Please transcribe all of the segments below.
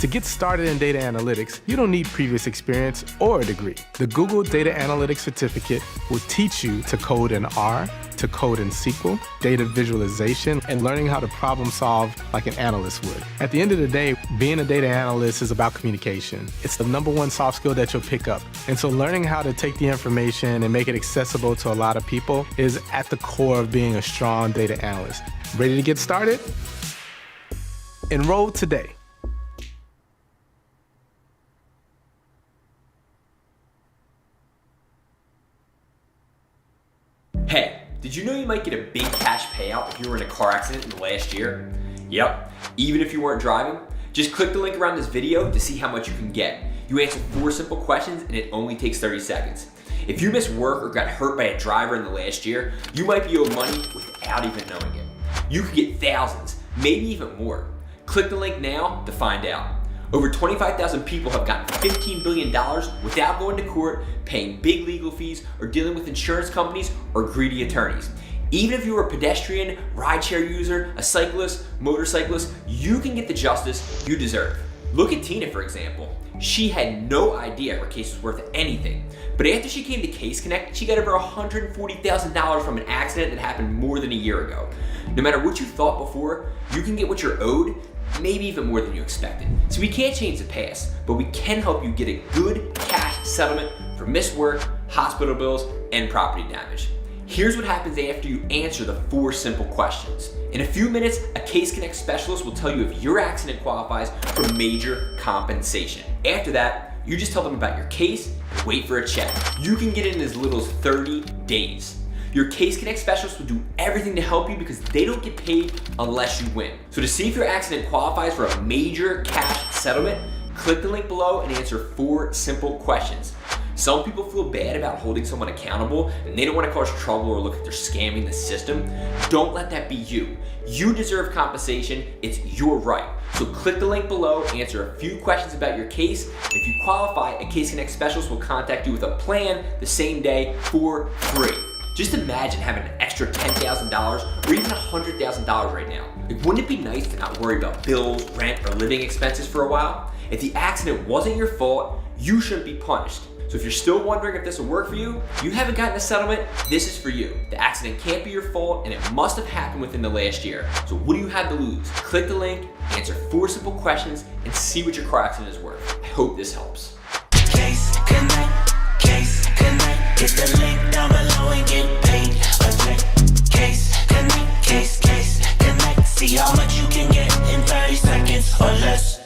To get started in data analytics, you don't need previous experience or a degree. The Google Data Analytics Certificate will teach you to code in R, to code in SQL, data visualization, and learning how to problem solve like an analyst would. At the end of the day, being a data analyst is about communication. It's the number one soft skill that you'll pick up. And so learning how to take the information and make it accessible to a lot of people is at the core of being a strong data analyst. Ready to get started? Enroll today. Hey, did you know you might get a big cash payout if you were in a car accident in the last year? Yep, even if you weren't driving. Just click the link around this video to see how much you can get. You answer 4 simple questions and it only takes 30 seconds. If you missed work or got hurt by a driver in the last year, you might be owed money without even knowing it. You could get thousands, maybe even more. Click the link now to find out. Over 25,000 people have gotten $15 billion without going to court, paying big legal fees, or dealing with insurance companies or greedy attorneys. Even if you're a pedestrian, rideshare user, a cyclist, motorcyclist, you can get the justice you deserve. Look at Tina, for example. She had no idea her case was worth anything. But after she came to Case Connect, she got over $140,000 from an accident that happened more than a year ago. No matter what you thought before, you can get what you're owed, maybe even more than you expected. So we can't change the past, but we can help you get a good cash settlement for missed work, hospital bills, and property damage. Here's what happens after you answer the 4 simple questions. In a few minutes, a Case Connect specialist will tell you if your accident qualifies for major compensation. After that, you just tell them about your case and wait for a check. You can get it in as little as 30 days. Your Case Connect specialist will do everything to help you because they don't get paid unless you win. So to see if your accident qualifies for a major cash settlement, click the link below and answer 4 simple questions. Some people feel bad about holding someone accountable and they don't want to cause trouble or look like they're scamming the system. Don't let that be you. You deserve compensation. It's your right. So click the link below, answer a few questions about your case. If you qualify, a Case Connect specialist will contact you with a plan the same day for free. Just imagine having an extra $10,000 or even $100,000 right now. Wouldn't it be nice to not worry about bills, rent, or living expenses for a while? If the accident wasn't your fault, you shouldn't be punished. So if you're still wondering if this will work for you, you haven't gotten a settlement, this is for you. The accident can't be your fault and it must have happened within the last year. So what do you have to lose? Click the link, answer 4 simple questions, and see what your car accident is worth. I hope this helps. Case Connect, Case Connect. Hit the link down below and get paid a check. Case Connect, Case Connect. See how much you can get in 30 seconds or less.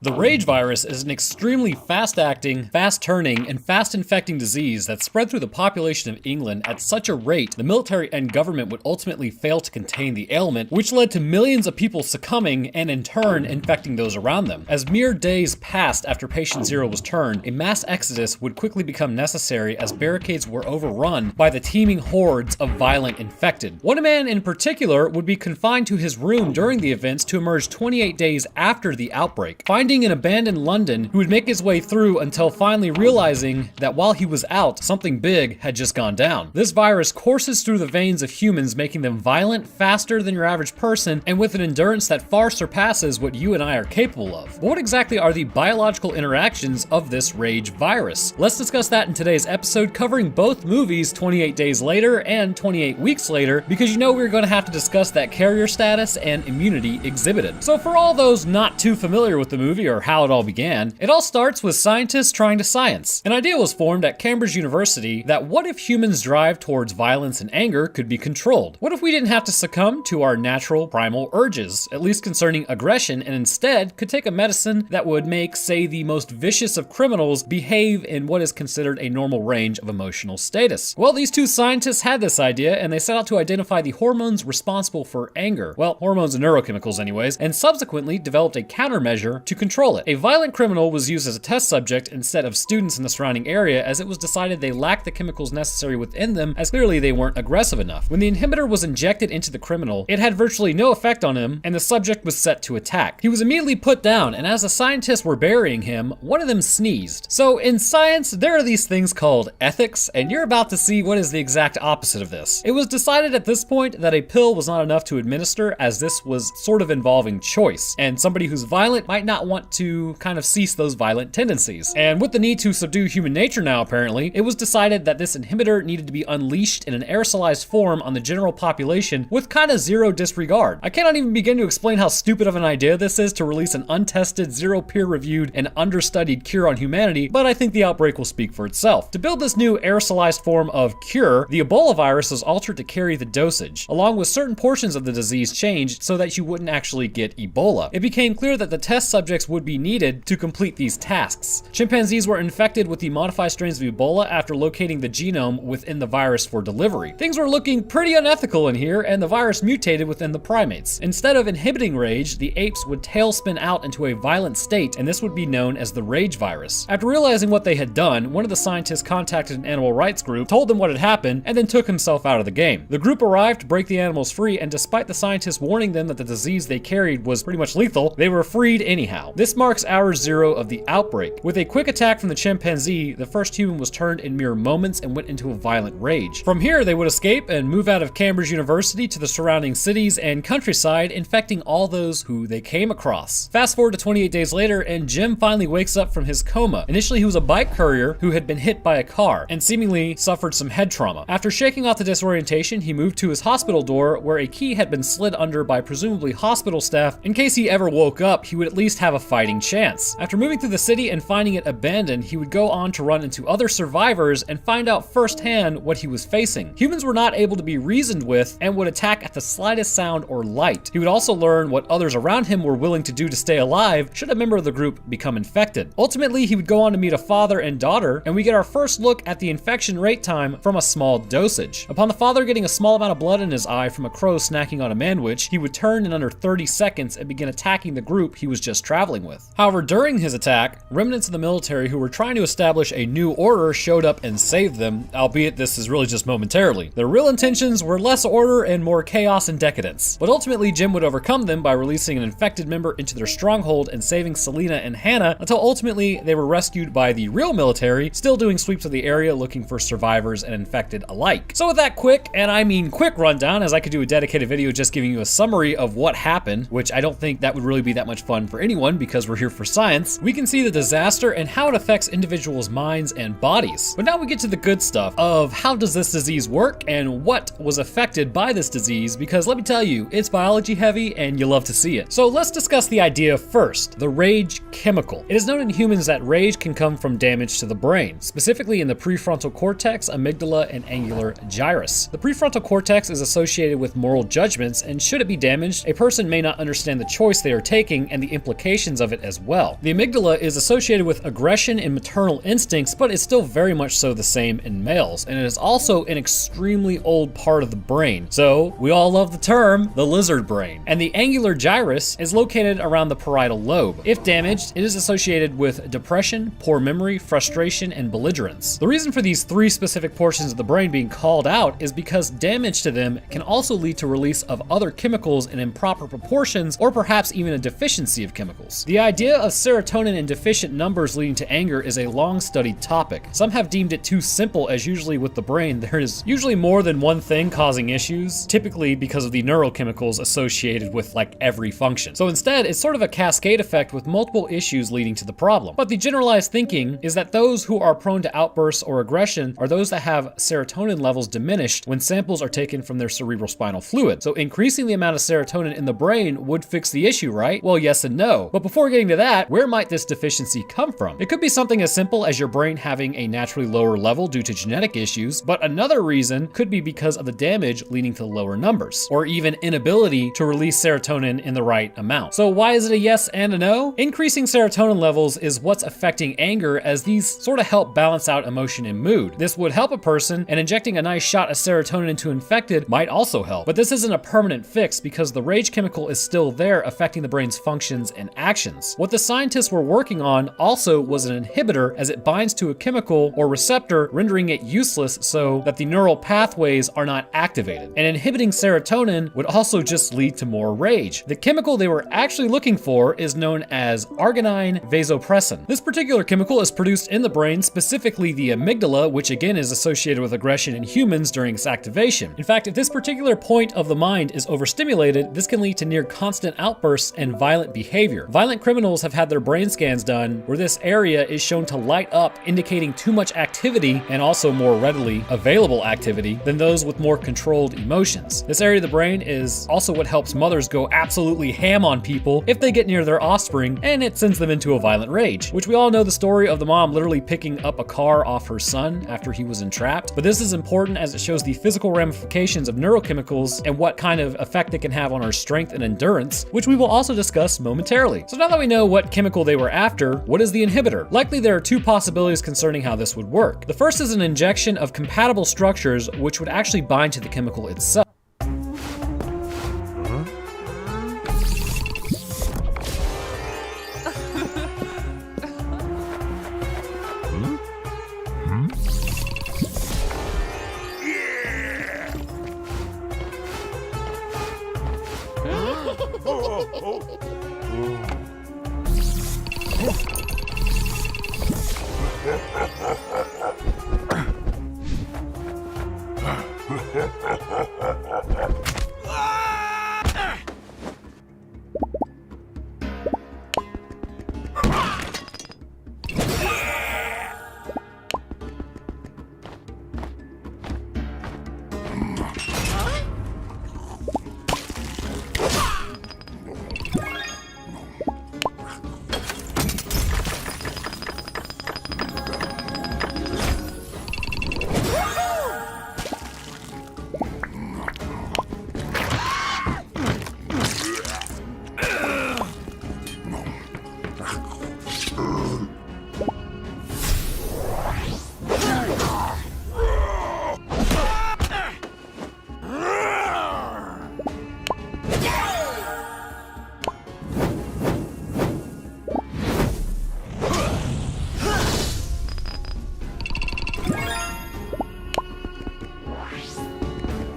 The Rage virus is an extremely fast-acting, fast-turning, and fast-infecting disease that spread through the population of England at such a rate the military and government would ultimately fail to contain the ailment, which led to millions of people succumbing and in turn infecting those around them. As mere days passed after patient 0 was turned, a mass exodus would quickly become necessary as barricades were overrun by the teeming hordes of violent infected. One man in particular would be confined to his room during the events to emerge 28 days after the outbreak. Finding an abandoned London, he would make his way through until finally realizing that while he was out, something big had just gone down. This virus courses through the veins of humans, making them violent, faster than your average person, and with an endurance that far surpasses what you and I are capable of. But what exactly are the biological interactions of this Rage virus? Let's discuss that in today's episode, covering both movies 28 Days Later and 28 Weeks Later, because you know we're going to have to discuss that carrier status and immunity exhibited. So for all those not too familiar with the movie or how it all began, it all starts with scientists trying to science. An idea was formed at Cambridge University that what if humans' drive towards violence and anger could be controlled? What if we didn't have to succumb to our natural primal urges, at least concerning aggression, and instead could take a medicine that would make, say, the most vicious of criminals behave in what is considered a normal range of emotional status? Well, these two scientists had this idea and they set out to identify the hormones responsible for anger. Well, hormones and neurochemicals anyways, and subsequently developed a countermeasure to control it. A violent criminal was used as a test subject instead of students in the surrounding area, as it was decided they lacked the chemicals necessary within them, as clearly they weren't aggressive enough. When the inhibitor was injected into the criminal, it had virtually no effect on him, and the subject was set to attack. He was immediately put down, and as the scientists were burying him, one of them sneezed. So in science, there are these things called ethics, and you're about to see what is the exact opposite of this. It was decided at this point that a pill was not enough to administer, as this was sort of involving choice, and somebody who's violent might not want to kind of cease those violent tendencies. And with the need to subdue human nature now, apparently, it was decided that this inhibitor needed to be unleashed in an aerosolized form on the general population with kind of zero disregard. I cannot even begin to explain how stupid of an idea this is to release an untested, zero peer-reviewed, and understudied cure on humanity, but I think the outbreak will speak for itself. To build this new aerosolized form of cure, the Ebola virus was altered to carry the dosage, along with certain portions of the disease changed so that you wouldn't actually get Ebola. It became clear that the test subjects would be needed to complete these tasks. Chimpanzees were infected with the modified strains of Ebola after locating the genome within the virus for delivery. Things were looking pretty unethical in here, and the virus mutated within the primates. Instead of inhibiting rage, the apes would tailspin out into a violent state, and this would be known as the rage virus. After realizing what they had done, one of the scientists contacted an animal rights group, told them what had happened, and then took himself out of the game. The group arrived to break the animals free, and despite the scientists warning them that the disease they carried was pretty much lethal, they were freed anyhow. This marks hour 0 of the outbreak. With a quick attack from the chimpanzee, the first human was turned in mere moments and went into a violent rage. From here, they would escape and move out of Cambridge University to the surrounding cities and countryside, infecting all those who they came across. Fast forward to 28 days later, and Jim finally wakes up from his coma. Initially, he was a bike courier who had been hit by a car and seemingly suffered some head trauma. After shaking off the disorientation, he moved to his hospital door where a key had been slid under by presumably hospital staff. In case he ever woke up, he would at least have a fighting chance. After moving through the city and finding it abandoned, he would go on to run into other survivors and find out firsthand what he was facing. Humans were not able to be reasoned with and would attack at the slightest sound or light. He would also learn what others around him were willing to do to stay alive should a member of the group become infected. Ultimately, he would go on to meet a father and daughter, and we get our first look at the infection rate time from a small dosage. Upon the father getting a small amount of blood in his eye from a crow snacking on a manwich, he would turn in under 30 seconds and begin attacking the group he was just traveling with. However, during his attack, remnants of the military who were trying to establish a new order showed up and saved them, albeit this is really just momentarily. Their real intentions were less order and more chaos and decadence. But ultimately, Jim would overcome them by releasing an infected member into their stronghold and saving Selena and Hannah until ultimately they were rescued by the real military, still doing sweeps of the area looking for survivors and infected alike. So with that quick, and I mean quick rundown, as I could do a dedicated video just giving you a summary of what happened, which I don't think that would really be that much fun for anyone because we're here for science, we can see the disaster and how it affects individuals' minds and bodies. But now we get to the good stuff of how does this disease work and what was affected by this disease, because let me tell you, it's biology heavy and you love to see it. So let's discuss the idea first, the rage chemical. It is known in humans that rage can come from damage to the brain, specifically in the prefrontal cortex, amygdala, and angular gyrus. The prefrontal cortex is associated with moral judgments, and should it be damaged, a person may not understand the choice they are taking and the implications of it as well. The amygdala is associated with aggression and maternal instincts, but is still very much so the same in males, and it is also an extremely old part of the brain. So we all love the term, the lizard brain. And the angular gyrus is located around the parietal lobe. If damaged, it is associated with depression, poor memory, frustration, and belligerence. The reason for these three specific portions of the brain being called out is because damage to them can also lead to release of other chemicals in improper proportions, or perhaps even a deficiency of chemicals. The idea of serotonin in deficient numbers leading to anger is a long-studied topic. Some have deemed it too simple, as usually with the brain, there is usually more than one thing causing issues, typically because of the neurochemicals associated with like every function. So instead, it's sort of a cascade effect with multiple issues leading to the problem. But the generalized thinking is that those who are prone to outbursts or aggression are those that have serotonin levels diminished when samples are taken from their cerebrospinal fluid. So increasing the amount of serotonin in the brain would fix the issue, right? Well, yes and no. But before getting to that, where might this deficiency come from? It could be something as simple as your brain having a naturally lower level due to genetic issues, but another reason could be because of the damage leading to lower numbers, or even inability to release serotonin in the right amount. So why is it a yes and a no? Increasing serotonin levels is what's affecting anger, as these sort of help balance out emotion and mood. This would help a person, and injecting a nice shot of serotonin into infected might also help. But this isn't a permanent fix because the rage chemical is still there affecting the brain's functions and actions. reactions. What the scientists were working on also was an inhibitor, as it binds to a chemical or receptor, rendering it useless so that the neural pathways are not activated. And inhibiting serotonin would also just lead to more rage. The chemical they were actually looking for is known as arginine vasopressin. This particular chemical is produced in the brain, specifically the amygdala, which again is associated with aggression in humans during its activation. In fact, if this particular point of the mind is overstimulated, this can lead to near constant outbursts and violent behavior. Violent criminals have had their brain scans done where this area is shown to light up, indicating too much activity and also more readily available activity than those with more controlled emotions. This area of the brain is also what helps mothers go absolutely ham on people if they get near their offspring, and it sends them into a violent rage, which we all know the story of the mom literally picking up a car off her son after he was entrapped. But this is important as it shows the physical ramifications of neurochemicals and what kind of effect it can have on our strength and endurance, which we will also discuss momentarily. So now that we know what chemical they were after, what is the inhibitor? Likely there are two possibilities concerning how this would work. The first is an injection of compatible structures which would actually bind to the chemical itself.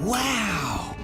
Wow!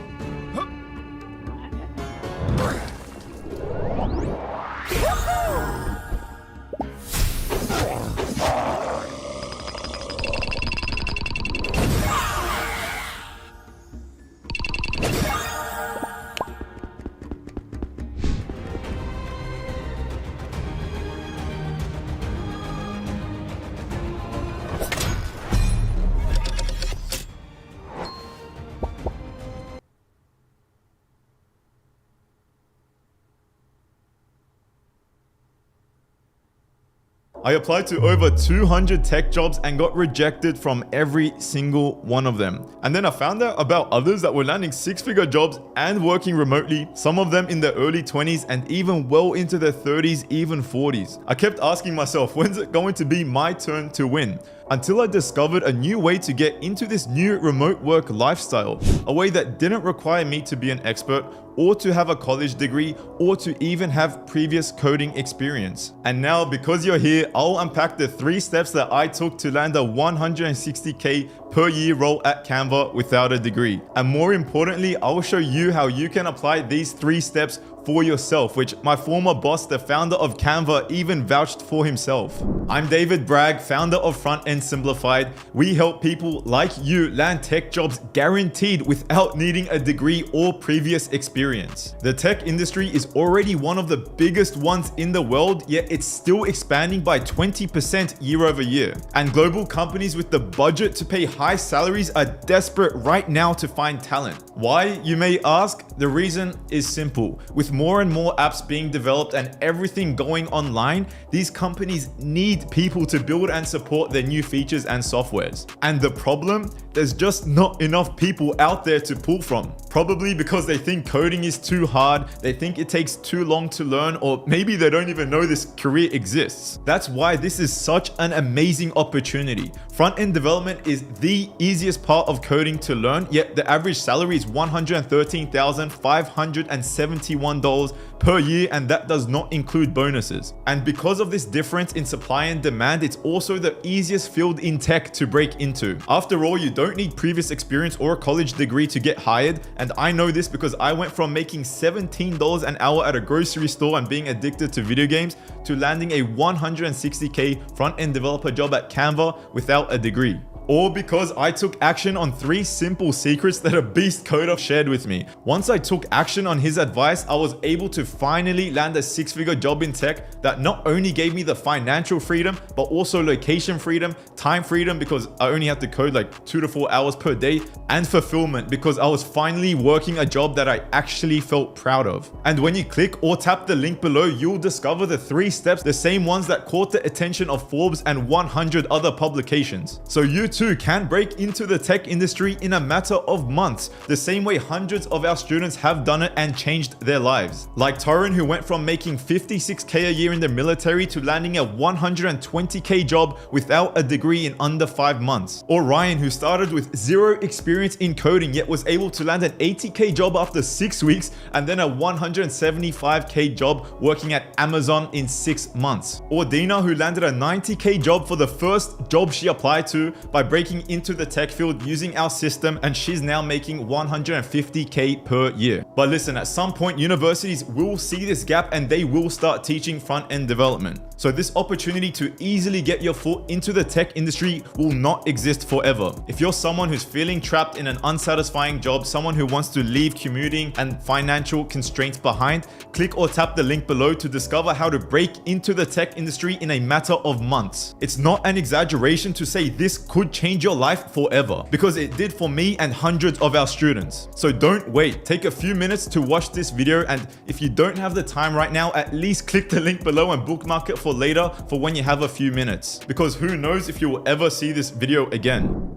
I applied to over 200 tech jobs and got rejected from every single one of them. And then I found out about others that were landing six-figure jobs and working remotely, some of them in their early 20s and even well into their 30s, even 40s. I kept asking myself, when's it going to be my turn to win? Until I discovered a new way to get into this new remote work lifestyle, a way that didn't require me to be an expert or to have a college degree or to even have previous coding experience. And now, because you're here, I'll unpack the 3 steps that I took to land a 160K per year role at Canva without a degree. And more importantly, I will show you how you can apply these 3 steps for yourself, which my former boss, the founder of Canva, even vouched for himself. I'm David Bragg, founder of Front End Simplified. We help people like you land tech jobs guaranteed without needing a degree or previous experience. The tech industry is already one of the biggest ones in the world, yet it's still expanding by 20% year over year. And global companies with the budget to pay high salaries are desperate right now to find talent. Why, you may ask? The reason is simple. With more and more apps being developed and everything going online, these companies need people to build and support their new features and softwares. And the problem? There's just not enough people out there to pull from. Probably because they think coding is too hard, they think it takes too long to learn, or maybe they don't even know this career exists. That's why this is such an amazing opportunity. Front-end development is the easiest part of coding to learn, yet the average salary is $113,571 per year, and that does not include bonuses. And because of this difference in supply and demand, it's also the easiest field in tech to break into. After all, you don't need previous experience or a college degree to get hired, and I know this because I went from making $17 an hour at a grocery store and being addicted to video games to landing a $160K front-end developer job at Canva without a degree. Or because I took action on 3 simple secrets that a beast coder shared with me. Once I took action on his advice, I was able to finally land a 6-figure job in tech that not only gave me the financial freedom, but also location freedom, time freedom because I only had to code like 2 to 4 hours per day, and fulfillment because I was finally working a job that I actually felt proud of. And when you click or tap the link below, you'll discover the 3 steps, the same ones that caught the attention of Forbes and 100 other publications. So you too can break into the tech industry in a matter of months, the same way hundreds of our students have done it and changed their lives. Like Torrin, who went from making $56K a year in the military to landing a $120K job without a degree in under 5 months. Or Ryan, who started with 0 experience in coding yet was able to land an $80K job after 6 weeks and then a $175K job working at Amazon in 6 months. Or Dina, who landed a $90K job for the first job she applied to by breaking into the tech field using our system, and she's now making $150K per year. But listen, at some point universities will see this gap and they will start teaching front-end development. So this opportunity to easily get your foot into the tech industry will not exist forever. If you're someone who's feeling trapped in an unsatisfying job, someone who wants to leave commuting and financial constraints behind, click or tap the link below to discover how to break into the tech industry in a matter of months. It's not an exaggeration to say this could change your life forever, because it did for me and hundreds of our students. So don't wait. Take a few minutes to watch this video, and if you don't have the time right now, at least click the link below and bookmark it for later, for when you have a few minutes, because who knows if you will ever see this video again.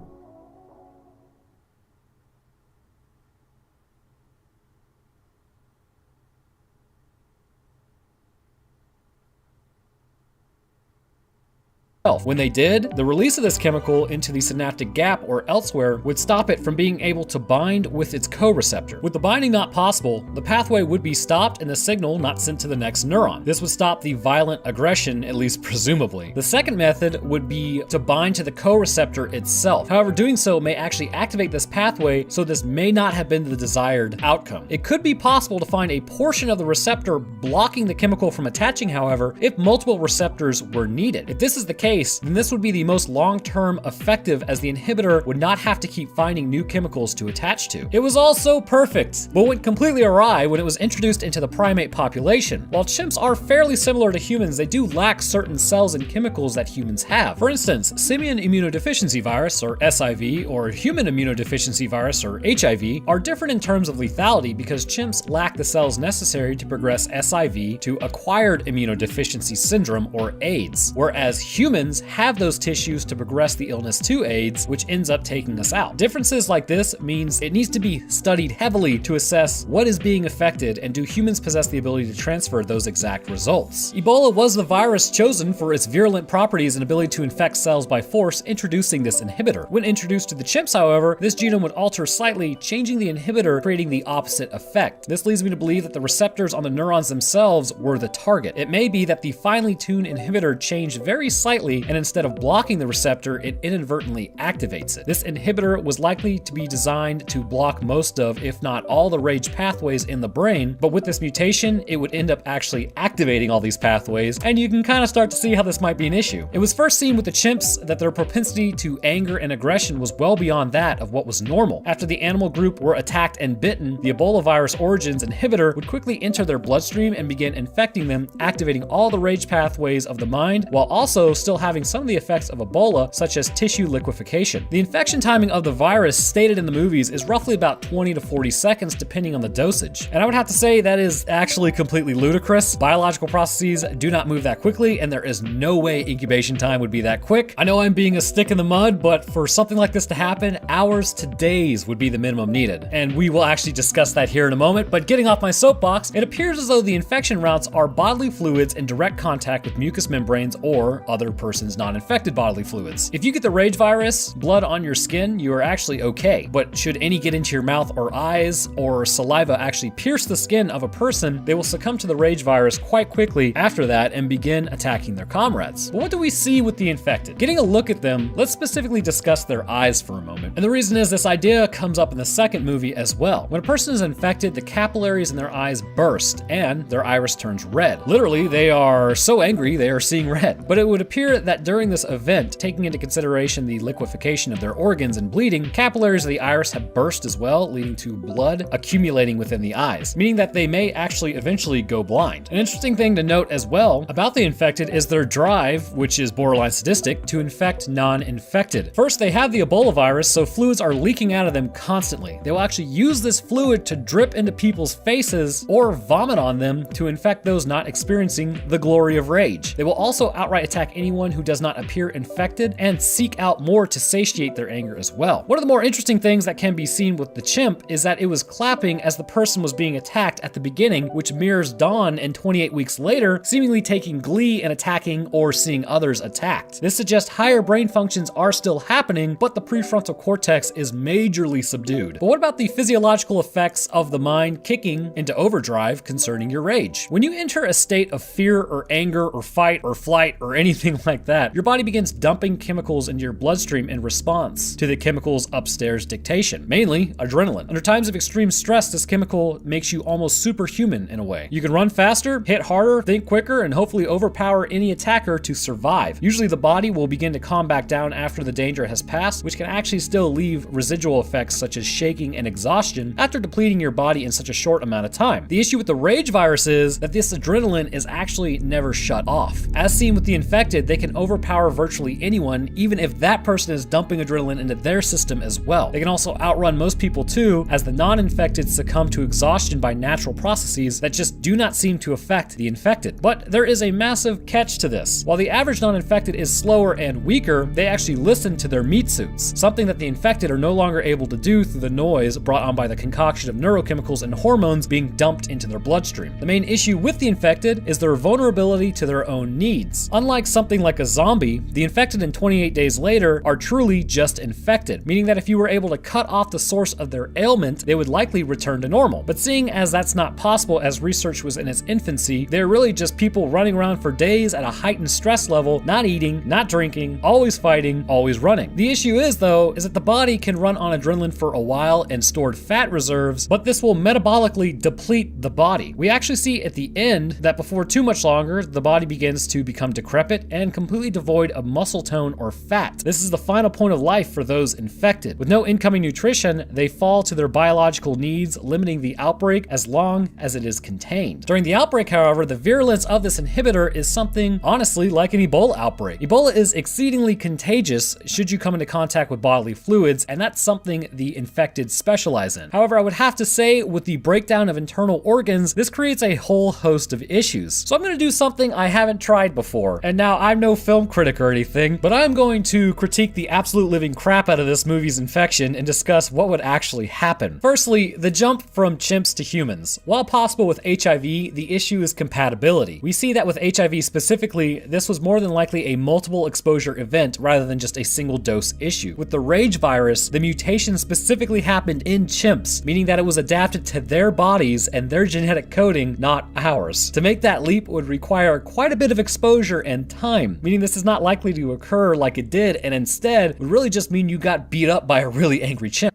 When they did, the release of this chemical into the synaptic gap or elsewhere would stop it from being able to bind with its co-receptor. With the binding not possible, the pathway would be stopped and the signal not sent to the next neuron. This would stop the violent aggression, at least presumably. The second method would be to bind to the co-receptor itself. However, doing so may actually activate this pathway, so this may not have been the desired outcome. It could be possible to find a portion of the receptor blocking the chemical from attaching, however, if multiple receptors were needed. If this is the case, then this would be the most long-term effective, as the inhibitor would not have to keep finding new chemicals to attach to. It was all so perfect, but went completely awry when it was introduced into the primate population. While chimps are fairly similar to humans, they do lack certain cells and chemicals that humans have. For instance, simian immunodeficiency virus, or SIV, or human immunodeficiency virus, or HIV, are different in terms of lethality because chimps lack the cells necessary to progress SIV to acquired immunodeficiency syndrome, or AIDS, whereas humans have those tissues to progress the illness to AIDS, which ends up taking us out. Differences like this means it needs to be studied heavily to assess what is being affected, and do humans possess the ability to transfer those exact results. Ebola was the virus chosen for its virulent properties and ability to infect cells by force, introducing this inhibitor. When introduced to the chimps, however, this genome would alter slightly, changing the inhibitor, creating the opposite effect. This leads me to believe that the receptors on the neurons themselves were the target. It may be that the finely tuned inhibitor changed very slightly, and instead of blocking the receptor, it inadvertently activates it. This inhibitor was likely to be designed to block most of, if not all, the rage pathways in the brain, but with this mutation, it would end up actually activating all these pathways, and you can kind of start to see how this might be an issue. It was first seen with the chimps that their propensity to anger and aggression was well beyond that of what was normal. After the animal group were attacked and bitten, the Ebola virus origins inhibitor would quickly enter their bloodstream and begin infecting them, activating all the rage pathways of the mind, while also still still having some of the effects of Ebola, such as tissue liquefaction. The infection timing of the virus stated in the movies is roughly about 20 to 40 seconds depending on the dosage. And I would have to say that is actually completely ludicrous. Biological processes do not move that quickly, and there is no way incubation time would be that quick. I know I'm being a stick in the mud, but for something like this to happen, hours to days would be the minimum needed. And we will actually discuss that here in a moment, but getting off my soapbox, it appears as though the infection routes are bodily fluids in direct contact with mucous membranes or other person's non-infected bodily fluids. If you get the rage virus, blood on your skin, you are actually okay. But should any get into your mouth or eyes, or saliva actually pierce the skin of a person, they will succumb to the rage virus quite quickly after that and begin attacking their comrades. But what do we see with the infected? Getting a look at them, let's specifically discuss their eyes for a moment. And the reason is this idea comes up in the second movie as well. When a person is infected, the capillaries in their eyes burst and their iris turns red. Literally, they are so angry they are seeing red. But it would appear that during this event, taking into consideration the liquefaction of their organs and bleeding, capillaries of the iris have burst as well, leading to blood accumulating within the eyes, meaning that they may actually eventually go blind. An interesting thing to note as well about the infected is their drive, which is borderline sadistic, to infect non-infected. First, they have the Ebola virus, so fluids are leaking out of them constantly. They will actually use this fluid to drip into people's faces or vomit on them to infect those not experiencing the glory of rage. They will also outright attack anyone who does not appear infected and seek out more to satiate their anger as well. One of the more interesting things that can be seen with the chimp is that it was clapping as the person was being attacked at the beginning, which mirrors Dawn and 28 weeks later, seemingly taking glee in attacking or seeing others attacked. This suggests higher brain functions are still happening, but the prefrontal cortex is majorly subdued. But what about the physiological effects of the mind kicking into overdrive concerning your rage? When you enter a state of fear or anger or fight or flight or anything like that, your body begins dumping chemicals into your bloodstream in response to the chemicals upstairs dictation, mainly adrenaline. Under times of extreme stress, this chemical makes you almost superhuman in a way. You can run faster, hit harder, think quicker, and hopefully overpower any attacker to survive. Usually the body will begin to calm back down after the danger has passed, which can actually still leave residual effects such as shaking and exhaustion after depleting your body in such a short amount of time. The issue with the rage virus is that this adrenaline is actually never shut off. As seen with the infected, they can overpower virtually anyone, even if that person is dumping adrenaline into their system as well. They can also outrun most people too, as the non-infected succumb to exhaustion by natural processes that just do not seem to affect the infected. But there is a massive catch to this. While the average non-infected is slower and weaker, they actually listen to their meat suits, something that the infected are no longer able to do through the noise brought on by the concoction of neurochemicals and hormones being dumped into their bloodstream. The main issue with the infected is their vulnerability to their own needs. Unlike something like a zombie, the infected in 28 days later are truly just infected, meaning that if you were able to cut off the source of their ailment, they would likely return to normal. But seeing as that's not possible as research was in its infancy, they're really just people running around for days at a heightened stress level, not eating, not drinking, always fighting, always running. The issue is though, is that the body can run on adrenaline for a while and stored fat reserves, but this will metabolically deplete the body. We actually see at the end that before too much longer, the body begins to become decrepit and completely devoid of muscle tone or fat. This is the final point of life for those infected. With no incoming nutrition, they fall to their biological needs, limiting the outbreak as long as it is contained. During the outbreak, however, the virulence of this inhibitor is something honestly like an Ebola outbreak. Ebola is exceedingly contagious should you come into contact with bodily fluids, and that's something the infected specialize in. However, I would have to say with the breakdown of internal organs, this creates a whole host of issues. So I'm going to do something I haven't tried before. And now I'm no film critic or anything, but I'm going to critique the absolute living crap out of this movie's infection and discuss what would actually happen. Firstly, the jump from chimps to humans. While possible with HIV, the issue is compatibility. We see that with HIV specifically, this was more than likely a multiple exposure event rather than just a single dose issue. With the rage virus, the mutation specifically happened in chimps, meaning that it was adapted to their bodies and their genetic coding, not ours. To make that leap would require quite a bit of exposure and time, meaning this is not likely to occur like it did, and instead would really just mean you got beat up by a really angry chimp.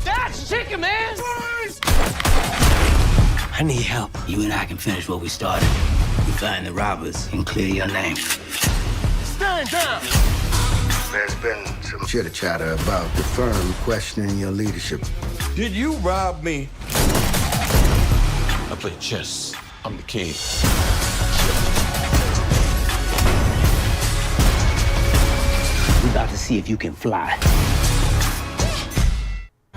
That's chicken, man! I need help. You and I can finish what we started. We find the robbers and clear your name. Stand down! There's been some chitter-chatter about the firm questioning your leadership. Did you rob me? I play chess. I'm the king. see if you can fly.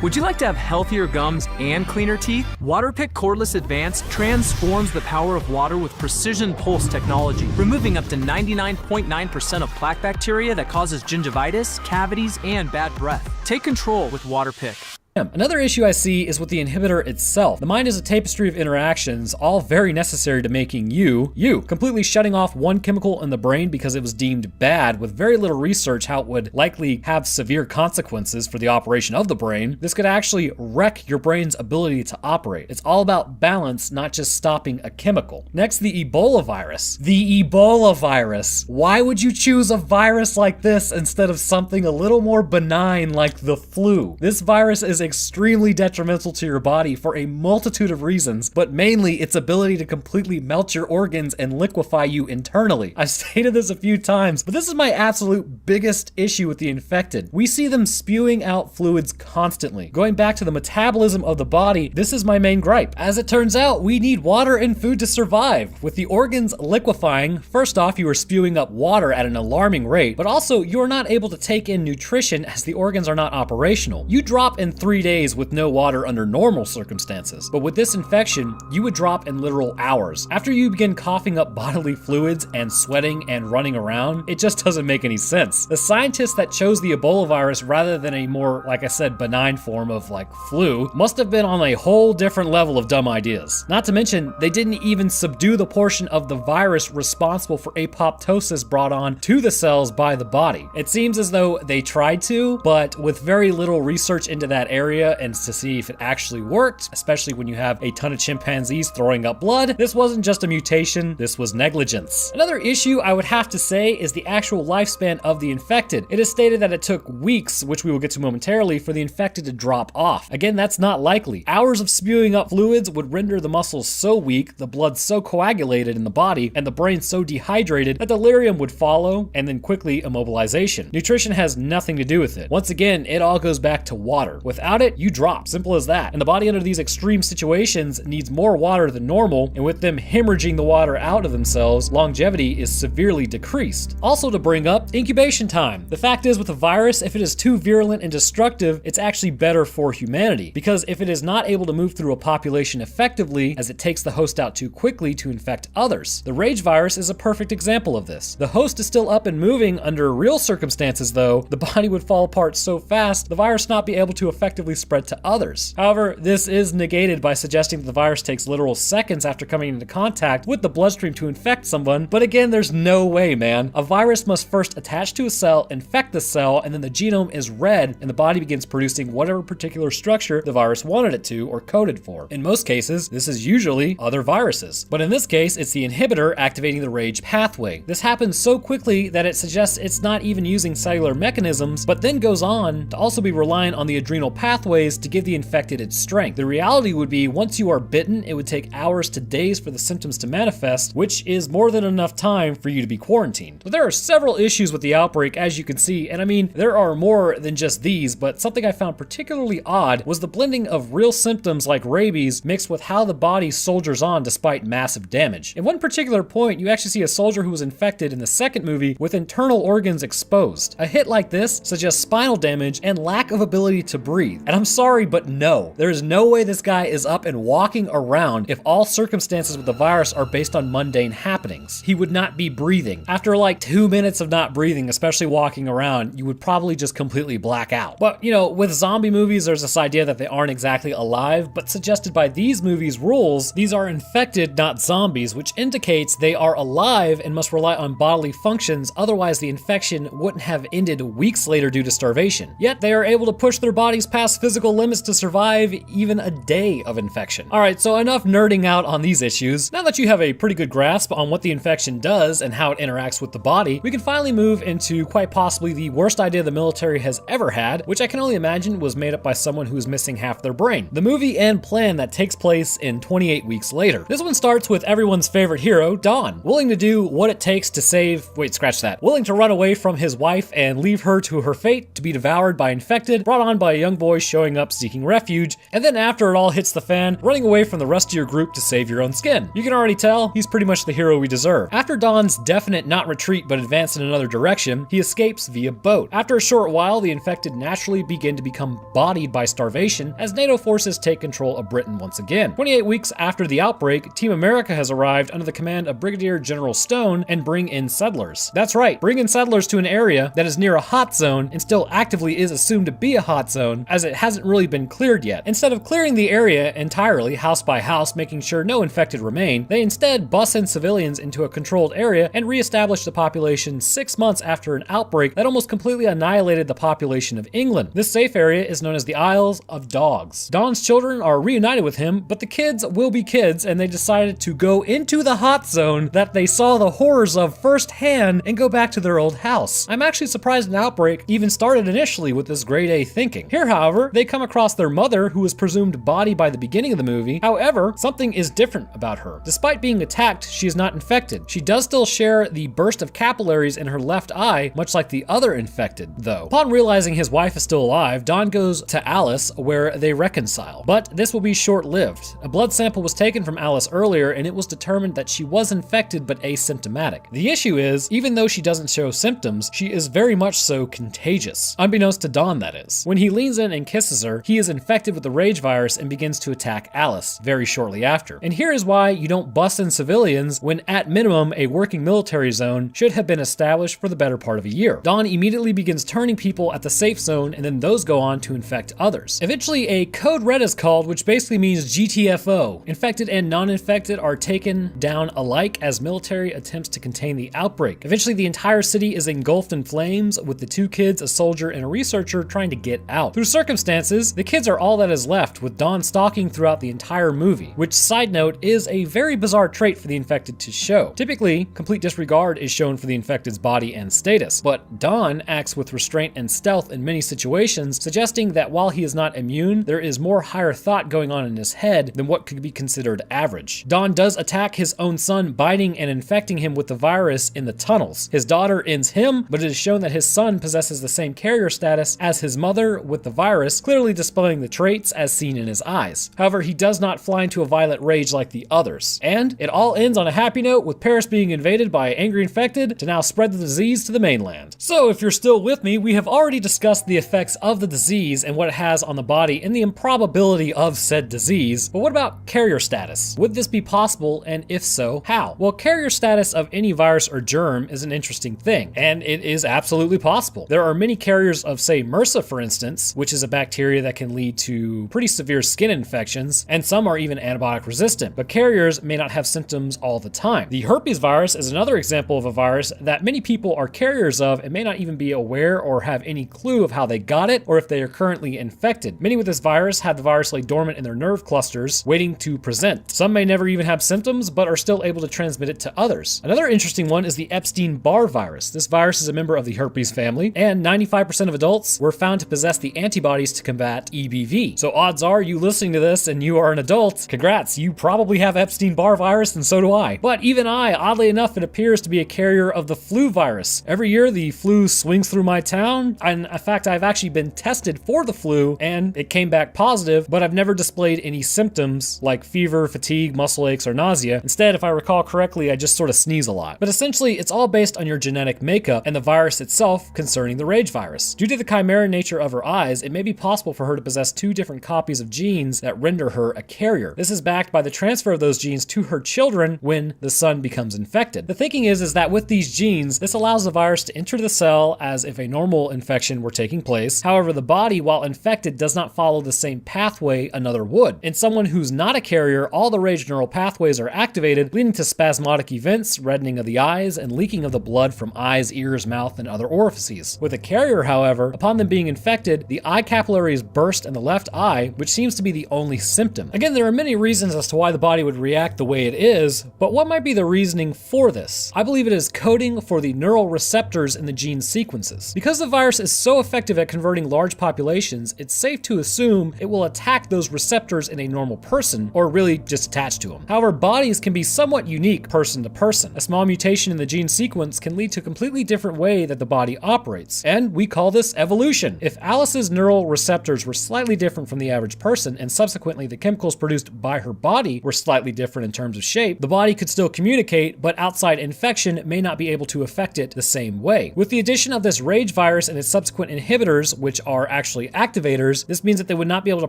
Would you like to have healthier gums and cleaner teeth? Waterpik Cordless Advanced transforms the power of water with precision pulse technology, removing up to 99.9% of plaque bacteria that causes gingivitis, cavities, and bad breath. Take control with Waterpik. Another issue I see is with the inhibitor itself. The mind is a tapestry of interactions, all very necessary to making you. Completely shutting off one chemical in the brain because it was deemed bad with very little research how it would likely have severe consequences for the operation of the brain. This could actually wreck your brain's ability to operate. It's all about balance, not just stopping a chemical. Next, the Ebola virus. The Ebola virus. Why would you choose a virus like this instead of something a little more benign like the flu? This virus is extremely detrimental to your body for a multitude of reasons, but mainly its ability to completely melt your organs and liquefy you internally. I've stated this a few times, but this is my absolute biggest issue with the infected. We see them spewing out fluids constantly. Going back to the metabolism of the body, this is my main gripe. As it turns out, we need water and food to survive. With the organs liquefying, first off, you are spewing up water at an alarming rate, but also you are not able to take in nutrition as the organs are not operational. You drop in 3 days with no water under normal circumstances, but with this infection, you would drop in literal hours. After you begin coughing up bodily fluids and sweating and running around, it just doesn't make any sense. The scientists that chose the Ebola virus rather than a more, like I said, benign form of like flu must have been on a whole different level of dumb ideas. Not to mention, they didn't even subdue the portion of the virus responsible for apoptosis brought on to the cells by the body. It seems as though they tried to, but with very little research into that area and to see if it actually worked, especially when you have a ton of chimpanzees throwing up blood. This wasn't just a mutation, this was negligence. Another issue I would have to say is the actual lifespan of the infected. It is stated that it took weeks, which we will get to momentarily, for the infected to drop off. Again, that's not likely. Hours of spewing up fluids would render the muscles so weak, the blood so coagulated in the body, and the brain so dehydrated that delirium would follow, and then quickly immobilization. Nutrition has nothing to do with it. Once again, it all goes back to water. Without it, you drop. Simple as that. And the body under these extreme situations needs more water than normal, and with them hemorrhaging the water out of themselves, longevity is severely decreased. Also to bring up, incubation time. The fact is with a virus, if it is too virulent and destructive, it's actually better for humanity, because if it is not able to move through a population effectively, as it takes the host out too quickly to infect others. The Rage virus is a perfect example of this. The host is still up and moving under real circumstances though, the body would fall apart so fast, the virus not be able to effectively spread to others. However, this is negated by suggesting that the virus takes literal seconds after coming into contact with the bloodstream to infect someone, but again, there's no way, man. A virus must first attach to a cell, infect the cell, and then the genome is read and the body begins producing whatever particular structure the virus wanted it to or coded for. In most cases, this is usually other viruses, but in this case, it's the inhibitor activating the RAGE pathway. This happens so quickly that it suggests it's not even using cellular mechanisms, but then goes on to also be reliant on the adrenal pathways to give the infected its strength. The reality would be once you are bitten, it would take hours to days for the symptoms to manifest, which is more than enough time for you to be quarantined. But there are several issues with the outbreak, as you can see, and I mean, there are more than just these, but something I found particularly odd was the blending of real symptoms like rabies mixed with how the body soldiers on despite massive damage. In one particular point, you actually see a soldier who was infected in the second movie with internal organs exposed. A hit like this suggests spinal damage and lack of ability to breathe. And I'm sorry, but no. There is no way this guy is up and walking around if all circumstances with the virus are based on mundane happenings. He would not be breathing. After like 2 minutes of not breathing, especially walking around, you would probably just completely black out. But you know, with zombie movies, there's this idea that they aren't exactly alive, but suggested by these movies' rules, these are infected, not zombies, which indicates they are alive and must rely on bodily functions, otherwise the infection wouldn't have ended weeks later due to starvation. Yet they are able to push their bodies past physical limits to survive even a day of infection. Alright, so enough nerding out on these issues. Now that you have a pretty good grasp on what the infection does and how it interacts with the body, we can finally move into quite possibly the worst idea the military has ever had, which I can only imagine was made up by someone who is missing half their brain. The movie and plan that takes place in 28 weeks later. This one starts with everyone's favorite hero, Don, willing to do what it takes to save, willing to run away from his wife and leave her to her fate to be devoured by infected, brought on by a young boy boy showing up seeking refuge, and then after it all hits the fan, running away from the rest of your group to save your own skin. You can already tell, he's pretty much the hero we deserve. After Don's definite not retreat but advance in another direction, he escapes via boat. After a short while, the infected naturally begin to become bodied by starvation as NATO forces take control of Britain once again. 28 weeks after the outbreak, Team America has arrived under the command of Brigadier General Stone and bring in settlers. That's right, bring in settlers to an area that is near a hot zone and still actively is assumed to be a hot zone as it hasn't really been cleared yet. Instead of clearing the area entirely, house by house, making sure no infected remain, they instead bus in civilians into a controlled area and re-establish the population 6 months after an outbreak that almost completely annihilated the population of England. This safe area is known as the Isles of Dogs. Don's children are reunited with him, but the kids will be kids, and they decided to go into the hot zone that they saw the horrors of firsthand and go back to their old house. I'm actually surprised an outbreak even started initially with this grade A thinking. Here, however, they come across their mother, who was presumed body by the beginning of the movie. However, something is different about her. Despite being attacked, she is not infected. She does still share the burst of capillaries in her left eye, much like the other infected, though. Upon realizing his wife is still alive, Don goes to Alice, where they reconcile. But this will be short-lived. A blood sample was taken from Alice earlier, and it was determined that she was infected but asymptomatic. The issue is, even though she doesn't show symptoms, she is very much so contagious. Unbeknownst to Don, that is. When he leans in and kisses her, he is infected with the rage virus and begins to attack Alice very shortly after. And here is why you don't bust in civilians when, at minimum, a working military zone should have been established for the better part of a year. Don immediately begins turning people at the safe zone, and then those go on to infect others. Eventually, a code red is called, which basically means GTFO. Infected and non-infected are taken down alike as military attempts to contain the outbreak. Eventually, the entire city is engulfed in flames, with the 2 kids, a soldier, and a researcher trying to get out. Through circumstances, the kids are all that is left, with Don stalking throughout the entire movie, which, side note, is a very bizarre trait for the infected to show. Typically, complete disregard is shown for the infected's body and status, but Don acts with restraint and stealth in many situations, suggesting that while he is not immune, there is more higher thought going on in his head than what could be considered average. Don does attack his own son, biting and infecting him with the virus in the tunnels. His daughter ends him, but it is shown that his son possesses the same carrier status as his mother with the virus, clearly displaying the traits as seen in his eyes. However, he does not fly into a violent rage like the others. And it all ends on a happy note, with Paris being invaded by angry infected to now spread the disease to the mainland. So if you're still with me, we have already discussed the effects of the disease and what it has on the body and the improbability of said disease, but what about carrier status? Would this be possible, and if so, how? Well, carrier status of any virus or germ is an interesting thing, and it is absolutely possible. There are many carriers of, say, MRSA, for instance, which is a bacteria that can lead to pretty severe skin infections, and some are even antibiotic resistant, but carriers may not have symptoms all the time. The herpes virus is another example of a virus that many people are carriers of and may not even be aware or have any clue of how they got it or if they are currently infected. Many with this virus have the virus lay dormant in their nerve clusters, waiting to present. Some may never even have symptoms, but are still able to transmit it to others. Another interesting one is the Epstein-Barr virus. This virus is a member of the herpes family, and 95% of adults were found to possess the antibodies to combat EBV. So odds are you listening to this and you are an adult, congrats, you probably have Epstein-Barr virus, and so do I. But even I, oddly enough, it appears to be a carrier of the flu virus. Every year the flu swings through my town, and in fact I've actually been tested for the flu and it came back positive, but I've never displayed any symptoms like fever, fatigue, muscle aches, or nausea. Instead, if I recall correctly, I just sort of sneeze a lot. But essentially, it's all based on your genetic makeup and the virus itself concerning the rage virus. Due to the chimera nature of her eyes, it may be possible for her to possess 2 different copies of genes that render her a carrier. This is backed by the transfer of those genes to her children when the son becomes infected. The thinking is that with these genes, this allows the virus to enter the cell as if a normal infection were taking place. However, the body, while infected, does not follow the same pathway another would. In someone who's not a carrier, all the rage neural pathways are activated, leading to spasmodic events, reddening of the eyes, and leaking of the blood from eyes, ears, mouth, and other orifices. With a carrier, however, upon them being infected, the eye capillaries burst in the left eye, which seems to be the only symptom. Again, there are many reasons as to why the body would react the way it is, but what might be the reasoning for this? I believe it is coding for the neural receptors in the gene sequences. Because the virus is so effective at converting large populations, it's safe to assume it will attack those receptors in a normal person, or really just attach to them. However, bodies can be somewhat unique person to person. A small mutation in the gene sequence can lead to a completely different way that the body operates, and we call this evolution. If Alice's neural neural receptors were slightly different from the average person, and subsequently the chemicals produced by her body were slightly different in terms of shape, the body could still communicate, but outside infection may not be able to affect it the same way. With the addition of this RAGE virus and its subsequent inhibitors, which are actually activators, this means that they would not be able to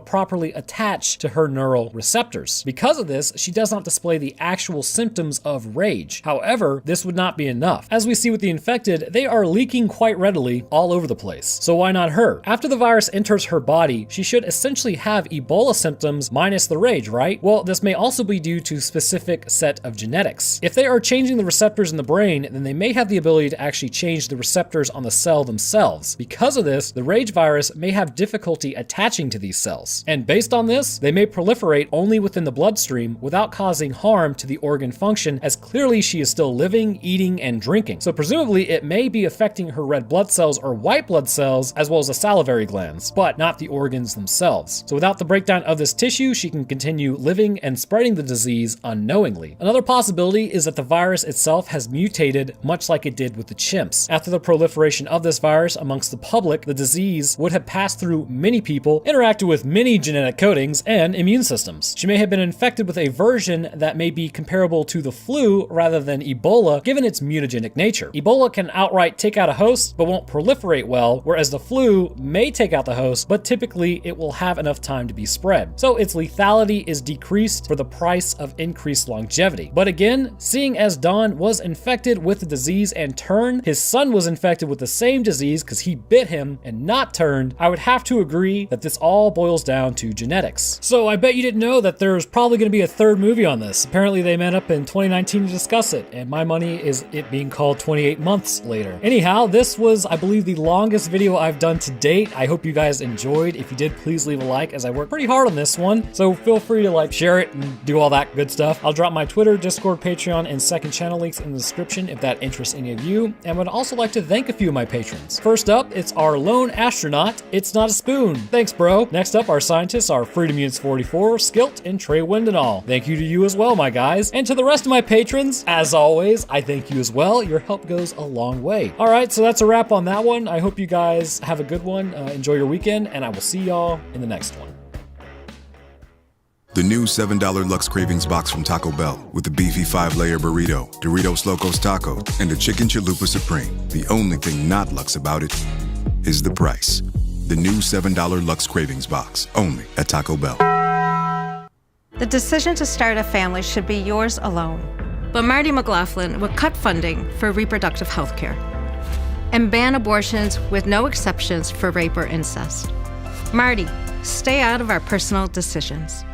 properly attach to her neural receptors. Because of this, she does not display the actual symptoms of RAGE. However, this would not be enough. As we see with the infected, they are leaking quite readily all over the place. So why not her? After the virus enters her body, she should essentially have Ebola symptoms minus the RAGE, right? Well, this may also be due to a specific set of genetics. If they are changing the receptors in the brain, then they may have the ability to actually change the receptors on the cell themselves. Because of this, the RAGE virus may have difficulty attaching to these cells. And based on this, they may proliferate only within the bloodstream without causing harm to the organ function, as clearly she is still living, eating, and drinking. So presumably it may be affecting her red blood cells or white blood cells, as well as the salivary glands, but not the organs themselves. So without the breakdown of this tissue, she can continue living and spreading the disease unknowingly. Another possibility is that the virus itself has mutated much like it did with the chimps. After the proliferation of this virus amongst the public, the disease would have passed through many people, interacted with many genetic codings and immune systems. She may have been infected with a version that may be comparable to the flu rather than Ebola, given its mutagenic nature. Ebola can outright take out a host, but won't proliferate well, whereas the flu may take out the host, but typically it will have enough time to be spread. So its lethality is decreased for the price of increased longevity. But again, seeing as Don was infected with the disease and turned, his son was infected with the same disease because he bit him and not turned, I would have to agree that this all boils down to genetics. So I bet you didn't know that there's probably going to be a third movie on this. Apparently they met up in 2019 to discuss it, and my money is it being called 28 months later. Anyhow, this was, I believe, the longest video I've done to date. I hope you guys enjoyed. If you did, please leave a like, as I worked pretty hard on this one. So feel free to like, share it, and do all that good stuff. I'll drop my Twitter, Discord, Patreon, and second channel links in the description if that interests any of you. And would also like to thank a few of my patrons. First up, it's our lone astronaut, It's Not a Spoon. Thanks, bro. Next up, our scientists are Freedom Units 44, Skilt, and Trey Wendenall. Thank you to you as well, my guys. And to the rest of my patrons, as always, I thank you as well. Your help goes a long way. All right, so that's a wrap on that one. I hope you guys have a good one. Enjoy your weekend, and I will see y'all in the next one. The new $7 Lux Cravings box from Taco Bell with the beefy 5-layer burrito, Doritos Locos Taco, and the Chicken Chalupa Supreme. The only thing not Lux about it is the price. The new $7 Lux Cravings box, only at Taco Bell. The decision to start a family should be yours alone. But Marty McLaughlin will cut funding for reproductive health care and ban abortions with no exceptions for rape or incest. Marty, stay out of our personal decisions.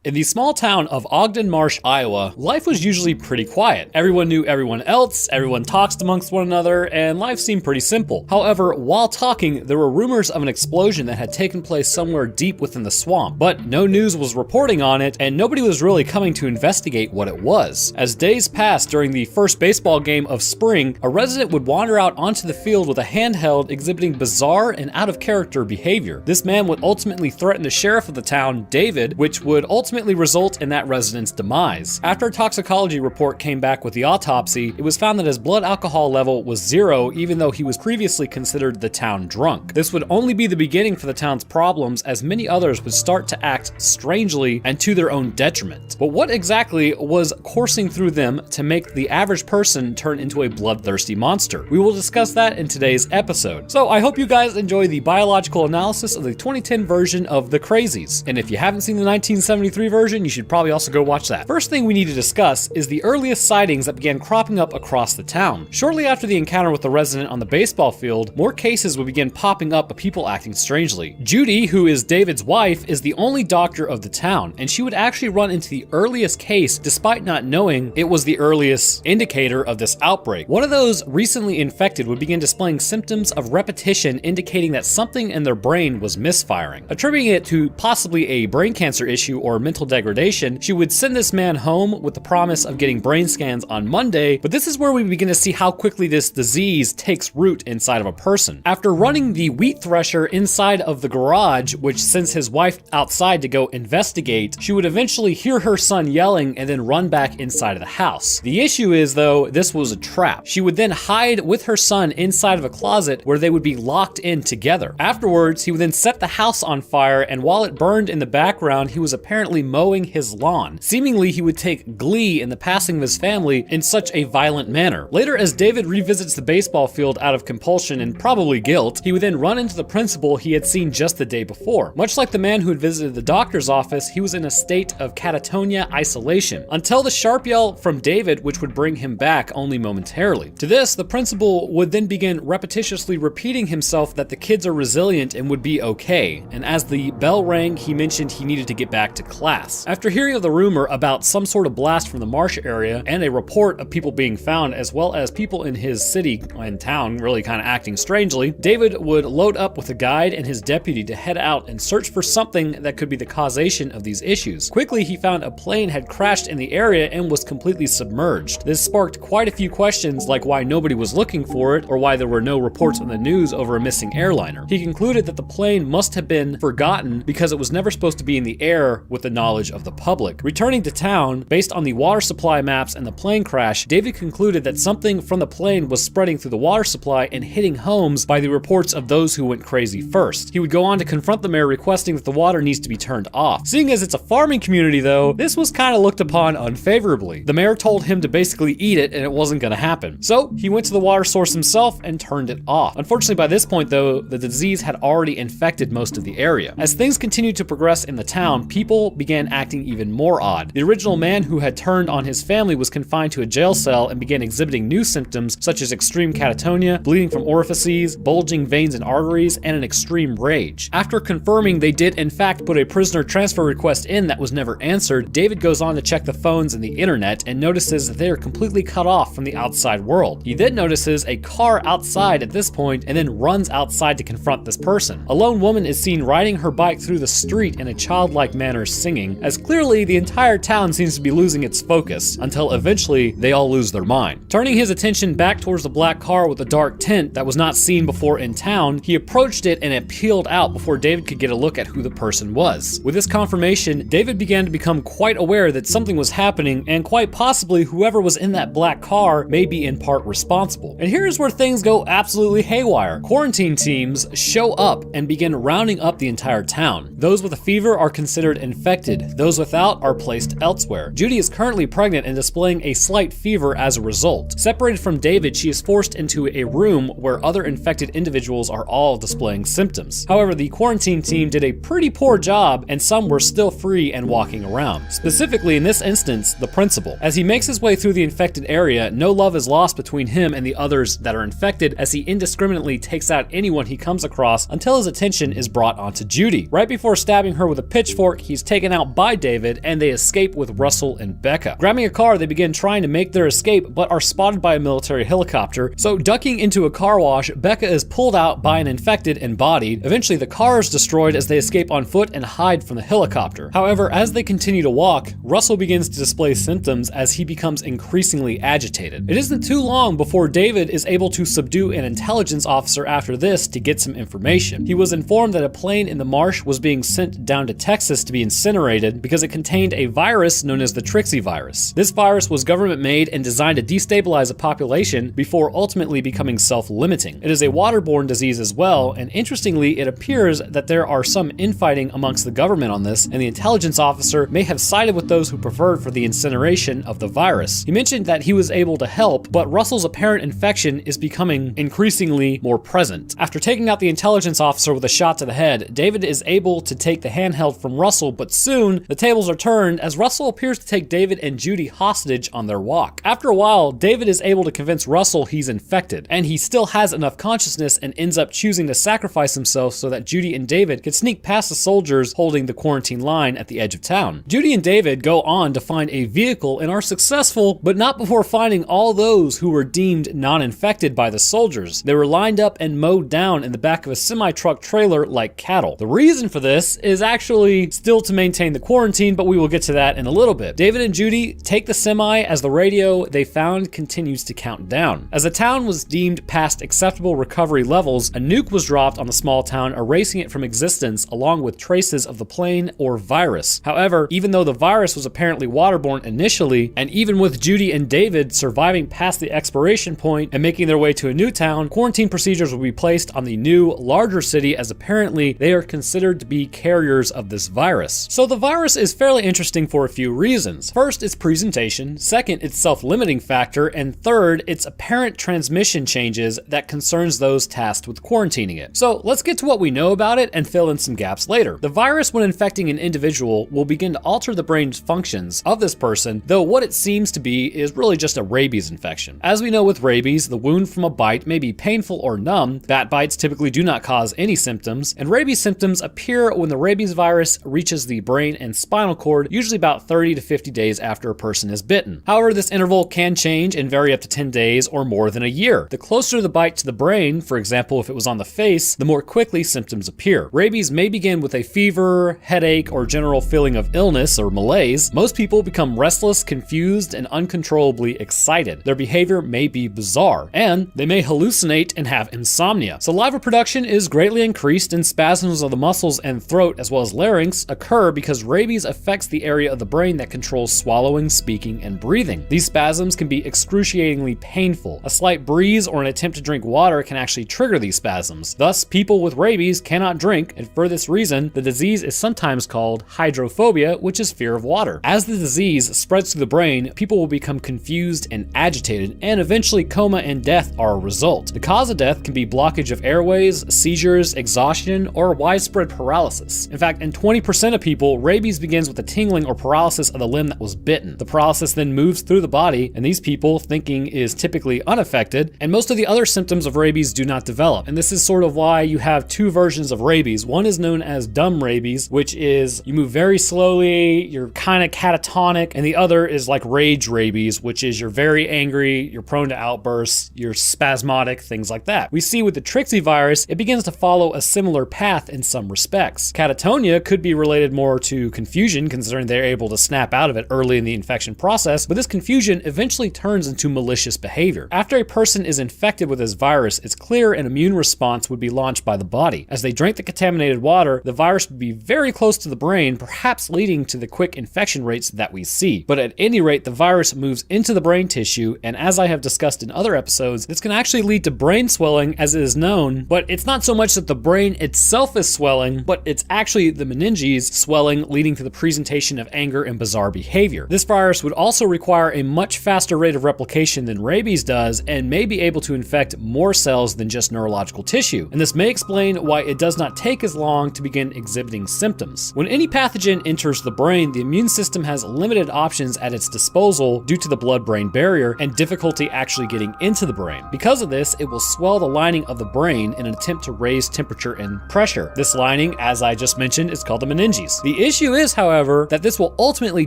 In the small town of Ogden Marsh, Iowa, life was usually pretty quiet. Everyone knew everyone else, everyone talked amongst one another, and life seemed pretty simple. However, while talking, there were rumors of an explosion that had taken place somewhere deep within the swamp, but no news was reporting on it, and nobody was really coming to investigate what it was. As days passed during the first baseball game of spring, a resident would wander out onto the field with a handheld exhibiting bizarre and out-of-character behavior. This man would ultimately threaten the sheriff of the town, David, which would ultimately result in that resident's demise. After a toxicology report came back with the autopsy, it was found that his blood alcohol level was 0, even though he was previously considered the town drunk. This would only be the beginning for the town's problems, as many others would start to act strangely and to their own detriment. But what exactly was coursing through them to make the average person turn into a bloodthirsty monster? We will discuss that in today's episode. So I hope you guys enjoy the biological analysis of the 2010 version of The Crazies. And if you haven't seen the 1973 version, you should probably also go watch that. First thing we need to discuss is the earliest sightings that began cropping up across the town. Shortly after the encounter with the resident on the baseball field, more cases would begin popping up of people acting strangely. Judy, who is David's wife, is the only doctor of the town, and she would actually run into the earliest case despite not knowing it was the earliest indicator of this outbreak. One of those recently infected would begin displaying symptoms of repetition, indicating that something in their brain was misfiring. Attributing it to possibly a brain cancer issue or mental degradation, she would send this man home with the promise of getting brain scans on Monday, but this is where we begin to see how quickly this disease takes root inside of a person. After running the wheat thresher inside of the garage, which sends his wife outside to go investigate, she would eventually hear her son yelling and then run back inside of the house. The issue is, though, this was a trap. She would then hide with her son inside of a closet where they would be locked in together. Afterwards, he would then set the house on fire, and while it burned in the background, he was apparently mowing his lawn. Seemingly, he would take glee in the passing of his family in such a violent manner. Later, as David revisits the baseball field out of compulsion and probably guilt, he would then run into the principal he had seen just the day before. Much like the man who had visited the doctor's office, he was in a state of catatonia isolation, until the sharp yell from David, which would bring him back only momentarily. To this, the principal would then begin repetitiously repeating himself that the kids are resilient and would be okay, and as the bell rang, he mentioned he needed to get back to class. After hearing of the rumor about some sort of blast from the marsh area and a report of people being found, as well as people in his city and town really kind of acting strangely, David would load up with a guide and his deputy to head out and search for something that could be the causation of these issues. Quickly, he found a plane had crashed in the area and was completely submerged. This sparked quite a few questions, like why nobody was looking for it or why there were no reports on the news over a missing airliner. He concluded that the plane must have been forgotten because it was never supposed to be in the air with the knowledge of the public. Returning to town, based on the water supply maps and the plane crash, David concluded that something from the plane was spreading through the water supply and hitting homes by the reports of those who went crazy first. He would go on to confront the mayor, requesting that the water needs to be turned off. Seeing as it's a farming community though, this was kind of looked upon unfavorably. The mayor told him to basically eat it and it wasn't going to happen. So he went to the water source himself and turned it off. Unfortunately, by this point though, the disease had already infected most of the area. As things continued to progress in the town, people began acting even more odd. The original man who had turned on his family was confined to a jail cell and began exhibiting new symptoms such as extreme catatonia, bleeding from orifices, bulging veins and arteries, and an extreme rage. After confirming they did in fact put a prisoner transfer request in that was never answered, David goes on to check the phones and the internet and notices that they are completely cut off from the outside world. He then notices a car outside at this point and then runs outside to confront this person. A lone woman is seen riding her bike through the street in a childlike manner singing, as clearly the entire town seems to be losing its focus, until eventually they all lose their mind. Turning his attention back towards the black car with a dark tint that was not seen before in town, he approached it and it peeled out before David could get a look at who the person was. With this confirmation, David began to become quite aware that something was happening, and quite possibly whoever was in that black car may be in part responsible. And here's where things go absolutely haywire. Quarantine teams show up and begin rounding up the entire town. Those with a fever are considered infected. Those without are placed elsewhere. Judy is currently pregnant and displaying a slight fever as a result. Separated from David, she is forced into a room where other infected individuals are all displaying symptoms. However, the quarantine team did a pretty poor job, and some were still free and walking around. Specifically, in this instance, the principal. As he makes his way through the infected area, no love is lost between him and the others that are infected, as he indiscriminately takes out anyone he comes across until his attention is brought onto Judy. Right before stabbing her with a pitchfork, he's taken out by David and they escape with Russell and Becca. Grabbing a car, they begin trying to make their escape but are spotted by a military helicopter. So ducking into a car wash, Becca is pulled out by an infected and bodied. Eventually the car is destroyed as they escape on foot and hide from the helicopter. However, as they continue to walk, Russell begins to display symptoms as he becomes increasingly agitated. It isn't too long before David is able to subdue an intelligence officer after this to get some information. He was informed that a plane in the marsh was being sent down to Texas to be incinerated because it contained a virus known as the Trixie virus. This virus was government made and designed to destabilize a population before ultimately becoming self-limiting. It is a waterborne disease as well, and interestingly, it appears that there are some infighting amongst the government on this, and the intelligence officer may have sided with those who preferred for the incineration of the virus. He mentioned that he was able to help, but Russell's apparent infection is becoming increasingly more present. After taking out the intelligence officer with a shot to the head, David is able to take the handheld from Russell, but soon the tables are turned as Russell appears to take David and Judy hostage on their walk. After a while, David is able to convince Russell he's infected, and he still has enough consciousness and ends up choosing to sacrifice himself so that Judy and David can sneak past the soldiers holding the quarantine line at the edge of town. Judy and David go on to find a vehicle and are successful, but not before finding all those who were deemed non-infected by the soldiers. They were lined up and mowed down in the back of a semi-truck trailer like cattle. The reason for this is actually still to maintain maintain the quarantine, but we will get to that in a little bit. David and Judy take the semi as the radio they found continues to count down. As the town was deemed past acceptable recovery levels, a nuke was dropped on the small town, erasing it from existence along with traces of the plane or virus. However, even though the virus was apparently waterborne initially, and even with Judy and David surviving past the expiration point and making their way to a new town, quarantine procedures will be placed on the new, larger city as apparently they are considered to be carriers of this virus. So the virus is fairly interesting for a few reasons. First, its presentation. Second, its self-limiting factor. And third, its apparent transmission changes that concerns those tasked with quarantining it. So let's get to what we know about it and fill in some gaps later. The virus, when infecting an individual, will begin to alter the brain's functions of this person, though what it seems to be is really just a rabies infection. As we know with rabies, the wound from a bite may be painful or numb. Bat bites typically do not cause any symptoms, and rabies symptoms appear when the rabies virus reaches the brain and spinal cord, usually about 30 to 50 days after a person is bitten. However, this interval can change and vary up to 10 days or more than a year. The closer the bite to the brain, for example, if it was on the face, the more quickly symptoms appear. Rabies may begin with a fever, headache, or general feeling of illness or malaise. Most people become restless, confused, and uncontrollably excited. Their behavior may be bizarre, and they may hallucinate and have insomnia. Saliva production is greatly increased, and spasms of the muscles and throat as well as larynx occur because rabies affects the area of the brain that controls swallowing, speaking, and breathing. These spasms can be excruciatingly painful. A slight breeze or an attempt to drink water can actually trigger these spasms. Thus, people with rabies cannot drink, and for this reason, the disease is sometimes called hydrophobia, which is fear of water. As the disease spreads through the brain, people will become confused and agitated, and eventually coma and death are a result. The cause of death can be blockage of airways, seizures, exhaustion, or widespread paralysis. In fact, in 20% of people, rabies begins with a tingling or paralysis of the limb that was bitten. The paralysis then moves through the body, and these people thinking is typically unaffected, and most of the other symptoms of rabies do not develop. And this is sort of why you have two versions of rabies. One is known as dumb rabies, which is you move very slowly, you're kind of catatonic, and the other is like rage rabies, which is you're very angry, you're prone to outbursts, you're spasmodic, things like that. We see with the Trixie virus, it begins to follow a similar path in some respects. Catatonia could be related more to confusion, considering they're able to snap out of it early in the infection process, but this confusion eventually turns into malicious behavior. After a person is infected with this virus, it's clear an immune response would be launched by the body. As they drink the contaminated water, the virus would be very close to the brain, perhaps leading to the quick infection rates that we see. But at any rate, the virus moves into the brain tissue, and as I have discussed in other episodes, this can actually lead to brain swelling as it is known, but it's not so much that the brain itself is swelling, but it's actually the meninges swelling, leading to the presentation of anger and bizarre behavior. This virus would also require a much faster rate of replication than rabies does, and may be able to infect more cells than just neurological tissue. And this may explain why it does not take as long to begin exhibiting symptoms. When any pathogen enters the brain, the immune system has limited options at its disposal due to the blood-brain barrier and difficulty actually getting into the brain. Because of this, it will swell the lining of the brain in an attempt to raise temperature and pressure. This lining, as I just mentioned, is called the meninges. The issue is, however, that this will ultimately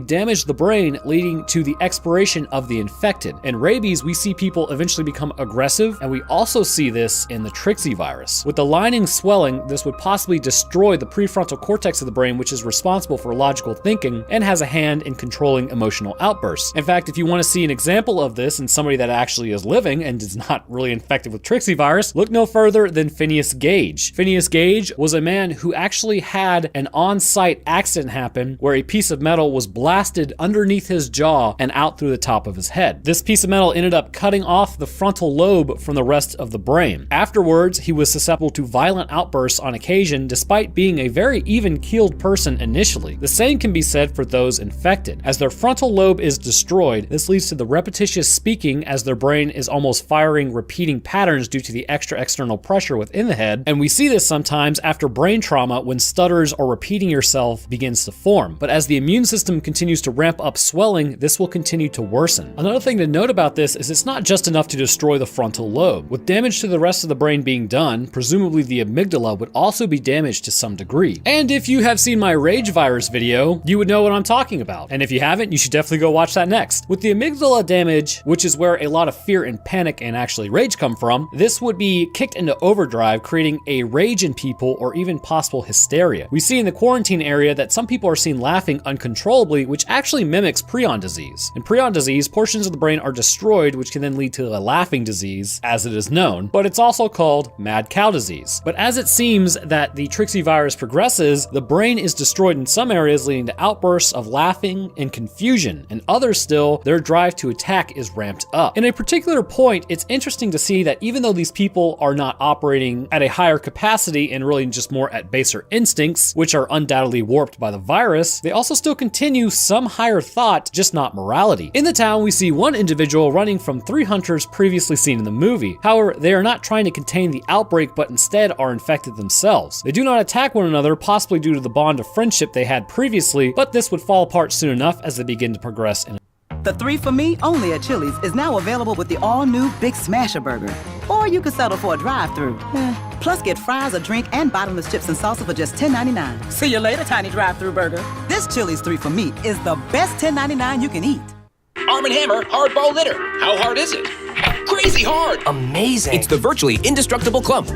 damage the brain, leading to the expiration of the infected. In rabies, we see people eventually become aggressive, and we also see this in the Trixie virus. With the lining swelling, this would possibly destroy the prefrontal cortex of the brain, which is responsible for logical thinking and has a hand in controlling emotional outbursts. In fact, if you want to see an example of this in somebody that actually is living and is not really infected with Trixie virus, look no further than Phineas Gage. Phineas Gage was a man who actually had an on-site accident happen where a piece of metal was blasted underneath his jaw and out through the top of his head. This piece of metal ended up cutting off the frontal lobe from the rest of the brain. Afterwards, he was susceptible to violent outbursts on occasion, despite being a very even-keeled person initially. The same can be said for those infected. As their frontal lobe is destroyed, this leads to the repetitious speaking, as their brain is almost firing repeating patterns due to the extra external pressure within the head. And we see this sometimes after brain trauma when stutters or repeating yourself begins to form. But as the immune system continues to ramp up swelling, this will continue to worsen. Another thing to note about this is it's not just enough to destroy the frontal lobe. With damage to the rest of the brain being done, presumably the amygdala would also be damaged to some degree. And if you have seen my rage virus video, you would know what I'm talking about. And if you haven't, you should definitely go watch that next. With the amygdala damage, which is where a lot of fear and panic and actually rage come from, this would be kicked into overdrive, creating a rage in people or even possible hysteria. We see in the quarantine area that that some people are seen laughing uncontrollably, which actually mimics prion disease. In prion disease, portions of the brain are destroyed, which can then lead to a laughing disease, as it is known, but it's also called mad cow disease. But as it seems that the Trixie virus progresses, the brain is destroyed in some areas, leading to outbursts of laughing and confusion. In others still, their drive to attack is ramped up. In a particular point, it's interesting to see that even though these people are not operating at a higher capacity and really just more at baser instincts, which are undoubtedly warped by the virus, they also still continue some higher thought, just not morality. In the town, we see one individual running from 3 hunters previously seen in the movie. However, they are not trying to contain the outbreak, but instead are infected themselves. They do not attack one another, possibly due to the bond of friendship they had previously, but this would fall apart soon enough as they begin to progress in. The 3 for Me, only at Chili's, is now available with the all-new Big Smasher Burger. Or you could settle for a drive-thru. Plus, get fries, a drink, and bottomless chips and salsa for just $10.99. See you later, tiny drive-thru burger. This Chili's 3 for Me is the best $10.99 you can eat. Arm & Hammer Hardball Litter. How hard is it? Crazy hard! Amazing! It's the virtually indestructible clump.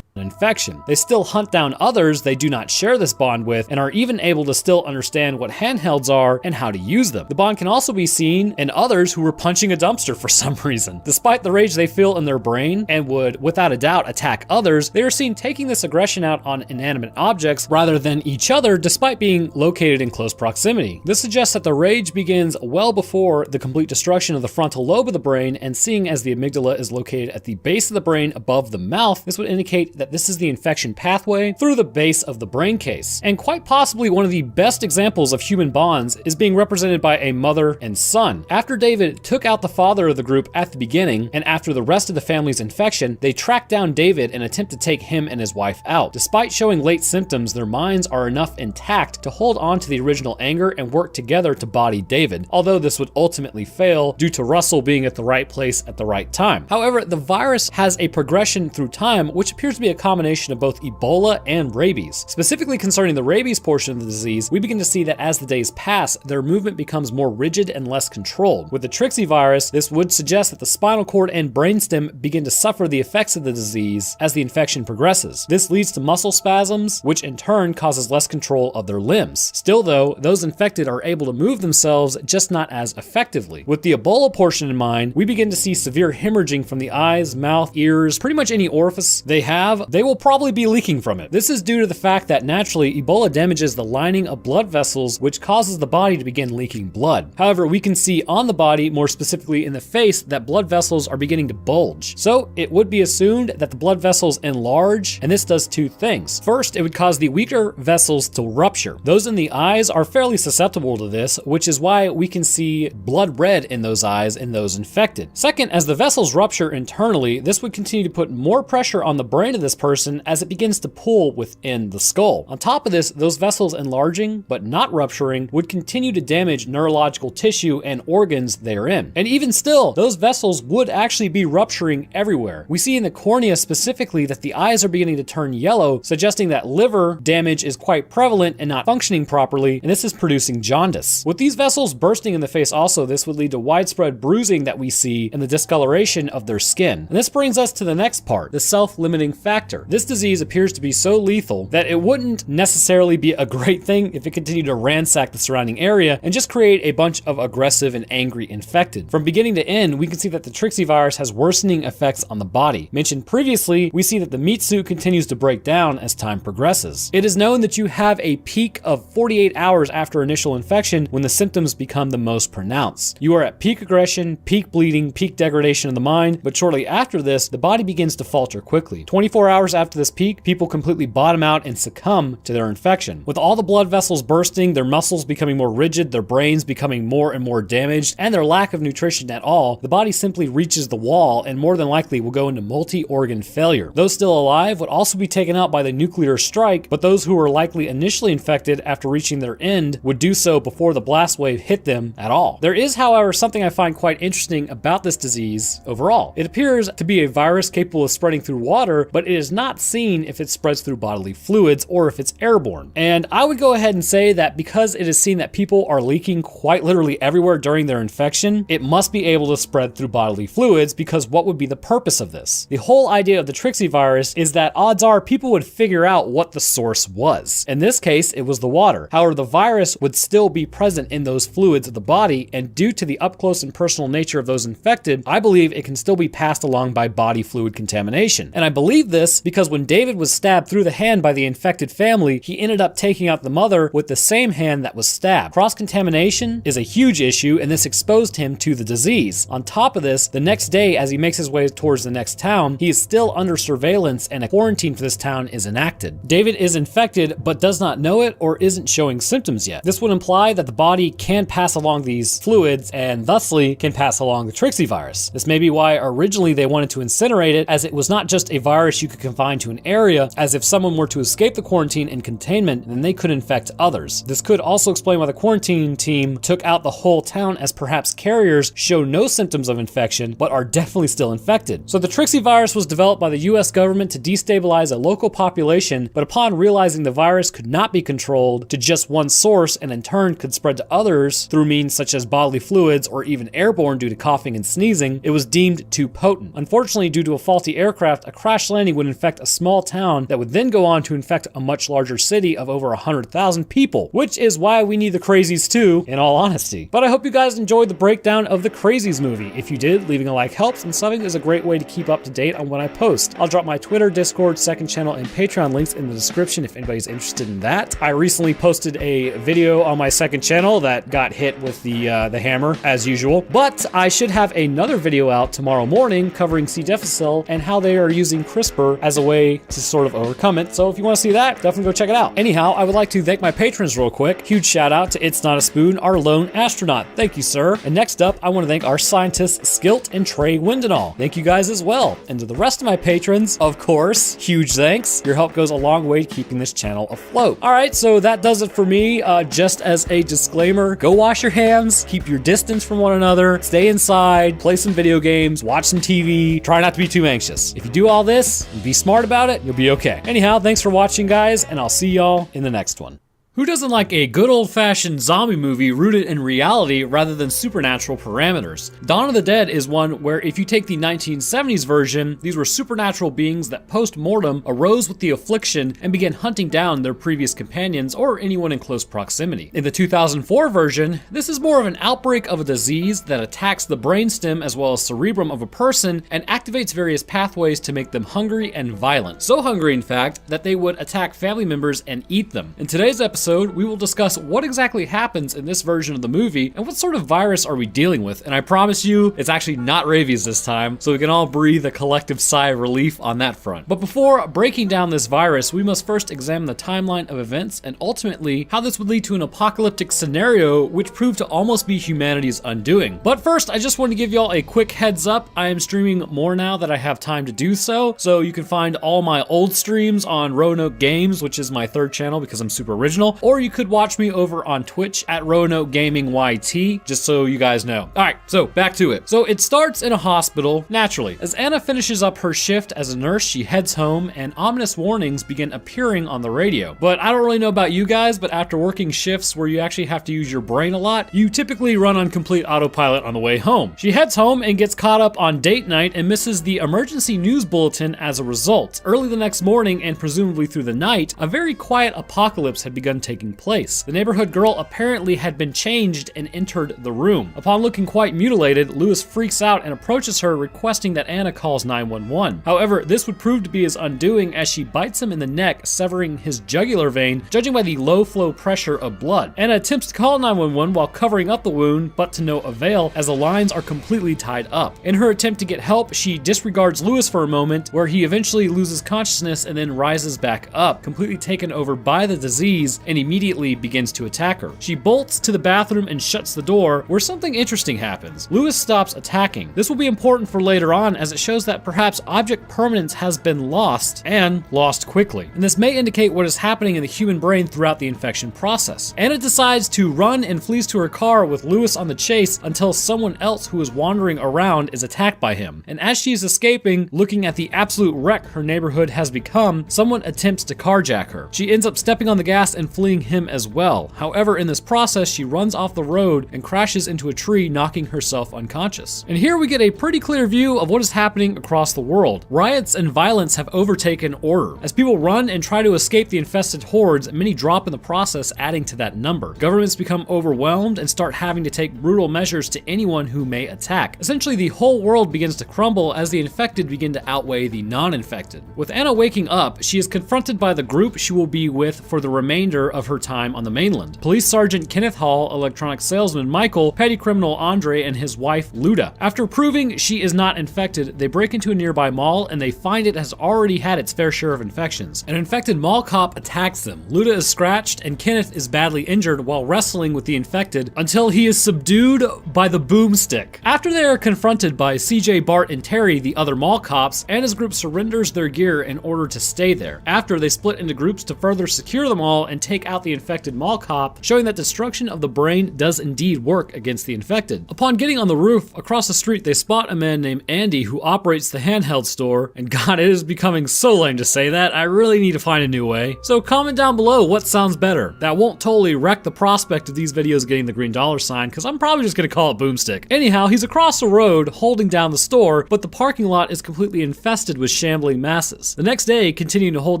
Infection. They still hunt down others they do not share this bond with and are even able to still understand what handhelds are and how to use them. The bond can also be seen in others who were punching a dumpster for some reason. Despite the rage they feel in their brain and would without a doubt attack others, they are seen taking this aggression out on inanimate objects rather than each other, despite being located in close proximity. This suggests that the rage begins well before the complete destruction of the frontal lobe of the brain, and seeing as the amygdala is located at the base of the brain above the mouth, this would indicate that this is the infection pathway through the base of the brain case. And quite possibly one of the best examples of human bonds is being represented by a mother and son. After David took out the father of the group at the beginning, and after the rest of the family's infection, they track down David and attempt to take him and his wife out. Despite showing late symptoms, their minds are enough intact to hold on to the original anger and work together to body David, although this would ultimately fail due to Russell being at the right place at the right time. However, the virus has a progression through time, which appears to be a combination of both Ebola and rabies. Specifically concerning the rabies portion of the disease, we begin to see that as the days pass, their movement becomes more rigid and less controlled. With the Trixie virus, this would suggest that the spinal cord and brainstem begin to suffer the effects of the disease as the infection progresses. This leads to muscle spasms, which in turn causes less control of their limbs. Still though, those infected are able to move themselves, just not as effectively. With the Ebola portion in mind, we begin to see severe hemorrhaging from the eyes, mouth, ears, pretty much any orifice they have, they will probably be leaking from it. This is due to the fact that naturally Ebola damages the lining of blood vessels, which causes the body to begin leaking blood. However, we can see on the body, more specifically in the face, that blood vessels are beginning to bulge. So it would be assumed that the blood vessels enlarge, and this does 2 things. First, it would cause the weaker vessels to rupture. Those in the eyes are fairly susceptible to this, which is why we can see blood red in those eyes in those infected. Second, as the vessels rupture internally, this would continue to put more pressure on the brain of this person as it begins to pull within the skull. On top of this, those vessels enlarging but not rupturing would continue to damage neurological tissue and organs therein. And even still, those vessels would actually be rupturing everywhere. We see in the cornea specifically that the eyes are beginning to turn yellow, suggesting that liver damage is quite prevalent and not functioning properly, and this is producing jaundice. With these vessels bursting in the face also, this would lead to widespread bruising that we see and the discoloration of their skin. And this brings us to the next part, the self-limiting factor. This disease appears to be so lethal that it wouldn't necessarily be a great thing if it continued to ransack the surrounding area and just create a bunch of aggressive and angry infected. From beginning to end, we can see that the Trixie virus has worsening effects on the body. Mentioned previously, we see that the meat suit continues to break down as time progresses. It is known that you have a peak of 48 hours after initial infection when the symptoms become the most pronounced. You are at peak aggression, peak bleeding, peak degradation of the mind, but shortly after this, the body begins to falter quickly. 24 hours after this peak, people completely bottom out and succumb to their infection. With all the blood vessels bursting, their muscles becoming more rigid, their brains becoming more and more damaged, and their lack of nutrition at all, the body simply reaches the wall and more than likely will go into multi-organ failure. Those still alive would also be taken out by the nuclear strike, but those who were likely initially infected after reaching their end would do so before the blast wave hit them at all. There is, however, something I find quite interesting about this disease overall. It appears to be a virus capable of spreading through water, but it is not seen if it spreads through bodily fluids or if it's airborne. And I would go ahead and say that because it is seen that people are leaking quite literally everywhere during their infection, it must be able to spread through bodily fluids, because what would be the purpose of this? The whole idea of the Trixie virus is that odds are people would figure out what the source was. In this case, it was the water. However, the virus would still be present in those fluids of the body, and due to the up close and personal nature of those infected, I believe it can still be passed along by body fluid contamination. And I believe this because when David was stabbed through the hand by the infected family, he ended up taking out the mother with the same hand that was stabbed. Cross-contamination is a huge issue, and this exposed him to the disease. On top of this, the next day as he makes his way towards the next town, he is still under surveillance and a quarantine for this town is enacted. David is infected but does not know it or isn't showing symptoms yet. This would imply that the body can pass along these fluids and thusly can pass along the Trixie virus. This may be why originally they wanted to incinerate it, as it was not just a virus you could confine to an area, as if someone were to escape the quarantine and containment, then they could infect others. This could also explain why the quarantine team took out the whole town, as perhaps carriers show no symptoms of infection but are definitely still infected. So the Trixie virus was developed by the US government to destabilize a local population, but upon realizing the virus could not be controlled to just one source and in turn could spread to others through means such as bodily fluids or even airborne due to coughing and sneezing, it was deemed too potent. Unfortunately, due to a faulty aircraft, a crash landing would infect a small town that would then go on to infect a much larger city of over 100,000 people, which is why we need the Crazies too, in all honesty. But I hope you guys enjoyed the breakdown of the Crazies movie. If you did, leaving a like helps, and subbing is a great way to keep up to date on when I post. I'll drop my Twitter, Discord, second channel, and Patreon links in the description if anybody's interested in that. I recently posted a video on my second channel that got hit with the hammer, as usual, but I should have another video out tomorrow morning covering C. difficile and how they are using CRISPR as a way to sort of overcome it. So if you want to see that, definitely go check it out. Anyhow, I would like to thank my patrons real quick. Huge shout out to It's Not a Spoon, our lone astronaut. Thank you, sir. And next up, I want to thank our scientists Skilt and Trey Windenall. Thank you guys as well. And to the rest of my patrons, of course, huge thanks. Your help goes a long way to keeping this channel afloat. All right, so that does it for me. Just as a disclaimer, go wash your hands, keep your distance from one another, stay inside, play some video games, watch some TV, try not to be too anxious. If you do all this and be smart about it, you'll be okay. Anyhow, thanks for watching, guys, and I'll see y'all in the next one. Who doesn't like a good old-fashioned zombie movie rooted in reality rather than supernatural parameters? Dawn of the Dead is one where if you take the 1970s version, these were supernatural beings that post-mortem arose with the affliction and began hunting down their previous companions or anyone in close proximity. In the 2004 version, this is more of an outbreak of a disease that attacks the brainstem as well as cerebrum of a person and activates various pathways to make them hungry and violent. So hungry, in fact, that they would attack family members and eat them. In today's episode, we will discuss what exactly happens in this version of the movie and what sort of virus are we dealing with. And I promise you, it's actually not rabies this time, so we can all breathe a collective sigh of relief on that front. But before breaking down this virus, we must first examine the timeline of events and ultimately how this would lead to an apocalyptic scenario which proved to almost be humanity's undoing. But first, I just want to give y'all a quick heads up. I am streaming more now that I have time to do so you can find all my old streams on Roanoke Games, which is my third channel because I'm super original, or you could watch me over on Twitch at Roanoke Gaming YT, just so you guys know. All right, so back to it. So it starts in a hospital, naturally. As Anna finishes up her shift as a nurse, she heads home and ominous warnings begin appearing on the radio. But I don't really know about you guys, but after working shifts where you actually have to use your brain a lot, you typically run on complete autopilot on the way home. She heads home and gets caught up on date night and misses the emergency news bulletin as a result. Early the next morning and presumably through the night, a very quiet apocalypse had begun taking place. The neighborhood girl apparently had been changed and entered the room. Upon looking quite mutilated, Lewis freaks out and approaches her, requesting that Anna calls 911. However, this would prove to be his undoing as she bites him in the neck, severing his jugular vein, judging by the low flow pressure of blood. Anna attempts to call 911 while covering up the wound, but to no avail as the lines are completely tied up. In her attempt to get help, she disregards Lewis for a moment, where he eventually loses consciousness and then rises back up, completely taken over by the disease and immediately begins to attack her. She bolts to the bathroom and shuts the door, where something interesting happens. Lewis stops attacking. This will be important for later on, as it shows that perhaps object permanence has been lost, and lost quickly. And this may indicate what is happening in the human brain throughout the infection process. Anna decides to run and flees to her car with Lewis on the chase until someone else who is wandering around is attacked by him. And as she is escaping, looking at the absolute wreck her neighborhood has become, someone attempts to carjack her. She ends up stepping on the gas and fleeing him as well. However, in this process, she runs off the road and crashes into a tree, knocking herself unconscious. And here we get a pretty clear view of what is happening across the world. Riots and violence have overtaken order. As people run and try to escape the infested hordes, many drop in the process, adding to that number. Governments become overwhelmed and start having to take brutal measures to anyone who may attack. Essentially, the whole world begins to crumble as the infected begin to outweigh the non-infected. With Anna waking up, she is confronted by the group she will be with for the remainder of her time on the mainland. Police Sergeant Kenneth Hall, electronic salesman Michael, petty criminal Andre, and his wife Luda. After proving she is not infected, they break into a nearby mall and they find it has already had its fair share of infections. An infected mall cop attacks them. Luda is scratched and Kenneth is badly injured while wrestling with the infected until he is subdued by the boomstick. After they are confronted by CJ, Bart, and Terry, the other mall cops, Anna's group surrenders their gear in order to stay there. After, they split into groups to further secure the mall and take out the infected mall cop, showing that destruction of the brain does indeed work against the infected. Upon getting on the roof, across the street they spot a man named Andy who operates the handheld store, and God, it is becoming so lame to say that, I really need to find a new way. So comment down below what sounds better. That won't totally wreck the prospect of these videos getting the green dollar sign, because I'm probably just gonna call it boomstick. Anyhow, he's across the road holding down the store, but the parking lot is completely infested with shambling masses. The next day, continuing to hold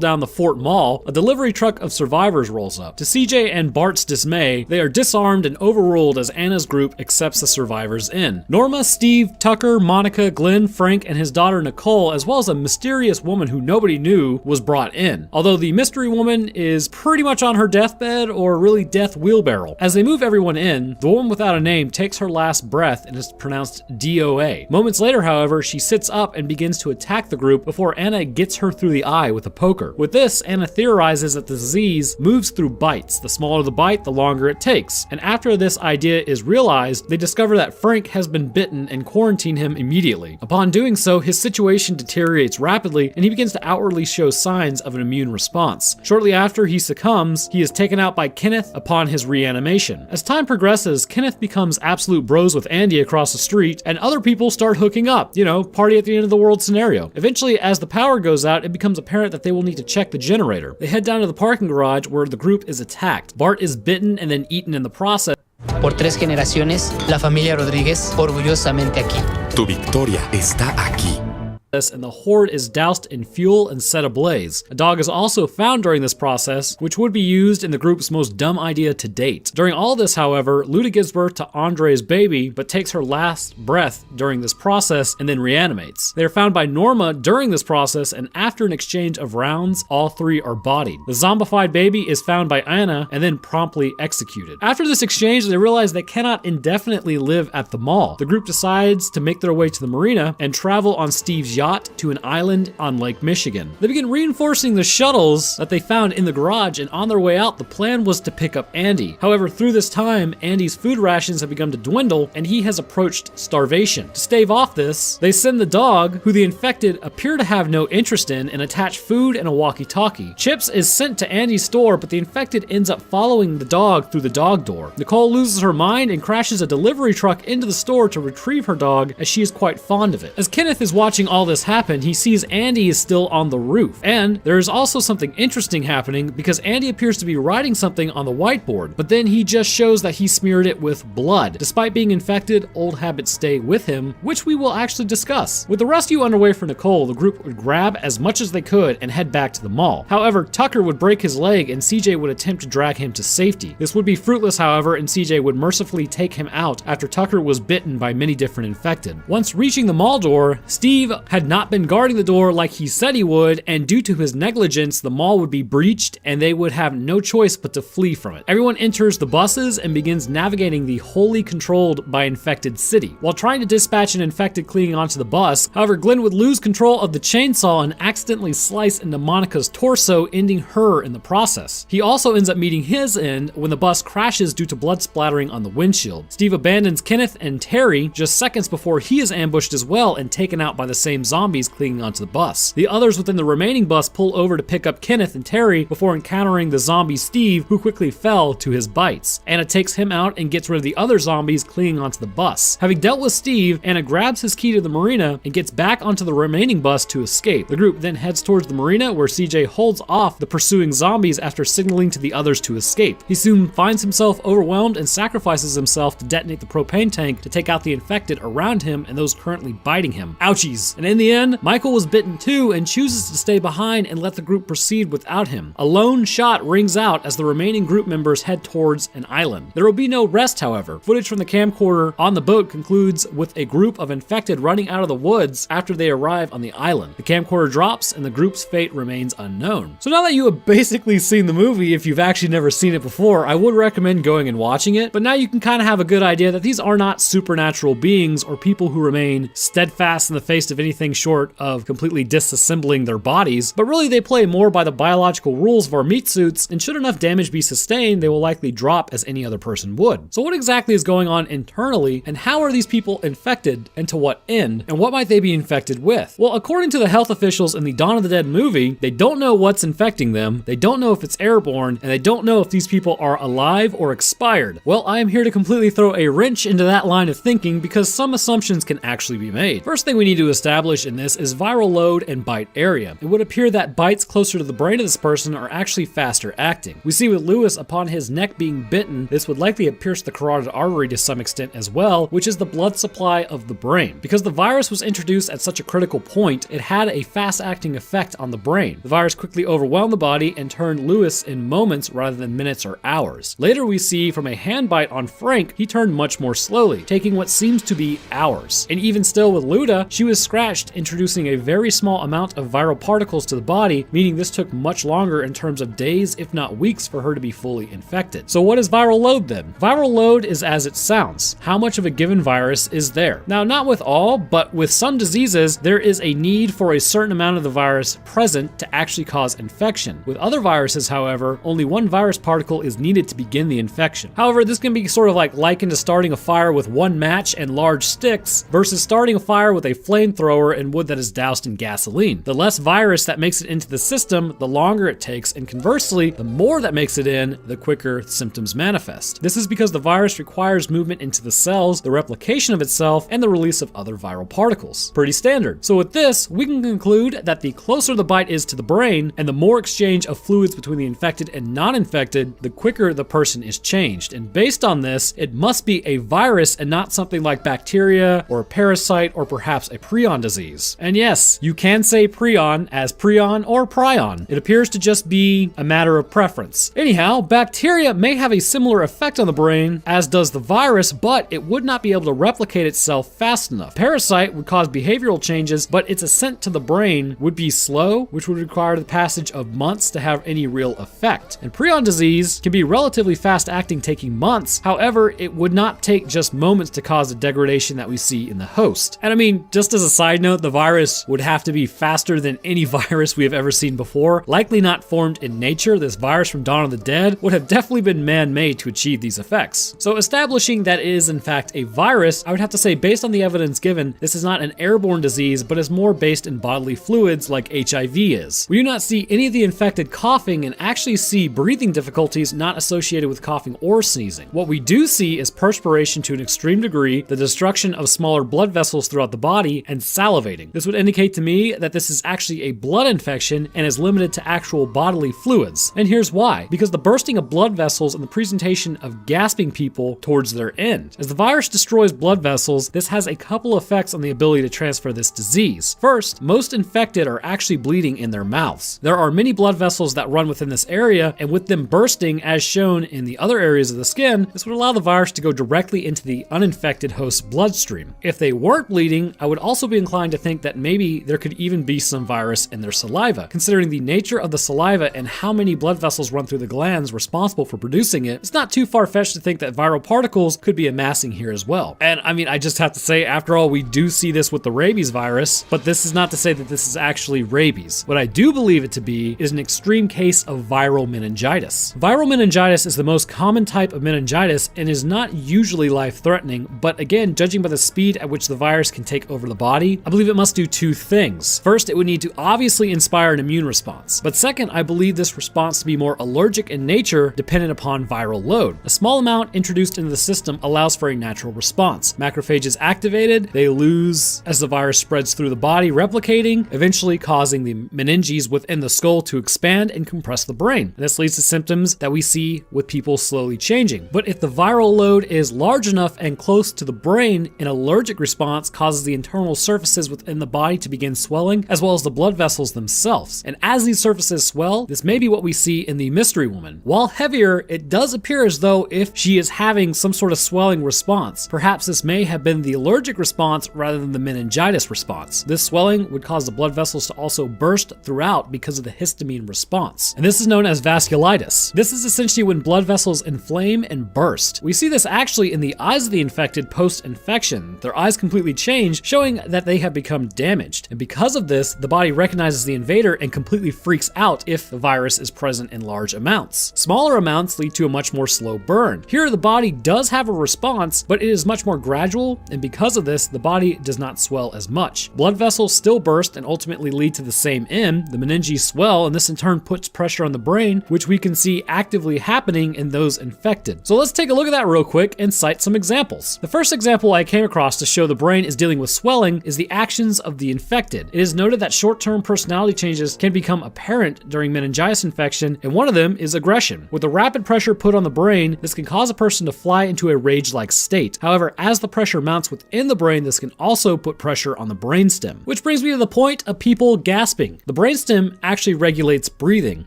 down the Fort Mall, a delivery truck of survivors rolls up. To CJ and Bart's dismay, they are disarmed and overruled as Anna's group accepts the survivors in. Norma, Steve, Tucker, Monica, Glenn, Frank, and his daughter Nicole, as well as a mysterious woman who nobody knew, was brought in. Although the mystery woman is pretty much on her deathbed, or really death wheelbarrow. As they move everyone in, the woman without a name takes her last breath and is pronounced DOA. Moments later, however, she sits up and begins to attack the group before Anna gets her through the eye with a poker. With this, Anna theorizes that the disease moves through bites. The smaller the bite, the longer it takes. And after this idea is realized, they discover that Frank has been bitten and quarantine him immediately. Upon doing so, his situation deteriorates rapidly and he begins to outwardly show signs of an immune response. Shortly after he succumbs, he is taken out by Kenneth upon his reanimation. As time progresses, Kenneth becomes absolute bros with Andy across the street, and other people start hooking up. You know, party at the end of the world scenario. Eventually, as the power goes out, it becomes apparent that they will need to check the generator. They head down to the parking garage where the group is attacked. Bart is bitten and then eaten in the process. Por 3 generaciones, la familia Rodríguez orgullosamente aquí. Tu victoria está aquí. And the horde is doused in fuel and set ablaze. A dog is also found during this process, which would be used in the group's most dumb idea to date. During all this, however, Luda gives birth to Andre's baby, but takes her last breath during this process and then reanimates. They are found by Norma during this process, and after an exchange of rounds, all three are bodied. The zombified baby is found by Anna and then promptly executed. After this exchange, they realize they cannot indefinitely live at the mall. The group decides to make their way to the marina and travel on Steve's yacht to an island on Lake Michigan. They begin reinforcing the shuttles that they found in the garage, and on their way out, the plan was to pick up Andy. However, through this time, Andy's food rations have begun to dwindle, and he has approached starvation. To stave off this, they send the dog, who the infected appear to have no interest in, and attach food and a walkie-talkie. Chips is sent to Andy's store, but the infected ends up following the dog through the dog door. Nicole loses her mind and crashes a delivery truck into the store to retrieve her dog, as she is quite fond of it. As Kenneth is watching all this happen, he sees Andy is still on the roof. And there is also something interesting happening, because Andy appears to be writing something on the whiteboard, but then he just shows that he smeared it with blood. Despite being infected, old habits stay with him, which we will actually discuss. With the rescue underway for Nicole, the group would grab as much as they could and head back to the mall. However, Tucker would break his leg and CJ would attempt to drag him to safety. This would be fruitless, however, and CJ would mercifully take him out after Tucker was bitten by many different infected. Once reaching the mall door, Steve had had not been guarding the door like he said he would, and due to his negligence, the mall would be breached and they would have no choice but to flee from it. Everyone enters the buses and begins navigating the wholly controlled by infected city. While trying to dispatch an infected clinging onto the bus, however, Glenn would lose control of the chainsaw and accidentally slice into Monica's torso, ending her in the process. He also ends up meeting his end when the bus crashes due to blood splattering on the windshield. Steve abandons Kenneth and Terry just seconds before he is ambushed as well and taken out by the same zombies clinging onto the bus. The others within the remaining bus pull over to pick up Kenneth and Terry before encountering the zombie Steve, who quickly fell to his bites. Anna takes him out and gets rid of the other zombies clinging onto the bus. Having dealt with Steve, Anna grabs his key to the marina and gets back onto the remaining bus to escape. The group then heads towards the marina where CJ holds off the pursuing zombies after signaling to the others to escape. He soon finds himself overwhelmed and sacrifices himself to detonate the propane tank to take out the infected around him and those currently biting him. Ouchies. And in the end, Michael was bitten too and chooses to stay behind and let the group proceed without him. A lone shot rings out as the remaining group members head towards an island. There will be no rest, however. Footage from the camcorder on the boat concludes with a group of infected running out of the woods after they arrive on the island. The camcorder drops and the group's fate remains unknown. So now that you have basically seen the movie, if you've actually never seen it before, I would recommend going and watching it, but now you can kind of have a good idea that these are not supernatural beings or people who remain steadfast in the face of anything short of completely disassembling their bodies, but really they play more by the biological rules of our meat suits, and should enough damage be sustained, they will likely drop as any other person would. So what exactly is going on internally, and how are these people infected, and to what end, and what might they be infected with? Well, according to the health officials in the Dawn of the Dead movie, they don't know what's infecting them, they don't know if it's airborne, and they don't know if these people are alive or expired. Well, I am here to completely throw a wrench into that line of thinking because some assumptions can actually be made. First thing we need to establish in this is viral load and bite area. It would appear that bites closer to the brain of this person are actually faster acting. We see with Lewis, upon his neck being bitten, this would likely have pierced the carotid artery to some extent as well, which is the blood supply of the brain. Because the virus was introduced at such a critical point, it had a fast-acting effect on the brain. The virus quickly overwhelmed the body and turned Lewis in moments rather than minutes or hours. Later we see from a hand bite on Frank, he turned much more slowly, taking what seems to be hours. And even still with Luda, she was scratched, introducing a very small amount of viral particles to the body, meaning this took much longer in terms of days, if not weeks, for her to be fully infected. So what is viral load then? Viral load is as it sounds. How much of a given virus is there? Now, not with all, but with some diseases, there is a need for a certain amount of the virus present to actually cause infection. With other viruses, however, only one virus particle is needed to begin the infection. However, this can be sort of like likened to starting a fire with one match and large sticks versus starting a fire with a flamethrower and wood that is doused in gasoline. The less virus that makes it into the system, the longer it takes, and conversely, the more that makes it in, the quicker symptoms manifest. This is because the virus requires movement into the cells, the replication of itself, and the release of other viral particles. Pretty standard. So with this, we can conclude that the closer the bite is to the brain, and the more exchange of fluids between the infected and non-infected, the quicker the person is changed. And based on this, it must be a virus and not something like bacteria or a parasite or perhaps a prion disease. And yes, you can say prion as prion or prion. It appears to just be a matter of preference. Anyhow, bacteria may have a similar effect on the brain as does the virus, but it would not be able to replicate itself fast enough. Parasite would cause behavioral changes, but its ascent to the brain would be slow, which would require the passage of months to have any real effect. And prion disease can be relatively fast acting, taking months. However, it would not take just moments to cause the degradation that we see in the host. And I mean, just as a side note, the virus would have to be faster than any virus we have ever seen before. Likely not formed in nature, this virus from Dawn of the Dead would have definitely been man-made to achieve these effects. So establishing that it is in fact a virus, I would have to say based on the evidence given, this is not an airborne disease, but is more based in bodily fluids like HIV is. We do not see any of the infected coughing and actually see breathing difficulties not associated with coughing or sneezing. What we do see is perspiration to an extreme degree, the destruction of smaller blood vessels throughout the body, and salivating. This would indicate to me that this is actually a blood infection and is limited to actual bodily fluids. And here's why. Because the bursting of blood vessels and the presentation of gasping people towards their end. As the virus destroys blood vessels, this has a couple effects on the ability to transfer this disease. First, most infected are actually bleeding in their mouths. There are many blood vessels that run within this area, and with them bursting as shown in the other areas of the skin, this would allow the virus to go directly into the uninfected host's bloodstream. If they weren't bleeding, I would also be inclined inclined to think that maybe there could even be some virus in their saliva. Considering the nature of the saliva and how many blood vessels run through the glands responsible for producing it, it's not too far-fetched to think that viral particles could be amassing here as well. And I mean, I just have to say, after all, we do see this with the rabies virus, but this is not to say that this is actually rabies. What I do believe it to be is an extreme case of viral meningitis. Viral meningitis is the most common type of meningitis and is not usually life-threatening, but again, judging by the speed at which the virus can take over the body, I believe it must do two things. First, it would need to obviously inspire an immune response. But second, I believe this response to be more allergic in nature, dependent upon viral load. A small amount introduced into the system allows for a natural response. Macrophages activated, they lose as the virus spreads through the body, replicating, eventually causing the meninges within the skull to expand and compress the brain. And this leads to symptoms that we see with people slowly changing. But if the viral load is large enough and close to the brain, an allergic response causes the internal surfaces within the body to begin swelling, as well as the blood vessels themselves. And as these surfaces swell, this may be what we see in the mystery woman. While heavier, it does appear as though if she is having some sort of swelling response, perhaps this may have been the allergic response rather than the meningitis response. This swelling would cause the blood vessels to also burst throughout because of the histamine response. And this is known as vasculitis. This is essentially when blood vessels inflame and burst. We see this actually in the eyes of the infected post-infection. Their eyes completely change, showing that they have become damaged. And because of this, the body recognizes the invader and completely freaks out if the virus is present in large amounts. Smaller amounts lead to a much more slow burn. Here, the body does have a response, but it is much more gradual, and because of this, the body does not swell as much. Blood vessels still burst and ultimately lead to the same end. The meninges swell, and this in turn puts pressure on the brain, which we can see actively happening in those infected. So let's take a look at that real quick and cite some examples. The first example I came across to show the brain is dealing with swelling is the actions of the infected. It is noted that short-term personality changes can become apparent during meningitis infection, and one of them is aggression. With the rapid pressure put on the brain, this can cause a person to fly into a rage-like state. However, as the pressure mounts within the brain, this can also put pressure on the brainstem. Which brings me to the point of people gasping. The brainstem actually regulates breathing.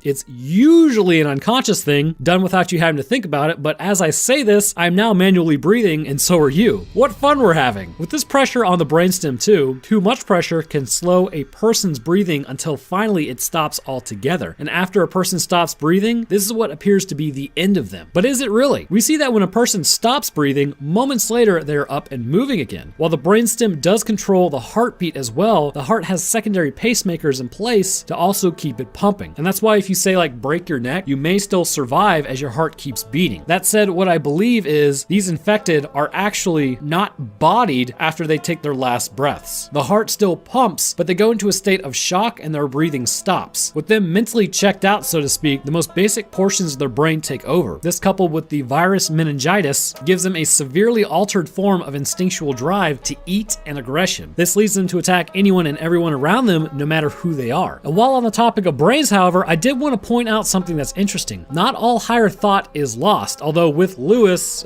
It's usually an unconscious thing, done without you having to think about it, but as I say this, I'm now manually breathing, and so are you. What fun we're having! With this pressure on the brainstem too much pressure can slow a person's breathing until finally it stops altogether. And after a person stops breathing, this is what appears to be the end of them. But is it really? We see that when a person stops breathing, moments later they're up and moving again. While the brainstem does control the heartbeat as well, the heart has secondary pacemakers in place to also keep it pumping. And that's why if you say like break your neck, you may still survive as your heart keeps beating. That said, what I believe is these infected are actually not bodied after they take their last breaths. The heart still pumps, but they go into a state of shock and their breathing stops. With them mentally checked out, so to speak, the most basic portions of their brain take over. This, coupled with the virus meningitis, gives them a severely altered form of instinctual drive to eat and aggression. This leads them to attack anyone and everyone around them, no matter who they are. And while on the topic of brains, however, I did want to point out something that's interesting. Not all higher thought is lost, although with Lewis,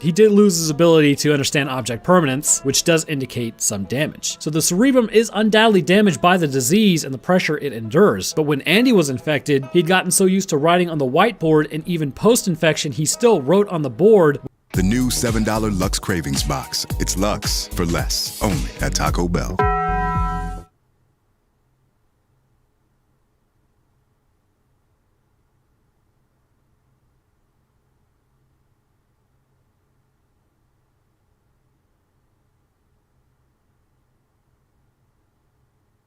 he did lose his ability to understand object permanence, which does indicate some damage. So the cerebrum is undoubtedly damaged by the disease and the pressure it endures. But when Andy was infected, he'd gotten so used to writing on the whiteboard, and even post-infection, he still wrote on the board. The new $7 Lux Cravings Box. It's Lux for less, only at Taco Bell.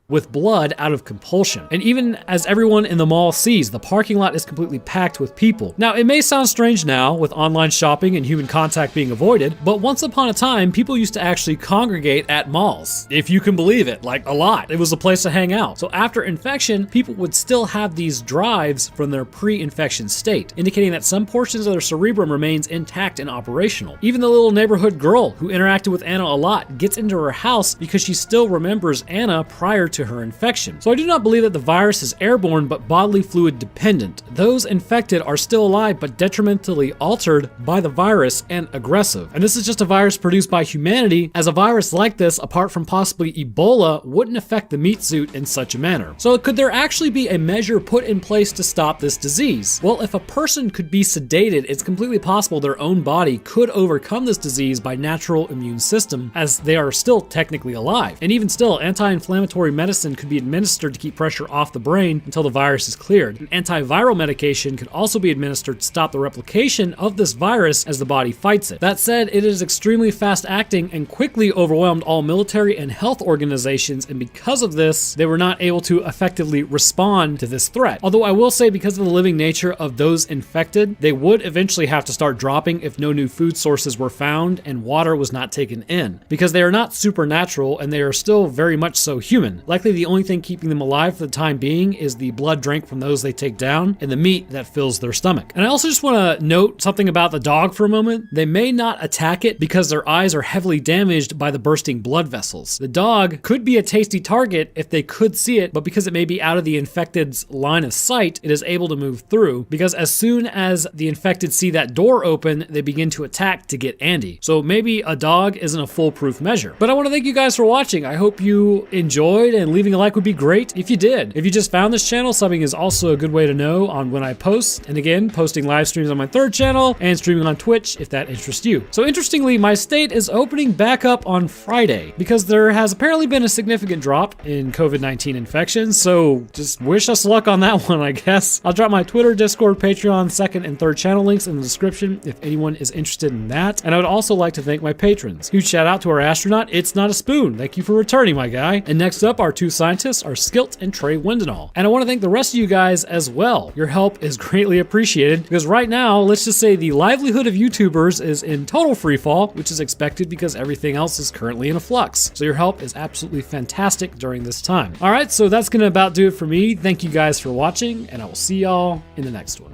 With blood out of compulsion. And even as everyone in the mall sees, the parking lot is completely packed with people. Now, it may sound strange now with online shopping and human contact being avoided, but once upon a time, people used to actually congregate at malls. If you can believe it, like a lot. It was a place to hang out. So after infection, people would still have these drives from their pre-infection state, indicating that some portions of their cerebrum remains intact and operational. Even the little neighborhood girl who interacted with Anna a lot gets into her house because she still remembers Anna prior to to her infection. So I do not believe that the virus is airborne but bodily fluid dependent. Those infected are still alive but detrimentally altered by the virus and aggressive. And this is just a virus produced by humanity, as a virus like this, apart from possibly Ebola, wouldn't affect the meat suit in such a manner. So could there actually be a measure put in place to stop this disease? Well, if a person could be sedated, it's completely possible their own body could overcome this disease by natural immune system, as they are still technically alive. And even still, anti-inflammatory medicine could be administered to keep pressure off the brain until the virus is cleared. An antiviral medication could also be administered to stop the replication of this virus as the body fights it. That said, it is extremely fast acting and quickly overwhelmed all military and health organizations, and because of this, they were not able to effectively respond to this threat. Although I will say, because of the living nature of those infected, they would eventually have to start dropping if no new food sources were found and water was not taken in, because they are not supernatural and they are still very much so human. Likely the only thing keeping them alive for the time being is the blood drank from those they take down and the meat that fills their stomach. And I also just want to note something about the dog for a moment. They may not attack it because their eyes are heavily damaged by the bursting blood vessels. The dog could be a tasty target if they could see it, but because it may be out of the infected's line of sight, it is able to move through, because as soon as the infected see that door open, they begin to attack to get Andy. So maybe a dog isn't a foolproof measure. But I want to thank you guys for watching. I hope you enjoyed, and leaving a like would be great if you did. If you just found this channel, subbing is also a good way to know on when I post. And again, posting live streams on my third channel and streaming on Twitch if that interests you. So interestingly, my state is opening back up on Friday because there has apparently been a significant drop in COVID-19 infections. So just wish us luck on that one, I guess. I'll drop my Twitter, Discord, Patreon, second and third channel links in the description if anyone is interested in that. And I would also like to thank my patrons. Huge shout out to our astronaut, It's Not a Spoon. Thank you for returning, my guy. And next up, our two scientists are Skilt and Trey Wendenall. And I want to thank the rest of you guys as well. Your help is greatly appreciated, because right now, let's just say the livelihood of YouTubers is in total free fall, which is expected because everything else is currently in a flux. So your help is absolutely fantastic during this time. All right, so that's gonna about do it for me. Thank you guys for watching, and I will see y'all in the next one.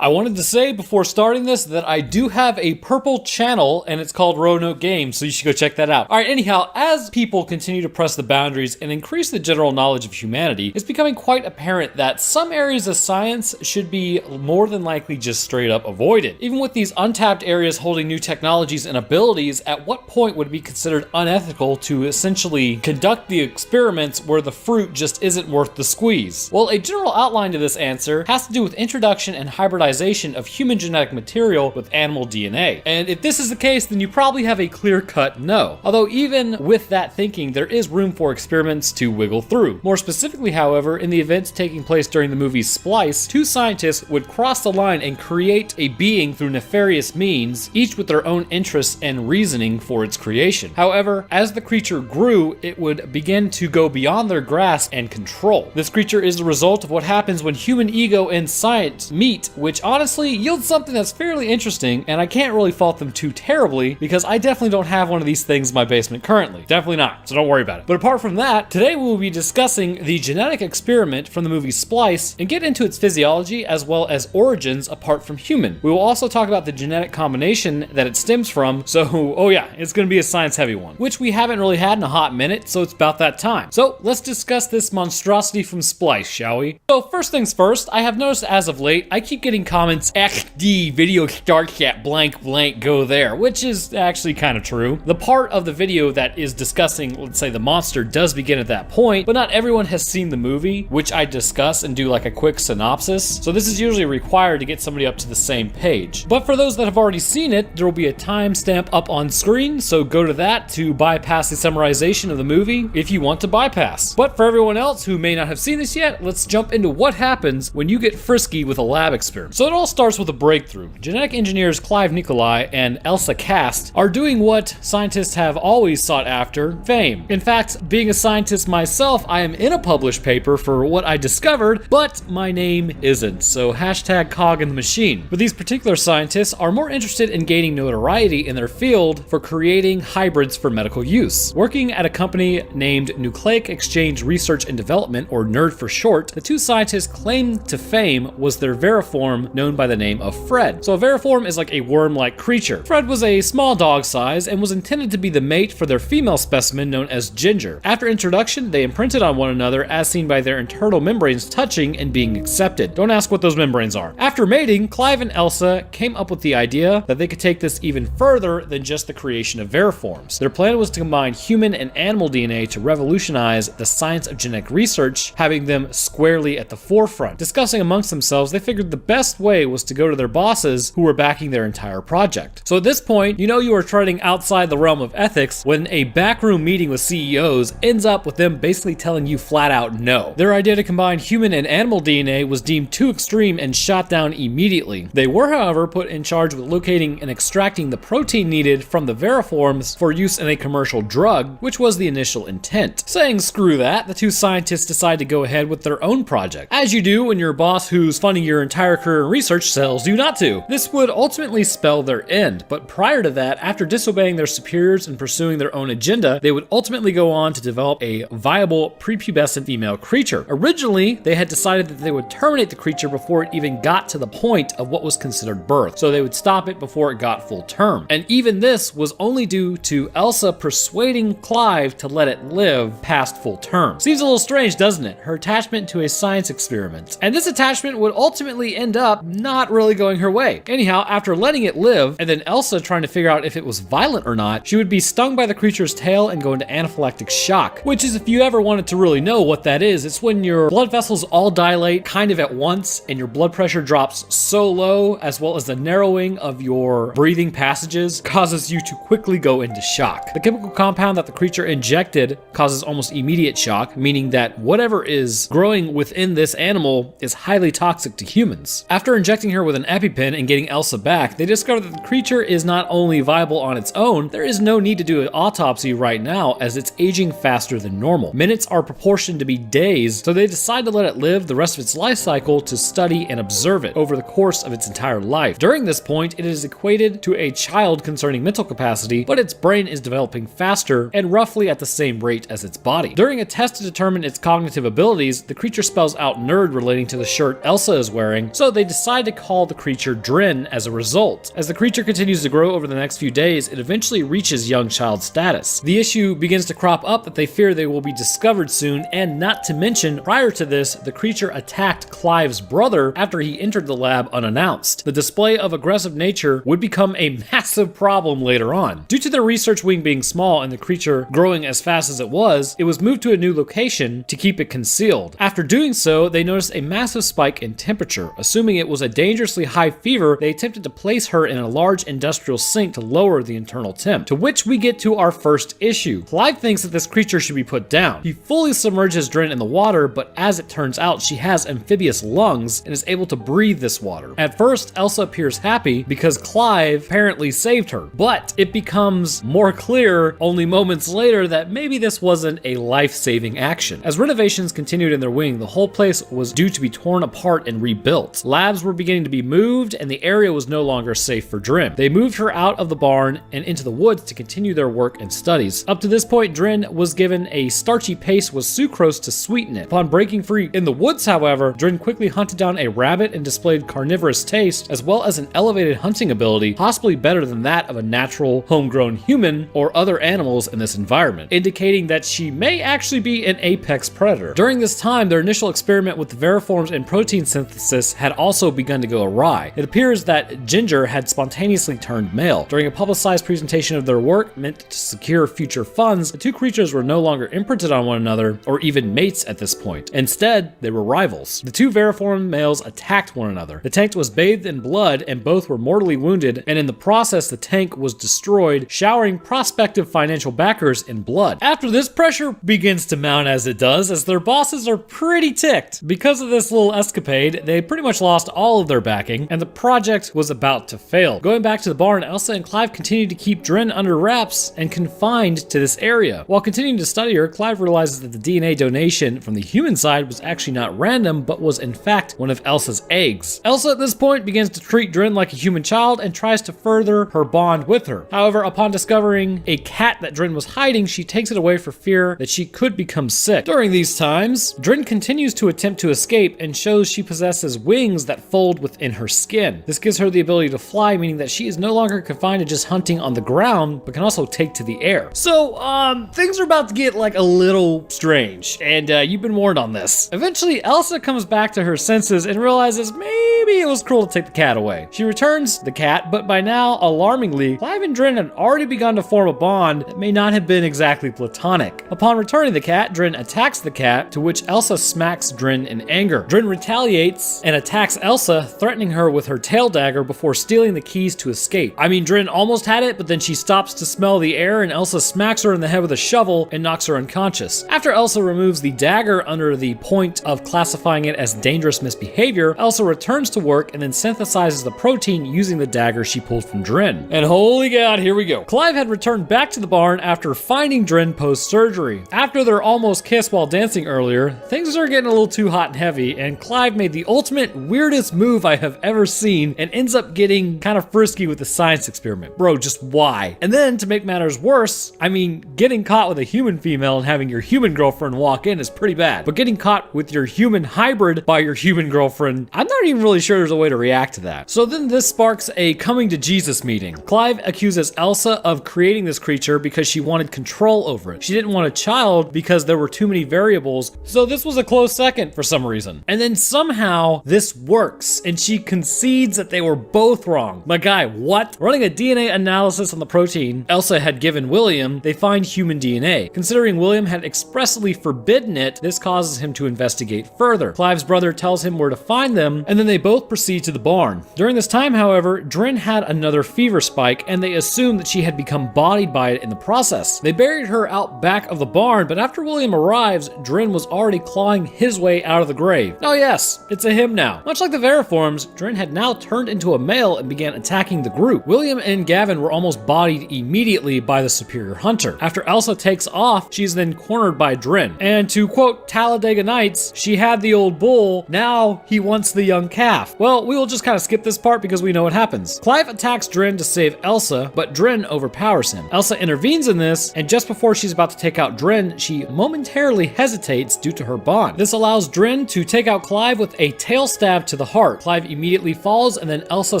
I wanted to say before starting this that I do have a purple channel, and it's called Roanoke Games, so you should go check that out. All right, anyhow, as people continue to press the boundaries and increase the general knowledge of humanity, it's becoming quite apparent that some areas of science should be more than likely just straight up avoided. Even with these untapped areas holding new technologies and abilities, at what point would it be considered unethical to essentially conduct the experiments where the fruit just isn't worth the squeeze? Well, a general outline to this answer has to do with introduction and hybridization of human genetic material with animal DNA. And if this is the case, then you probably have a clear-cut no. Although even with that thinking, there is room for experiments to wiggle through. More specifically, however, in the events taking place during the movie Splice, two scientists would cross the line and create a being through nefarious means, each with their own interests and reasoning for its creation. However, as the creature grew, it would begin to go beyond their grasp and control. This creature is the result of what happens when human ego and science meet, which honestly yields something that's fairly interesting, and I can't really fault them too terribly because I definitely don't have one of these things in my basement currently. Definitely not, so don't worry about it. But apart from that, today we will be discussing the genetic experiment from the movie Splice and get into its physiology as well as origins apart from human. We will also talk about the genetic combination that it stems from, so oh yeah, it's gonna be a science heavy one, which we haven't really had in a hot minute, so it's about that time. So let's discuss this monstrosity from Splice, shall we? So first things first, I have noticed as of late, I keep getting comments, XD video starts at blank blank, go there, which is actually kind of true. The part of the video that is discussing, let's say, the monster does begin at that point, but not everyone has seen the movie, which I discuss and do like a quick synopsis. So this is usually required to get somebody up to the same page. But for those that have already seen it, there will be a timestamp up on screen, so go to that to bypass the summarization of the movie if you want to bypass. But for everyone else who may not have seen this yet, let's jump into what happens when you get frisky with a lab experiment. So it all starts with a breakthrough. Genetic engineers Clive Nicolai and Elsa Cast are doing what scientists have always sought after: fame. In fact, being a scientist myself, I am in a published paper for what I discovered, but my name isn't, so hashtag cog in the machine. But these particular scientists are more interested in gaining notoriety in their field for creating hybrids for medical use. Working at a company named Nucleic Exchange Research and Development, or NERD for short, the two scientists' claim to fame was their Veriform variform known by the name of Fred. So a variform is like a worm-like creature. Fred was a small dog size and was intended to be the mate for their female specimen known as Ginger. After introduction, they imprinted on one another as seen by their internal membranes touching and being accepted. Don't ask what those membranes are. After mating, Clive and Elsa came up with the idea that they could take this even further than just the creation of variforms. Their plan was to combine human and animal DNA to revolutionize the science of genetic research, having them squarely at the forefront. Discussing amongst themselves, they figured the best way was to go to their bosses who were backing their entire project. So at this point, you know you are treading outside the realm of ethics when a backroom meeting with CEOs ends up with them basically telling you flat out no. Their idea to combine human and animal DNA was deemed too extreme and shot down immediately. They were, however, put in charge with locating and extracting the protein needed from the variforms for use in a commercial drug, which was the initial intent. Saying screw that, the two scientists decide to go ahead with their own project. As you do when your boss who's funding your entire career in research tells you not to. This would ultimately spell their end, but prior to that, after disobeying their superiors and pursuing their own agenda, they would ultimately go on to develop a viable prepubescent female creature. Originally, they had decided that they would terminate the creature before it even got to the point of what was considered birth, so they would stop it before it got full term. And even this was only due to Elsa persuading Clive to let it live past full term. Seems a little strange, doesn't it? Her attachment to a science experiment. And this attachment would ultimately end up not really going her way. Anyhow, after letting it live, and then Elsa trying to figure out if it was violent or not, she would be stung by the creature's tail and go into anaphylactic shock, which is, if you ever wanted to really know what that is, it's when your blood vessels all dilate kind of at once and your blood pressure drops so low, as well as the narrowing of your breathing passages causes you to quickly go into shock. The chemical compound that the creature injected causes almost immediate shock, meaning that whatever is growing within this animal is highly toxic to humans. After injecting her with an EpiPen and getting Elsa back, they discovered that the creature is not only viable on its own, there is no need to do an autopsy right now as it's aging faster than normal. Minutes are proportioned to be days, so they decide to let it live the rest of its life cycle to study and observe it over the course of its entire life. During this point, it is equated to a child concerning mental capacity, but its brain is developing faster and roughly at the same rate as its body. During a test to determine its cognitive abilities, the creature spells out nerd relating to the shirt Elsa is wearing, so they decide to call the creature Drin as a result. As the creature continues to grow over the next few days, it eventually reaches young child status. The issue begins to crop up that they fear they will be discovered soon, and not to mention, prior to this, the creature attacked Clive's brother after he entered the lab unannounced. The display of aggressive nature would become a massive problem later on. Due to their research wing being small and the creature growing as fast as it was moved to a new location to keep it concealed. After doing so, they noticed a massive spike in temperature. Assuming it was a dangerously high fever, they attempted to place her in a large industrial sink to lower the internal temp, to which we get to our first issue. Clive thinks that this creature should be put down. He fully submerges Drin in the water, but as it turns out, she has amphibious lungs and is able to breathe this water. At first, Elsa appears happy because Clive apparently saved her, but it becomes more clear only moments later that maybe this wasn't a life-saving action. As renovations continued in their wing, the whole place was due to be torn apart and rebuilt. Labs were beginning to be moved, and the area was no longer safe for Drin. They moved her out of the barn and into the woods to continue their work and studies. Up to this point, Drin was given a starchy paste with sucrose to sweeten it. Upon breaking free in the woods, however, Drin quickly hunted down a rabbit and displayed carnivorous taste, as well as an elevated hunting ability, possibly better than that of a natural, homegrown human or other animals in this environment, indicating that she may actually be an apex predator. During this time, their initial experiment with the variforms and protein synthesis had also begun to go awry. It appears that Ginger had spontaneously turned male. During a publicized presentation of their work meant to secure future funds, the two creatures were no longer imprinted on one another or even mates at this point. Instead, they were rivals. The two variform males attacked one another. The tank was bathed in blood and both were mortally wounded, and in the process, the tank was destroyed, showering prospective financial backers in blood. After this, pressure begins to mount as it does, as their bosses are pretty ticked. Because of this little escapade, they pretty much lost all of their backing, and the project was about to fail. Going back to the barn, Elsa and Clive continued to keep Drin under wraps and confined to this area. While continuing to study her, Clive realizes that the DNA donation from the human side was actually not random, but was in fact one of Elsa's eggs. Elsa at this point begins to treat Drin like a human child and tries to further her bond with her. However, upon discovering a cat that Drin was hiding, she takes it away for fear that she could become sick. During these times, Drin continues to attempt to escape and shows she possesses wings that that fold within her skin. This gives her the ability to fly, meaning that she is no longer confined to just hunting on the ground, but can also take to the air. So, things are about to get like a little strange, and you've been warned on this. Eventually, Elsa comes back to her senses and realizes maybe it was cruel to take the cat away. She returns the cat, but by now, alarmingly, Clive and Drin had already begun to form a bond that may not have been exactly platonic. Upon returning the cat, Drin attacks the cat, to which Elsa smacks Drin in anger. Drin retaliates and attacks Elsa, threatening her with her tail dagger before stealing the keys to escape. I mean, Drin almost had it, but then she stops to smell the air and Elsa smacks her in the head with a shovel and knocks her unconscious. After Elsa removes the dagger under the point of classifying it as dangerous misbehavior, Elsa returns to work and then synthesizes the protein using the dagger she pulled from Drin. And holy god, here we go. Clive had returned back to the barn after finding Drin post-surgery. After their almost kiss while dancing earlier, things are getting a little too hot and heavy, and Clive made the ultimate weirdest move I have ever seen and ends up getting kind of frisky with the science experiment. Bro, just why? And then to make matters worse, I mean, getting caught with a human female and having your human girlfriend walk in is pretty bad. But getting caught with your human hybrid by your human girlfriend, I'm not even really sure there's a way to react to that. So then this sparks a coming to Jesus meeting. Clive accuses Elsa of creating this creature because she wanted control over it. She didn't want a child because there were too many variables, so this was a close second for some reason. And then somehow this works, and she concedes that they were both wrong. My guy, what? Running a DNA analysis on the protein Elsa had given William, they find human DNA. Considering William had expressly forbidden it, this causes him to investigate further. Clive's brother tells him where to find them, and then they both proceed to the barn. During this time, however, Drin had another fever spike, and they assumed that she had become bodied by it in the process. They buried her out back of the barn, but after William arrives, Drin was already clawing his way out of the grave. Oh yes, it's a him now. Much like the Veriforms, Drin had now turned into a male and began attacking the group. William and Gavin were almost bodied immediately by the superior hunter. After Elsa takes off, she's then cornered by Drin. And to quote Talladega Nights, she had the old bull, now he wants the young calf. Well, we will just kind of skip this part because we know what happens. Clive attacks Drin to save Elsa, but Drin overpowers him. Elsa intervenes in this, and just before she's about to take out Drin, she momentarily hesitates due to her bond. This allows Drin to take out Clive with a tail stab to the heart. Clive immediately falls, and then Elsa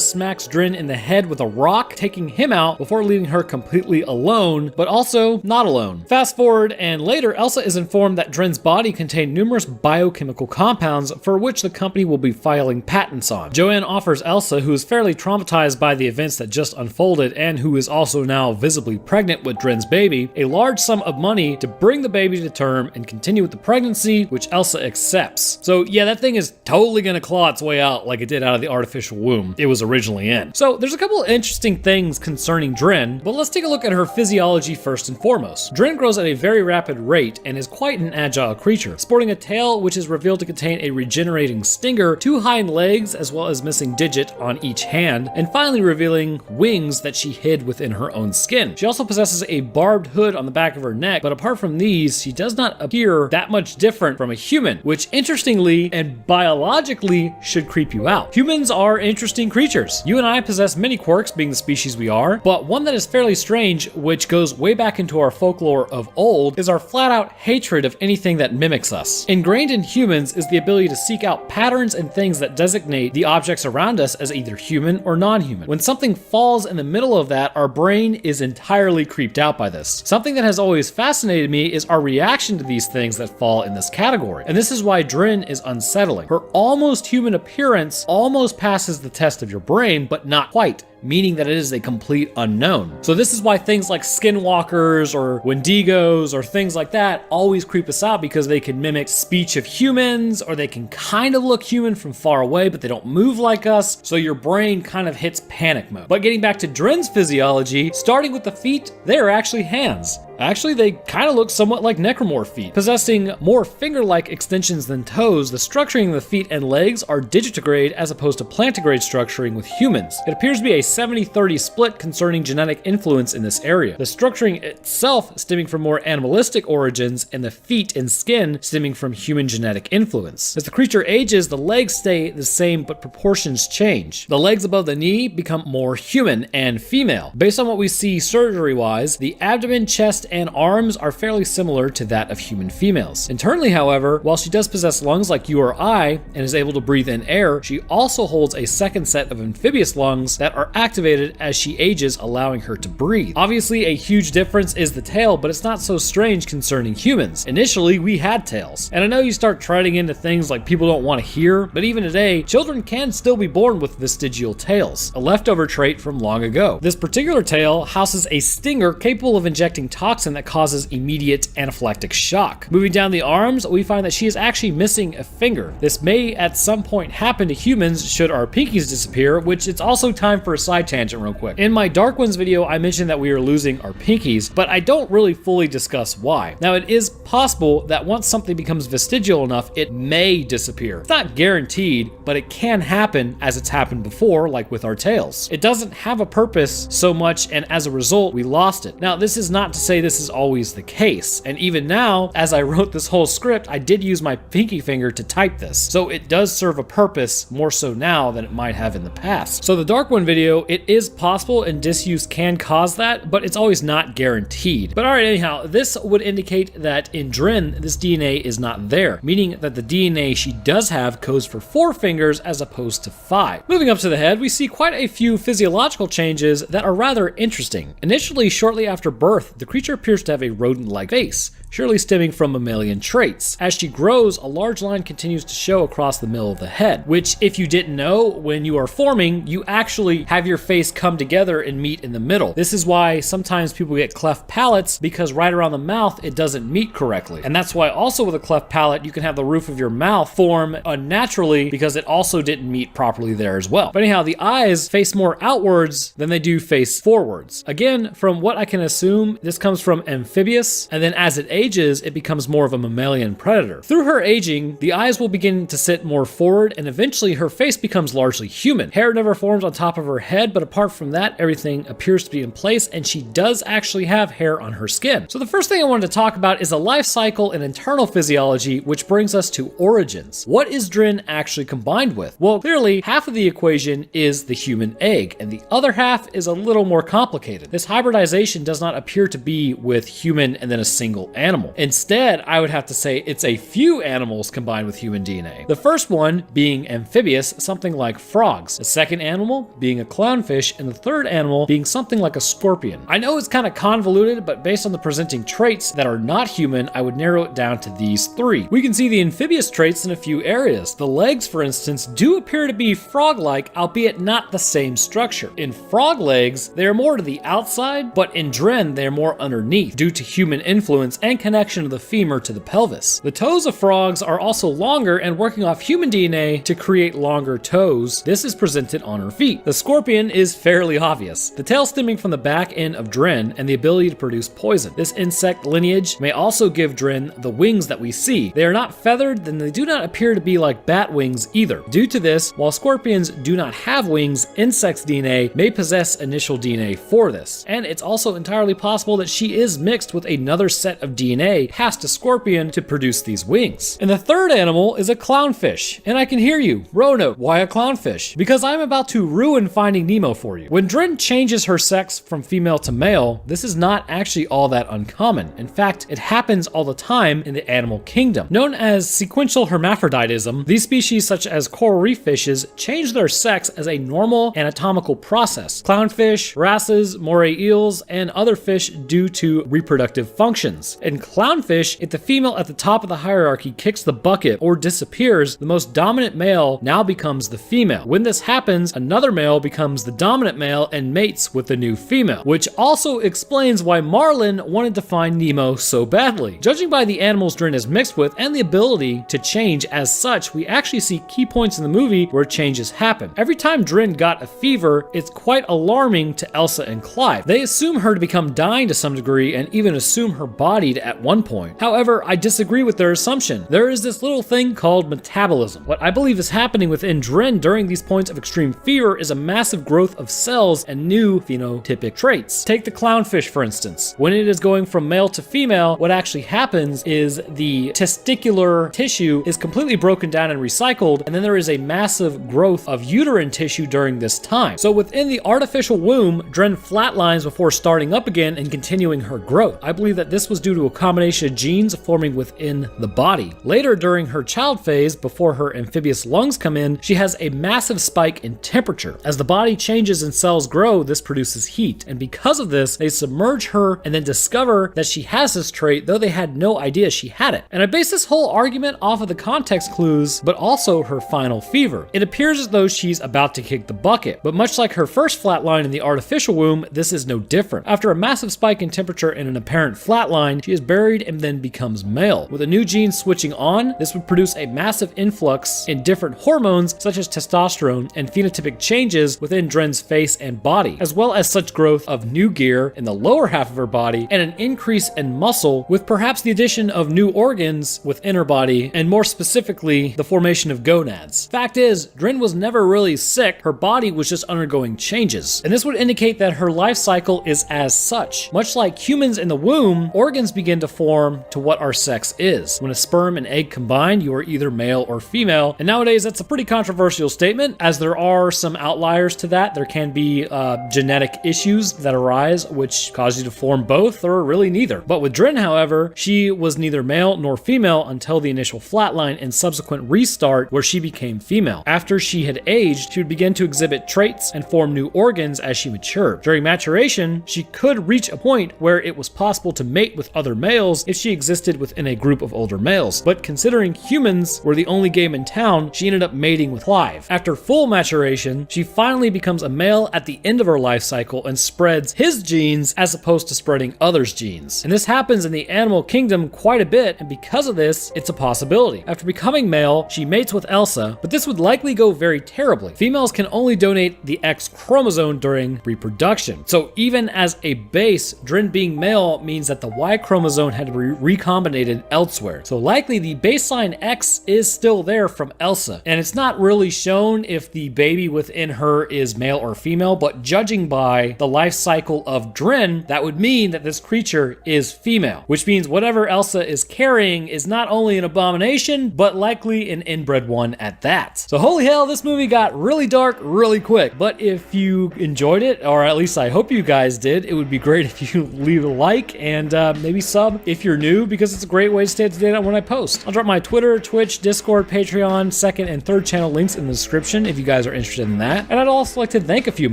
smacks Drin in the head with a rock, taking him out before leaving her completely alone, but also not alone. Fast forward, and later Elsa is informed that Drin's body contained numerous biochemical compounds for which the company will be filing patents on. Joanne offers Elsa, who is fairly traumatized by the events that just unfolded and who is also now visibly pregnant with Drin's baby, a large sum of money to bring the baby to term and continue with the pregnancy, which Elsa accepts. So yeah, that thing is totally gonna claw its way out like it did out of the artificial womb it was originally in. So there's a couple of interesting things concerning Drin, but let's take a look at her physiology first and foremost. Drin grows at a very rapid rate and is quite an agile creature, sporting a tail which is revealed to contain a regenerating stinger, 2 hind legs as well as missing digit on each hand, and finally revealing wings that she hid within her own skin. She also possesses a barbed hood on the back of her neck, but apart from these, she does not appear that much different from a human, which interestingly and biologically should creep you out. Humans are interesting creatures. You and I possess many quirks being the species we are, but one that is fairly strange, which goes way back into our folklore of old, is our flat-out hatred of anything that mimics us. Ingrained in humans is the ability to seek out patterns and things that designate the objects around us as either human or non-human. When something falls in the middle of that, our brain is entirely creeped out by this. Something that has always fascinated me is our reaction to these things that fall in this category, and this is why Drin is unsettling. Her almost human appearance almost passes the test of your brain, but not quite, meaning that it is a complete unknown. So this is why things like skinwalkers or wendigos or things like that always creep us out, because they can mimic speech of humans, or they can kind of look human from far away, but they don't move like us, so your brain kind of hits panic mode. But getting back to Drin's physiology, starting with the feet, they are actually hands. Actually, they kind of look somewhat like necromorph feet. Possessing more finger-like extensions than toes, the structuring of the feet and legs are digitigrade as opposed to plantigrade structuring with humans. It appears to be a 70-30 split concerning genetic influence in this area. The structuring itself stemming from more animalistic origins, and the feet and skin stemming from human genetic influence. As the creature ages, the legs stay the same, but proportions change. The legs above the knee become more human and female. Based on what we see surgery-wise, the abdomen, chest, and arms are fairly similar to that of human females. Internally, however, while she does possess lungs like you or I and is able to breathe in air, she also holds a second set of amphibious lungs that are activated as she ages, allowing her to breathe. Obviously, a huge difference is the tail, but it's not so strange concerning humans. Initially, we had tails. And I know you start treading into things like people don't want to hear, but even today, children can still be born with vestigial tails, a leftover trait from long ago. This particular tail houses a stinger capable of injecting toxin that causes immediate anaphylactic shock. Moving down the arms, we find that she is actually missing a finger. This may at some point happen to humans should our pinkies disappear, which it's also time for a side tangent real quick. In my Dark Ones video, I mentioned that we are losing our pinkies, but I don't really fully discuss why. Now, it is possible that once something becomes vestigial enough, it may disappear. It's not guaranteed, but it can happen as it's happened before, like with our tails. It doesn't have a purpose so much, and as a result, we lost it. Now, this is not to say this is always the case, and even now, as I wrote this whole script, I did use my pinky finger to type this, so it does serve a purpose more so now than it might have in the past. So the Dark One video, it is possible and disuse can cause that, but it's always not guaranteed. But alright, anyhow, this would indicate that in Drin, this DNA is not there, meaning that the DNA she does have codes for 4 fingers as opposed to 5. Moving up to the head, we see quite a few physiological changes that are rather interesting. Initially, shortly after birth, the creature appears to have a rodent-like face, surely stemming from mammalian traits. As she grows, a large line continues to show across the middle of the head, which, if you didn't know, when you are forming, you actually have your face come together and meet in the middle. This is why sometimes people get cleft palates, because right around the mouth, it doesn't meet correctly. And that's why also with a cleft palate, you can have the roof of your mouth form unnaturally because it also didn't meet properly there as well. But anyhow, the eyes face more outwards than they do face forwards. Again, from what I can assume, this comes from amphibious, and then as it ages, it becomes more of a mammalian predator. Through her aging, the eyes will begin to sit more forward, and eventually her face becomes largely human. Hair never forms on top of her head, but apart from that, everything appears to be in place, and she does actually have hair on her skin. So the first thing I wanted to talk about is a life cycle and internal physiology, which brings us to origins. What is Drin actually combined with? Well, clearly, half of the equation is the human egg, and the other half is a little more complicated. This hybridization does not appear to be with human and then a single animal. Instead, I would have to say it's a few animals combined with human DNA. The first one being amphibious, something like frogs. The second animal being a clownfish, and the third animal being something like a scorpion. I know it's kind of convoluted, but based on the presenting traits that are not human, I would narrow it down to these 3. We can see the amphibious traits in a few areas. The legs, for instance, do appear to be frog-like, albeit not the same structure. In frog legs, they are more to the outside, but in Drin, they are more underneath due to human influence and connection of the femur to the pelvis. The toes of frogs are also longer and working off human DNA to create longer toes. This is presented on her feet. The scorpion is fairly obvious. The tail stemming from the back end of Drin and the ability to produce poison. This insect lineage may also give Drin the wings that we see. They are not feathered, then they do not appear to be like bat wings either. Due to this, while scorpions do not have wings, insects' DNA may possess initial DNA for this. And it's also entirely possible that she is mixed with another set of DNA past a scorpion to produce these wings. And the third animal is a clownfish. And I can hear you. Roanoke, why a clownfish? Because I'm about to ruin Finding Nemo for you. When Drin changes her sex from female to male, this is not actually all that uncommon. In fact, it happens all the time in the animal kingdom. Known as sequential hermaphroditism, these species such as coral reef fishes change their sex as a normal anatomical process. Clownfish, wrasses, moray eels, and other fish due to reproductive functions. In clownfish, if the female at the top of the hierarchy kicks the bucket or disappears, the most dominant male now becomes the female. When this happens, another male becomes the dominant male and mates with the new female, which also explains why Marlin wanted to find Nemo so badly. Judging by the animals Drin is mixed with and the ability to change as such, we actually see key points in the movie where changes happen. Every time Drin got a fever, it's quite alarming to Elsa and Clive. They assume her to become dying to some degree and even assume her body to at one point. However, I disagree with their assumption. There is this little thing called metabolism. What I believe is happening within Dren during these points of extreme fever is a massive growth of cells and new phenotypic traits. Take the clownfish, for instance. When it is going from male to female, what actually happens is the testicular tissue is completely broken down and recycled, and then there is a massive growth of uterine tissue during this time. So within the artificial womb, Dren flatlines before starting up again and continuing her growth. I believe that this was due to a combination of genes forming within the body. Later during her child phase, before her amphibious lungs come in, she has a massive spike in temperature. As the body changes and cells grow, this produces heat, and because of this, they submerge her and then discover that she has this trait, though they had no idea she had it. And I base this whole argument off of the context clues, but also her final fever. It appears as though she's about to kick the bucket, but much like her first flatline in the artificial womb, this is no different. After a massive spike in temperature and an apparent flatline, she is buried and then becomes male. With a new gene switching on, this would produce a massive influx in different hormones such as testosterone and phenotypic changes within Dren's face and body, as well as such growth of new gear in the lower half of her body and an increase in muscle with perhaps the addition of new organs within her body, and more specifically, the formation of gonads. Fact is, Dren was never really sick, her body was just undergoing changes, and this would indicate that her life cycle is as such. Much like humans in the womb, organs begin to form to what our sex is. When a sperm and egg combine, you are either male or female, and nowadays that's a pretty controversial statement, as there are some outliers to that. There can be genetic issues that arise which cause you to form both or really neither. But with Dren, however, she was neither male nor female until the initial flatline and subsequent restart where she became female. After she had aged, she would begin to exhibit traits and form new organs as she matured. During maturation, she could reach a point where it was possible to mate with other males if she existed within a group of older males. But considering humans were the only game in town, she ended up mating with Clive. After full maturation, she finally becomes a male at the end of her life cycle and spreads his genes as opposed to spreading others' genes. And this happens in the animal kingdom quite a bit, and because of this, it's a possibility. After becoming male, she mates with Elsa, but this would likely go very terribly. Females can only donate the X chromosome during reproduction. So even as a base, Dren being male means that the Y chromosome had to be recombinated elsewhere. So likely the baseline X is still there from Elsa. And it's not really shown if the baby within her is male or female, but judging by the life cycle of Dren, that would mean that this creature is female, which means whatever Elsa is carrying is not only an abomination, but likely an inbred one at that. So holy hell, this movie got really dark really quick. But if you enjoyed it, or at least I hope you guys did, it would be great if you leave a like and maybe sub if you're new, because it's a great way to stay up to date on when I post. I'll drop my Twitter, Twitch, Discord, Patreon, second and third channel links in the description if you guys are interested in that. And I'd also like to thank a few of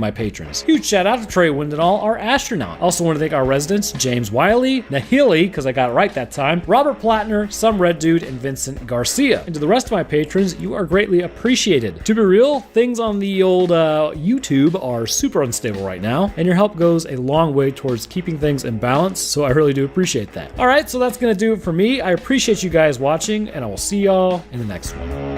my patrons. Huge shout out to Trey Windenall, our astronaut. Also want to thank our residents, James Wiley, Nahili, because I got it right that time, Robert Plattner, Some Red Dude, and Vincent Garcia. And to the rest of my patrons, you are greatly appreciated. To be real, things on the old YouTube are super unstable right now, and your help goes a long way towards keeping things in balance, so I really do appreciate that. Alright, so that's gonna do it for me. I appreciate you guys watching, and I will see y'all in the next one.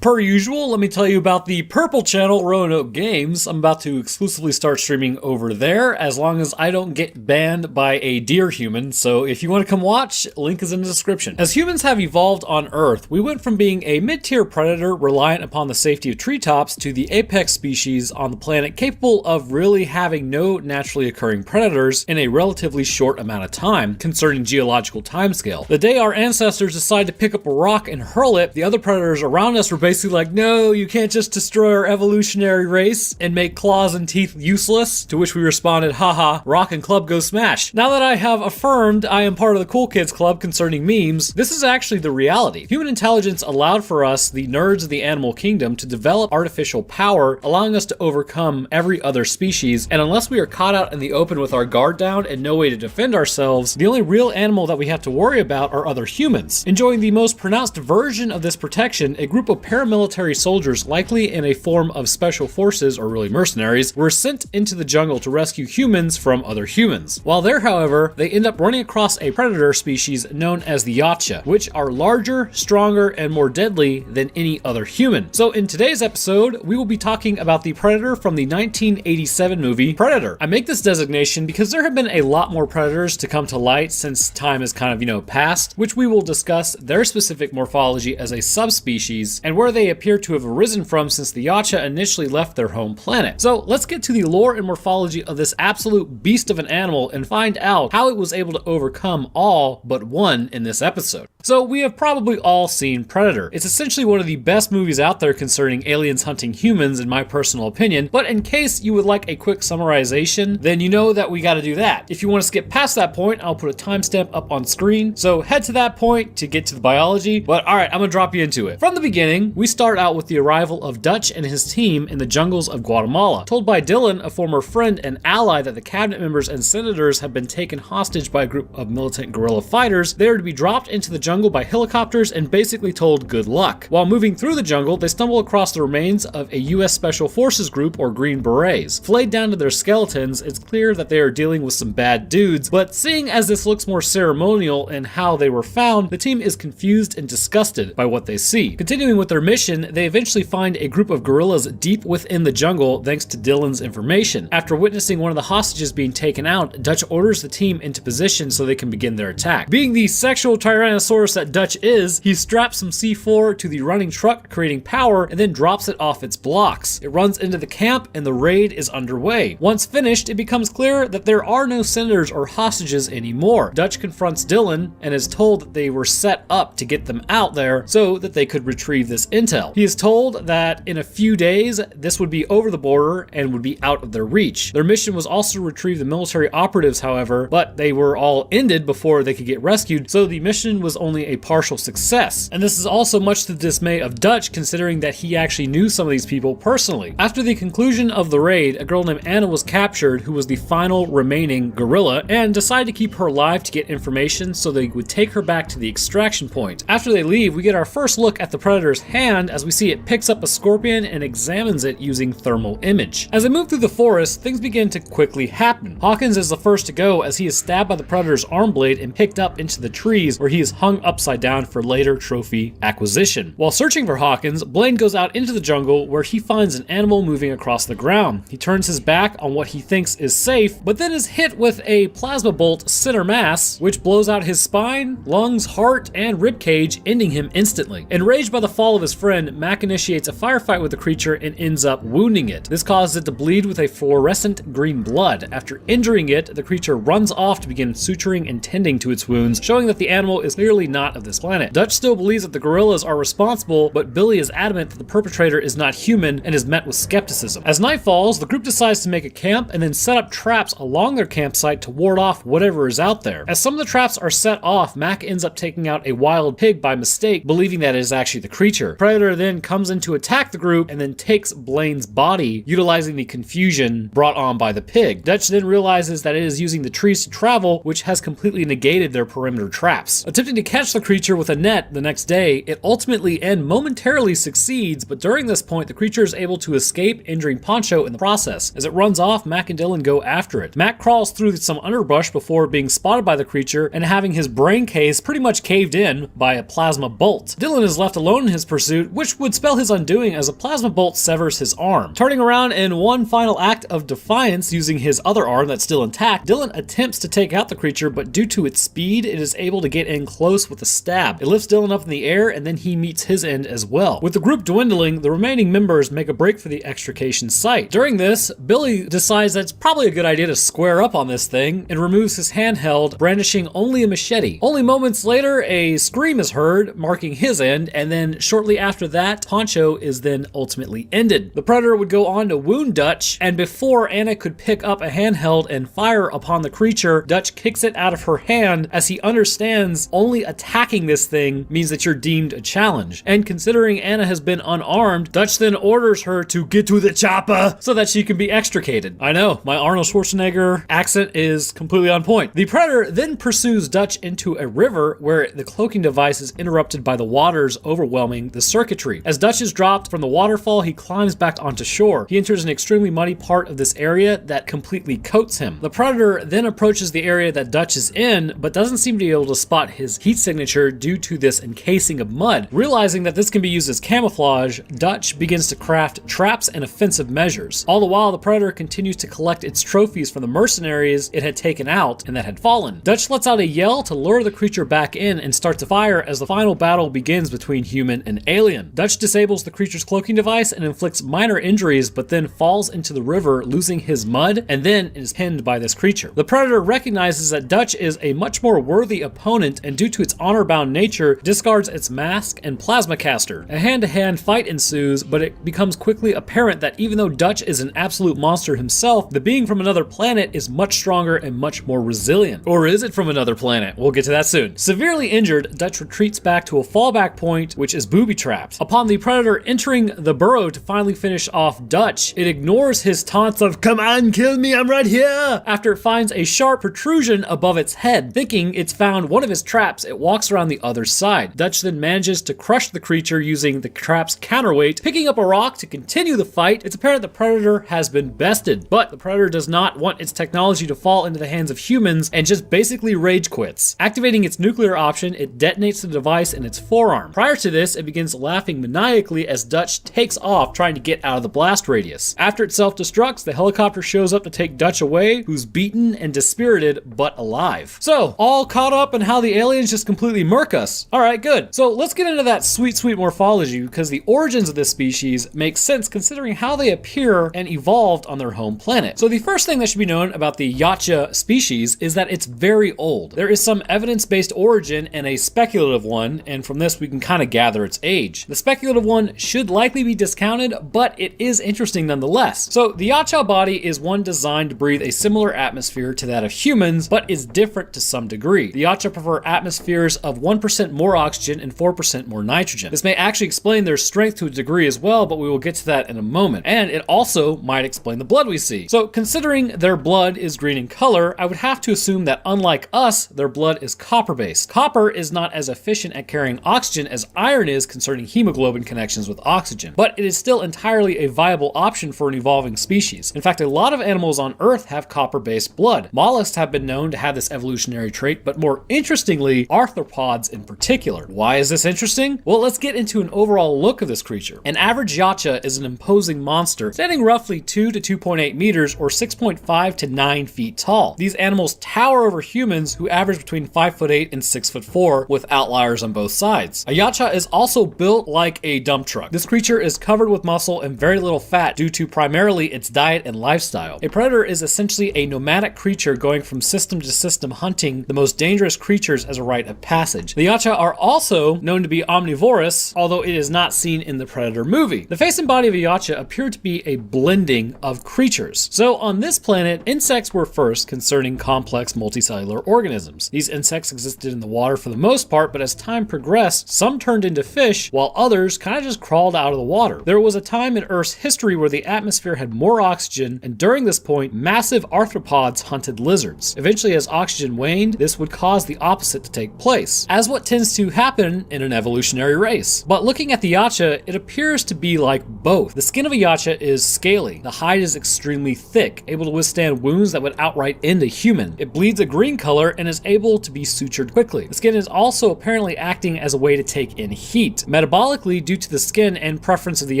Per usual, let me tell you about the Purple channel, Roanoke Games. I'm about to exclusively start streaming over there, as long as I don't get banned by a deer human, so if you want to come watch, link is in the description. As humans have evolved on Earth, we went from being a mid-tier predator reliant upon the safety of treetops to the apex species on the planet capable of really having no naturally occurring predators in a relatively short amount of time, concerning geological timescale. The day our ancestors decided to pick up a rock and hurl it, the other predators around us were basically like, no, you can't just destroy our evolutionary race and make claws and teeth useless, to which we responded, haha, rock and club go smash. Now that I have affirmed I am part of the Cool Kids Club concerning memes, this is actually the reality. Human intelligence allowed for us, the nerds of the animal kingdom, to develop artificial power, allowing us to overcome every other species, and unless we are caught out in the open with our guard down and no way to defend ourselves, the only real animal that we have to worry about are other humans. Enjoying the most pronounced version of this protection, a group of parents paramilitary soldiers, likely in a form of special forces or really mercenaries, were sent into the jungle to rescue humans from other humans. While there, however, they end up running across a predator species known as the Yautja, which are larger, stronger, and more deadly than any other human. So in today's episode, we will be talking about the predator from the 1987 movie Predator. I make this designation because there have been a lot more predators to come to light since time has kind of, passed, which we will discuss their specific morphology as a subspecies and where they appear to have arisen from since the Yautja initially left their home planet. So let's get to the lore and morphology of this absolute beast of an animal and find out how it was able to overcome all but one in this episode. So we have probably all seen Predator. It's essentially one of the best movies out there concerning aliens hunting humans in my personal opinion, but in case you would like a quick summarization, then you know that we gotta do that. If you want to skip past that point, I'll put a timestamp up on screen, so head to that point to get to the biology, but alright, I'm gonna drop you into it. From the beginning, we start out with the arrival of Dutch and his team in the jungles of Guatemala. Told by Dylan, a former friend and ally, that the cabinet members and senators have been taken hostage by a group of militant guerrilla fighters, they are to be dropped into the jungle by helicopters and basically told good luck. While moving through the jungle, they stumble across the remains of a U.S. Special Forces group, or Green Berets. Flayed down to their skeletons, it's clear that they are dealing with some bad dudes, but seeing as this looks more ceremonial in how they were found, the team is confused and disgusted by what they see. Continuing with their mission, they eventually find a group of guerrillas deep within the jungle thanks to Dylan's information. After witnessing one of the hostages being taken out, Dutch orders the team into position so they can begin their attack. Being the sexual Tyrannosaurus that Dutch is, he straps some C4 to the running truck, creating power, and then drops it off its blocks. It runs into the camp and the raid is underway. Once finished, it becomes clear that there are no senators or hostages anymore. Dutch confronts Dylan and is told that they were set up to get them out there so that they could retrieve this intel. He is told that in a few days, this would be over the border and would be out of their reach. Their mission was also to retrieve the military operatives, however, but they were all ended before they could get rescued, so the mission was only a partial success. And this is also much to the dismay of Dutch, considering that he actually knew some of these people personally. After the conclusion of the raid, a girl named Anna was captured, who was the final remaining guerrilla, and decided to keep her alive to get information so they would take her back to the extraction point. After they leave, we get our first look at the Predator's hand as we see it picks up a scorpion and examines it using thermal image. As they move through the forest, things begin to quickly happen. Hawkins is the first to go as he is stabbed by the Predator's arm blade and picked up into the trees, where he is hung upside down for later trophy acquisition. While searching for Hawkins, Blaine goes out into the jungle where he finds an animal moving across the ground. He turns his back on what he thinks is safe, but then is hit with a plasma bolt center mass, which blows out his spine, lungs, heart, and ribcage, ending him instantly. Enraged by the fall of his friend, Mac initiates a firefight with the creature and ends up wounding it. This causes it to bleed with a fluorescent green blood. After injuring it, the creature runs off to begin suturing and tending to its wounds, showing that the animal is clearly not of this planet. Dutch still believes that the gorillas are responsible, but Billy is adamant that the perpetrator is not human and is met with skepticism. As night falls, the group decides to make a camp and then set up traps along their campsite to ward off whatever is out there. As some of the traps are set off, Mac ends up taking out a wild pig by mistake, believing that it is actually the creature. Predator then comes in to attack the group and then takes Blaine's body, utilizing the confusion brought on by the pig. Dutch then realizes that it is using the trees to travel, which has completely negated their perimeter traps. Attempting to catch the creature with a net the next day, it ultimately and momentarily succeeds, but during this point, the creature is able to escape, injuring Poncho in the process. As it runs off, Mac and Dylan go after it. Mac crawls through some underbrush before being spotted by the creature and having his brain case pretty much caved in by a plasma bolt. Dylan is left alone in his pursuit, which would spell his undoing as a plasma bolt severs his arm. Turning around in one final act of defiance using his other arm that's still intact, Dylan attempts to take out the creature, but due to its speed, it is able to get in close with a stab. It lifts Dylan up in the air and then he meets his end as well. With the group dwindling, the remaining members make a break for the extrication site. During this, Billy decides that it's probably a good idea to square up on this thing and removes his handheld, brandishing only a machete. Only moments later, a scream is heard, marking his end, and then shortly after that, Poncho is then ultimately ended. The Predator would go on to wound Dutch, and before Anna could pick up a handheld and fire upon the creature, Dutch kicks it out of her hand as he understands only attacking this thing means that you're deemed a challenge. And considering Anna has been unarmed, Dutch then orders her to get to the chopper so that she can be extricated. I know, my Arnold Schwarzenegger accent is completely on point. The Predator then pursues Dutch into a river where the cloaking device is interrupted by the waters overwhelming the circuitry. As Dutch is dropped from the waterfall, he climbs back onto shore. He enters an extremely muddy part of this area that completely coats him. The predator then approaches the area that Dutch is in, but doesn't seem to be able to spot his heat signature due to this encasing of mud. Realizing that this can be used as camouflage, Dutch begins to craft traps and offensive measures. All the while, the predator continues to collect its trophies from the mercenaries it had taken out and that had fallen. Dutch lets out a yell to lure the creature back in and starts to fire as the final battle begins between human and alien. Dutch disables the creature's cloaking device and inflicts minor injuries, but then falls into the river, losing his mud, and then is pinned by this creature. The predator recognizes that Dutch is a much more worthy opponent, and due to its honor-bound nature, discards its mask and plasma caster. A hand-to-hand fight ensues, but it becomes quickly apparent that even though Dutch is an absolute monster himself, the being from another planet is much stronger and much more resilient. Or is it from another planet? We'll get to that soon. Severely injured, Dutch retreats back to a fallback point, which is booby-trapped. Upon the predator entering the burrow to finally finish off Dutch, it ignores his taunts of "Come on, kill me, I'm right here!" after it finds a sharp protrusion above its head. Thinking it's found one of his traps, it walks around the other side. Dutch then manages to crush the creature using the trap's counterweight. Picking up a rock to continue the fight, it's apparent the predator has been bested, but the predator does not want its technology to fall into the hands of humans and just basically rage quits. Activating its nuclear option, it detonates the device in its forearm. Prior to this, it begins laughing maniacally as Dutch takes off trying to get out of the blast radius. After it self-destructs, the helicopter shows up to take Dutch away, who's beaten and dispirited but alive. So, all caught up in how the aliens just completely murk us. Alright, good. So let's get into that sweet morphology, because the origins of this species make sense considering how they appear and evolved on their home planet. So the first thing that should be known about the Yautja species is that it's very old. There is some evidence-based origin and a speculative one, and from this we can kind of gather its age. The speculative one should likely be discounted, but it is interesting nonetheless. So the Yautja body is one designed to breathe a similar atmosphere to that of humans, but is different to some degree. The Yautja prefer atmospheres of 1% more oxygen and 4% more nitrogen. This may actually explain their strength to a degree as well, but we will get to that in a moment. And it also might explain the blood we see. So considering their blood is green in color, I would have to assume that unlike us, their blood is copper-based. Copper is not as efficient at carrying oxygen as iron is concerning hemoglobin connections with oxygen, but it is still entirely a viable option for an evolving species. In fact, a lot of animals on Earth have copper-based blood. Mollusks have been known to have this evolutionary trait, but more interestingly, arthropods in particular. Why is this interesting? Well, let's get into an overall look of this creature. An average Yautja is an imposing monster, standing roughly 2 to 2.8 meters or 6.5 to 9 feet tall. These animals tower over humans who average between 5'8" and 6'4", with outliers on both sides. A Yautja is also built like a dump truck. This creature is covered with muscle and very little fat due to primarily its diet and lifestyle. A predator is essentially a nomadic creature going from system to system hunting the most dangerous creatures as a rite of passage. The Yautja are also known to be omnivorous, although it is not seen in the Predator movie. The face and body of a Yautja appear to be a blending of creatures. So on this planet, insects were first concerning complex multicellular organisms. These insects existed in the water for the most part, but as time progressed, some turned into fish, while others kind of just crawled out of the water. There was a time in Earth's history where the atmosphere had more oxygen, and during this point, massive arthropods hunted lizards. Eventually, as oxygen waned, this would cause the opposite to take place, as what tends to happen in an evolutionary race. But looking at the Yautja, it appears to be like both. The skin of a Yautja is scaly. The hide is extremely thick, able to withstand wounds that would outright end a human. It bleeds a green color and is able to be sutured quickly. The skin is also apparently acting as a way to take in heat. Metabolically, due to the skin and preference of the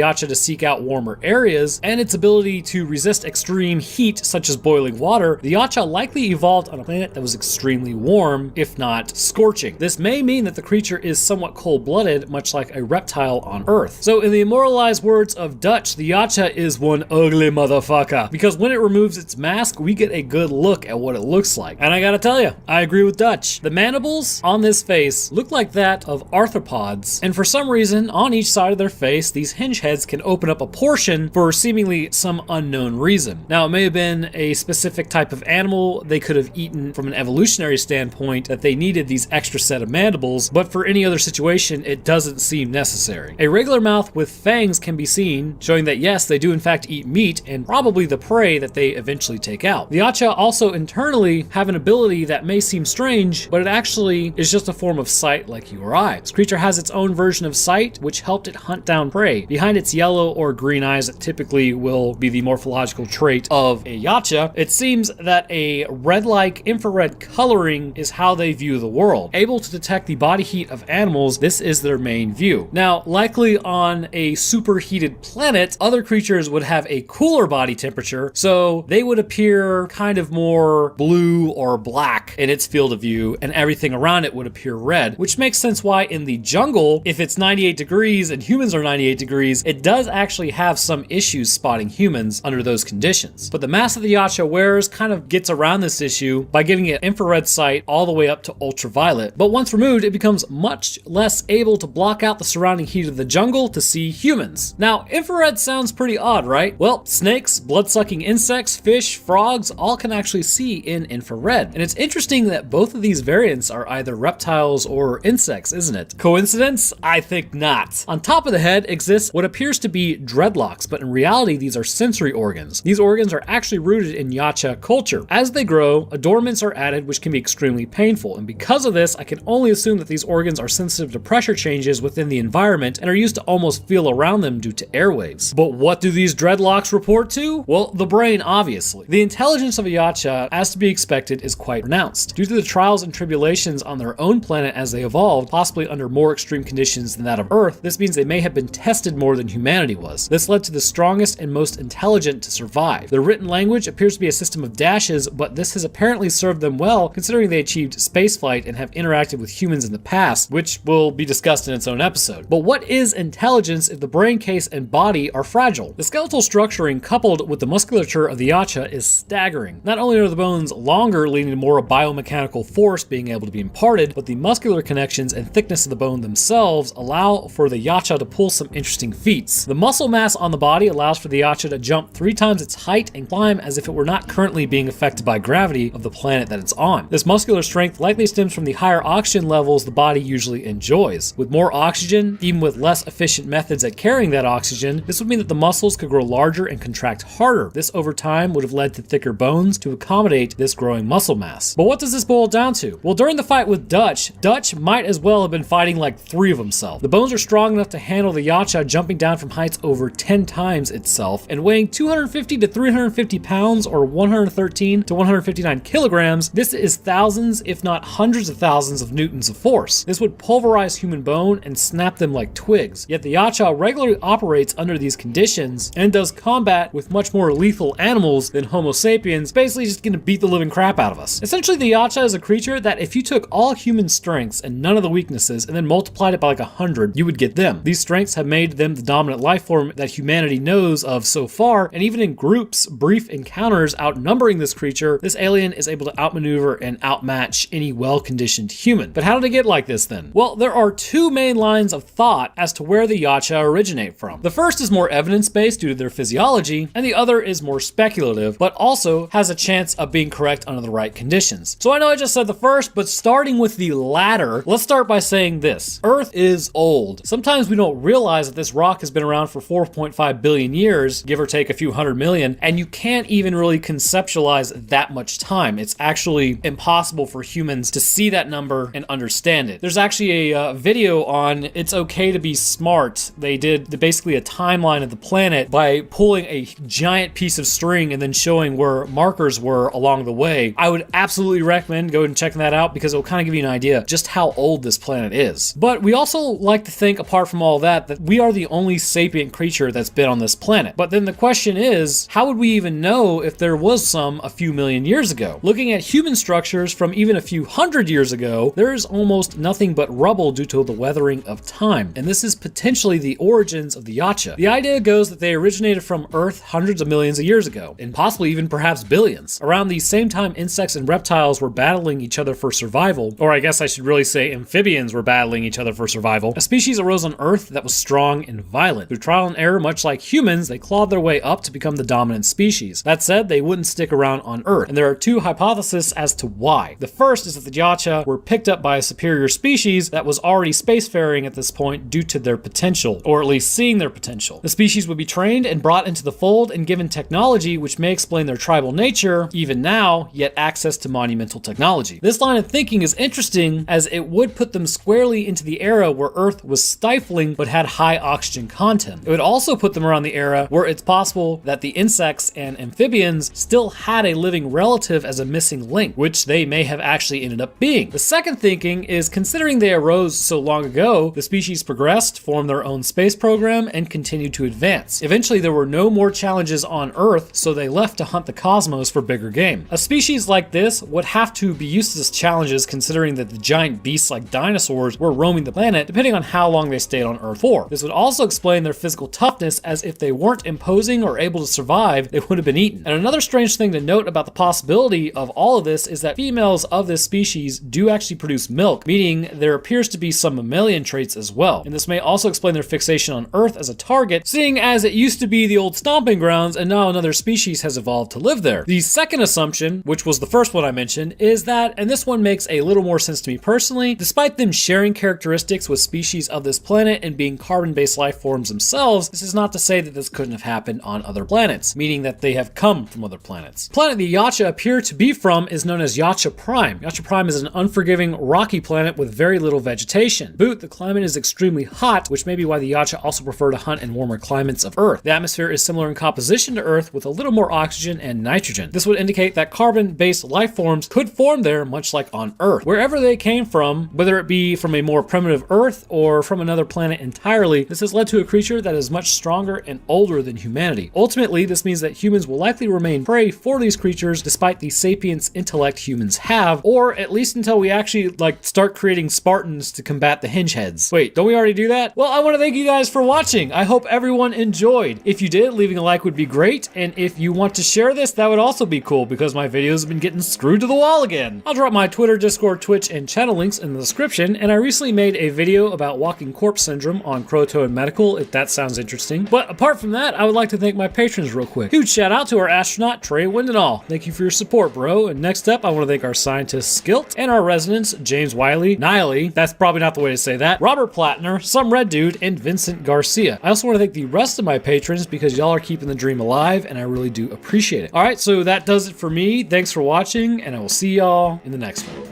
Yautja to seek out warmer areas, and its ability to resist extreme heat such as boiling water, the Yautja likely evolved on a planet that was extremely warm, if not scorching. This may mean that the creature is somewhat cold-blooded, much like a reptile on Earth. So in the immortalized words of Dutch, the Yautja is one ugly motherfucker, because when it removes its mask, we get a good look at what it looks like. And I gotta tell you, I agree with Dutch. The mandibles on this face look like that of arthropods, and for some reason, on each side of their face, these hinge heads can open up a portion for seemingly some unknown reason. Now, it may have been a specific type of animal they could have eaten from an evolutionary standpoint that they needed these extra set of mandibles, but for any other situation, it doesn't seem necessary. A regular mouth with fangs can be seen, showing that yes, they do in fact eat meat and probably the prey that they eventually take out. The Yautja also internally have an ability that may seem strange, but it actually is just a form of sight like you or I. This creature has its own version of sight, which helped it hunt down prey. Behind its yellow or green eyes that typically will be the morphological trait of a Yacha, it seems that a red-like infrared coloring is how they view the world. Able to detect the body heat of animals, this is their main view. Now, likely on a superheated planet, other creatures would have a cooler body temperature, so they would appear kind of more blue or black in its field of view, and everything around it would appear red, which makes sense why in the jungle, if it's 98 degrees and humans are 98 degrees, it does actually have some issues spotting humans under those conditions. But the mask that the Yacha wears kind of gets around this issue by giving it infrared sight all the way up to ultraviolet. But once removed, it becomes much less able to block out the surrounding heat of the jungle to see humans. Now, infrared sounds pretty odd, right? Well, snakes, blood-sucking insects, fish, frogs, all can actually see in infrared. And it's interesting that both of these variants are either reptiles or insects, isn't it? Coincidence? I think not. On top of the head exists what appears to be dreadlocks, but in reality, these are sensory organs. These organs are actually rooted in Yacha culture. As they grow, adornments are added, which can be extremely painful. And because of this, I can only assume that these organs are sensitive to pressure changes within the environment and are used to almost feel around them due to airwaves. But what do these dreadlocks report to? Well, the brain, obviously. The intelligence of a Yacha, as to be expected, is quite pronounced. Due to the trials and tribulations on their own planet as they evolved, possibly under more extreme conditions than that of Earth, this means they may have been tested more than humanity was. This led to the strongest and most intelligent to survive. Their written language appears to be a system of dashes, but this has apparently served them well considering they achieved spaceflight and have interacted with humans in the past, which will be discussed in its own episode. But what is intelligence if the brain case and body are fragile? The skeletal structuring coupled with the musculature of the Yacha is staggering. Not only are the bones longer, leading to more biomechanical force being able to be imparted, but the muscular connections and thickness of the bone themselves allow for the Yacha to pull some interesting feats. The muscle mass on the body allows for the Yacha to jump 3 times its height and climb as if it were not currently being affected by gravity of the planet that it's on. This muscular strength likely stems from the higher oxygen levels the body usually enjoys. With more oxygen, even with less efficient methods at carrying that oxygen, this would mean that the muscles could grow larger and contract harder. This over time would have led to thicker bones to accommodate this growing muscle mass. But what does this boil down to? Well, during the fight with Dutch might as well have been fighting like 3 of himself. The bones are strong enough to handle the Yacha jumping down from heights over 10 times itself and weighing 250 to 350 pounds or 113 to 159 kilograms. This is thousands, if not hundreds of thousands of newtons of force. This would pulverize human bone and snap them like twigs. Yet the Yacha regularly operates under these conditions and does combat with much more lethal animals than Homo sapiens, basically just gonna beat the living crap out of us. Essentially, the Yacha is a creature that if you took all human strengths and none of the weaknesses and then multiplied it by like 100, you would get them. These strengths have made them the dominant life form that humanity knows of so far, and even in groups, brief encounters outnumbering this creature, this alien is able to outmaneuver and outmatch any well-conditioned human. But how did it get like this then? Well, there are 2 main lines of thought as to where the Yacha originate from. The first is more evidence-based due to their physiology, and the other is more speculative, but also has a chance of being correct under the right conditions. So I know I just said the first, but starting with the latter, let's start by saying this. Earth is old. Sometimes we don't realize that this rock has been around for 4.5 billion years, give or take a few hundred million, and you can't even really conceptualize that much time. It's actually impossible for humans to see that number and understand it. There's actually a video on It's Okay to Be Smart. They did basically a timeline of the planet by pulling a giant piece of string and then showing where markers were along the way. I would absolutely recommend going and checking that out because it will kind of give you an idea just how old this planet is. But we also like to think, apart from all that we are the only sapient creature that's been on this planet. But then the question is, how would we even know if there was some a few million years ago? Looking at human structures from even a few hundred years ago, there is almost nothing but rubble due to the weathering of time. And this is potentially the origins of the Yacha. The idea goes that they originated from Earth hundreds of millions of years ago, and possibly even perhaps billions. Around the same time, insects and reptiles were battling each other for survival, or I guess I should really say amphibians were battling each other for survival. A species arose on Earth that was strong and violent. Through trial and error, much like humans, they clawed their way up to become the dominant species. That said, they wouldn't stick around on Earth, and there are 2 hypotheses as to why. The first is that the Yacha were picked up by a superior species that was already spacefaring at this point due to their potential, or at least seeing their potential. The species would be trained and brought into the fold and given technology which may explain their tribal nature, even now, yet access to monumental technology. This line of thinking is interesting as it would put them squarely into the era where Earth Earth was stifling but had high oxygen content. It would also put them around the era where it's possible that the insects and amphibians still had a living relative as a missing link, which they may have actually ended up being. The second thinking is, considering they arose so long ago, the species progressed, formed their own space program, and continued to advance. Eventually, there were no more challenges on Earth, so they left to hunt the cosmos for bigger game. A species like this would have to be used to challenges, considering that the giant beasts like dinosaurs were roaming the planet, depending on how long they stayed on Earth for. This would also explain their physical toughness, as if they weren't imposing or able to survive, they would have been eaten. And another strange thing to note about the possibility of all of this is that females of this species do actually produce milk, meaning there appears to be some mammalian traits as well. And this may also explain their fixation on Earth as a target, seeing as it used to be the old stomping grounds and now another species has evolved to live there. The second assumption, which was the first one I mentioned, is that, and this one makes a little more sense to me personally, despite them sharing characteristics with species of this planet and being carbon-based life forms themselves, this is not to say that this couldn't have happened on other planets, meaning that they have come from other planets. The planet the Yautja appear to be from is known as Yautja Prime. Yautja Prime is an unforgiving, rocky planet with very little vegetation. Boot, the climate is extremely hot, which may be why the Yautja also prefer to hunt in warmer climates of Earth. The atmosphere is similar in composition to Earth, with a little more oxygen and nitrogen. This would indicate that carbon-based life forms could form there, much like on Earth. Wherever they came from, whether it be from a more primitive Earth or from another planet entirely, this has led to a creature that is much stronger and older than humanity. Ultimately, this means that humans will likely remain prey for these creatures despite the sapience intellect humans have, or at least until we actually start creating Spartans to combat the hingeheads. Wait, don't we already do that? Well, I want to thank you guys for watching. I hope everyone enjoyed. If you did, leaving a like would be great, and if you want to share this, that would also be cool, because my videos have been getting screwed to the wall again. I'll drop my Twitter, Discord, Twitch, and channel links in the description, and I recently made a video about walking corpse syndrome on Croto and Medical, if that sounds interesting. But apart from that, I would like to thank my patrons real quick. Huge shout out to our astronaut, Trey Windenall. Thank you for your support, bro. And next up, I want to thank our scientist, Skilt, and our residents, James Wiley, Niley, that's probably not the way to say that, Robert Plattner, Some Red Dude, and Vincent Garcia. I also want to thank the rest of my patrons, because y'all are keeping the dream alive, and I really do appreciate it. Alright, so that does it for me. Thanks for watching, and I will see y'all in the next one.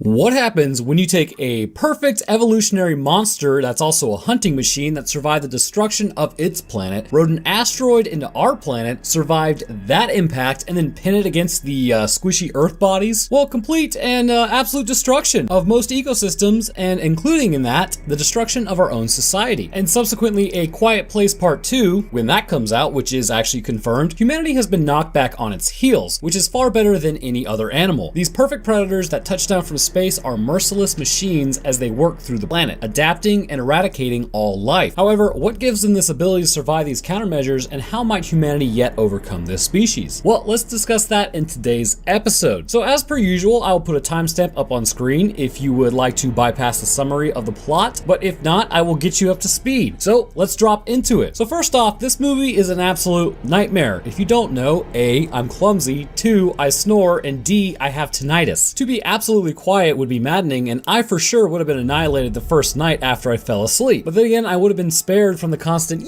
What happens when you take a perfect evolutionary monster that's also a hunting machine that survived the destruction of its planet, rode an asteroid into our planet, survived that impact, and then pin it against the squishy Earth bodies? Well, complete and absolute destruction of most ecosystems, and including in that, the destruction of our own society. And subsequently, A Quiet Place Part 2, when that comes out, which is actually confirmed, humanity has been knocked back on its heels, which is far better than any other animal. These perfect predators that touch down from space are merciless machines as they work through the planet, adapting and eradicating all life. However, what gives them this ability to survive these countermeasures, and how might humanity yet overcome this species? Well, let's discuss that in today's episode. So as per usual, I will put a timestamp up on screen if you would like to bypass the summary of the plot, but if not, I will get you up to speed. So let's drop into it. So first off, this movie is an absolute nightmare. If you don't know, A, I'm clumsy, 2, I snore, and D, I have tinnitus. To be absolutely quiet would be maddening, and I for sure would have been annihilated the first night after I fell asleep. But then again, I would have been spared from the constant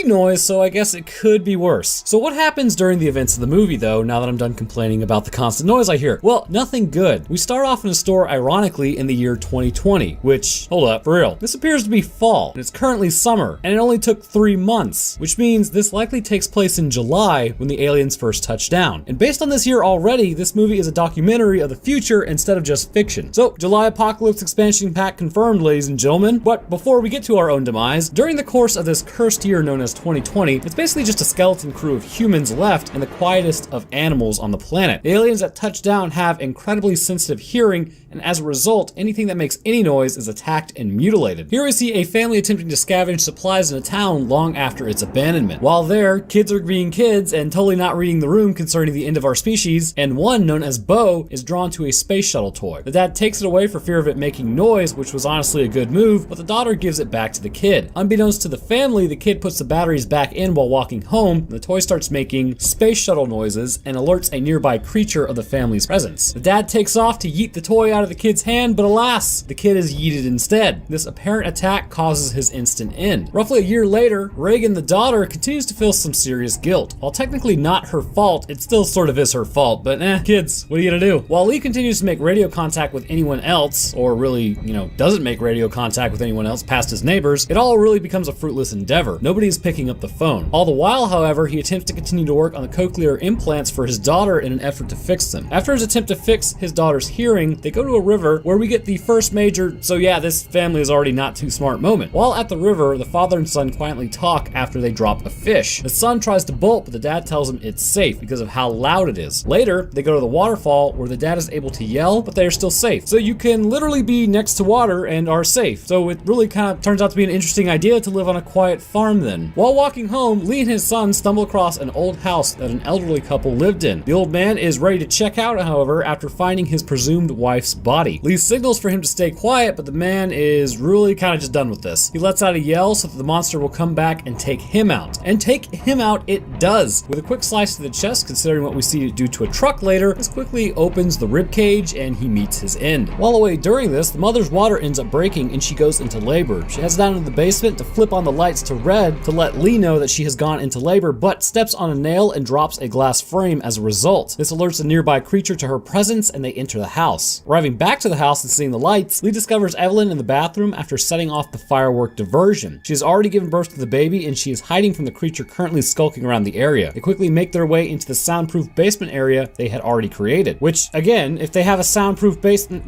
noise, so I guess it could be worse. So what happens during the events of the movie, though, now that I'm done complaining about the constant noise I hear? Well, nothing good. We start off in a store, ironically, in the year 2020, which, hold up, for real, this appears to be fall, and it's currently summer, and it only took 3 months, which means this likely takes place in July when the aliens first touch down. And based on this year already, this movie is a documentary of the future instead of just fiction. So, July Apocalypse expansion pack confirmed, ladies and gentlemen. But before we get to our own demise, during the course of this cursed year known as 2020, it's basically just a skeleton crew of humans left and the quietest of animals on the planet. The aliens that touch down have incredibly sensitive hearing, and as a result, anything that makes any noise is attacked and mutilated. Here we see a family attempting to scavenge supplies in a town long after its abandonment. While there, kids are being kids and totally not reading the room concerning the end of our species, and one, known as Bo, is drawn to a space shuttle toy. The dad takes it away for fear of it making noise, which was honestly a good move, but the daughter gives it back to the kid. Unbeknownst to the family, the kid puts the batteries back in while walking home, and the toy starts making space shuttle noises and alerts a nearby creature of the family's presence. The dad takes off to yeet the toy out out of the kid's hand, but alas, the kid is yeeted instead. This apparent attack causes his instant end. Roughly a year later, Reagan, the daughter, continues to feel some serious guilt. While technically not her fault, it still sort of is her fault, but kids, what are you gonna do? While Lee continues to make radio contact with anyone else, or really, doesn't make radio contact with anyone else past his neighbors, it all really becomes a fruitless endeavor. Nobody is picking up the phone. All the while, however, he attempts to continue to work on the cochlear implants for his daughter in an effort to fix them. After his attempt to fix his daughter's hearing, they go to a river where we get the first major, so yeah, this family is already not too smart moment. While at the river, the father and son quietly talk after they drop a fish. The son tries to bolt, but the dad tells him it's safe because of how loud it is. Later, they go to the waterfall where the dad is able to yell, but they are still safe. So you can literally be next to water and are safe. So it really kind of turns out to be an interesting idea to live on a quiet farm then. While walking home, Lee and his son stumble across an old house that an elderly couple lived in. The old man is ready to check out, however, after finding his presumed wife's body. Lee signals for him to stay quiet, but the man is really kind of just done with this. He lets out a yell so that the monster will come back and take him out. And take him out it does. With a quick slice to the chest, considering what we see it do to a truck later, this quickly opens the rib cage and he meets his end. While away during this, the mother's water ends up breaking and she goes into labor. She heads down into the basement to flip on the lights to red to let Lee know that she has gone into labor, but steps on a nail and drops a glass frame as a result. This alerts a nearby creature to her presence and they enter the house. Arriving back to the house and seeing the lights, Lee discovers Evelyn in the bathroom after setting off the firework diversion. She has already given birth to the baby and she is hiding from the creature currently skulking around the area. They quickly make their way into the soundproof basement area they had already created, which again, if they have a soundproof basement,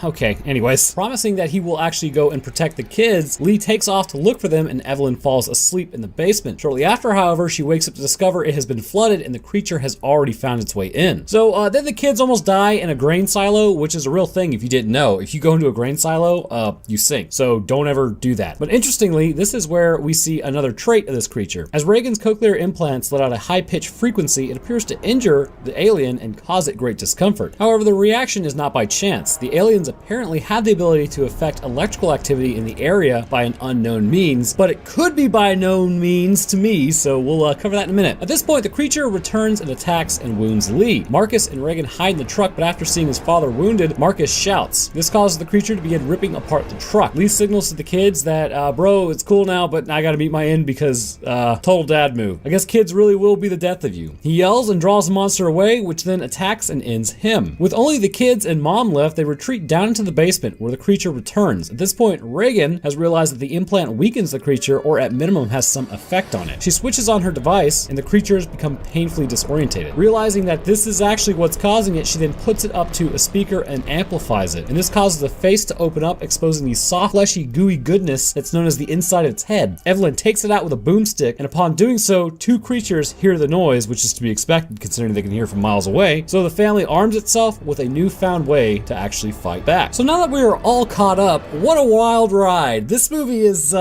okay, anyways. Promising that he will actually go and protect the kids, Lee takes off to look for them and Evelyn falls asleep in the basement. Shortly after, however, she wakes up to discover it has been flooded and the creature has already found its way in. So then the kids almost die in a grain silo, which is a real thing if you didn't know. If you go into a grain silo, you sink. So don't ever do that. But interestingly, this is where we see another trait of this creature. As Reagan's cochlear implants let out a high-pitched frequency, it appears to injure the alien and cause it great discomfort. However, the reaction is not by chance. The aliens apparently have the ability to affect electrical activity in the area by an unknown means, but it could be by known means to me, so we'll cover that in a minute. At this point, the creature returns and attacks and wounds Lee. Marcus and Reagan hide in the truck, but after seeing his father wounded, Marcus shouts. This causes the creature to begin ripping apart the truck. Lee signals to the kids that, bro, it's cool now, but I gotta meet my end because, total dad move. I guess kids really will be the death of you. He yells and draws the monster away, which then attacks and ends him. With only the kids and mom left, they retreat down into the basement where the creature returns. At this point, Reagan has realized that the implant weakens the creature or at minimum has some effect on it. She switches on her device and the creature has become painfully disorientated. Realizing that this is actually what's causing it, she then puts it up to a speaker and amplifies it. And this causes the face to open up, exposing the soft, fleshy, gooey goodness that's known as the inside of its head. Evelyn takes it out with a boomstick, and upon doing so, two creatures hear the noise, which is to be expected considering they can hear from miles away. So the family arms itself with a newfound way to actually fight back. So now that we are all caught up, what a wild ride. This movie is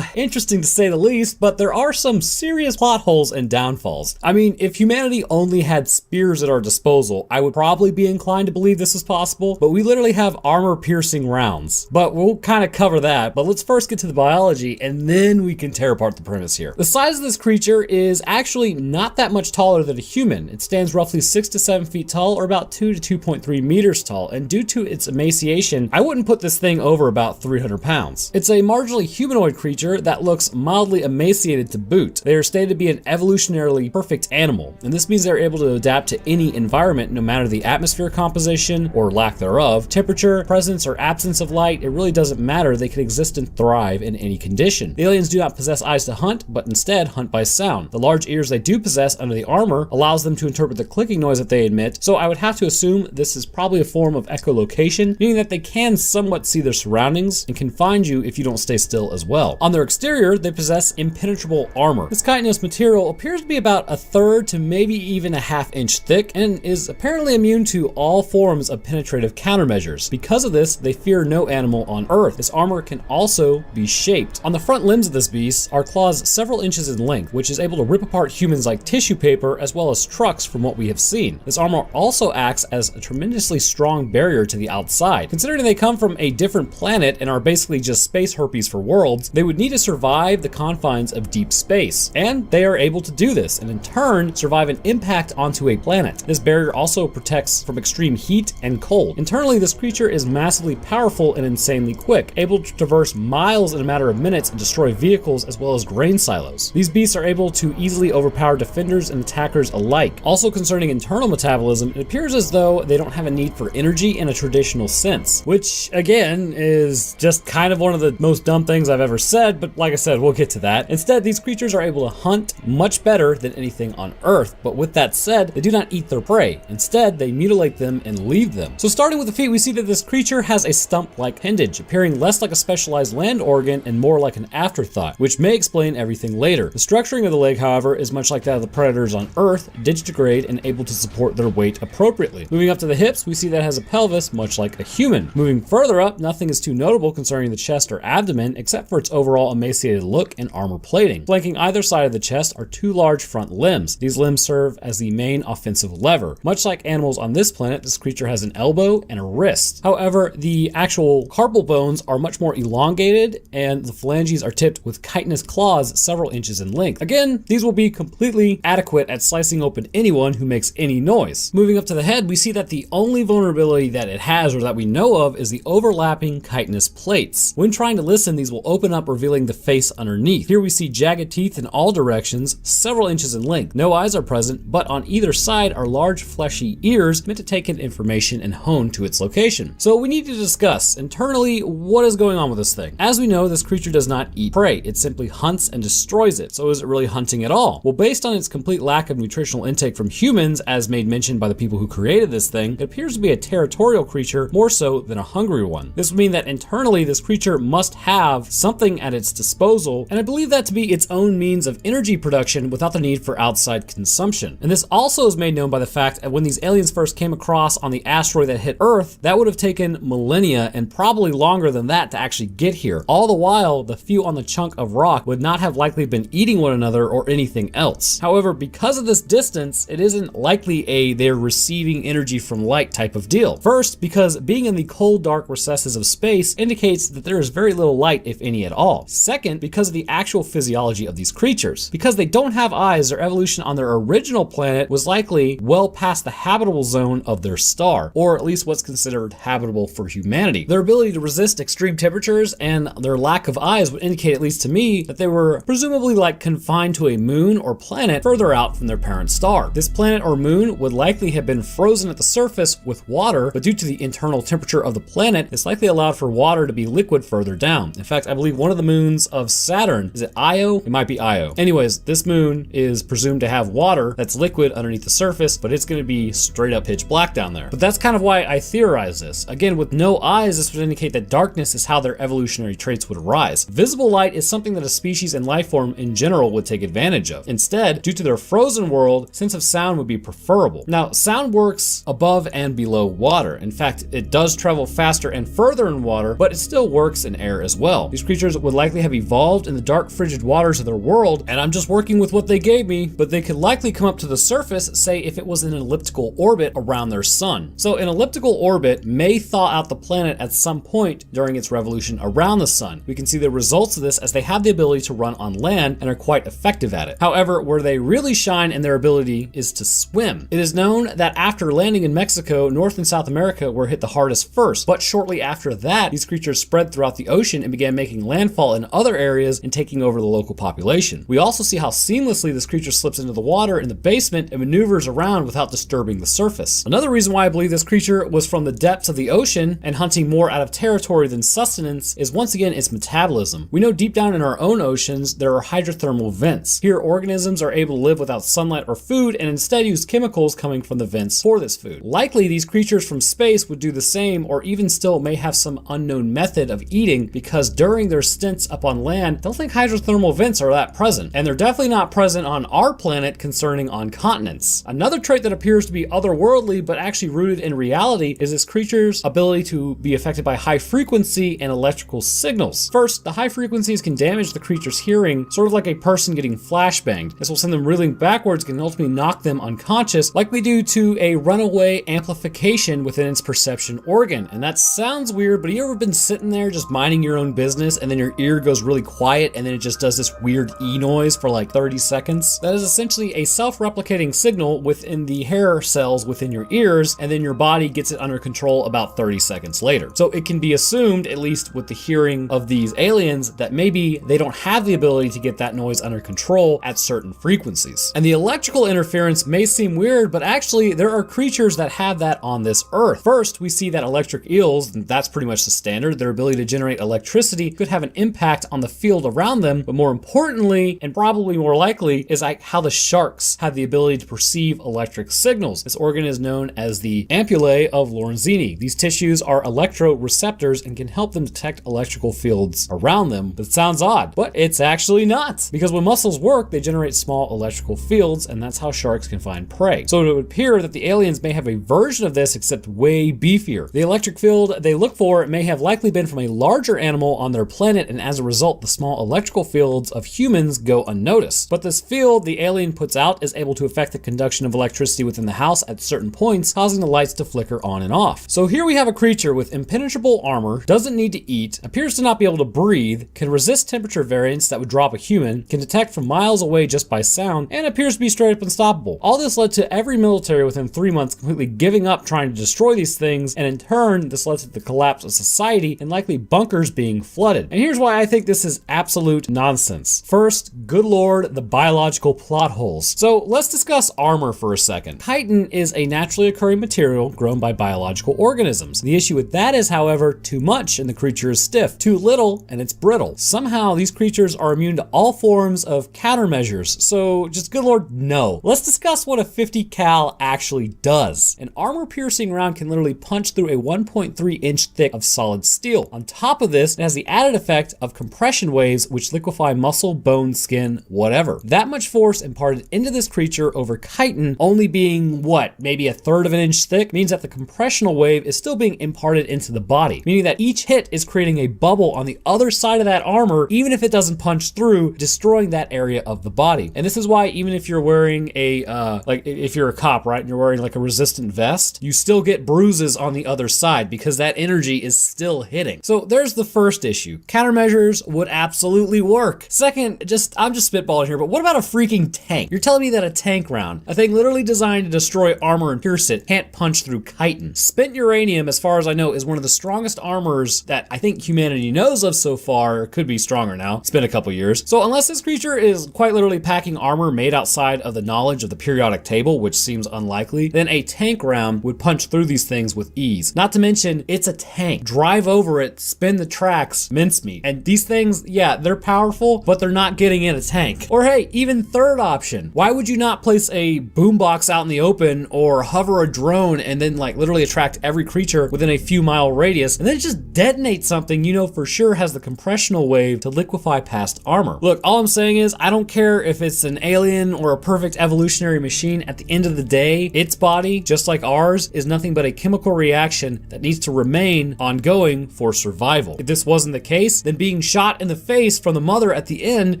interesting to say the least, but there are some serious plot holes and downfalls. I mean, if humanity only had spears at our disposal, I would probably be inclined to believe this is possible, but we literally have armor-piercing rounds. But we'll kind of cover that, but let's first get to the biology, and then we can tear apart the premise here. The size of this creature is actually not that much taller than a human. It stands roughly 6 to 7 feet tall, or about 2 to 2.3 meters tall, and due to its emaciation, I wouldn't put this thing over about 300 pounds. It's a marginally humanoid creature that looks mildly emaciated to boot. They are stated to be an evolutionarily perfect animal, and this means they're able to adapt to any environment, no matter the atmosphere composition or lack thereof, temperature, presence or absence of light. It really doesn't matter. They can exist and thrive in any condition. The aliens do not possess eyes to hunt, but instead hunt by sound. The large ears they do possess under the armor allows them to interpret the clicking noise that they emit, so I would have to assume this is probably a form of echolocation, meaning that they can somewhat see their surroundings and can find you if you don't stay still as well. On their exterior, they possess impenetrable armor. This chitinous material appears to be about 1/3 to maybe even a 1/2 inch thick and is apparently immune to all forms of penetrative countermeasures. Because of this, they fear no animal on Earth. This armor can also be shaped. On the front limbs of this beast are claws several inches in length, which is able to rip apart humans like tissue paper as well as trucks from what we have seen. This armor also acts as a tremendously strong barrier to the outside. Considering they come from a different planet and are basically just space herpes for worlds, they would need to survive the confines of deep space. And they are able to do this, and in turn survive an impact onto a planet. This barrier also protects from extreme heat and cold. In Internally, this creature is massively powerful and insanely quick, able to traverse miles in a matter of minutes and destroy vehicles as well as grain silos. These beasts are able to easily overpower defenders and attackers alike. Also concerning internal metabolism, it appears as though they don't have a need for energy in a traditional sense, which again is just kind of one of the most dumb things I've ever said, but like I said, we'll get to that. Instead, these creatures are able to hunt much better than anything on Earth, but with that said, they do not eat their prey. Instead, they mutilate them and leave them. So starting with the feet, we see that this creature has a stump-like appendage, appearing less like a specialized land organ and more like an afterthought, which may explain everything later. The structuring of the leg, however, is much like that of the predators on Earth, digitigrade and able to support their weight appropriately. Moving up to the hips, we see that it has a pelvis much like a human. Moving further up, nothing is too notable concerning the chest or abdomen except for its overall emaciated look and armor plating. Flanking either side of the chest are two large front limbs. These limbs serve as the main offensive lever. Much like animals on this planet, this creature has an elbow and a wrist. However, the actual carpal bones are much more elongated and the phalanges are tipped with chitinous claws several inches in length. Again, these will be completely adequate at slicing open anyone who makes any noise. Moving up to the head, we see that the only vulnerability that it has or that we know of is the overlapping chitinous plates. When trying to listen, these will open up, revealing the face underneath. Here we see jagged teeth in all directions, several inches in length. No eyes are present, but on either side are large fleshy ears meant to take in information and hone to its location. So we need to discuss internally what is going on with this thing. As we know, this creature does not eat prey. It simply hunts and destroys it. So is it really hunting at all? Well, based on its complete lack of nutritional intake from humans, as made mention by the people who created this thing, it appears to be a territorial creature more so than a hungry one. This would mean that internally this creature must have something at its disposal, and I believe that to be its own means of energy production without the need for outside consumption. And this also is made known by the fact that when these aliens first came across on the asteroid that hit Earth, that would have taken millennia and probably longer than that to actually get here. All the while, the few on the chunk of rock would not have likely been eating one another or anything else. However, because of this distance, it isn't likely they're receiving energy from light type of deal. First, because being in the cold, dark recesses of space indicates that there is very little light, if any at all. Second, because of the actual physiology of these creatures. Because they don't have eyes, their evolution on their original planet was likely well past the habitable zone of their star, or at least what's considered habitable for humanity. Their ability to resist extreme temperatures and their lack of eyes would indicate, at least to me, that they were presumably like confined to a moon or planet further out from their parent star. This planet or moon would likely have been frozen at the surface with water, but due to the internal temperature of the planet, it's likely allowed for water to be liquid further down. In fact, I believe one of the moons of Saturn, is it Io? It might be Io. Anyways, this moon is presumed to have water that's liquid underneath the surface, but it's going to be straight up pitch black down there. But that's kind of why I theorize this. Again, with no eyes, this would indicate that darkness is how their evolutionary traits would arise. Visible light is something that a species and life form in general would take advantage of. Instead, due to their frozen world, sense of sound would be preferable. Now, sound works above and below water. In fact, it does travel faster and further in water, but it still works in air as well. These creatures would likely have evolved in the dark, frigid waters of their world, and I'm just working with what they gave me, but they could likely come up to the surface, say if it was in an elliptical orbit around their sun. So an elliptical orbit may thaw out the planet at some point during its revolution around the sun. We can see the results of this as they have the ability to run on land and are quite effective at it. However, where they really shine in their ability is to swim. It is known that after landing in Mexico, North and South America were hit the hardest first, but shortly after that, these creatures spread throughout the ocean and began making landfall in other areas and taking over the local population. We also see how seamlessly this creature slips into the water in the basement and maneuvers around without disturbing the surface. Another reason why I believe this creature was from the depths of the ocean and hunting more out of territory than sustenance is once again its metabolism. We know deep down in our own oceans there are hydrothermal vents. Here organisms are able to live without sunlight or food and instead use chemicals coming from the vents for this food. Likely these creatures from space would do the same, or even still may have some unknown method of eating, because during their stints up on land, I don't think hydrothermal vents are that present, and they're definitely not present on our planet concerning on continents. Another trait that appears to be otherworldly but actually rooted in reality is this creature's ability to be affected by high frequency and electrical signals. First, the high frequencies can damage the creature's hearing, sort of like a person getting flashbanged. This will send them reeling backwards and ultimately knock them unconscious, likely due to a runaway amplification within its perception organ. And that sounds weird, but have you ever been sitting there just minding your own business and then your ear goes really quiet and then it just does this weird E noise for like 30 seconds? That is essentially a self-replicating signal within the hair cells within your ears, and then your body gets it under control about 30 seconds later. So it can be assumed, at least with the hearing of these aliens, that maybe they don't have the ability to get that noise under control at certain frequencies. And the electrical interference may seem weird, but actually there are creatures that have that on this Earth. First, we see that electric eels, and that's pretty much the standard, their ability to generate electricity could have an impact on the field around them, but more importantly, and probably more likely, is like how the sharks have the ability to perceive electric signals. This organ is known as the ampullae of Lorenzini. These tissues are electroreceptors and can help them detect electrical fields around them. But it sounds odd, but it's actually not. Because when mussels work, they generate small electrical fields, and that's how sharks can find prey. So it would appear that the aliens may have a version of this, except way beefier. The electric field they look for may have likely been from a larger animal on their planet, and as a result, the small electrical fields of humans go unnoticed. But this field the alien puts out is able to affect the conduction of electricity within the house at certain points, causing the lights to flicker on and off. So here we have a creature with impenetrable armor, doesn't need to eat, appears to not be able to breathe, can resist temperature variance that would drop a human, can detect from miles away just by sound, and appears to be straight up unstoppable. All this led to every military within 3 months completely giving up trying to destroy these things, and in turn, this led to the collapse of society and likely bunkers being flooded. And here's why I think this is absolute nonsense. First, good lord, the biological plot holes. So let's discuss armor for a second. Chitin is a naturally occurring material grown by biological organisms. The issue with that is, however, too much and the creature is stiff, too little and it's brittle. Somehow these creatures are immune to all forms of countermeasures. So just good lord, no. Let's discuss what a 50 cal actually does. An armor piercing round can literally punch through a 1.3 inch thick of solid steel. On top of this, it has the added effect of compression waves which liquefy muscle, bone, skin, whatever. That much force imparted into this creature over chitin only being what, maybe a third of an inch thick, means that the compressional wave is still being imparted into the body, meaning that each hit is creating a bubble on the other side of that armor, even if it doesn't punch through, destroying that area of the body. And this is why even if you're wearing a like if you're a cop, right, and you're wearing like a resistant vest, you still get bruises on the other side because that energy is still hitting. So there's the first issue. Countermeasures would absolutely work. Second, I'm just spitballing here, but what about a freaking tank? You're telling me that a tank round, a thing literally designed to destroy armor and pierce it, can't punch through chitin? Spent uranium, as far as I know, is one of the strongest armors that I think humanity knows of so far. It could be stronger now. It's been a couple years. So unless this creature is quite literally packing armor made outside of the knowledge of the periodic table, which seems unlikely, then a tank round would punch through these things with ease. Not to mention, it's a tank. Drive over it, spin the tracks, mincemeat. And these things, yeah, they're powerful, but they're not getting in a tank. Or hey, even third option, why would you not place a boombox out in the open or hover a drone and then like literally attract every creature within a few mile radius and then just detonate something you know for sure has the compressional wave to liquefy past armor? Look, all I'm saying is I don't care if it's an alien or a perfect evolutionary machine. At the end of the day, its body, just like ours, is nothing but a chemical reaction that needs to remain ongoing for survival. If this wasn't the case, then being shot in the face from the mother at the end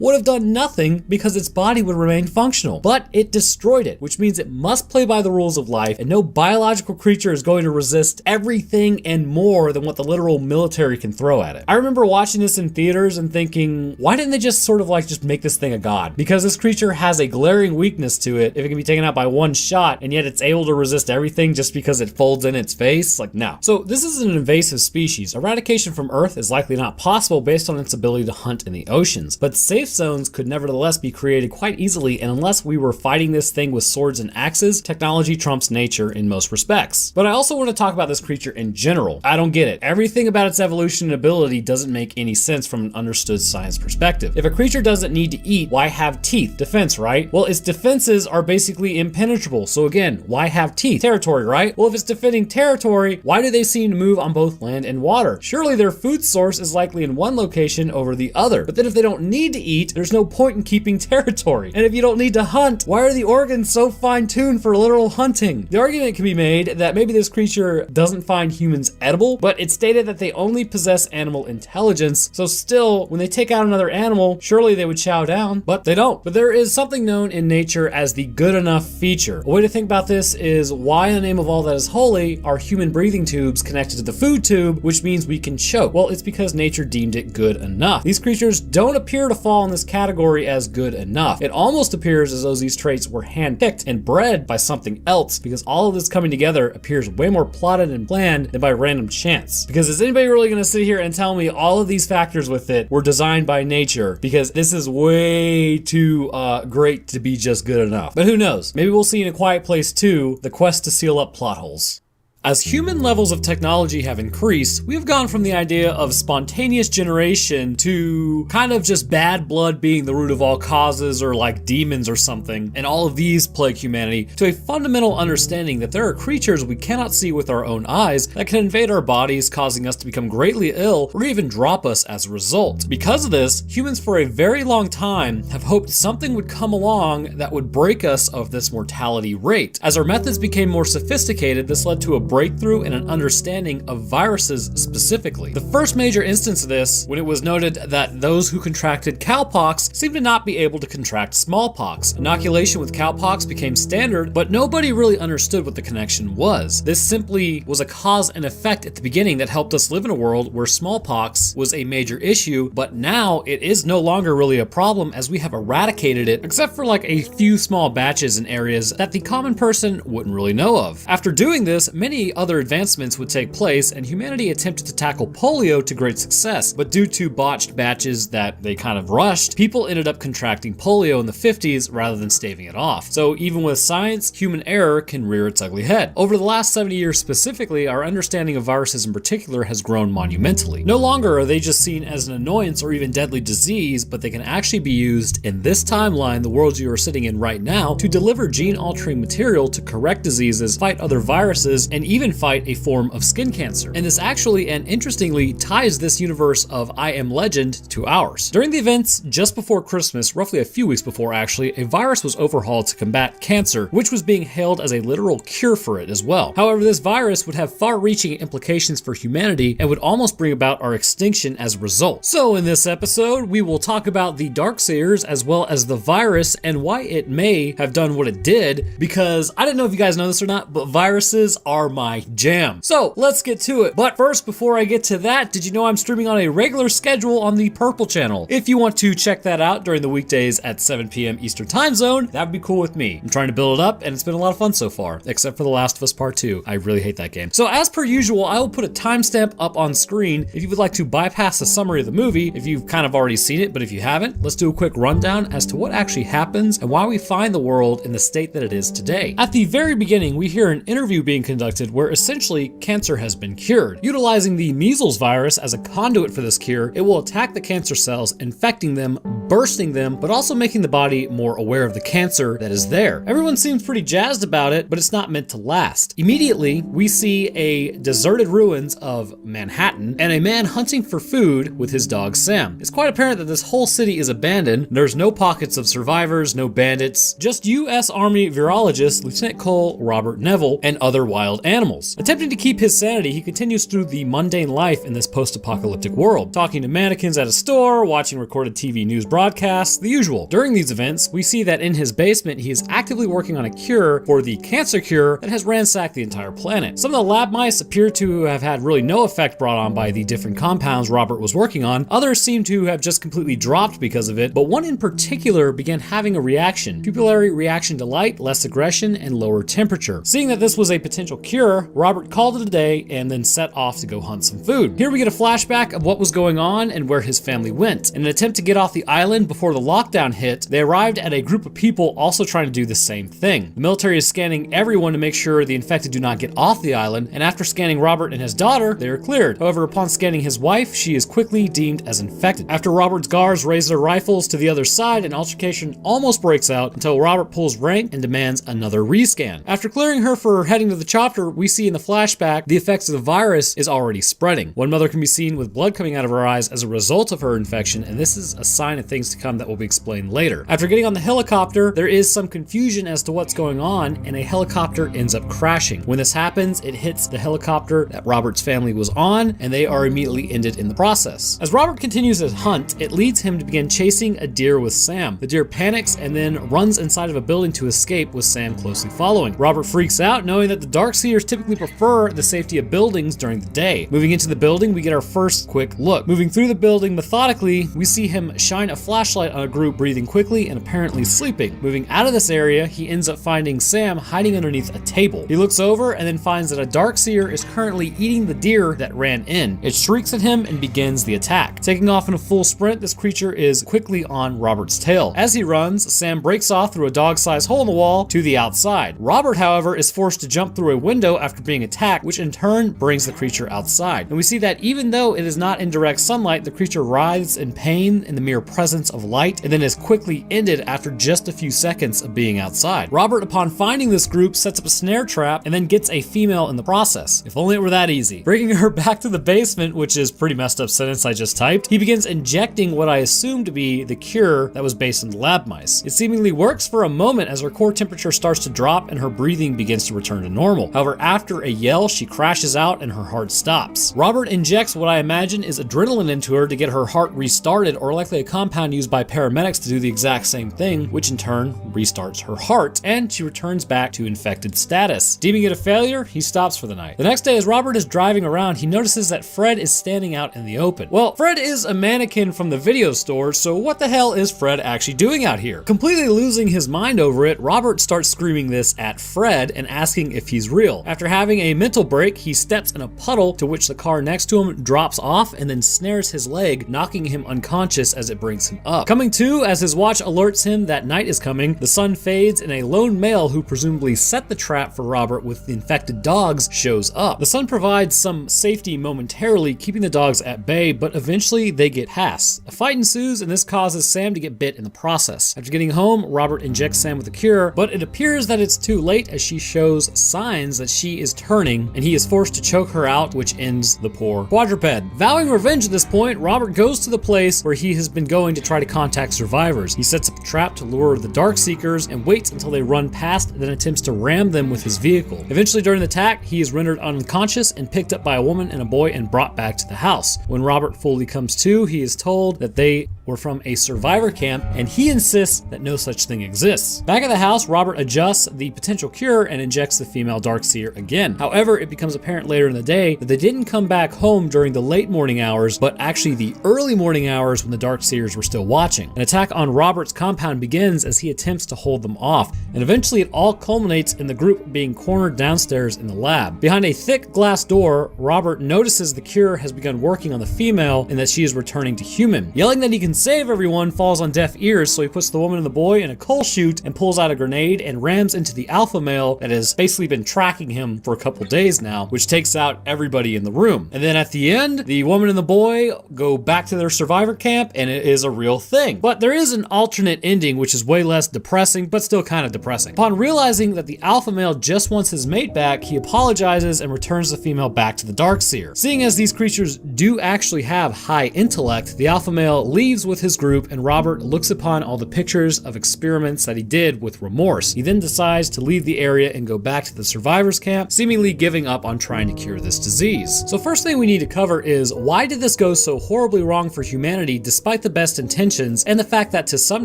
would have done nothing because its body would remain functional. But it destroyed it, which means it must play by the rules of life, and no biological creature is going to resist everything and more than what the literal military can throw at it. I remember watching this in theaters and thinking, why didn't they just sort of like just make this thing a god? Because this creature has a glaring weakness to it. If it can be taken out by one shot and yet it's able to resist everything just because it folds in its face, like no. So this is an invasive species. Eradication from Earth is likely not possible based on its ability to hunt in the oceans, but safe zones could nevertheless be created quite easily, and unless we were fighting this thing with swords and axes, technology trumps nature in most respects. But I also want to talk about this creature in general. I don't get it. Everything about its evolution and ability doesn't make any sense from an understood science perspective. If a creature doesn't need to eat, why have teeth? Defense, right? Well, its defenses are basically impenetrable. So again, why have teeth? Territory, right? Well, if it's defending territory, why do they seem to move on both land and water? Surely their food source is likely in one location over the other. But then if they don't need to eat, there's no point in keeping territory. And if you don't need to hunt, why are the organs so fine-tuned for literal hunting? The argument can be made that maybe this creature doesn't find humans edible, but it's stated that they only possess animal intelligence. So still, when they take out another animal, surely they would chow down, but they don't. But there is something known in nature as the good enough feature. A way to think about this is, why in the name of all that is holy are human breathing tubes connected to the food tube, which means we can choke? Well, it's because nature deemed it good enough. These creatures don't appear to fall in this category as good enough. It almost appears as though these traits were handpicked and bred by something else, because all of this coming together appears appears way more plotted and planned than by random chance. Because is anybody really going to sit here and tell me all of these factors with it were designed by nature? Because this is way too great to be just good enough. But who knows? Maybe we'll see in A Quiet Place 2 the quest to seal up plot holes. As human levels of technology have increased, we have gone from the idea of spontaneous generation to kind of just bad blood being the root of all causes, or like demons or something, and all of these plague humanity, to a fundamental understanding that there are creatures we cannot see with our own eyes that can invade our bodies, causing us to become greatly ill or even drop us as a result. Because of this, humans for a very long time have hoped something would come along that would break us of this mortality rate. As our methods became more sophisticated, this led to a breakthrough in an understanding of viruses specifically. The first major instance of this, when it was noted that those who contracted cowpox seemed to not be able to contract smallpox. Inoculation with cowpox became standard, but nobody really understood what the connection was. This simply was a cause and effect at the beginning that helped us live in a world where smallpox was a major issue, but now it is no longer really a problem as we have eradicated it, except for like a few small batches in areas that the common person wouldn't really know of. After doing this, many other advancements would take place, and humanity attempted to tackle polio to great success, but due to botched batches that they kind of rushed, people ended up contracting polio in the 50s rather than staving it off. So even with science, human error can rear its ugly head. Over the last 70 years specifically, our understanding of viruses in particular has grown monumentally. No longer are they just seen as an annoyance or even deadly disease, but they can actually be used in this timeline, the world you are sitting in right now, to deliver gene-altering material to correct diseases, fight other viruses, and even fight a form of skin cancer. And this actually and interestingly ties this universe of I Am Legend to ours. During the events just before Christmas, roughly a few weeks before actually, a virus was overhauled to combat cancer, which was being hailed as a literal cure for it as well. However, this virus would have far-reaching implications for humanity and would almost bring about our extinction as a result. So in this episode, we will talk about the Darkseers as well as the virus and why it may have done what it did, because I don't know if you guys know this or not, but viruses are my jam. So let's get to it. But first, before I get to that, did you know I'm streaming on a regular schedule on the Purple channel? If you want to check that out during the weekdays at 7 p.m. Eastern Time Zone, that would be cool with me. I'm trying to build it up, and it's been a lot of fun so far, except for The Last of Us Part 2. I really hate that game. So as per usual, I will put a timestamp up on screen if you would like to bypass a summary of the movie, if you've kind of already seen it, but if you haven't, let's do a quick rundown as to what actually happens and why we find the world in the state that it is today. At the very beginning, we hear an interview being conducted where essentially cancer has been cured. Utilizing the measles virus as a conduit for this cure, it will attack the cancer cells, infecting them, bursting them, but also making the body more aware of the cancer that is there. Everyone seems pretty jazzed about it, but it's not meant to last. Immediately, we see a deserted ruins of Manhattan and a man hunting for food with his dog Sam. It's quite apparent that this whole city is abandoned. There's no pockets of survivors, no bandits, just U.S. Army virologist Lieutenant Cole Robert Neville and other wild animals. Attempting to keep his sanity, he continues through the mundane life in this post-apocalyptic world, talking to mannequins at a store, watching recorded TV news broadcasts, the usual. During these events, we see that in his basement, he is actively working on a cure for the cancer cure that has ransacked the entire planet. Some of the lab mice appear to have had really no effect brought on by the different compounds Robert was working on. Others seem to have just completely dropped because of it, but one in particular began having a reaction. Pupillary reaction to light, less aggression, and lower temperature. Seeing that this was a potential cure, Robert called it a day and then set off to go hunt some food. Here we get a flashback of what was going on and where his family went. In an attempt to get off the island before the lockdown hit, they arrived at a group of people also trying to do the same thing. The military is scanning everyone to make sure the infected do not get off the island, and after scanning Robert and his daughter, they are cleared. However, upon scanning his wife, she is quickly deemed as infected. After Robert's guards raise their rifles to the other side, an altercation almost breaks out until Robert pulls rank and demands another rescan. After clearing her for heading to the chopper, we see in the flashback the effects of the virus is already spreading. One mother can be seen with blood coming out of her eyes as a result of her infection, and this is a sign of things to come that will be explained later. After getting on the helicopter, there is some confusion as to what's going on, and a helicopter ends up crashing. When this happens, it hits the helicopter that Robert's family was on, and they are immediately ended in the process. As Robert continues his hunt, it leads him to begin chasing a deer with Sam. The deer panics and then runs inside of a building to escape, with Sam closely following. Robert freaks out, knowing that the Darkseer players typically prefer the safety of buildings during the day. Moving into the building, we get our first quick look. Moving through the building methodically, we see him shine a flashlight on a group breathing quickly and apparently sleeping. Moving out of this area, he ends up finding Sam hiding underneath a table. He looks over and then finds that a Darkseer is currently eating the deer that ran in. It shrieks at him and begins the attack. Taking off in a full sprint, this creature is quickly on Robert's tail. As he runs, Sam breaks off through a dog-sized hole in the wall to the outside. Robert, however, is forced to jump through a window after being attacked, which in turn brings the creature outside. And we see that even though it is not in direct sunlight, the creature writhes in pain in the mere presence of light and then is quickly ended after just a few seconds of being outside. Robert, upon finding this group, sets up a snare trap and then gets a female in the process. If only it were that easy. Bringing her back to the basement, which is pretty messed up sentence I just typed, he begins injecting what I assume to be the cure that was based on the lab mice. It seemingly works for a moment as her core temperature starts to drop and her breathing begins to return to normal. However, after a yell, she crashes out and her heart stops. Robert injects what I imagine is adrenaline into her to get her heart restarted, or likely a compound used by paramedics to do the exact same thing, which in turn restarts her heart, and she returns back to infected status. Deeming it a failure, he stops for the night. The next day, as Robert is driving around, he notices that Fred is standing out in the open. Well, Fred is a mannequin from the video store, so what the hell is Fred actually doing out here? Completely losing his mind over it, Robert starts screaming this at Fred and asking if he's real. After having a mental break, he steps in a puddle to which the car next to him drops off and then snares his leg, knocking him unconscious as it brings him up. Coming to, as his watch alerts him that night is coming, the sun fades and a lone male who presumably set the trap for Robert with the infected dogs shows up. The sun provides some safety momentarily, keeping the dogs at bay, but eventually they get past. A fight ensues and this causes Sam to get bit in the process. After getting home, Robert injects Sam with a cure, but it appears that it's too late as she shows signs that she is turning and he is forced to choke her out, which ends the poor quadruped. Vowing revenge at this point, Robert goes to the place where he has been going to try to contact survivors. He sets up a trap to lure the Darkseekers and waits until they run past and then attempts to ram them with his vehicle. Eventually during the attack, he is rendered unconscious and picked up by a woman and a boy and brought back to the house. When Robert fully comes to, he is told that they were from a survivor camp and he insists that no such thing exists. Back at the house, Robert adjusts the potential cure and injects the female Darkseer again. However, it becomes apparent later in the day that they didn't come back home during the late morning hours, but actually the early morning hours when the Darkseers were still watching. An attack on Robert's compound begins as he attempts to hold them off, and eventually it all culminates in the group being cornered downstairs in the lab. Behind a thick glass door, Robert notices the cure has begun working on the female and that she is returning to human. Yelling that he can save everyone falls on deaf ears, so he puts the woman and the boy in a coal chute and pulls out a grenade and rams into the alpha male that has basically been tracking him for a couple days now, which takes out everybody in the room. And then at the end, the woman and the boy go back to their survivor camp and it is a real thing. But there is an alternate ending which is way less depressing, but still kind of depressing. Upon realizing that the alpha male just wants his mate back, he apologizes and returns the female back to the Darkseer. Seeing as these creatures do actually have high intellect, the alpha male leaves with his group and Robert looks upon all the pictures of experiments that he did with remorse. He then decides to leave the area and go back to the survivors camp, seemingly giving up on trying to cure this disease. So first thing we need to cover is why did this go so horribly wrong for humanity despite the best intentions and the fact that to some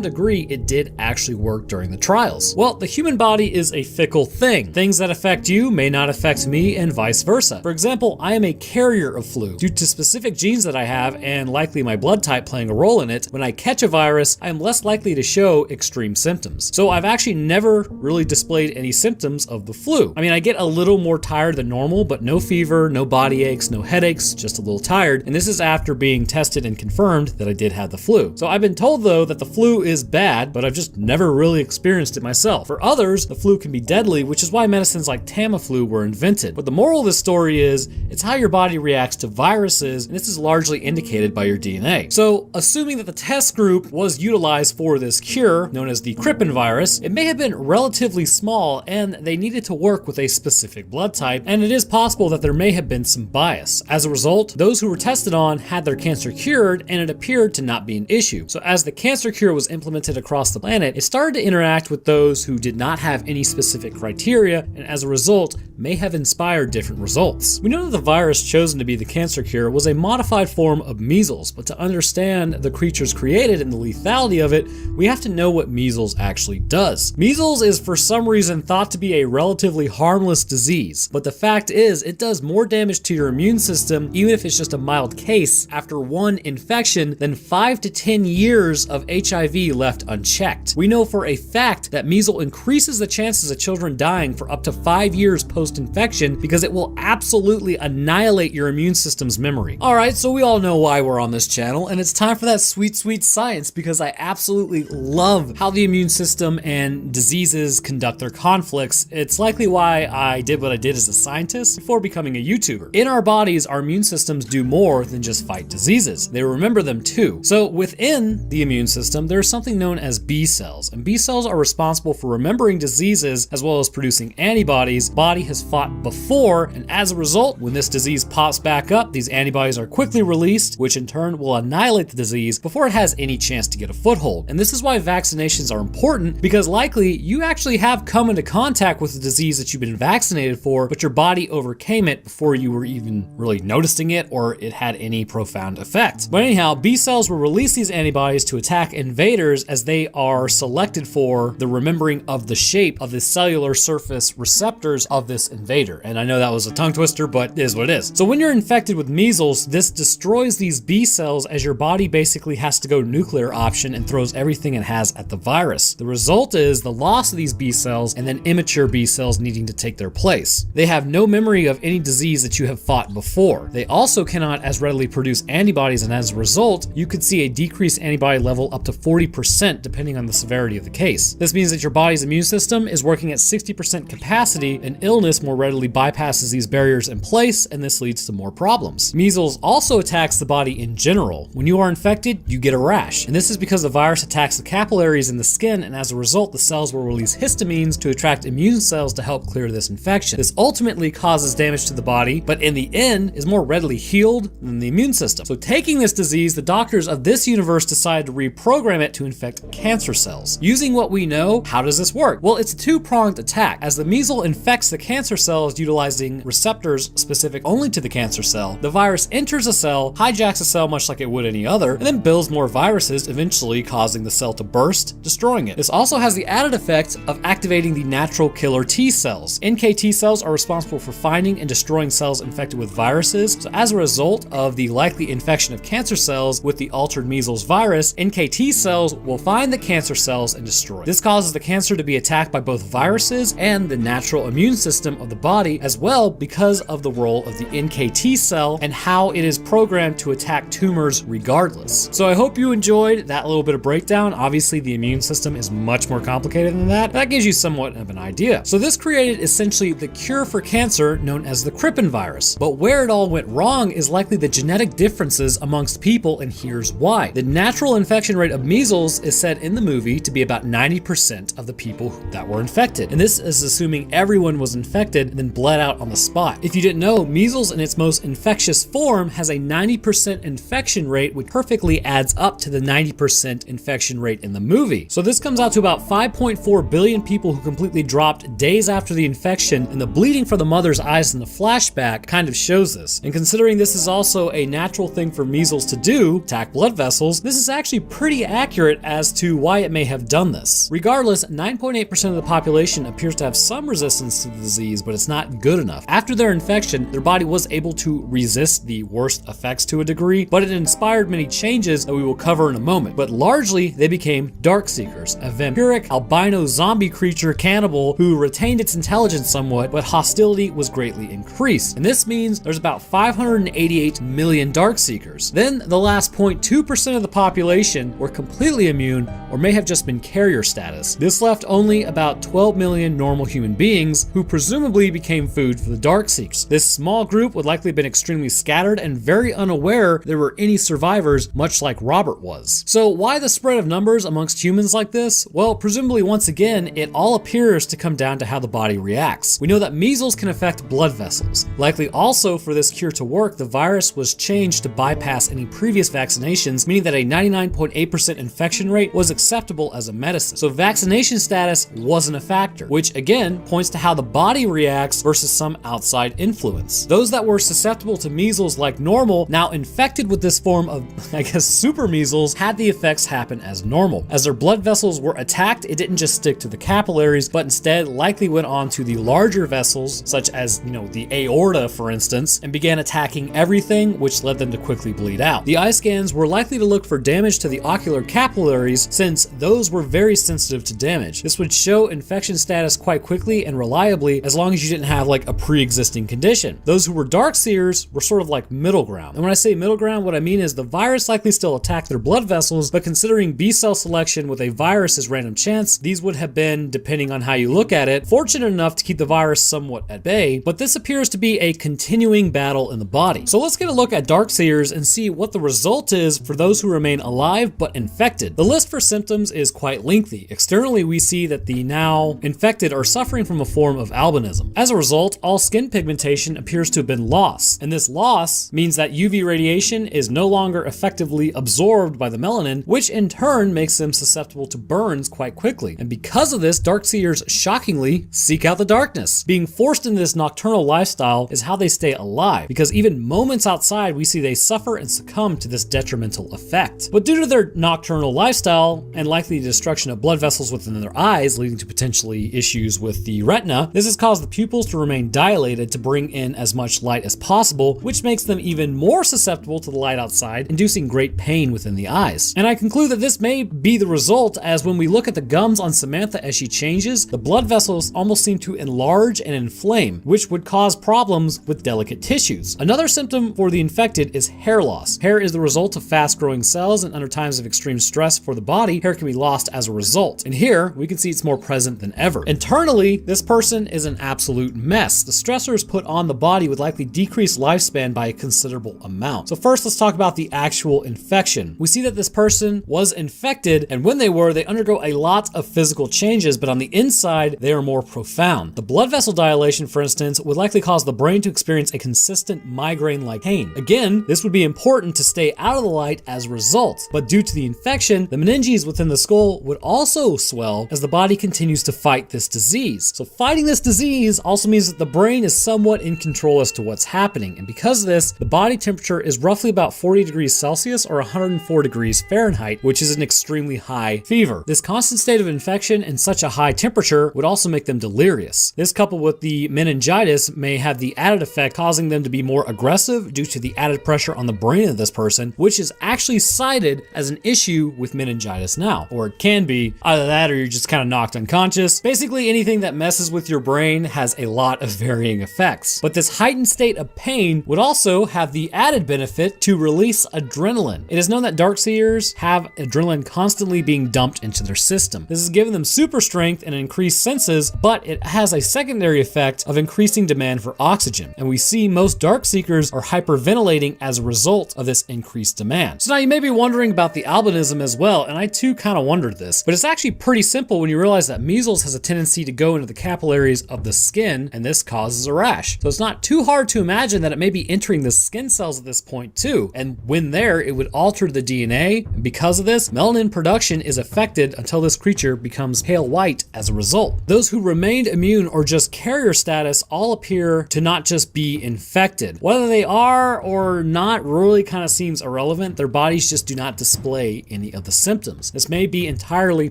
degree it did actually work during the trials? Well, the human body is a fickle thing. Things that affect you may not affect me and vice versa. For example, I am a carrier of flu. Due to specific genes that I have and likely my blood type playing a role in it, when I catch a virus, I am less likely to show extreme symptoms. So I've actually never really displayed any symptoms of the flu. I mean, I get a little more tired than normal, but no fever, no body aches, no headaches, just a little tired. And this is after being tested and confirmed that I did have the flu. So I've been told though that the flu is bad, but I've just never really experienced it myself. For others, the flu can be deadly, which is why medicines like Tamiflu were invented. But the moral of this story is, it's how your body reacts to viruses, and this is largely indicated by your DNA. So assuming that the test group was utilized for this cure, known as the Crippen virus, it may have been relatively small and they needed to work with a specific blood type, and it is possible that there may have been some bias. As a result, those who were tested on had their cancer cured and it appeared to not be an issue. So as the cancer cure was implemented across the planet, it started to interact with those who did not have any specific criteria, and as a result, may have inspired different results. We know that the virus chosen to be the cancer cure was a modified form of measles, but to understand the creatures created and the lethality of it, we have to know what measles actually does. Measles is for some reason thought to be a relatively harmless disease, but the fact is it does more damage to your immune system, even if it's just a mild case, after one infection than 5 to 10 years of HIV left unchecked. We know for a fact that measles increases the chances of children dying for up to 5 years post-infection because it will absolutely annihilate your immune system's memory. Alright, so we all know why we're on this channel, and it's time for that sweet, sweet science because I absolutely love how the immune system and diseases conduct their conflicts. It's likely why I did what I did as a scientist before becoming a YouTuber. In our bodies, our immune systems do more than just fight diseases. They remember them too. So within the immune system, there's something known as B cells, and B cells are responsible for remembering diseases as well as producing antibodies body has fought before, and as a result, when this disease pops back up, these antibodies are quickly released, which in turn will annihilate the disease before it has any chance to get a foothold. And this is why vaccinations are important, because likely you actually have come into contact with the disease that you've been vaccinated for, but your body overcame it before you were even really noticing it or it had any profound effect. But anyhow, B cells will release these antibodies to attack invaders as they are selected for the remembering of the shape of the cellular surface receptors of this invader. And I know that was a tongue twister, but it is what it is. So when you're infected with measles, this destroys these B cells as your body basically has to go nuclear option and throws everything it has at the virus. The result is the loss of these B cells and then immature B cells needing to take their place. They have no memory of any disease that you have fought before. They also cannot as readily produce antibodies, and as a result, you could see a decreased antibody level up to 40% depending on the severity of the case. This means that your body's immune system is working at 60% capacity, and illness more readily bypasses these barriers in place, and this leads to more problems. Measles also attacks the body in general. When you are infected, you get a rash, and this is because the virus attacks the capillaries in the skin, and as a result, the cells will release histamines to attract immune cells to help clear this infection. This ultimately causes damage to the body, but in the end is more readily healed than the immune system. So taking this disease, the doctors of this universe decided to reprogram it to infect cancer cells. Using what we know, how does this work? Well, it's a two-pronged attack. As the measles infects the cancer cells utilizing receptors specific only to the cancer cell, the virus enters a cell, hijacks a cell much like it would any other, and then builds more viruses, eventually causing the cell to burst, destroying it. This also has the added effect of activating the natural killer T cells. NKT cells are responsible for finding and destroying cells infected with viruses, so as a result of the likely infection of cancer cells with the altered measles virus, NKT cells will find the cancer cells and destroy. This causes the cancer to be attacked by both viruses and the natural immune system of the body as well, because of the role of the NKT cell and how it is programmed to attack tumors regardless. So I hope you enjoyed that little bit of breakdown. Obviously the immune system is much more complicated than that. That gives you somewhat of an idea. So this created essentially the cure for cancer known as the Crippen virus. But where it all went wrong is likely the genetic differences amongst people, and here's why. The natural infection rate of measles is said in the movie to be about 90% of the people that were infected. And this is assuming everyone was infected and then bled out on the spot. If you didn't know, measles in its most infectious form has a 90% infection rate, which perfectly adds up to the 90% infection rate in the movie. So this comes out to about 5.4 billion people who completely dropped days after the infection, and the bleeding from the mother's eyes in the flashback kind of shows this. And considering this is also a natural thing for measles to do, attack blood vessels, this is actually pretty accurate as to why it may have done this. Regardless, 9.8% of the population appears to have some resistance to the disease, but it's not good enough. After their infection, their body was able to resist the worst effects to a degree, but it inspired many changes that we will cover in a moment. But largely, they became Darkseekers, a vampiric albino zombie creature cannibal who retained its intelligence somewhat, but hostility was greatly increased. And this means there's about 588 million Darkseekers. Then the last 0.2% of the population were completely immune or may have just been carrier status. This left only about 12 million normal human beings who presumably became food for the Darkseekers. This small group would likely have been extremely scattered and very unaware there were any survivors, much like Robert was. So why the spread of numbers amongst humans like this? Well, presumably once again, it all appears to come down to how the body reacts. We know that measles can affect blood vessels. Likely also for this cure to work, the virus was changed to bypass any previous vaccinations, meaning that a 99.8% infection rate was acceptable as a medicine. So vaccination status wasn't a factor, which again points to how the body reacts versus some outside influence. Those that were susceptible to measles like normal, now infected with this form of, I guess, super measles, had the effects happen as normal. As their blood vessels were attacked, it didn't just stick to the capillaries, but instead likely went on to the larger vessels, such as, the aorta, for instance, and began attacking everything, which led them to quickly bleed out. The eye scans were likely to look for damage to the ocular capillaries, since those were very sensitive to damage. This would show infection status quite quickly and reliably, as long as you didn't have like a pre-existing condition. Those who were dark seers were sort of like middle ground. And when I say middle ground, what I mean is the virus likely still attacked their blood vessels, but considering B-cell selection with a virus as random chance, these would have been, depending on how you look at it, fortunate enough to keep the virus somewhat at bay, but this appears to be a continuing battle in the body. So let's get a look at dark seers and see what the result is for those who remain alive but infected. The list for symptoms is quite lengthy. Externally, we see that the now infected are suffering from a form of albinism. As a result, all skin pigmentation appears to have been lost, and this loss means that UV radiation is no longer effectively absorbed by the melanin, which in turn makes them susceptible to burns quite quickly. And because of this, dark seers shockingly seek out the darkness. Being forced into this nocturnal lifestyle is how they stay alive, because even moments outside, we see they suffer and succumb to this detrimental effect. But due to their nocturnal lifestyle and likely destruction of blood vessels within their eyes, leading to potentially issues with the retina, this has caused the pupils to remain dilated to bring in as much light as possible, which makes them even more susceptible to the light outside, inducing great pain within the eyes. And I conclude that this may be the result, as when we look at the gums on Samantha as she changes, the blood vessels almost seem to enlarge and inflame, which would cause problems with delicate tissues. Another symptom for the infected is hair loss. Hair is the result of fast-growing cells, and under times of extreme stress for the body, hair can be lost as a result. And here, we can see it's more present than ever. Internally, this person is an absolute mess. The stressors put on the body would likely decrease lifespan by a considerable amount. So first, let's talk about the actual infection. We see that this person was infected, and when they were, they undergo a lot of physical changes, but on the inside, they are more profound. The blood vessel dilation, for instance, would likely cause the brain to experience a consistent migraine-like pain. Again, this would be important to stay out of the light as a result, but due to the infection, the meninges within the skull would also swell as the body continues to fight this disease. So fighting this disease also means that the brain is somewhat in control as to what's happening, and because of this, the body temperature is roughly about 40 degrees Celsius or 104 degrees Fahrenheit, which is an extremely high fever. This constant state of infection and such a high temperature would also make them delirious. This, coupled with the meningitis, may have the added effect causing them to be more aggressive due to the added pressure on the brain of this person, which is actually cited as an issue with meningitis now, or it can be. Either that or you're just kind of knocked unconscious. Basically, anything that messes with your brain has a lot of varying effects. But this heightened state of pain would also have the added benefit to release adrenaline. It is known that dark seers have adrenaline constantly being dumped into their system. This has given them super strength and increased senses, but it has a secondary effect of increasing demand for oxygen. And we see most dark seekers are hyperventilating as a result of this increased demand. So now you may be wondering about the albinism as well, and I too kind of wondered this, but it's actually pretty simple when you realize that measles has a tendency to go into the capillaries of the skin, and this causes a rash. So it's not too hard to imagine that it may be entering the skin cells at this point too, and when there, it would alter the DNA, and because of this, melanin production is affected until this creature becomes pale white as a result. Those who remained immune or just carrier status all appear to not just be infected. Whether they are or not really kind of seems irrelevant. Their bodies just do not display any of the symptoms. This may be entirely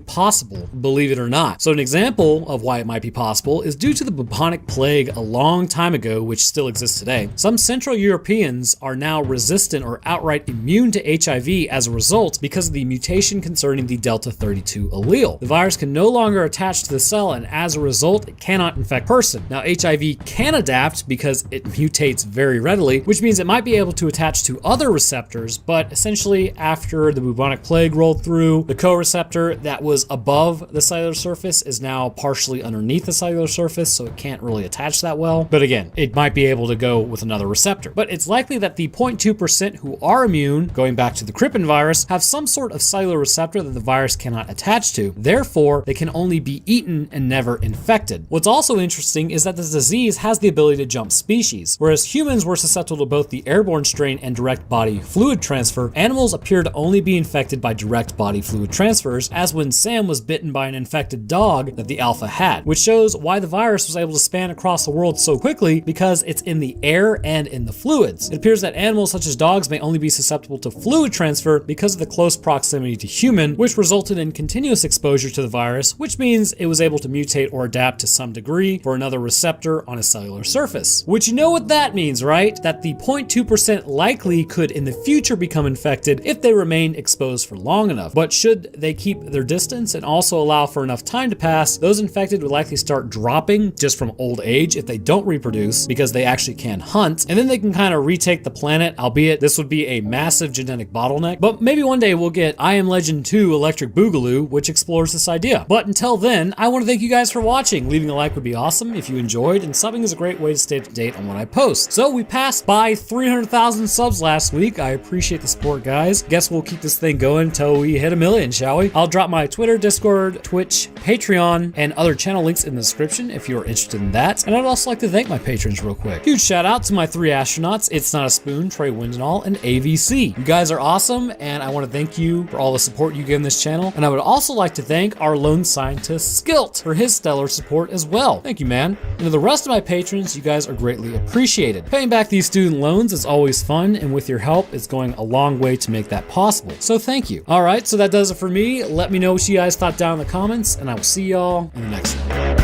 possible, believe it or not. So an example of why it might be possible is due to the bubonic plague a long time ago, which still exists today. Some Central Europeans are now resistant or outright immune to HIV as a result because of the mutation concerning the Delta 32 allele. The virus can no longer attach to the cell, and as a result, it cannot infect person. Now, HIV can adapt because it mutates very readily, which means it might be able to attach to other receptors, but essentially after the bubonic plague rolled through, the co-receptor that was above the cellular surface is now partially underneath the cellular surface, so it can't really attach that well. But again, it might be able to go with another receptor. But it's likely that the 0.2% who are immune, going back to the Crippen virus, have some sort of cellular receptor that the virus cannot attach to. Therefore, they can only be eaten and never infected. What's also interesting is that this disease has the ability to jump species. Whereas humans were susceptible to both the airborne strain and direct body fluid transfer, animals appear to only be infected by direct body fluid fluid transfers, as when Sam was bitten by an infected dog that the Alpha had, which shows why the virus was able to span across the world so quickly, because it's in the air and in the fluids. It appears that animals such as dogs may only be susceptible to fluid transfer because of the close proximity to human, which resulted in continuous exposure to the virus, which means it was able to mutate or adapt to some degree for another receptor on a cellular surface. Which, you know what that means, right? That the 0.2% likely could in the future become infected if they remain exposed for long enough. But should they keep their distance and also allow for enough time to pass, those infected would likely start dropping just from old age if they don't reproduce, because they actually can hunt, and then they can kind of retake the planet, albeit this would be a massive genetic bottleneck. But maybe one day we'll get I Am Legend 2 Electric Boogaloo, which explores this idea. But until then, I want to thank you guys for watching. Leaving a like would be awesome if you enjoyed, and subbing is a great way to stay up to date on what I post. So we passed by 300,000 subs last week. I appreciate the support, guys. Guess we'll keep this thing going until we hit 1 million, shall we? I'll drop my Twitter, Discord, Twitch, Patreon, and other channel links in the description if you're interested in that. And I'd also like to thank my patrons real quick. Huge shout out to my 3 astronauts, It's Not a Spoon, Trey Windenall, and AVC. You guys are awesome, and I want to thank you for all the support you give in this channel. And I would also like to thank our lone scientist, Skilt, for his stellar support as well. Thank you, man. And to the rest of my patrons, you guys are greatly appreciated. Paying back these student loans is always fun, and with your help, it's going a long way to make that possible. So thank you. All right, so that does it for me. Let me know what you guys thought down in the comments, and I will see y'all in the next one.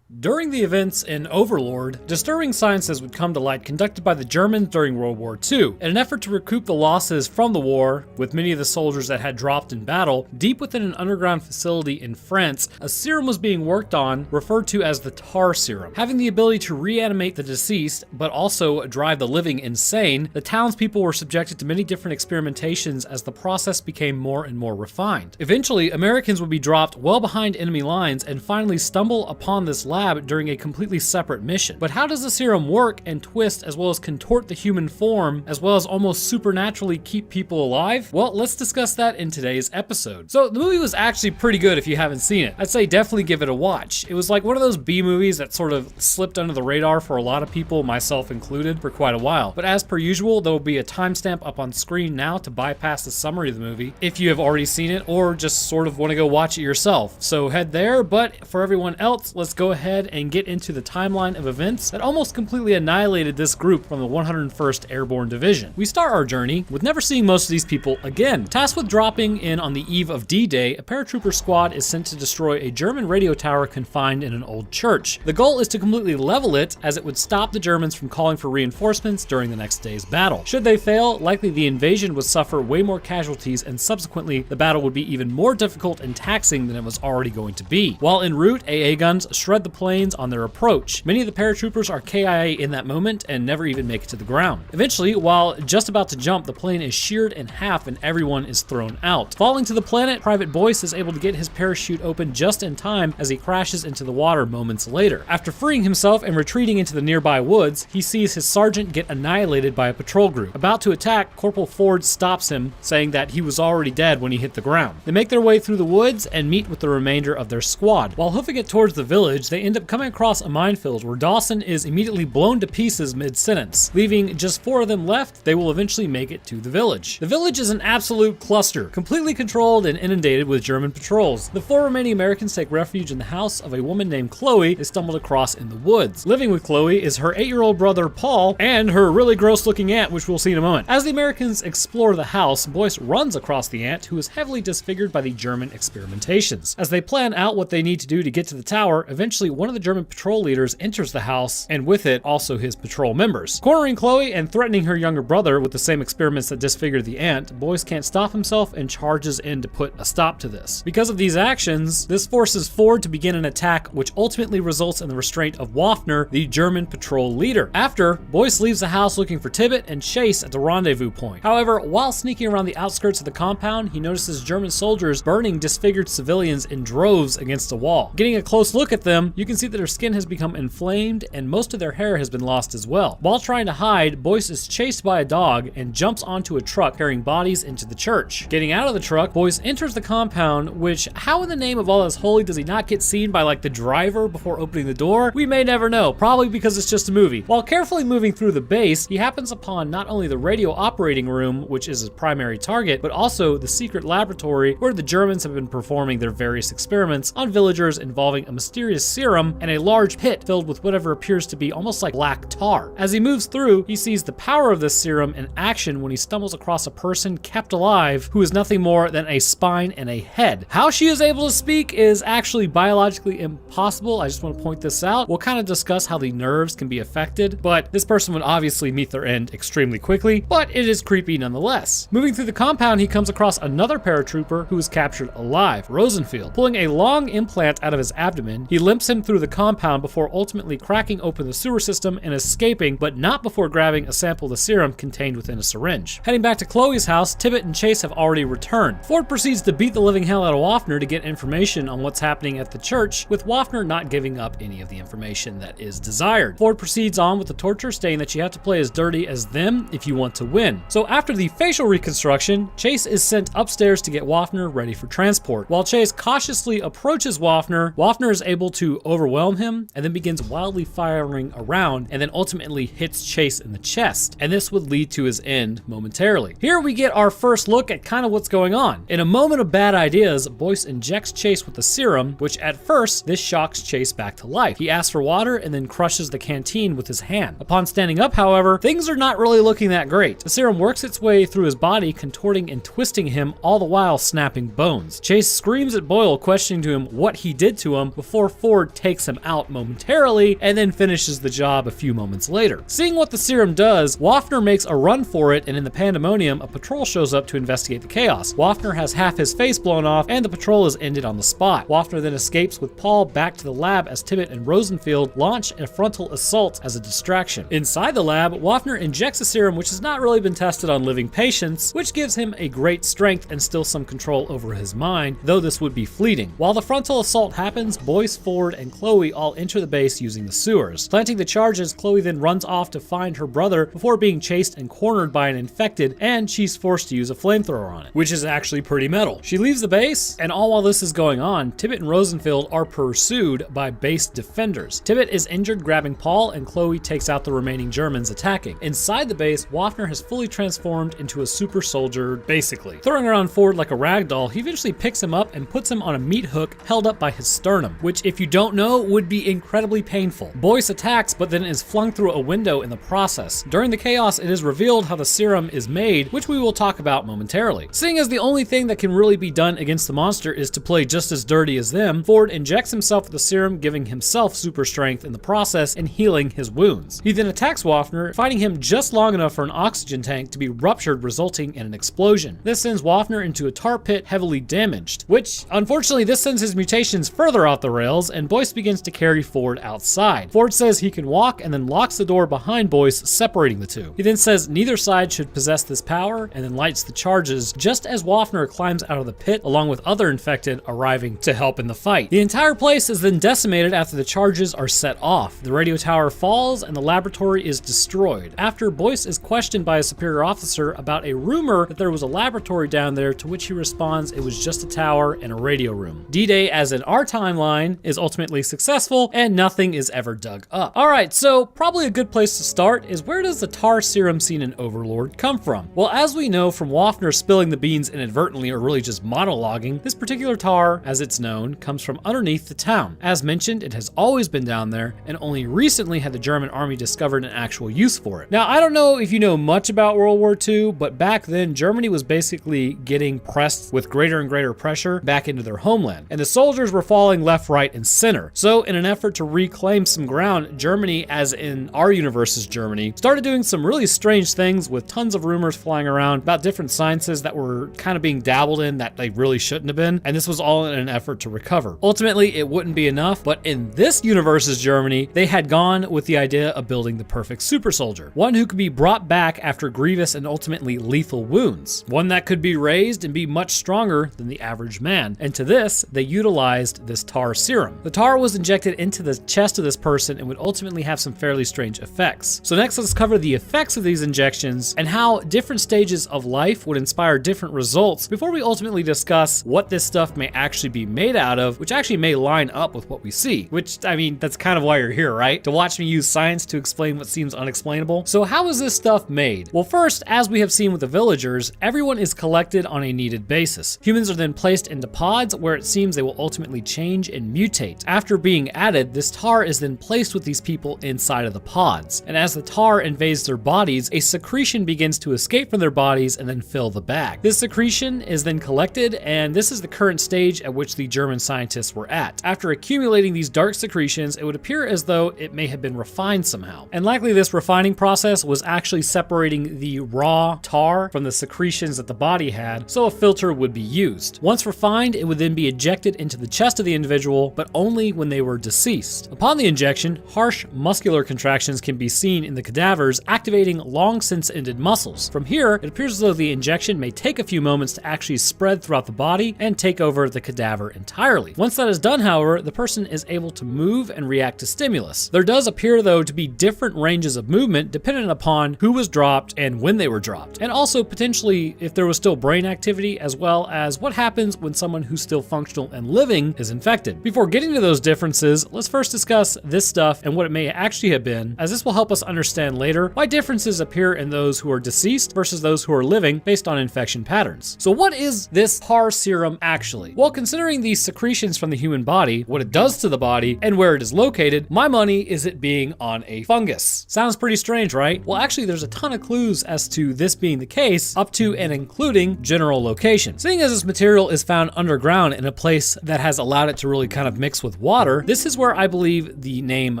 During the events in Overlord, disturbing sciences would come to light conducted by the Germans during World War II. In an effort to recoup the losses from the war, with many of the soldiers that had dropped in battle, deep within an underground facility in France, a serum was being worked on, referred to as the TAR serum. Having the ability to reanimate the deceased, but also drive the living insane, the townspeople were subjected to many different experimentations as the process became more and more refined. Eventually, Americans would be dropped well behind enemy lines and finally stumble upon this lab during a completely separate mission. But how does the serum work and twist as well as contort the human form as well as almost supernaturally keep people alive? Well, let's discuss that in today's episode. So the movie was actually pretty good if you haven't seen it. I'd say definitely give it a watch. It was like one of those B movies that sort of slipped under the radar for a lot of people, myself included, for quite a while. But as per usual, there will be a timestamp up on screen now to bypass the summary of the movie if you have already seen it or just sort of want to go watch it yourself. So head there, but for everyone else, let's go ahead and get into the timeline of events that almost completely annihilated this group from the 101st Airborne Division. We start our journey with never seeing most of these people again. Tasked with dropping in on the eve of D-Day, a paratrooper squad is sent to destroy a German radio tower confined in an old church. The goal is to completely level it, as it would stop the Germans from calling for reinforcements during the next day's battle. Should they fail, likely the invasion would suffer way more casualties, and subsequently the battle would be even more difficult and taxing than it was already going to be. While en route, AA guns shred the planes on their approach. Many of the paratroopers are KIA in that moment and never even make it to the ground. Eventually, while just about to jump, the plane is sheared in half and everyone is thrown out. Falling to the planet, Private Boyce is able to get his parachute open just in time as he crashes into the water moments later. After freeing himself and retreating into the nearby woods, he sees his sergeant get annihilated by a patrol group. About to attack, Corporal Ford stops him, saying that he was already dead when he hit the ground. They make their way through the woods and meet with the remainder of their squad. While hoofing it towards the village, they end up coming across a minefield where Dawson is immediately blown to pieces mid-sentence. Leaving just 4 of them left, they will eventually make it to the village. The village is an absolute cluster, completely controlled and inundated with German patrols. The 4 remaining Americans take refuge in the house of a woman named Chloe they stumbled across in the woods. Living with Chloe is her 8-year-old brother Paul and her really gross-looking aunt, which we'll see in a moment. As the Americans explore the house, Boyce runs across the aunt, who is heavily disfigured by the German experimentations. As they plan out what they need to do to get to the tower, eventually one of the German patrol leaders enters the house, and with it, also his patrol members. Cornering Chloe and threatening her younger brother with the same experiments that disfigured the aunt, Boyce can't stop himself and charges in to put a stop to this. Because of these actions, this forces Ford to begin an attack, which ultimately results in the restraint of Waffner, the German patrol leader. After, Boyce leaves the house looking for Tibbet and Chase at the rendezvous point. However, while sneaking around the outskirts of the compound, he notices German soldiers burning disfigured civilians in droves against a wall. Getting a close look at them, you can see that their skin has become inflamed and most of their hair has been lost as well. While trying to hide, Boyce is chased by a dog and jumps onto a truck carrying bodies into the church. Getting out of the truck, Boyce enters the compound, which, how in the name of all that's holy does he not get seen by like the driver before opening the door? We may never know, probably because it's just a movie. While carefully moving through the base, he happens upon not only the radio operating room, which is his primary target, but also the secret laboratory where the Germans have been performing their various experiments on villagers involving a mysterious serum and a large pit filled with whatever appears to be almost like black tar. As he moves through, he sees the power of this serum in action when he stumbles across a person kept alive who is nothing more than a spine and a head. How she is able to speak is actually biologically impossible. I just want to point this out. We'll kind of discuss how the nerves can be affected, but this person would obviously meet their end extremely quickly, but it is creepy nonetheless. Moving through the compound, he comes across another paratrooper who is captured alive, Rosenfield. Pulling a long implant out of his abdomen, he limps him through the compound before ultimately cracking open the sewer system and escaping, but not before grabbing a sample of the serum contained within a syringe. Heading back to Chloe's house, Tibbet and Chase have already returned. Ford proceeds to beat the living hell out of Waffner to get information on what's happening at the church, with Waffner not giving up any of the information that is desired. Ford proceeds on with the torture, stating that you have to play as dirty as them if you want to win. So after the facial reconstruction, Chase is sent upstairs to get Waffner ready for transport. While Chase cautiously approaches Waffner, Waffner is able to overwhelm him and then begins wildly firing around and then ultimately hits Chase in the chest. And this would lead to his end momentarily. Here we get our first look at kind of what's going on. In a moment of bad ideas, Boyce injects Chase with the serum, which at first, this shocks Chase back to life. He asks for water and then crushes the canteen with his hand. Upon standing up, however, things are not really looking that great. The serum works its way through his body, contorting and twisting him, all the while snapping bones. Chase screams at Boyle, questioning to him what he did to him before Ford takes him out momentarily and then finishes the job a few moments later. Seeing what the serum does, Waffner makes a run for it, and in the pandemonium, a patrol shows up to investigate the chaos. Waffner has half his face blown off, and the patrol is ended on the spot. Waffner then escapes with Paul back to the lab as Tibbet and Rosenfield launch a frontal assault as a distraction. Inside the lab, Waffner injects a serum which has not really been tested on living patients, which gives him a great strength and still some control over his mind, though this would be fleeting. While the frontal assault happens, Boyce, Ford, and Chloe all enter the base using the sewers. Planting the charges, Chloe then runs off to find her brother before being chased and cornered by an infected, and she's forced to use a flamethrower on it, which is actually pretty metal. She leaves the base, and all while this is going on, Tibbet and Rosenfield are pursued by base defenders. Tibbet is injured grabbing Paul, and Chloe takes out the remaining Germans attacking. Inside the base, Waffner has fully transformed into a super soldier, basically. Throwing around Ford like a rag doll, he eventually picks him up and puts him on a meat hook held up by his sternum, which, if you don't know, would be incredibly painful. Boyce attacks, but then is flung through a window in the process. During the chaos, it is revealed how the serum is made, which we will talk about momentarily. Seeing as the only thing that can really be done against the monster is to play just as dirty as them, Ford injects himself with the serum, giving himself super strength in the process and healing his wounds. He then attacks Waffner, fighting him just long enough for an oxygen tank to be ruptured, resulting in an explosion. This sends Waffner into a tar pit heavily damaged, which, unfortunately, this sends his mutations further off the rails, and Boyce begins to carry Ford outside. Ford says he can walk and then locks the door behind Boyce, separating the two. He then says neither side should possess this power and then lights the charges just as Waffner climbs out of the pit along with other infected arriving to help in the fight. The entire place is then decimated after the charges are set off. The radio tower falls and the laboratory is destroyed. After Boyce is questioned by a superior officer about a rumor that there was a laboratory down there, to which he responds it was just a tower and a radio room. D-Day, as in our timeline, is ultimately successful and nothing is ever dug up. Alright, so probably a good place to start is, where does the tar serum seen in Overlord come from? Well, as we know from Waffner spilling the beans inadvertently or really just monologuing, this particular tar, as it's known, comes from underneath the town. As mentioned, it has always been down there, and only recently had the German army discovered an actual use for it. Now, I don't know if you know much about World War II, but back then, Germany was basically getting pressed with greater and greater pressure back into their homeland, and the soldiers were falling left, right, and center. So, in an effort to reclaim some ground, Germany, as in our universe's Germany, started doing some really strange things with tons of rumors flying around about different sciences that were kind of being dabbled in that they really shouldn't have been, and this was all in an effort to recover. Ultimately, it wouldn't be enough, but in this universe's Germany, they had gone with the idea of building the perfect super soldier, one who could be brought back after grievous and ultimately lethal wounds, one that could be raised and be much stronger than the average man, and to this, they utilized this tar serum. The tar was injected injected into the chest of this person and would ultimately have some fairly strange effects. So next, let's cover the effects of these injections and how different stages of life would inspire different results before we ultimately discuss what this stuff may actually be made out of, which actually may line up with what we see. Which, I mean, that's kind of why you're here, right? To watch me use science to explain what seems unexplainable. So how is this stuff made? Well, first, as we have seen with the villagers, everyone is collected on a needed basis. Humans are then placed into pods where it seems they will ultimately change and mutate. After being added, this tar is then placed with these people inside of the pods. And as the tar invades their bodies, a secretion begins to escape from their bodies and then fill the bag. This secretion is then collected, and this is the current stage at which the German scientists were at. After accumulating these dark secretions, it would appear as though it may have been refined somehow. And likely this refining process was actually separating the raw tar from the secretions that the body had, so a filter would be used. Once refined, it would then be ejected into the chest of the individual, but only when they were deceased. Upon the injection, harsh muscular contractions can be seen in the cadavers, activating long since ended muscles. From here, it appears as though the injection may take a few moments to actually spread throughout the body and take over the cadaver entirely. Once that is done, however, the person is able to move and react to stimulus. There does appear, though, to be different ranges of movement dependent upon who was dropped and when they were dropped, and also potentially if there was still brain activity, as well as what happens when someone who's still functional and living is infected. Before getting to those differences, let's first discuss this stuff and what it may actually have been, as this will help us understand later why differences appear in those who are deceased versus those who are living based on infection patterns. So what is this tar serum actually? Well, considering these secretions from the human body, what it does to the body, and where it is located, my money is it being on a fungus. Sounds pretty strange, right? Well, actually, there's a ton of clues as to this being the case, up to and including general location. Seeing as this material is found underground in a place that has allowed it to really kind of mix with water, this is where I believe the name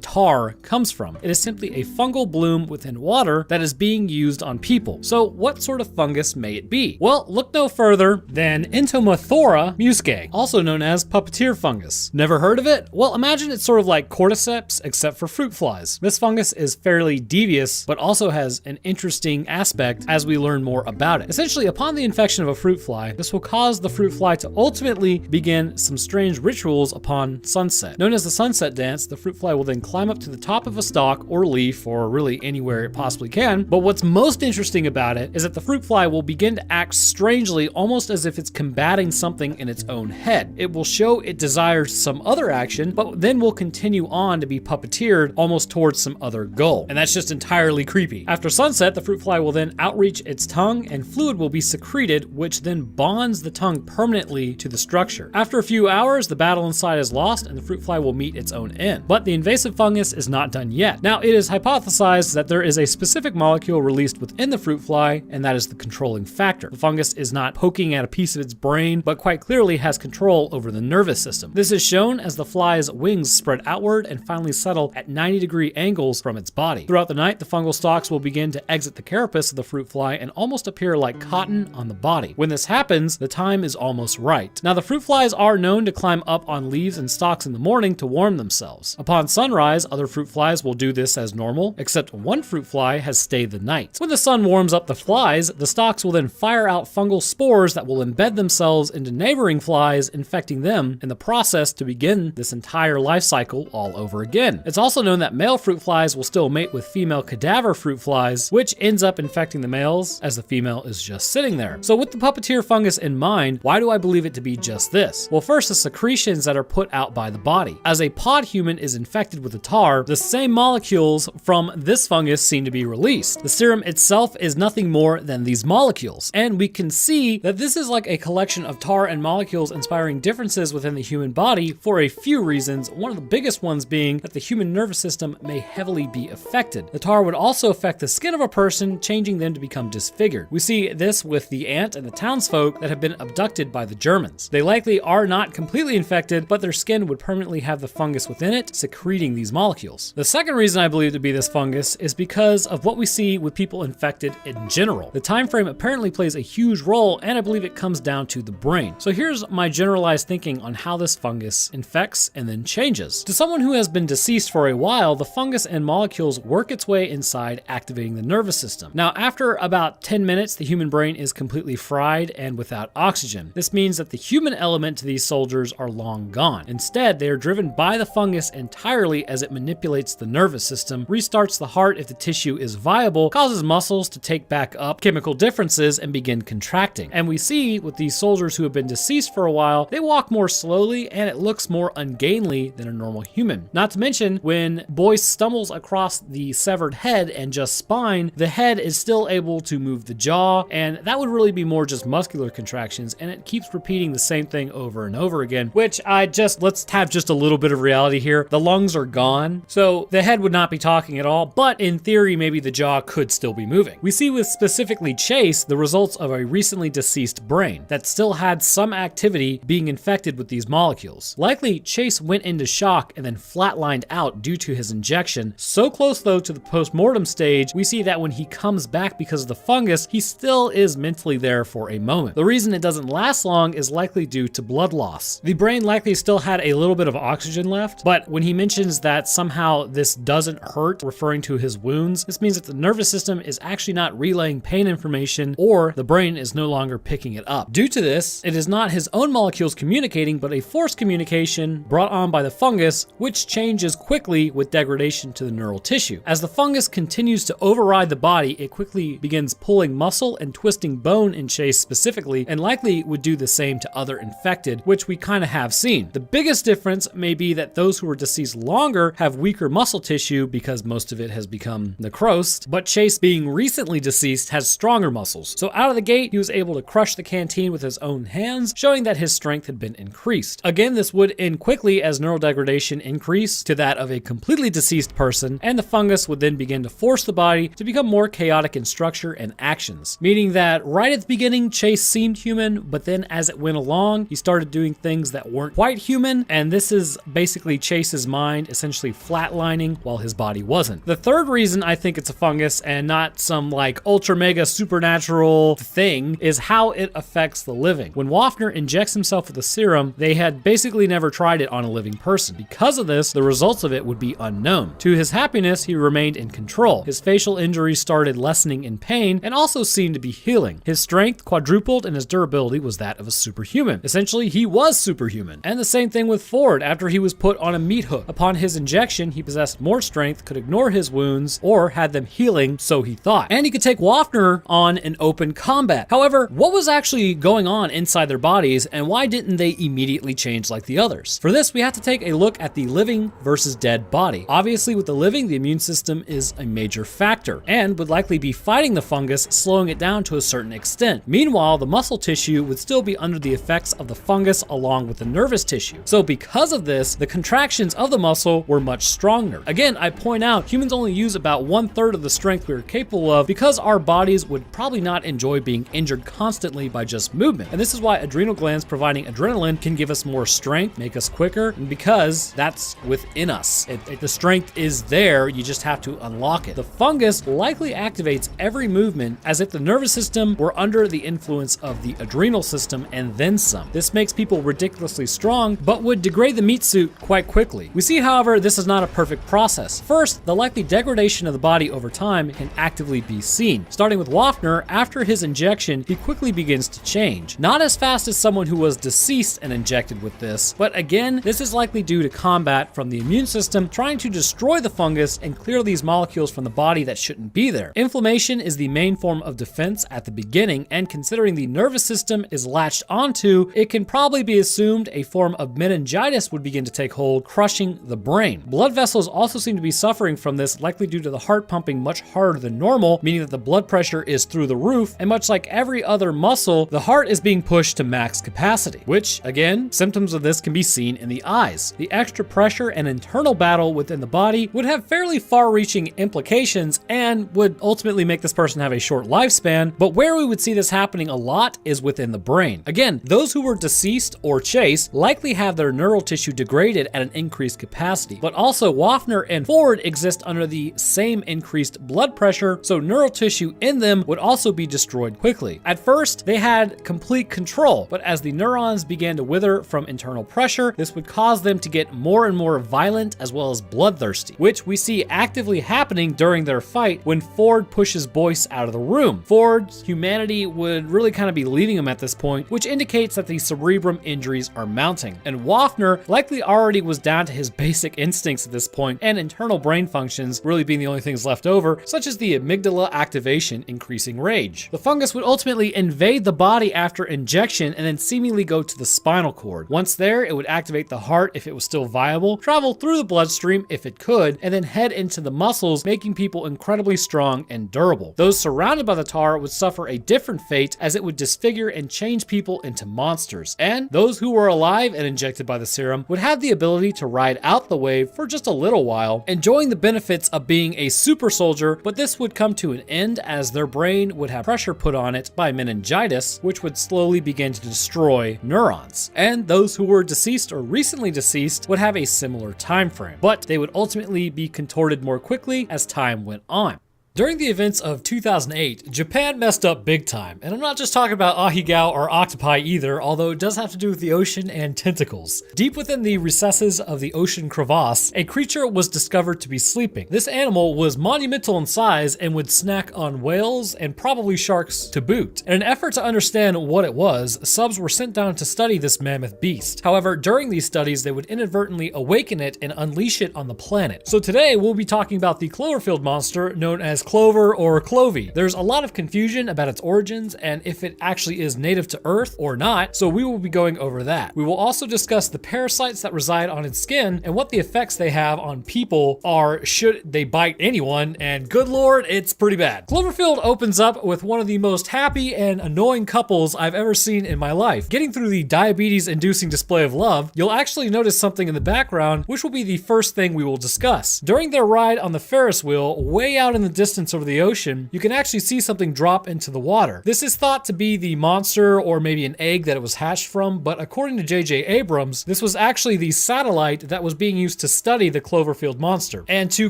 tar comes from. It is simply a fungal bloom within water that is being used on people. So what sort of fungus may it be? Well, look no further than Entomothora muscae, also known as puppeteer fungus. Never heard of it? Well, imagine it's sort of like cordyceps except for fruit flies. This fungus is fairly devious, but also has an interesting aspect as we learn more about it. Essentially, upon the infection of a fruit fly, this will cause the fruit fly to ultimately begin some strange rituals upon sunset. Known as the sunset dance, the fruit fly will then climb up to the top of a stalk or leaf, or really anywhere it possibly can. But what's most interesting about it is that the fruit fly will begin to act strangely, almost as if it's combating something in its own head. It will show it desires some other action, but then will continue on to be puppeteered almost towards some other goal. And that's just entirely creepy. After sunset, the fruit fly will then outreach its tongue and fluid will be secreted, which then bonds the tongue permanently to the structure. After a few hours, the battle inside is lost and the fruit fly will meet its own end. But the invasive fungus is not done yet. Now, it is hypothesized that there is a specific molecule released within the fruit fly, and that is the controlling factor. The fungus is not poking at a piece of its brain, but quite clearly has control over the nervous system. This is shown as the fly's wings spread outward and finally settle at 90-degree angles from its body. Throughout the night, the fungal stalks will begin to exit the carapace of the fruit fly and almost appear like cotton on the body. When this happens, the time is almost right. Now, the fruit flies are known to climb up on leaves and stalks in the morning to warm themselves. Upon sunrise, other fruit flies will do this as normal, except one fruit fly has stayed the night. When the sun warms up the flies, the stalks will then fire out fungal spores that will embed themselves into neighboring flies, infecting them in the process to begin this entire life cycle all over again. It's also known that male fruit flies will still mate with female cadaver fruit flies, which ends up infecting the males as the female is just sitting there. So with the puppeteer fungus in mind, why do I believe it to be just this? Well, first, the secretions that are put out by the body. As a pod human is infected with the tar, the same molecules from this fungus seem to be released. The serum itself is nothing more than these molecules, and we can see that this is like a collection of tar and molecules inspiring differences within the human body for a few reasons, one of the biggest ones being that the human nervous system may heavily be affected. The tar would also affect the skin of a person, changing them to become disfigured. We see this with the ant and the townsfolk that have been abducted by the Germans. They likely are not completely infected, but their skin would permanently have the fungus within it, secreting these molecules. The second reason I believe to be this fungus is because of what we see with people infected in general. The time frame apparently plays a huge role, and I believe it comes down to the brain. So here's my generalized thinking on how this fungus infects and then changes. To someone who has been deceased for a while, the fungus and molecules work its way inside, activating the nervous system. Now, after about 10 minutes, the human brain is completely fried and without oxygen. This means that the human element to these soldiers are long gone. Instead, they are driven driven by the fungus entirely as it manipulates the nervous system, restarts the heart if the tissue is viable, causes muscles to take back up chemical differences and begin contracting. And we see with these soldiers who have been deceased for a while, they walk more slowly and it looks more ungainly than a normal human. Not to mention, when Boyce stumbles across the severed head and just spine, the head is still able to move the jaw, and that would really be more just muscular contractions, and it keeps repeating the same thing over and over again, which let's have just a little bit of reality here. The lungs are gone, so the head would not be talking at all, but in theory, maybe the jaw could still be moving. We see with specifically Chase the results of a recently deceased brain that still had some activity being infected with these molecules. Likely, Chase went into shock and then flatlined out due to his injection. So close though to the post-mortem stage, we see that when he comes back because of the fungus, he still is mentally there for a moment. The reason it doesn't last long is likely due to blood loss. The brain likely still had a little bit of oxygen left, but when he mentions that somehow this doesn't hurt, referring to his wounds, this means that the nervous system is actually not relaying pain information, or the brain is no longer picking it up. Due to this, it is not his own molecules communicating, but a forced communication brought on by the fungus, which changes quickly with degradation to the neural tissue. As the fungus continues to override the body, it quickly begins pulling muscle and twisting bone in Chase specifically, and likely would do the same to other infected, which we kind of have seen. The biggest difference may be that those who were deceased longer have weaker muscle tissue because most of it has become necrosed, but Chase, being recently deceased, has stronger muscles. So out of the gate, he was able to crush the canteen with his own hands, showing that his strength had been increased. Again, this would end quickly as neural degradation increased to that of a completely deceased person, and the fungus would then begin to force the body to become more chaotic in structure and actions. Meaning that right at the beginning, Chase seemed human, but then as it went along, he started doing things that weren't quite human, and this is basically Chase's mind essentially flatlining while his body wasn't. The third reason I think it's a fungus and not some like ultra mega supernatural thing is how it affects the living. When Waffner injects himself with the serum, they had basically never tried it on a living person. Because of this, the results of it would be unknown. To his happiness, he remained in control. His facial injuries started lessening in pain and also seemed to be healing. His strength quadrupled and his durability was that of a superhuman. Essentially, he was superhuman. And the same thing with Ford after he was put on a meat hook. Upon his injection, he possessed more strength, could ignore his wounds, or had them healing, so he thought. And he could take Waffner on in open combat. However, what was actually going on inside their bodies, and why didn't they immediately change like the others? For this, we have to take a look at the living versus dead body. Obviously, with the living, the immune system is a major factor, and would likely be fighting the fungus, slowing it down to a certain extent. Meanwhile, the muscle tissue would still be under the effects of the fungus along with the nervous tissue. So because of this, the contractions of the muscle were much stronger. Again, I point out, humans only use about 1/3 of the strength we are capable of because our bodies would probably not enjoy being injured constantly by just movement. And this is why adrenal glands providing adrenaline can give us more strength, make us quicker, and because that's within us. The strength is there, you just have to unlock it. The fungus likely activates every movement as if the nervous system were under the influence of the adrenal system and then some. This makes people ridiculously strong, but would degrade the meat suit quite quickly. We see, however, this is not a perfect process. First, the likely degradation of the body over time can actively be seen. Starting with Waffner, after his injection, he quickly begins to change. Not as fast as someone who was deceased and injected with this, but again, this is likely due to combat from the immune system trying to destroy the fungus and clear these molecules from the body that shouldn't be there. Inflammation is the main form of defense at the beginning, and considering the nervous system is latched onto, it can probably be assumed a form of meningitis would begin to take hold, crushing the brain. Blood vessels also seem to be suffering from this, likely due to the heart pumping much harder than normal, meaning that the blood pressure is through the roof, and much like every other muscle, the heart is being pushed to max capacity, which, again, symptoms of this can be seen in the eyes. The extra pressure and internal battle within the body would have fairly far-reaching implications and would ultimately make this person have a short lifespan, but where we would see this happening a lot is within the brain. Again, those who were deceased or Chase likely have their neural tissue degraded at an increased capacity, but also Waffner and Ford exist under the same increased blood pressure, so neural tissue in them would also be destroyed quickly. At first, they had complete control, but as the neurons began to wither from internal pressure, this would cause them to get more and more violent as well as bloodthirsty, which we see actively happening during their fight when Ford pushes Boyce out of the room. Ford's humanity would really kind of be leaving him at this point, which indicates that the cerebrum injuries are mounting, and Waffner likely likely already was down to his basic instincts at this point, and internal brain functions really being the only things left over, such as the amygdala activation increasing rage. The fungus would ultimately invade the body after injection and then seemingly go to the spinal cord. Once there, it would activate the heart if it was still viable, travel through the bloodstream if it could, and then head into the muscles, making people incredibly strong and durable. Those surrounded by the tar would suffer a different fate, as it would disfigure and change people into monsters. And those who were alive and injected by the serum would have the ability to ride out the wave for just a little while, enjoying the benefits of being a super soldier, but this would come to an end as their brain would have pressure put on it by meningitis, which would slowly begin to destroy neurons. And those who were deceased or recently deceased would have a similar time frame, but they would ultimately be contorted more quickly as time went on. During the events of 2008, Japan messed up big time, and I'm not just talking about ahigao or octopi either, although it does have to do with the ocean and tentacles. Deep within the recesses of the ocean crevasse, a creature was discovered to be sleeping. This animal was monumental in size and would snack on whales and probably sharks to boot. In an effort to understand what it was, subs were sent down to study this mammoth beast. However, during these studies, they would inadvertently awaken it and unleash it on the planet. So today, we'll be talking about the Cloverfield monster known as Clover or Clovey. There's a lot of confusion about its origins and if it actually is native to Earth or not, so we will be going over that. We will also discuss the parasites that reside on its skin and what the effects they have on people are should they bite anyone, and good lord, it's pretty bad. Cloverfield opens up with one of the most happy and annoying couples I've ever seen in my life. Getting through the diabetes-inducing display of love, you'll actually notice something in the background, which will be the first thing we will discuss. During their ride on the Ferris wheel, way out in the distance over the ocean, you can actually see something drop into the water. This is thought to be the monster or maybe an egg that it was hatched from, but according to J.J. Abrams, this was actually the satellite that was being used to study the Cloverfield monster. And to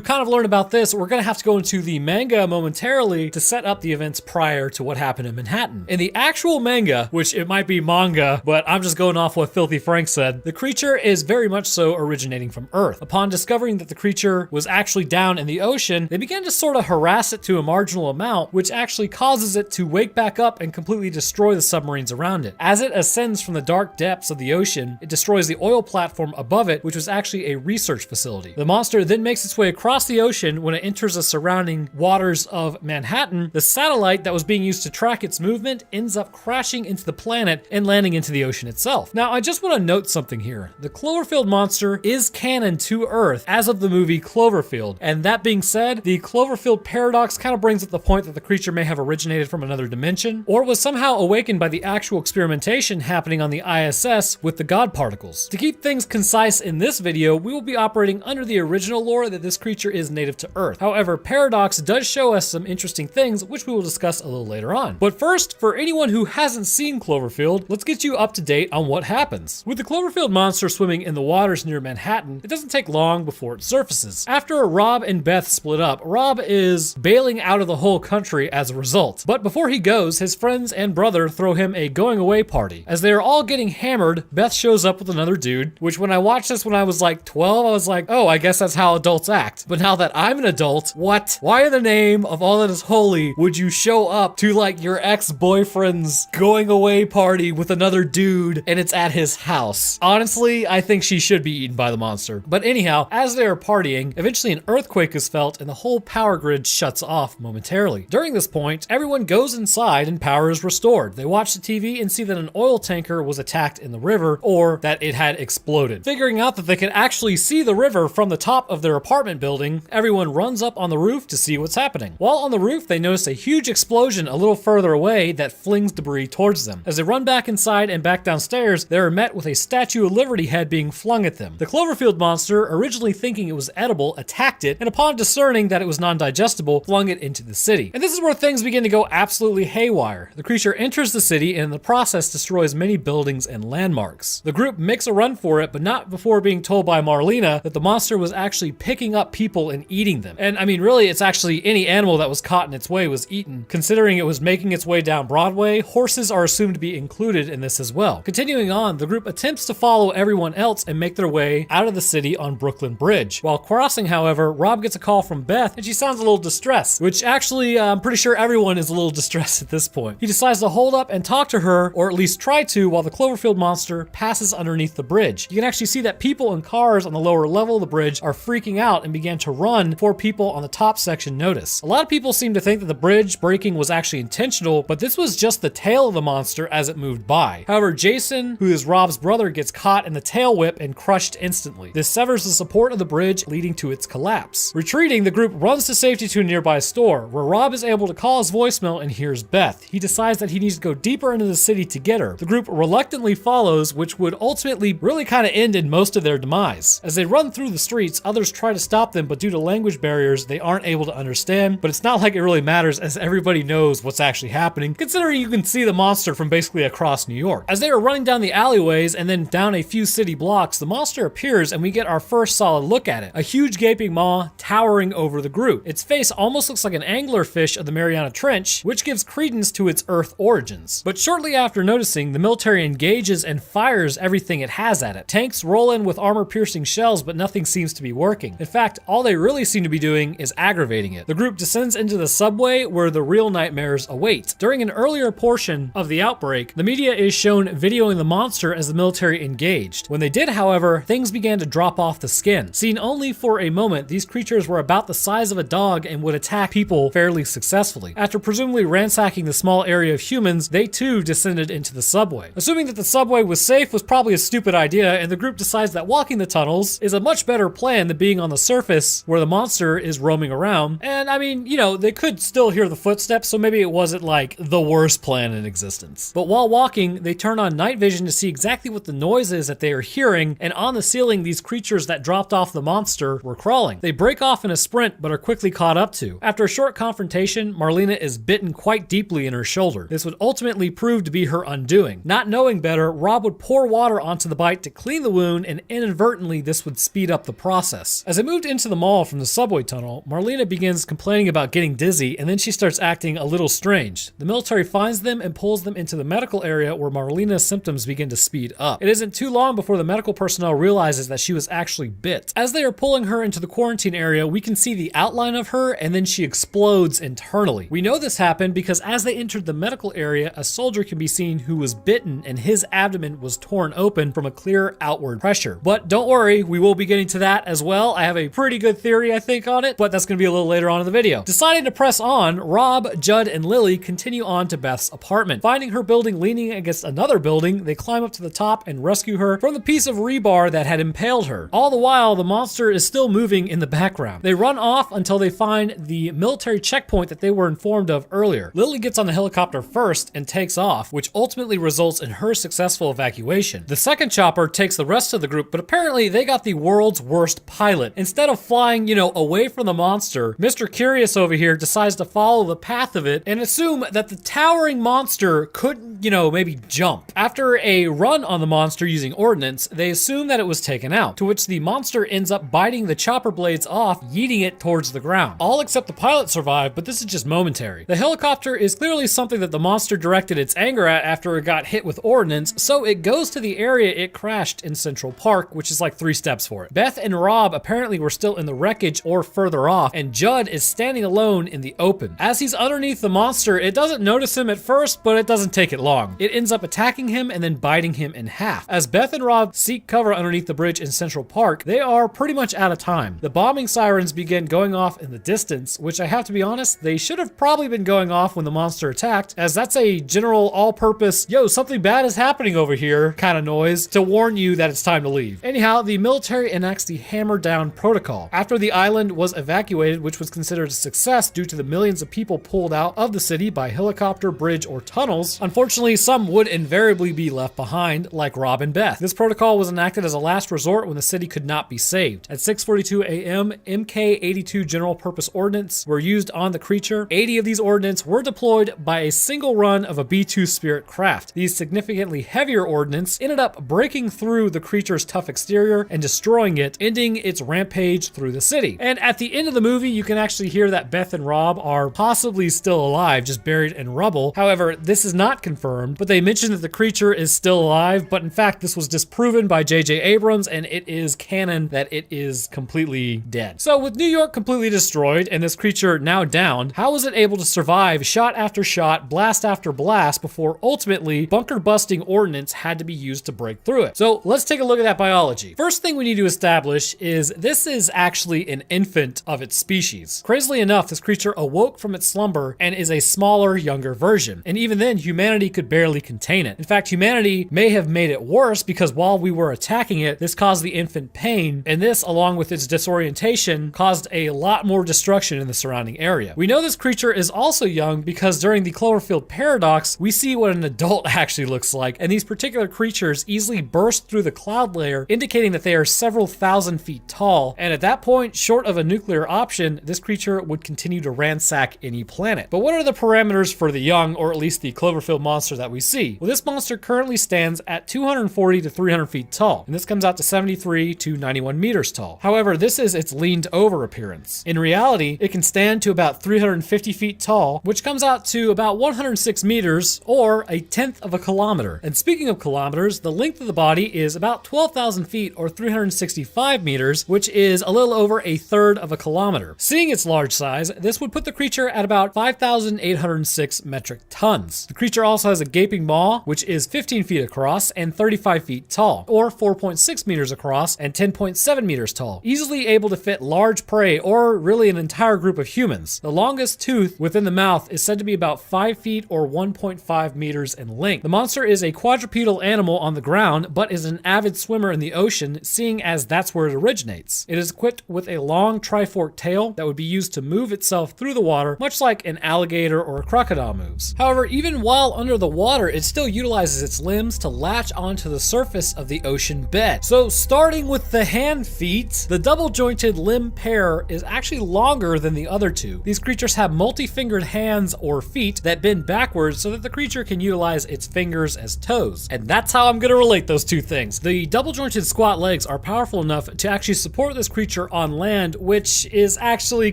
kind of learn about this, we're going to have to go into the manga momentarily to set up the events prior to what happened in Manhattan. In the actual manga, which it might be manga, but I'm just going off what Filthy Frank said, the creature is very much so originating from Earth. Upon discovering that the creature was actually down in the ocean, they began to sort of harass it to a marginal amount, which actually causes it to wake back up and completely destroy the submarines around it. As it ascends from the dark depths of the ocean, it destroys the oil platform above it, which was actually a research facility. The monster then makes its way across the ocean. When it enters the surrounding waters of Manhattan, the satellite that was being used to track its movement ends up crashing into the planet and landing into the ocean itself. Now, I just want to note something here. The Cloverfield monster is canon to Earth as of the movie Cloverfield, and that being said, the Cloverfield paradox kind of brings up the point that the creature may have originated from another dimension, or was somehow awakened by the actual experimentation happening on the ISS with the God particles. To keep things concise in this video, we will be operating under the original lore that this creature is native to Earth. However, Paradox does show us some interesting things, which we will discuss a little later on. But first, for anyone who hasn't seen Cloverfield, let's get you up to date on what happens. With the Cloverfield monster swimming in the waters near Manhattan, it doesn't take long before it surfaces. After Rob and Beth split up, Rob is bailing out of the whole country as a result. But before he goes, his friends and brother throw him a going away party. As they are all getting hammered, Beth shows up with another dude, which when I watched this when I was like 12, I was like, oh, I guess that's how adults act. But now that I'm an adult, what? Why in the name of all that is holy would you show up to like your ex-boyfriend's going away party with another dude and it's at his house? Honestly, I think she should be eaten by the monster. But anyhow, as they are partying, eventually an earthquake is felt and the whole power grid shuts off momentarily. During this point, everyone goes inside and power is restored. They watch the TV and see that an oil tanker was attacked in the river, or that it had exploded. Figuring out that they can actually see the river from the top of their apartment building, everyone runs up on the roof to see what's happening. While on the roof, they notice a huge explosion a little further away that flings debris towards them. As they run back inside and back downstairs, they are met with a Statue of Liberty head being flung at them. The Cloverfield monster, originally thinking it was edible, attacked it, and upon discerning that it was non-digestible, flung it into the city. And this is where things begin to go absolutely haywire. The creature enters the city and in the process destroys many buildings and landmarks. The group makes a run for it, but not before being told by Marlena that the monster was actually picking up people and eating them. And I mean, really, it's actually any animal that was caught in its way was eaten. Considering it was making its way down Broadway, horses are assumed to be included in this as well. Continuing on, the group attempts to follow everyone else and make their way out of the city on Brooklyn Bridge. While crossing, however, Rob gets a call from Beth and she sounds a little distraught distress, which actually I'm pretty sure everyone is a little distressed at this point. He decides to hold up and talk to her, or at least try to, while the Cloverfield monster passes underneath the bridge. You can actually see that people and cars on the lower level of the bridge are freaking out and began to run before people on the top section notice. A lot of people seem to think that the bridge breaking was actually intentional, but this was just the tail of the monster as it moved by. However, Jason, who is Rob's brother, gets caught in the tail whip and crushed instantly. This severs the support of the bridge, leading to its collapse. Retreating, the group runs to safety to a nearby store, where Rob is able to call his voicemail and hears Beth. He decides that he needs to go deeper into the city to get her. The group reluctantly follows, which would ultimately really kind of end in most of their demise. As they run through the streets, others try to stop them, but due to language barriers, they aren't able to understand. But it's not like it really matters, as everybody knows what's actually happening, considering you can see the monster from basically across New York. As they are running down the alleyways and then down a few city blocks, the monster appears and we get our first solid look at it. A huge gaping maw towering over the group. Its face almost looks like an anglerfish of the Mariana Trench, which gives credence to its Earth origins. But shortly after noticing, the military engages and fires everything it has at it. Tanks roll in with armor-piercing shells, but nothing seems to be working. In fact, all they really seem to be doing is aggravating it. The group descends into the subway where the real nightmares await. During an earlier portion of the outbreak, the media is shown videoing the monster as the military engaged. When they did, however, things began to drop off the skin. Seen only for a moment, these creatures were about the size of a dog and would attack people fairly successfully. After presumably ransacking the small area of humans, they too descended into the subway. Assuming that the subway was safe was probably a stupid idea, and the group decides that walking the tunnels is a much better plan than being on the surface where the monster is roaming around. And I mean, you know, they could still hear the footsteps, so maybe it wasn't like the worst plan in existence. But while walking, they turn on night vision to see exactly what the noise is that they are hearing, and on the ceiling, these creatures that dropped off the monster were crawling. They break off in a sprint, but are quickly caught up to. After a short confrontation, Marlena is bitten quite deeply in her shoulder. This would ultimately prove to be her undoing. Not knowing better, Rob would pour water onto the bite to clean the wound, and inadvertently this would speed up the process. As they moved into the mall from the subway tunnel, Marlena begins complaining about getting dizzy, and then she starts acting a little strange. The military finds them and pulls them into the medical area, where Marlena's symptoms begin to speed up. It isn't too long before the medical personnel realizes that she was actually bit. As they are pulling her into the quarantine area, we can see the outline of her, and then she explodes internally. We know this happened because as they entered the medical area, a soldier can be seen who was bitten, and his abdomen was torn open from a clear outward pressure. But don't worry, we will be getting to that as well. I have a pretty good theory, I think, on it, but that's going to be a little later on in the video. Deciding to press on, Rob, Judd, and Lily continue on to Beth's apartment. Finding her building leaning against another building, they climb up to the top and rescue her from the piece of rebar that had impaled her. All the while, the monster is still moving in the background. They run off until they find the military checkpoint that they were informed of earlier. Lily gets on the helicopter first and takes off, which ultimately results in her successful evacuation. The second chopper takes the rest of the group, but apparently they got the world's worst pilot. Instead of flying, away from the monster, Mr. Curious over here decides to follow the path of it and assume that the towering monster couldn't, maybe jump. After a run on the monster using ordnance, they assume that it was taken out, to which the monster ends up biting the chopper blades off, yeeting it towards the ground. All except the pilot survive, but this is just momentary. The helicopter is clearly something that the monster directed its anger at after it got hit with ordnance, so it goes to the area it crashed in Central Park, which is like 3 steps for it. Beth and Rob apparently were still in the wreckage or further off, and Judd is standing alone in the open. As he's underneath the monster, it doesn't notice him at first, but it doesn't take it long. It ends up attacking him and then biting him in half. As Beth and Rob seek cover underneath the bridge in Central Park, they are pretty much out of time. The bombing sirens begin going off in the distance, which I have to be honest, they should have probably been going off when the monster attacked, as that's a general all-purpose, yo, something bad is happening over here kind of noise to warn you that it's time to leave. Anyhow, the military enacts the Hammer Down Protocol. After the island was evacuated, which was considered a success due to the millions of people pulled out of the city by helicopter, bridge, or tunnels, unfortunately some would invariably be left behind, like Rob and Beth. This protocol was enacted as a last resort when the city could not be saved. At 6:42 a.m., MK-82 General Purpose Ordnance were used on the creature. 80 of these ordnance were deployed by a single run of a B-2 Spirit craft. These significantly heavier ordnance ended up breaking through the creature's tough exterior and destroying it, ending its rampage through the city. And at the end of the movie, you can actually hear that Beth and Rob are possibly still alive, just buried in rubble. However, this is not confirmed, but they mention that the creature is still alive, but in fact, this was disproven by J.J. Abrams, and it is canon that it is completely dead. So with New York completely destroyed and this creature now downed, how was it able to survive shot after shot, blast after blast, before ultimately bunker-busting ordnance had to be used to break through it? So let's take a look at that biology. First thing we need to establish is this is actually an infant of its species. Crazily enough, this creature awoke from its slumber and is a smaller, younger version. And even then, humanity could barely contain it. In fact, humanity may have made it worse because while we were attacking it, this caused the infant pain, and this, along with its disorientation, caused a lot more destruction in the surrounding area. We know this creature is also young because during the Cloverfield paradox, we see what an adult actually looks like, and these particular creatures easily burst through the cloud layer, indicating that they are several thousand feet tall, and at that point, short of a nuclear option, this creature would continue to ransack any planet. But what are the parameters for the young, or at least the Cloverfield monster that we see? Well, this monster currently stands at 240 to 300 feet tall, and this comes out to 73 to 91 meters tall. However, this is its leaned over appearance. In reality, it can stand to about 350 feet tall, which comes out to about 106 meters, or a tenth of a kilometer. And speaking of kilometers, the length of the body is about 12,000 feet or 365 meters, which is a little over a third of a kilometer. Seeing its large size, this would put the creature at about 5,806 metric tons. The creature also has a gaping maw, which is 15 feet across and 35 feet tall, or 4.6 meters across and 10.7 meters tall, easily able to fit large prey or really an entire group of humans. The longest tooth within the mouth is said to be about 5 feet or 1.5 meters in length. The monster is a quadrupedal animal on the ground, but is an avid swimmer in the ocean, seeing as that's where it originates. It is equipped with a long triforked tail that would be used to move itself through the water, much like an alligator or a crocodile moves. However, even while under the water, it still utilizes its limbs to latch onto the surface of the ocean bed. So starting with the hand feet, the double-jointed limb pair is actually longer than the other two. These creatures have multi-fingered hands or feet that bend backwards so that the creature can utilize its fingers as toes. And that's how I'm going to relate those two things. The double-jointed squat legs are powerful enough to actually support this creature on land, which is actually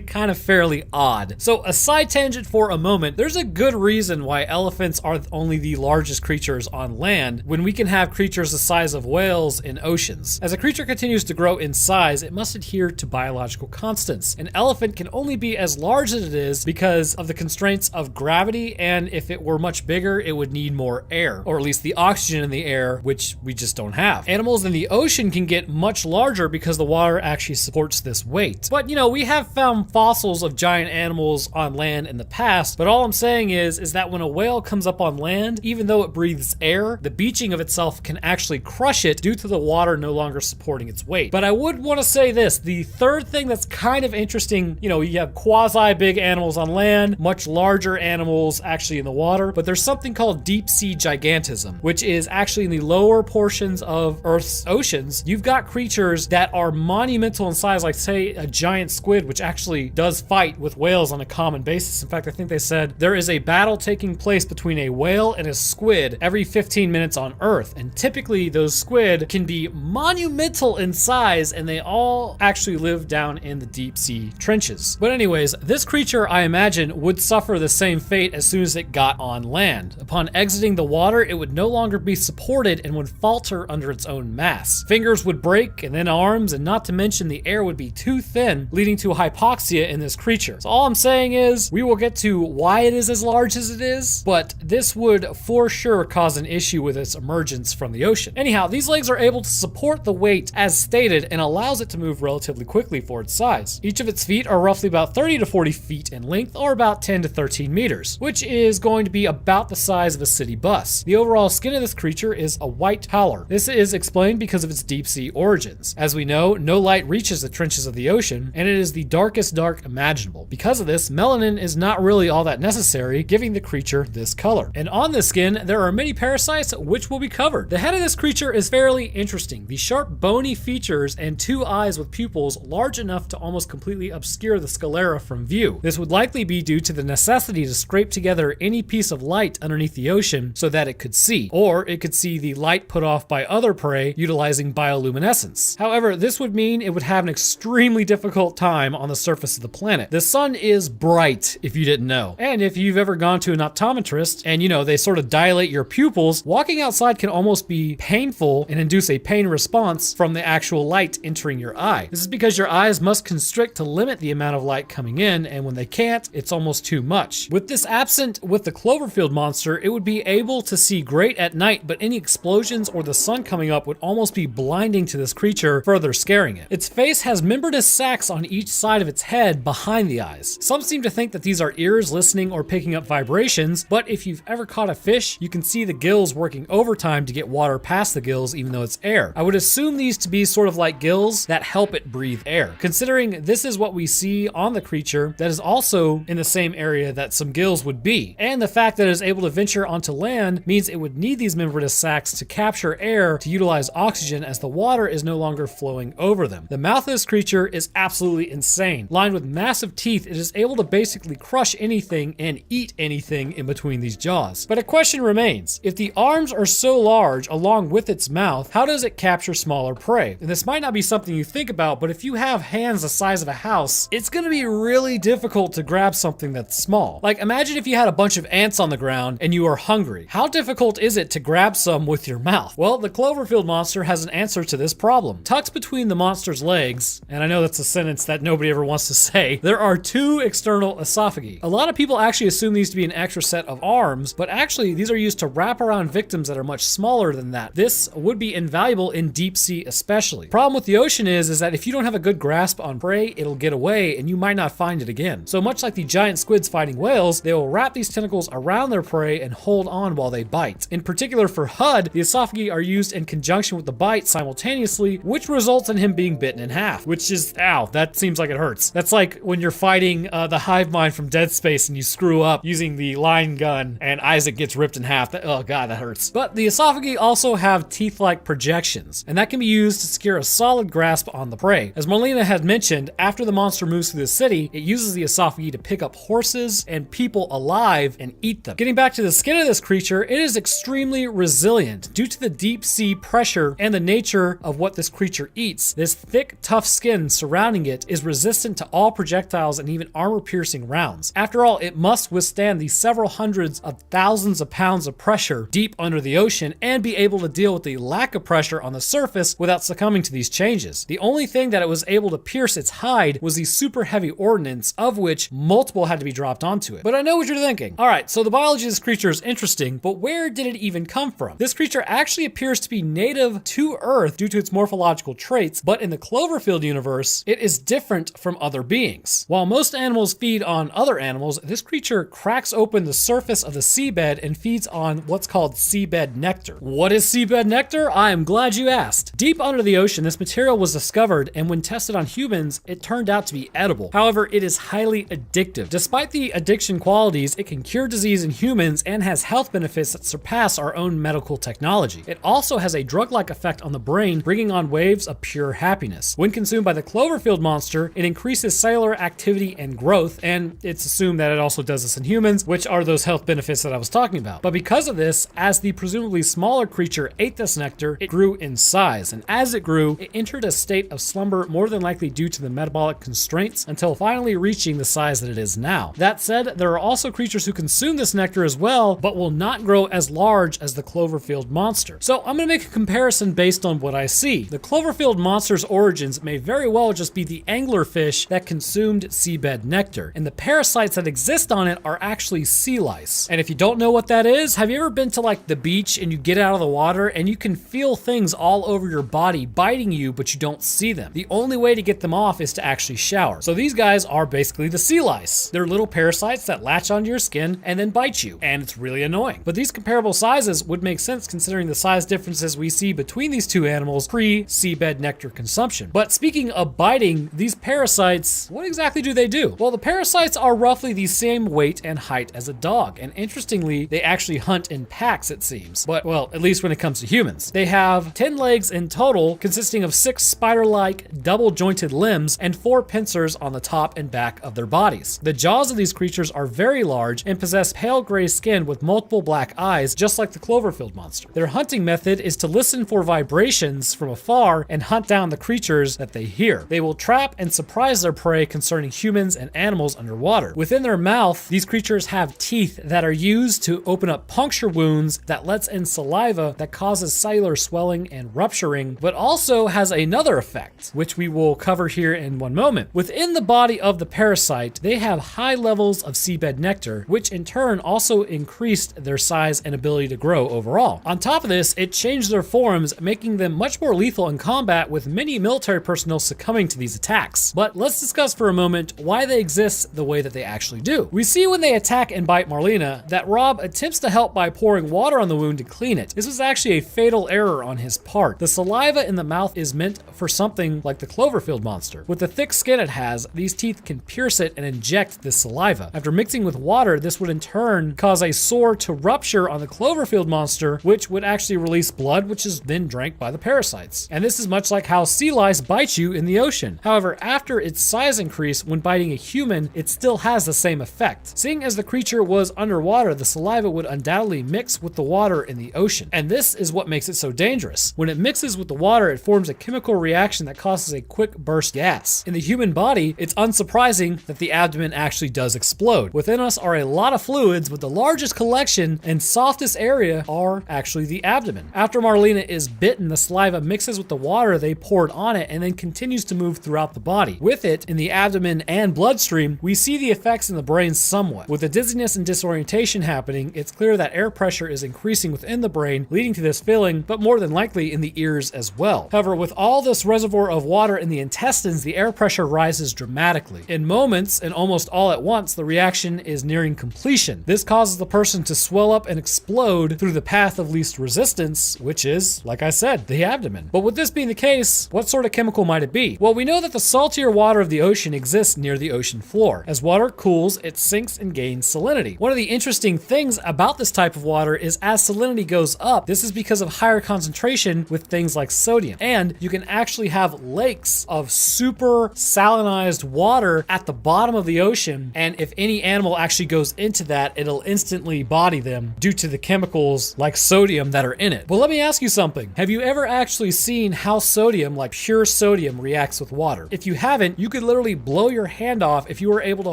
kind of fairly odd. So a side tangent for a moment, there's a good reason why elephants are only the largest creatures on land when we can have creatures the size of whales in oceans. As a creature continues to grow in size, it must adhere to biological constants. An elephant can only be as large as it is because of the constraints of gravity, and if it were much bigger, it would need more air, or at least the oxygen in the air, which we just don't have. Animals in the ocean can get much larger because the water actually supports this weight. But you know, we have found fossils of giant animals on land in the past, but all I'm saying is that when a whale comes up on land, even though it breathes air, the beaching of itself can actually crush it due to the water no longer supporting its weight. But I would want to say this, the third thing that's kind of interesting, you know, you have quasi big animals on land, much larger animals actually in the water, but there's something called deep sea gigantism, which is actually in the lower portions of Earth's oceans. You've got creatures that are monumental in size, like say a giant squid, which actually does fight with whales on a common basis. In fact, I think they said there is a battle taking place between a whale and a squid every 15 minutes on Earth, and typically those squid can be monumental in size, and they all actually live down in the deep sea trenches. But anyways, this creature, I imagine, would suffer the same fate as soon as it got on land. Upon exiting the water, it would no longer be supported and would falter under its own mass. Fingers would break, and then arms, and not to mention the air would be too thin, leading to hypoxia in this creature. So all I'm saying is, we will get to why it is as large as it is, but this would for sure cause an issue with its emergence from the ocean. Anyhow, these legs are able to support the weight as stated and allows it to move relatively quickly for its size. Each of its feet are roughly about 30 to 40 feet in length, or about 10 to 13 meters, which is going to be about the size of a city bus. The overall skin of this creature is a white pallor. This is explained because of its deep sea origins. As we know, no light reaches the trenches of the ocean, and it is the darkest dark imaginable. Because of this, melanin is not really all that necessary, giving the creature this color. And on the skin, there are many parasites which will be covered. The head of this creature is fairly interesting. The sharp bony features and two eyes with pupils large enough to almost completely obscure the sclera from view. This would likely be due to the necessity to scrape together any piece of light underneath the ocean so that it could see, or it could see the light put off by other prey utilizing bioluminescence. However, this would mean it would have an extremely difficult time on the surface of the planet. The sun is bright, if you didn't know. And if you've ever gone to an optometrist and you know, they sort of dilate your pupils, walking outside can almost be painful and induce a pain response from the actual light entering your eye. This is because your eyes must constrict to limit the amount of light coming in, and when they can't, it's almost too much. With this absent with the Cloverfield monster, it would be able to see great at night, but any explosions or the sun coming up would almost be blinding to this creature, further scaring it. Its face has membranous sacs on each side of its head behind the eyes. Some seem to think that these are ears listening or picking up vibrations, but if you've ever caught a fish, you can see the gills working overtime to get water past the gills even though it's air. I would assume these to be sort of like gills that help it breathe air. Considering this is what we see on the creature that is also in the same area that some gills would be, and the fact that it is able to venture onto land means it would need these membranous sacs to capture air to utilize oxygen as the water is no longer flowing over them. The mouth of this creature is absolutely insane. Lined with massive teeth, it is able to basically crush anything and eat anything in between these jaws. But a question remains. If the arms are so large along with its mouth, how does it capture smaller prey? And this might not be something you think about, but if you have hands the size of a house, it's gonna be really difficult to grab something that's small. Like imagine if you had a bunch of ants on the ground and you are hungry. How difficult is it to grab some with your mouth? Well, the Cloverfield monster has an answer to this problem. Tucked between the monster's legs, and I know that's a sentence that nobody ever wants to say, there are two external esophagi. A lot of people actually assume these to be an extra set of arms, but actually these are used to wrap around victims that are much smaller than that. This would be invaluable in deep sea especially. Problem with the ocean is that if you don't have a good grasp on prey, it'll get away and you might not find it again. So much like the giant squids fighting whales, they will wrap these tentacles around their prey and hold on while they bite. In particular for Hud, the esophagi are used in conjunction with the bite simultaneously, which results in him being bitten in half, which is, ow, that seems like it hurts. That's like when you're fighting the hive mind from Dead Space and you screw up using the line gun and Isaac gets ripped in half. Oh god, that hurts. But the esophagi also have teeth-like projections, and that can be used to secure a solid grasp on the prey. As Marlena had mentioned, after the monster moves through the city, it uses the esophagi to pick up horses and people alive and eat them. Getting back to the skin of this creature, it is extremely resilient due to the deep sea pressure and the nature of what this creature eats. This thick, tough skin surrounding it is resistant to all projectiles and even armor-piercing rounds. After all, it must withstand the several hundreds of thousands of pounds of pressure deep under the ocean and be able to deal with the lack of pressure on the surface without succumbing to these changes. The only thing that it was able to pierce its hide was the super heavy ordnance, of which multiple had to be dropped onto it. But I know what you're thinking. Alright, so the biology of this creature is interesting, but where did it even come from? This creature actually appears to be native to Earth due to its morphological traits, but in the Cloverfield universe, it is different from other beings. While most animals feed on other animals, this creature cracks open the surface of the seabed and feeds on what's called seabed nectar. What is seabed nectar? I am glad you asked. Deep under the ocean, this material was discovered, and when tested on humans, it turned out to be edible. However, it is highly addictive. Despite the addiction qualities, it can cure disease in humans and has health benefits that surpass our own medical technology. It also has a drug-like effect on the brain, bringing on waves of pure happiness. When consumed by the Cloverfield monster, it increases cellular activity and growth, and it's assumed that it also does this in humans, which are those health benefits that I was talking about. But because of this, as the presumably smaller creature ate this nectar, it grew in size, and as it grew, it entered a state of slumber more than likely due to the metabolic constraints until finally reaching the size that it is now. That said, there are also creatures who consume this nectar as well, but will not grow as large as the Cloverfield monster. So I'm gonna make a comparison based on what I see. The Cloverfield monster's origins may very well just be the anglerfish that consumed seabed nectar, and the parasites that exist on it are actually sea lice. And if you don't know what that is, have you ever been to like the beach and you get out of the water and you can feel things all over your body biting you, but you don't see them? The only way to get them off is to actually shower. So these guys are basically the sea lice. They're little parasites that latch onto your skin and then bite you, and it's really annoying. But these comparable sizes would make sense considering the size differences we see between these two animals pre-seabed nectar consumption. But speaking of biting, these parasites, what exactly do they do? Well, the parasites are roughly the same weight and height as a dog, and interestingly, they actually hunt in packs, it seems. But, well, at least when it comes to humans. They have 10 legs in total, consisting of 6 spider-like, double-jointed limbs and 4 pincers on the top and back of their bodies. The jaws of these creatures are very large and possess pale gray skin with multiple black eyes, just like the Cloverfield monster. Their hunting method is to listen for vibrations from afar and hunt down the creatures that they hear. They will trap and surprise their prey concerning humans and animals underwater. Within their mouth, these creatures have teeth that are used to open up puncture wounds that lets in saliva that causes cellular swelling and rupturing, but also has another effect, which we will cover here in one moment. With Within the body of the parasite, they have high levels of seabed nectar, which in turn also increased their size and ability to grow overall. On top of this, it changed their forms, making them much more lethal in combat, with many military personnel succumbing to these attacks. But let's discuss for a moment why they exist the way that they actually do. We see when they attack and bite Marlena that Rob attempts to help by pouring water on the wound to clean it. This was actually a fatal error on his part. The saliva in the mouth is meant for something like the Cloverfield monster. With the thick skin it has, these teeth can pierce it and inject this saliva. After mixing with water, this would in turn cause a sore to rupture on the Cloverfield monster, which would actually release blood, which is then drank by the parasites. And this is much like how sea lice bite you in the ocean. However, after its size increase when biting a human, it still has the same effect. Seeing as the creature was underwater, the saliva would undoubtedly mix with the water in the ocean. And this is what makes it so dangerous. When it mixes with the water, it forms a chemical reaction that causes a quick burst gas. In the human body, it's unsurprising that the abdomen actually does explode. Within us are a lot of fluids, but the largest collection and softest area are actually the abdomen. After Marlena is bitten, the saliva mixes with the water they poured on it and then continues to move throughout the body. With it, in the abdomen and bloodstream, we see the effects in the brain somewhat. With the dizziness and disorientation happening, it's clear that air pressure is increasing within the brain, leading to this feeling, but more than likely in the ears as well. However, with all this reservoir of water in the intestines, the air pressure rises dramatically. In moments, and almost all at once, the reaction is nearing completion. This causes the person to swell up and explode through the path of least resistance, which is, like I said, the abdomen. But with this being the case, what sort of chemical might it be? Well, we know that the saltier water of the ocean exists near the ocean floor. As water cools, it sinks and gains salinity. One of the interesting things about this type of water is as salinity goes up, this is because of higher concentration with things like sodium. And you can actually have lakes of super salinized water at the bottom of the ocean, and if any animal actually goes into that, it'll instantly body them due to the chemicals like sodium that are in it. Well, let me ask you something. Have you ever actually seen how sodium, like pure sodium, reacts with water? If you haven't, you could literally blow your hand off if you were able to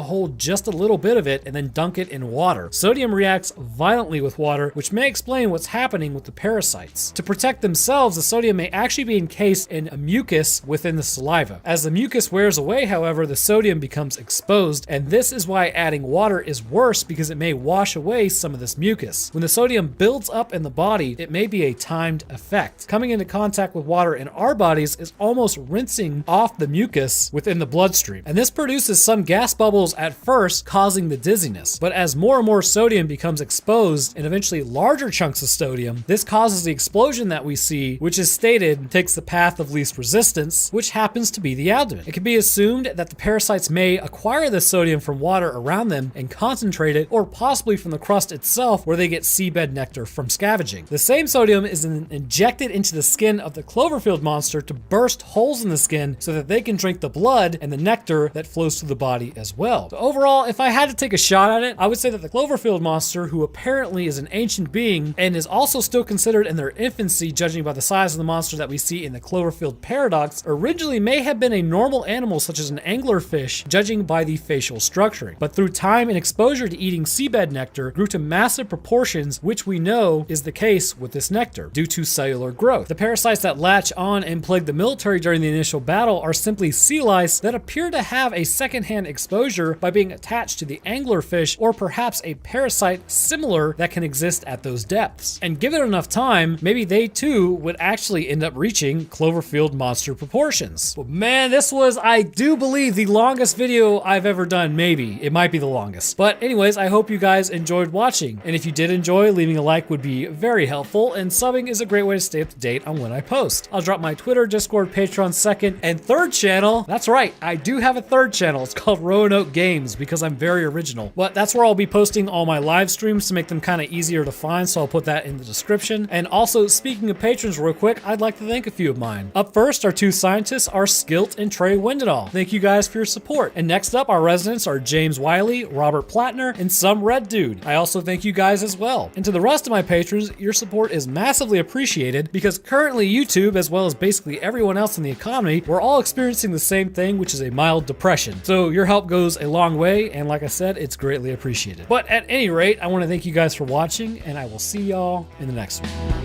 hold just a little bit of it and then dunk it in water. Sodium reacts violently with water, which may explain what's happening with the parasites. To protect themselves, the sodium may actually be encased in a mucus within the saliva. As the mucus wears away, however, the sodium becomes exposed, and this is why adding water is worse, because it may wash away some of this mucus. When the sodium builds up in the body, it may be a timed effect. Coming into contact with water in our bodies is almost rinsing off the mucus within the bloodstream, and this produces some gas bubbles at first, causing the dizziness. But as more and more sodium becomes exposed, and eventually larger chunks of sodium, this causes the explosion that we see, which is stated takes the path of least resistance, which happens to be the abdomen. It can be assumed that the parasites may acquire the sodium from water around them and concentrate it, or possibly from the crust itself, where they get seabed nectar from scavenging. The same sodium is then injected into the skin of the Cloverfield monster to burst holes in the skin so that they can drink the blood and the nectar that flows through the body as well. So overall, if I had to take a shot at it, I would say that the Cloverfield monster, who apparently is an ancient being and is also still considered in their infancy, judging by the size of the monster that we see in the Cloverfield paradox, originally may have been a normal animal such as an anglerfish, judging by the facial structuring. But through time and exposure to eating seabed nectar, grew to massive proportions, which we know is the case with this nectar due to cellular growth. The parasites that latch on and plague the military during the initial battle are simply sea lice that appear to have a secondhand exposure by being attached to the anglerfish, or perhaps a parasite similar that can exist at those depths. And given enough time, maybe they too would actually end up reaching Cloverfield monster proportions. But man, this was, I do believe, the longest video I've ever done. Maybe it might be the longest. But anyways, I hope you guys enjoyed watching. And if you did enjoy, leaving a like would be very helpful, and subbing is a great way to stay up to date on when I post. I'll drop my Twitter, Discord, Patreon second, and third channel. That's right, I do have a third channel. It's called Roanoke Games because I'm very original. But that's where I'll be posting all my live streams to make them kind of easier to find, so I'll put that in the description. And also, speaking of patrons real quick, I'd like to thank a few of mine. Up first, our two scientists are Skilt and Trey Wendenall. Thank you guys for your support. And next up, our residents are James Wiley, Robert Plattner, and Some Red Dude. I also thank you guys as well. And to the rest of my patrons, your support is massively appreciated because currently YouTube, as well as basically everyone else in the economy, we're all experiencing the same thing, which is a mild depression. So your help goes a long way, and like I said, it's greatly appreciated. But at any rate, I want to thank you guys for watching, and I will see y'all in the next one.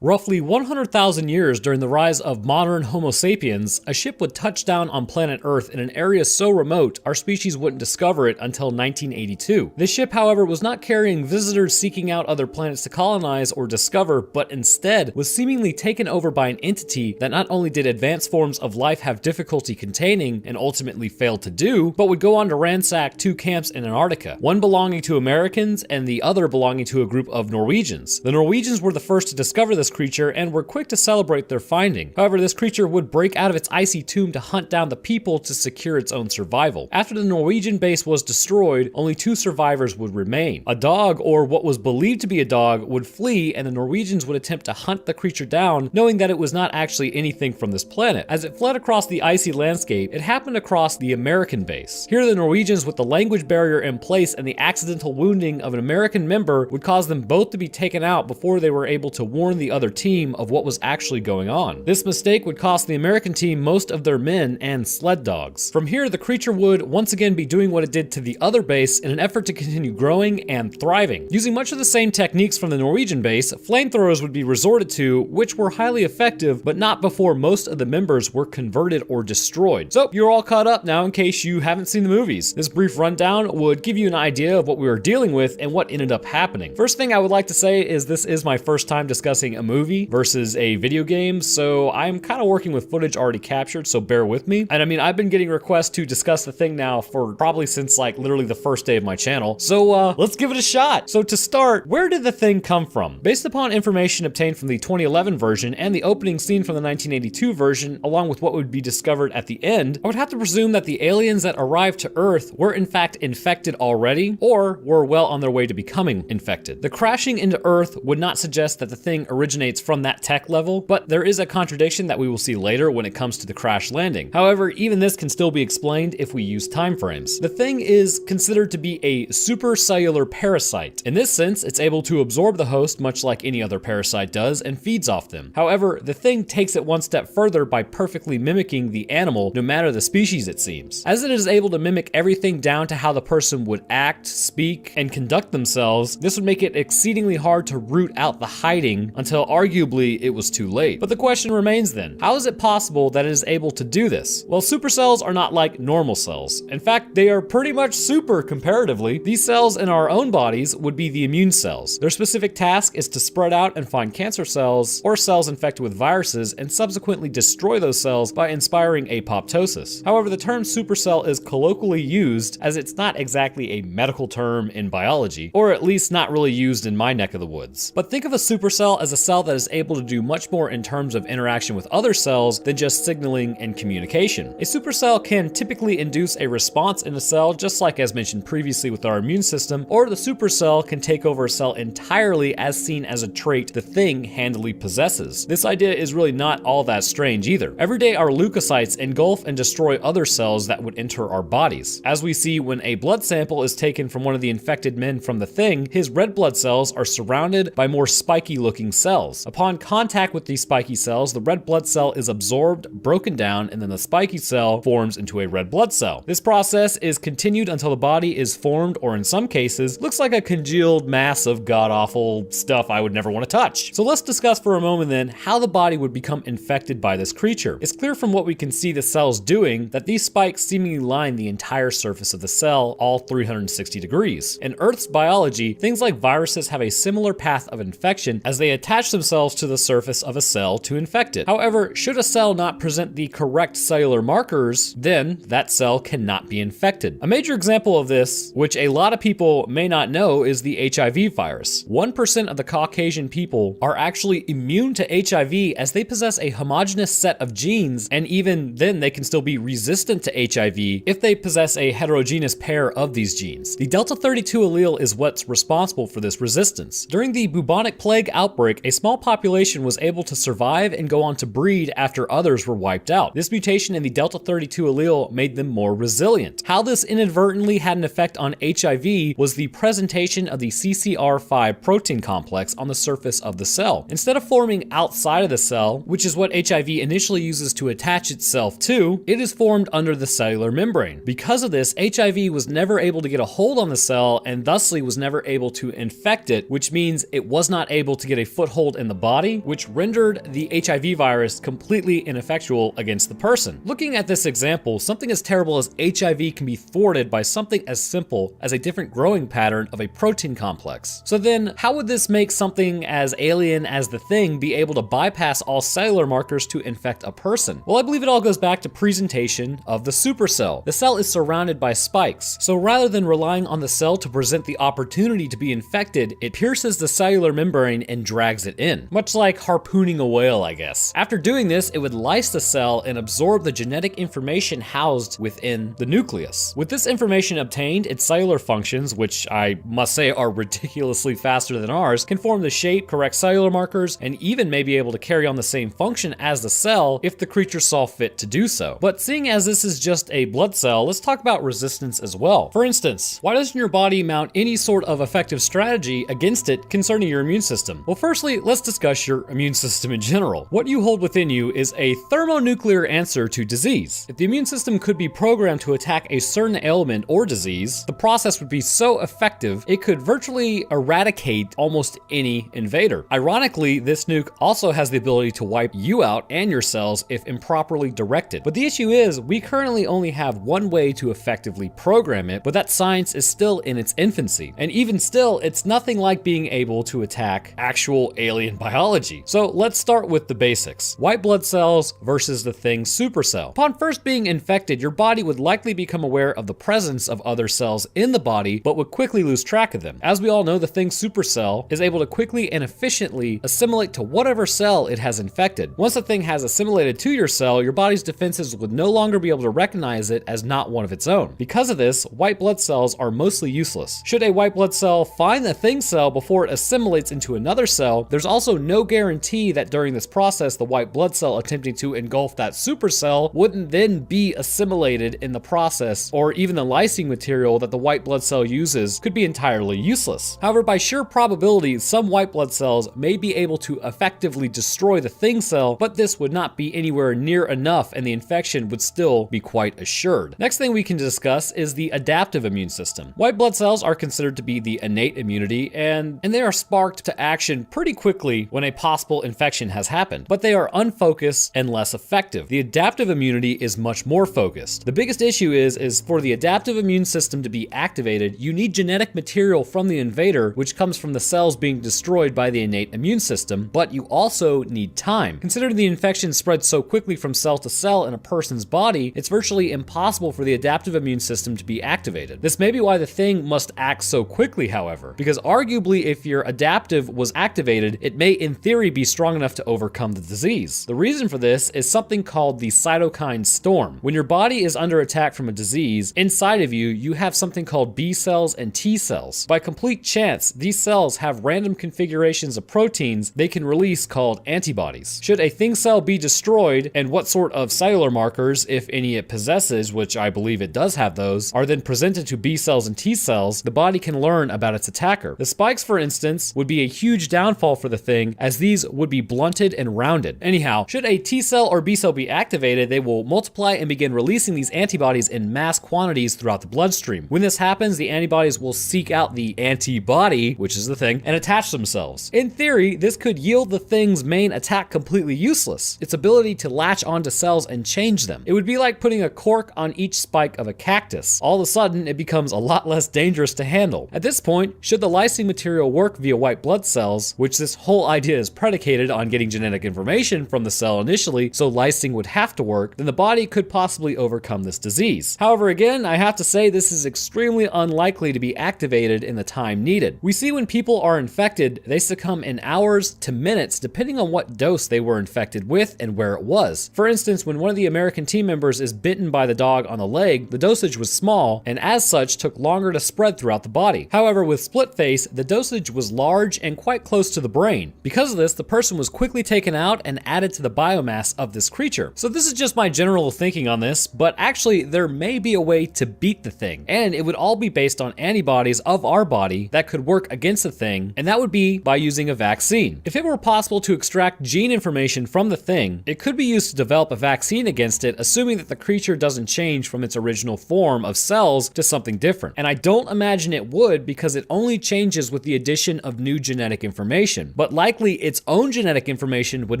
Roughly 100,000 years during the rise of modern Homo sapiens, a ship would touch down on planet Earth in an area so remote our species wouldn't discover it until 1982. This ship, however, was not carrying visitors seeking out other planets to colonize or discover, but instead was seemingly taken over by an entity that not only did advanced forms of life have difficulty containing and ultimately failed to do, but would go on to ransack 2 camps in Antarctica, one belonging to Americans and the other belonging to a group of Norwegians. The Norwegians were the first to discover this creature and were quick to celebrate their finding. However, this creature would break out of its icy tomb to hunt down the people to secure its own survival. After the Norwegian base was destroyed, only 2 survivors would remain. A dog, or what was believed to be a dog, would flee, and the Norwegians would attempt to hunt the creature down, knowing that it was not actually anything from this planet. As it fled across the icy landscape, it happened across the American base. Here, the Norwegians, with the language barrier in place and the accidental wounding of an American member, would cause them both to be taken out before they were able to warn the other team of what was actually going on. This mistake would cost the American team most of their men and sled dogs. From here, the creature would once again be doing what it did to the other base in an effort to continue growing and thriving. Using much of the same techniques from the Norwegian base, flamethrowers would be resorted to, which were highly effective, but not before most of the members were converted or destroyed. So you're all caught up now in case you haven't seen the movies. This brief rundown would give you an idea of what we were dealing with and what ended up happening. First thing I would like to say is this is my first time discussing a movie versus a video game, so I'm kind of working with footage already captured, so bear with me. And I mean, I've been getting requests to discuss The Thing now for probably since like literally the first day of my channel, so let's give it a shot. So to start, where did The Thing come from? Based upon information obtained from the 2011 version and the opening scene from the 1982 version, along with what would be discovered at the end, I would have to presume that the aliens that arrived to Earth were in fact infected already, or were well on their way to becoming infected. The crashing into Earth would not suggest that The Thing originates from that tech level, but there is a contradiction that we will see later when it comes to the crash landing. However, even this can still be explained if we use time frames. The Thing is considered to be a supercellular parasite. In this sense, it's able to absorb the host much like any other parasite does and feeds off them. However, The Thing takes it one step further by perfectly mimicking the animal, no matter the species it seems. As it is able to mimic everything down to how the person would act, speak, and conduct themselves, this would make it exceedingly hard to root out the hiding until arguably it was too late. But the question remains then, how is it possible that it is able to do this? Well, supercells are not like normal cells. In fact, they are pretty much super comparatively. These cells in our own bodies would be the immune cells. Their specific task is to spread out and find cancer cells or cells infected with viruses and subsequently destroy those cells by inspiring apoptosis. However, the term supercell is colloquially used as it's not exactly a medical term in biology, or at least not really used in my neck of the woods. But think of a supercell as a cell that is able to do much more in terms of interaction with other cells than just signaling and communication. A supercell can typically induce a response in a cell, just like as mentioned previously with our immune system, or the supercell can take over a cell entirely as seen as a trait the Thing handily possesses. This idea is really not all that strange either. Every day our leukocytes engulf and destroy other cells that would enter our bodies. As we see when a blood sample is taken from one of the infected men from the Thing, his red blood cells are surrounded by more spiky looking cells. Upon contact with these spiky cells, the red blood cell is absorbed, broken down, and then the spiky cell forms into a red blood cell. This process is continued until the body is formed, or in some cases, looks like a congealed mass of god-awful stuff I would never want to touch. So let's discuss for a moment then how the body would become infected by this creature. It's clear from what we can see the cells doing that these spikes seemingly line the entire surface of the cell, all 360 degrees. In Earth's biology, things like viruses have a similar path of infection as they attach themselves to the surface of a cell to infect it. However, should a cell not present the correct cellular markers, then that cell cannot be infected. A major example of this, which a lot of people may not know, is the HIV virus. 1% of the Caucasian people are actually immune to HIV as they possess a homogeneous set of genes, and even then they can still be resistant to HIV if they possess a heterogeneous pair of these genes. The Delta 32 allele is what's responsible for this resistance. During the bubonic plague outbreak, a small population was able to survive and go on to breed after others were wiped out. This mutation in the Delta 32 allele made them more resilient. How this inadvertently had an effect on HIV was the presentation of the CCR5 protein complex on the surface of the cell. Instead of forming outside of the cell, which is what HIV initially uses to attach itself to, it is formed under the cellular membrane. Because of this, HIV was never able to get a hold on the cell and thusly was never able to infect it, which means it was not able to get a foothold foothold in the body, which rendered the HIV virus completely ineffectual against the person. Looking at this example, something as terrible as HIV can be thwarted by something as simple as a different growing pattern of a protein complex. So then, how would this make something as alien as the Thing be able to bypass all cellular markers to infect a person? Well, I believe it all goes back to presentation of the supercell. The cell is surrounded by spikes, so rather than relying on the cell to present the opportunity to be infected, it pierces the cellular membrane and drags it in. Much like harpooning a whale, I guess. After doing this, it would lyse the cell and absorb the genetic information housed within the nucleus. With this information obtained, its cellular functions, which I must say are ridiculously faster than ours, can form the shape, correct cellular markers, and even may be able to carry on the same function as the cell if the creature saw fit to do so. But seeing as this is just a blood cell, let's talk about resistance as well. For instance, why doesn't your body mount any sort of effective strategy against it concerning your immune system? Well, firstly, let's discuss your immune system in general. What you hold within you is a thermonuclear answer to disease. If the immune system could be programmed to attack a certain ailment or disease, the process would be so effective it could virtually eradicate almost any invader. Ironically, this nuke also has the ability to wipe you out and your cells if improperly directed. But the issue is, we currently only have one way to effectively program it, but that science is still in its infancy. And even still, it's nothing like being able to attack actual alien biology. So let's start with the basics. White blood cells versus the Thing's supercell. Upon first being infected, your body would likely become aware of the presence of other cells in the body, but would quickly lose track of them. As we all know, the Thing's supercell is able to quickly and efficiently assimilate to whatever cell it has infected. Once the Thing has assimilated to your cell, your body's defenses would no longer be able to recognize it as not one of its own. Because of this, white blood cells are mostly useless. Should a white blood cell find the Thing cell before it assimilates into another cell, there's also no guarantee that during this process, the white blood cell attempting to engulf that supercell wouldn't then be assimilated in the process, or even the lysing material that the white blood cell uses could be entirely useless. However, by sheer probability, some white blood cells may be able to effectively destroy the Thing cell, but this would not be anywhere near enough and the infection would still be quite assured. Next thing we can discuss is the adaptive immune system. White blood cells are considered to be the innate immunity and they are sparked to action pretty quickly when a possible infection has happened, but they are unfocused and less effective. The adaptive immunity is much more focused. The biggest issue is for the adaptive immune system to be activated, you need genetic material from the invader, which comes from the cells being destroyed by the innate immune system, but you also need time. Considering the infection spreads so quickly from cell to cell in a person's body, it's virtually impossible for the adaptive immune system to be activated. This may be why the Thing must act so quickly, however, because arguably if your adaptive was activated, it may in theory be strong enough to overcome the disease. The reason for this is something called the cytokine storm. When your body is under attack from a disease, inside of you, you have something called B cells and T cells. By complete chance, these cells have random configurations of proteins they can release called antibodies. Should a Thing cell be destroyed, and what sort of cellular markers, if any it possesses, which I believe it does have those, are then presented to B cells and T cells, the body can learn about its attacker. The spikes, for instance, would be a huge downfall for the Thing, as these would be blunted and rounded. Anyhow, should a T cell or B cell be activated, they will multiply and begin releasing these antibodies in mass quantities throughout the bloodstream. When this happens, the antibodies will seek out the antibody, which is the Thing, and attach themselves. In theory, this could yield the Thing's main attack completely useless, its ability to latch onto cells and change them. It would be like putting a cork on each spike of a cactus. All of a sudden, it becomes a lot less dangerous to handle. At this point, should the lysing material work via white blood cells, which this whole idea is predicated on getting genetic information from the cell initially, so lysing would have to work, then the body could possibly overcome this disease. However, again, I have to say this is extremely unlikely to be activated in the time needed. We see when people are infected, they succumb in hours to minutes depending on what dose they were infected with and where it was. For instance, when one of the American team members is bitten by the dog on the leg, the dosage was small and as such took longer to spread throughout the body. However, with split face, the dosage was large and quite close to the brain. Because of this, the person was quickly taken out and added to the biomass of this creature. So this is just my general thinking on this, but actually there may be a way to beat the Thing, and it would all be based on antibodies of our body that could work against the Thing, and that would be by using a vaccine. If it were possible to extract gene information from the Thing, it could be used to develop a vaccine against it, assuming that the creature doesn't change from its original form of cells to something different. And I don't imagine it would, because it only changes with the addition of new genetic information. but likely its own genetic information would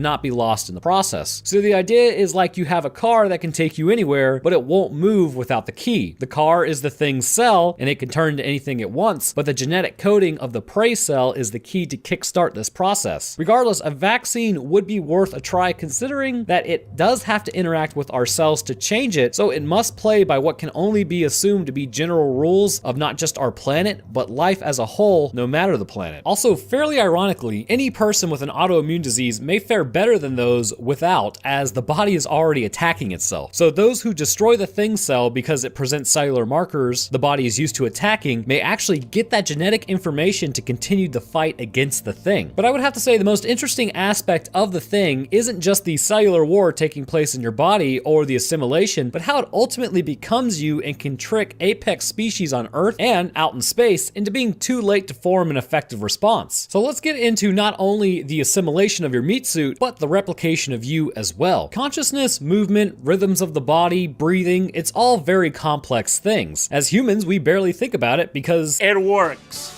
not be lost in the process. So the idea is like you have a car that can take you anywhere, but it won't move without the key. The car is the thing's cell, and it can turn into anything it wants, but the genetic coding of the prey cell is the key to kickstart this process. Regardless, a vaccine would be worth a try considering that it does have to interact with our cells to change it, so it must play by what can only be assumed to be general rules of not just our planet, but life as a whole, no matter the planet. Also, fairly ironically, any person with an autoimmune disease may fare better than those without, as the body is already attacking itself. So those who destroy the thing cell because it presents cellular markers the body is used to attacking may actually get that genetic information to continue the fight against the thing. But I would have to say the most interesting aspect of the thing isn't just the cellular war taking place in your body or the assimilation, but how it ultimately becomes you and can trick apex species on Earth and out in space into being too late to form an effective response. So let's get into not only the assimilation of your meat suit, but the replication of you as well. Consciousness, movement, rhythms of the body, breathing, it's all very complex things. As humans, we barely think about it because it works.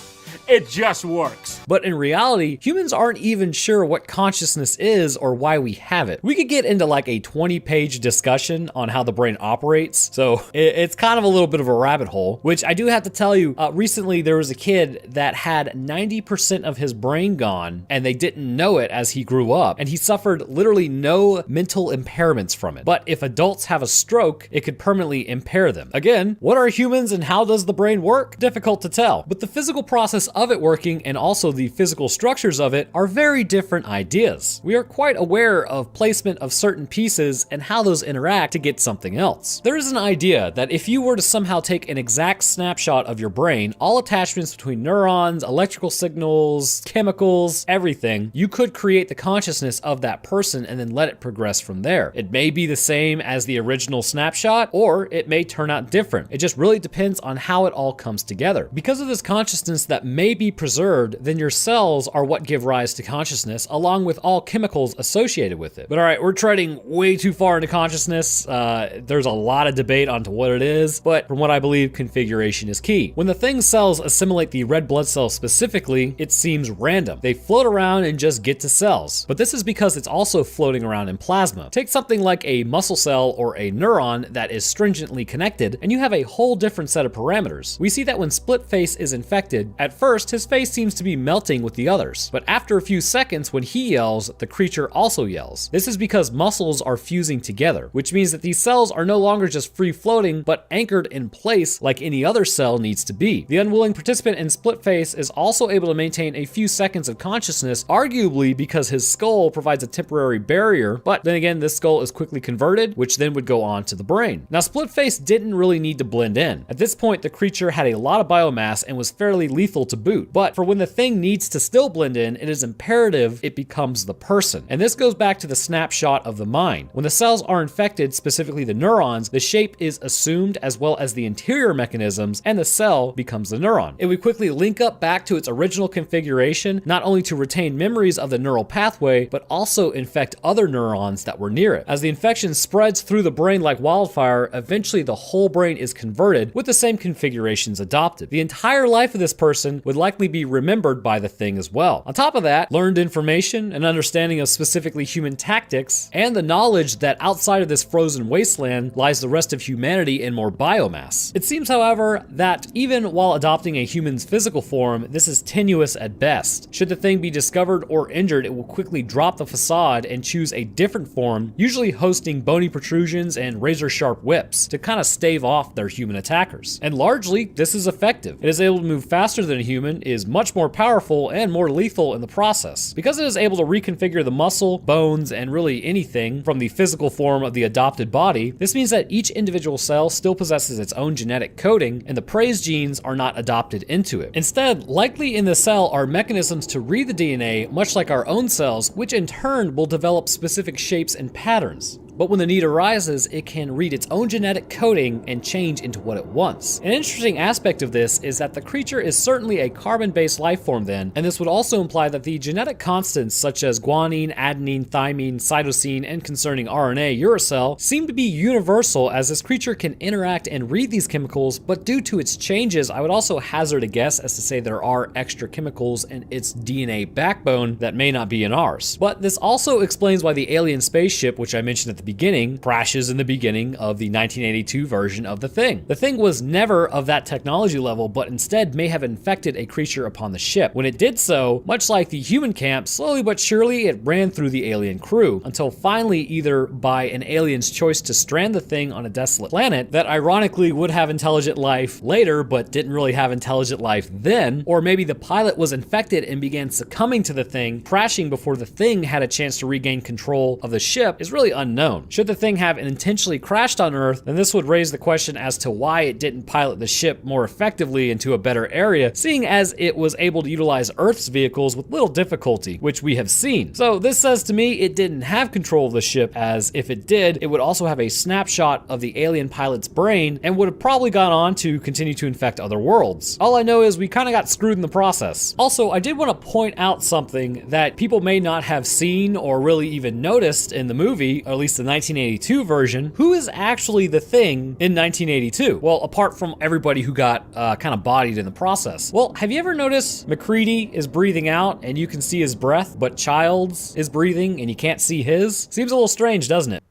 It just works. But in reality, humans aren't even sure what consciousness is or why we have it. We could get into like a 20-page discussion on how the brain operates, so it's kind of a little bit of a rabbit hole, which I do have to tell you, recently there was a kid that had 90% of his brain gone, and they didn't know it as he grew up, and he suffered literally no mental impairments from it. But if adults have a stroke, it could permanently impair them. Again, what are humans and how does the brain work? Difficult to tell. But the physical process of it working and also the physical structures of it are very different ideas. We are quite aware of placement of certain pieces and how those interact to get something else. There is an idea that if you were to somehow take an exact snapshot of your brain, all attachments between neurons, electrical signals, chemicals, everything, you could create the consciousness of that person and then let it progress from there. It may be the same as the original snapshot, or it may turn out different. It just really depends on how it all comes together. Because of this consciousness that may be preserved, then your cells are what give rise to consciousness, along with all chemicals associated with it. But all right, we're treading way too far into consciousness. There's a lot of debate onto what it is, but from what I believe, configuration is key. When the thing's cells assimilate the red blood cell specifically, it seems random. They float around and just get to cells. But this is because it's also floating around in plasma. Take something like a muscle cell or a neuron that is stringently connected, and you have a whole different set of parameters. We see that when Splitface is infected, at first his face seems to be melting with the others, but after a few seconds when he yells, the creature also yells. This is because muscles are fusing together, which means that these cells are no longer just free floating, but anchored in place like any other cell needs to be. The unwilling participant in Splitface is also able to maintain a few seconds of consciousness, arguably because his skull provides a temporary barrier, but then again, this skull is quickly converted, which then would go on to the brain. Now, Splitface didn't really need to blend in. At this point, the creature had a lot of biomass and was fairly lethal to boot, but for when the thing needs to still blend in, it is imperative it becomes the person. And this goes back to the snapshot of the mind. When the cells are infected, specifically the neurons, the shape is assumed as well as the interior mechanisms, and the cell becomes the neuron. It would quickly link up back to its original configuration, not only to retain memories of the neural pathway, but also infect other neurons that were near it. As the infection spreads through the brain like wildfire, eventually the whole brain is converted with the same configurations adopted. The entire life of this person would likely be remembered by the thing as well. On top of that, learned information, an understanding of specifically human tactics, and the knowledge that outside of this frozen wasteland lies the rest of humanity and more biomass. It seems, however, that even while adopting a human's physical form, this is tenuous at best. Should the thing be discovered or injured, it will quickly drop the facade and choose a different form, usually hosting bony protrusions and razor-sharp whips to kind of stave off their human attackers. And largely, this is effective. It is able to move faster than a human, is much more powerful and more lethal in the process. Because it is able to reconfigure the muscle, bones, and really anything from the physical form of the adopted body, this means that each individual cell still possesses its own genetic coding, and the praise genes are not adopted into it. Instead, likely in the cell are mechanisms to read the DNA, much like our own cells, which in turn will develop specific shapes and patterns. But when the need arises, it can read its own genetic coding and change into what it wants. An interesting aspect of this is that the creature is certainly a carbon-based life form then, and this would also imply that the genetic constants such as guanine, adenine, thymine, cytosine, and concerning RNA, uracil, seem to be universal as this creature can interact and read these chemicals, but due to its changes, I would also hazard a guess as to say there are extra chemicals in its DNA backbone that may not be in ours. But this also explains why the alien spaceship, which I mentioned at the beginning, crashes in the beginning of the 1982 version of the Thing. The Thing was never of that technology level, but instead may have infected a creature upon the ship. When it did so, much like the human camp, slowly but surely it ran through the alien crew, until finally either by an alien's choice to strand the Thing on a desolate planet that ironically would have intelligent life later, but didn't really have intelligent life then, or maybe the pilot was infected and began succumbing to the Thing, crashing before the Thing had a chance to regain control of the ship, is really unknown. Should the Thing have intentionally crashed on Earth, then this would raise the question as to why it didn't pilot the ship more effectively into a better area, seeing as it was able to utilize Earth's vehicles with little difficulty, which we have seen. So this says to me it didn't have control of the ship, as if it did, it would also have a snapshot of the alien pilot's brain and would have probably gone on to continue to infect other worlds. All I know is we kind of got screwed in the process. Also, I did want to point out something that people may not have seen or really even noticed in the movie, or at least the 1982 version. Who is actually the Thing in 1982? Well, apart from everybody who got kind of bodied in the process. Well, have you ever noticed MacReady is breathing out and you can see his breath, but Childs is breathing and you can't see his? Seems a little strange, doesn't it?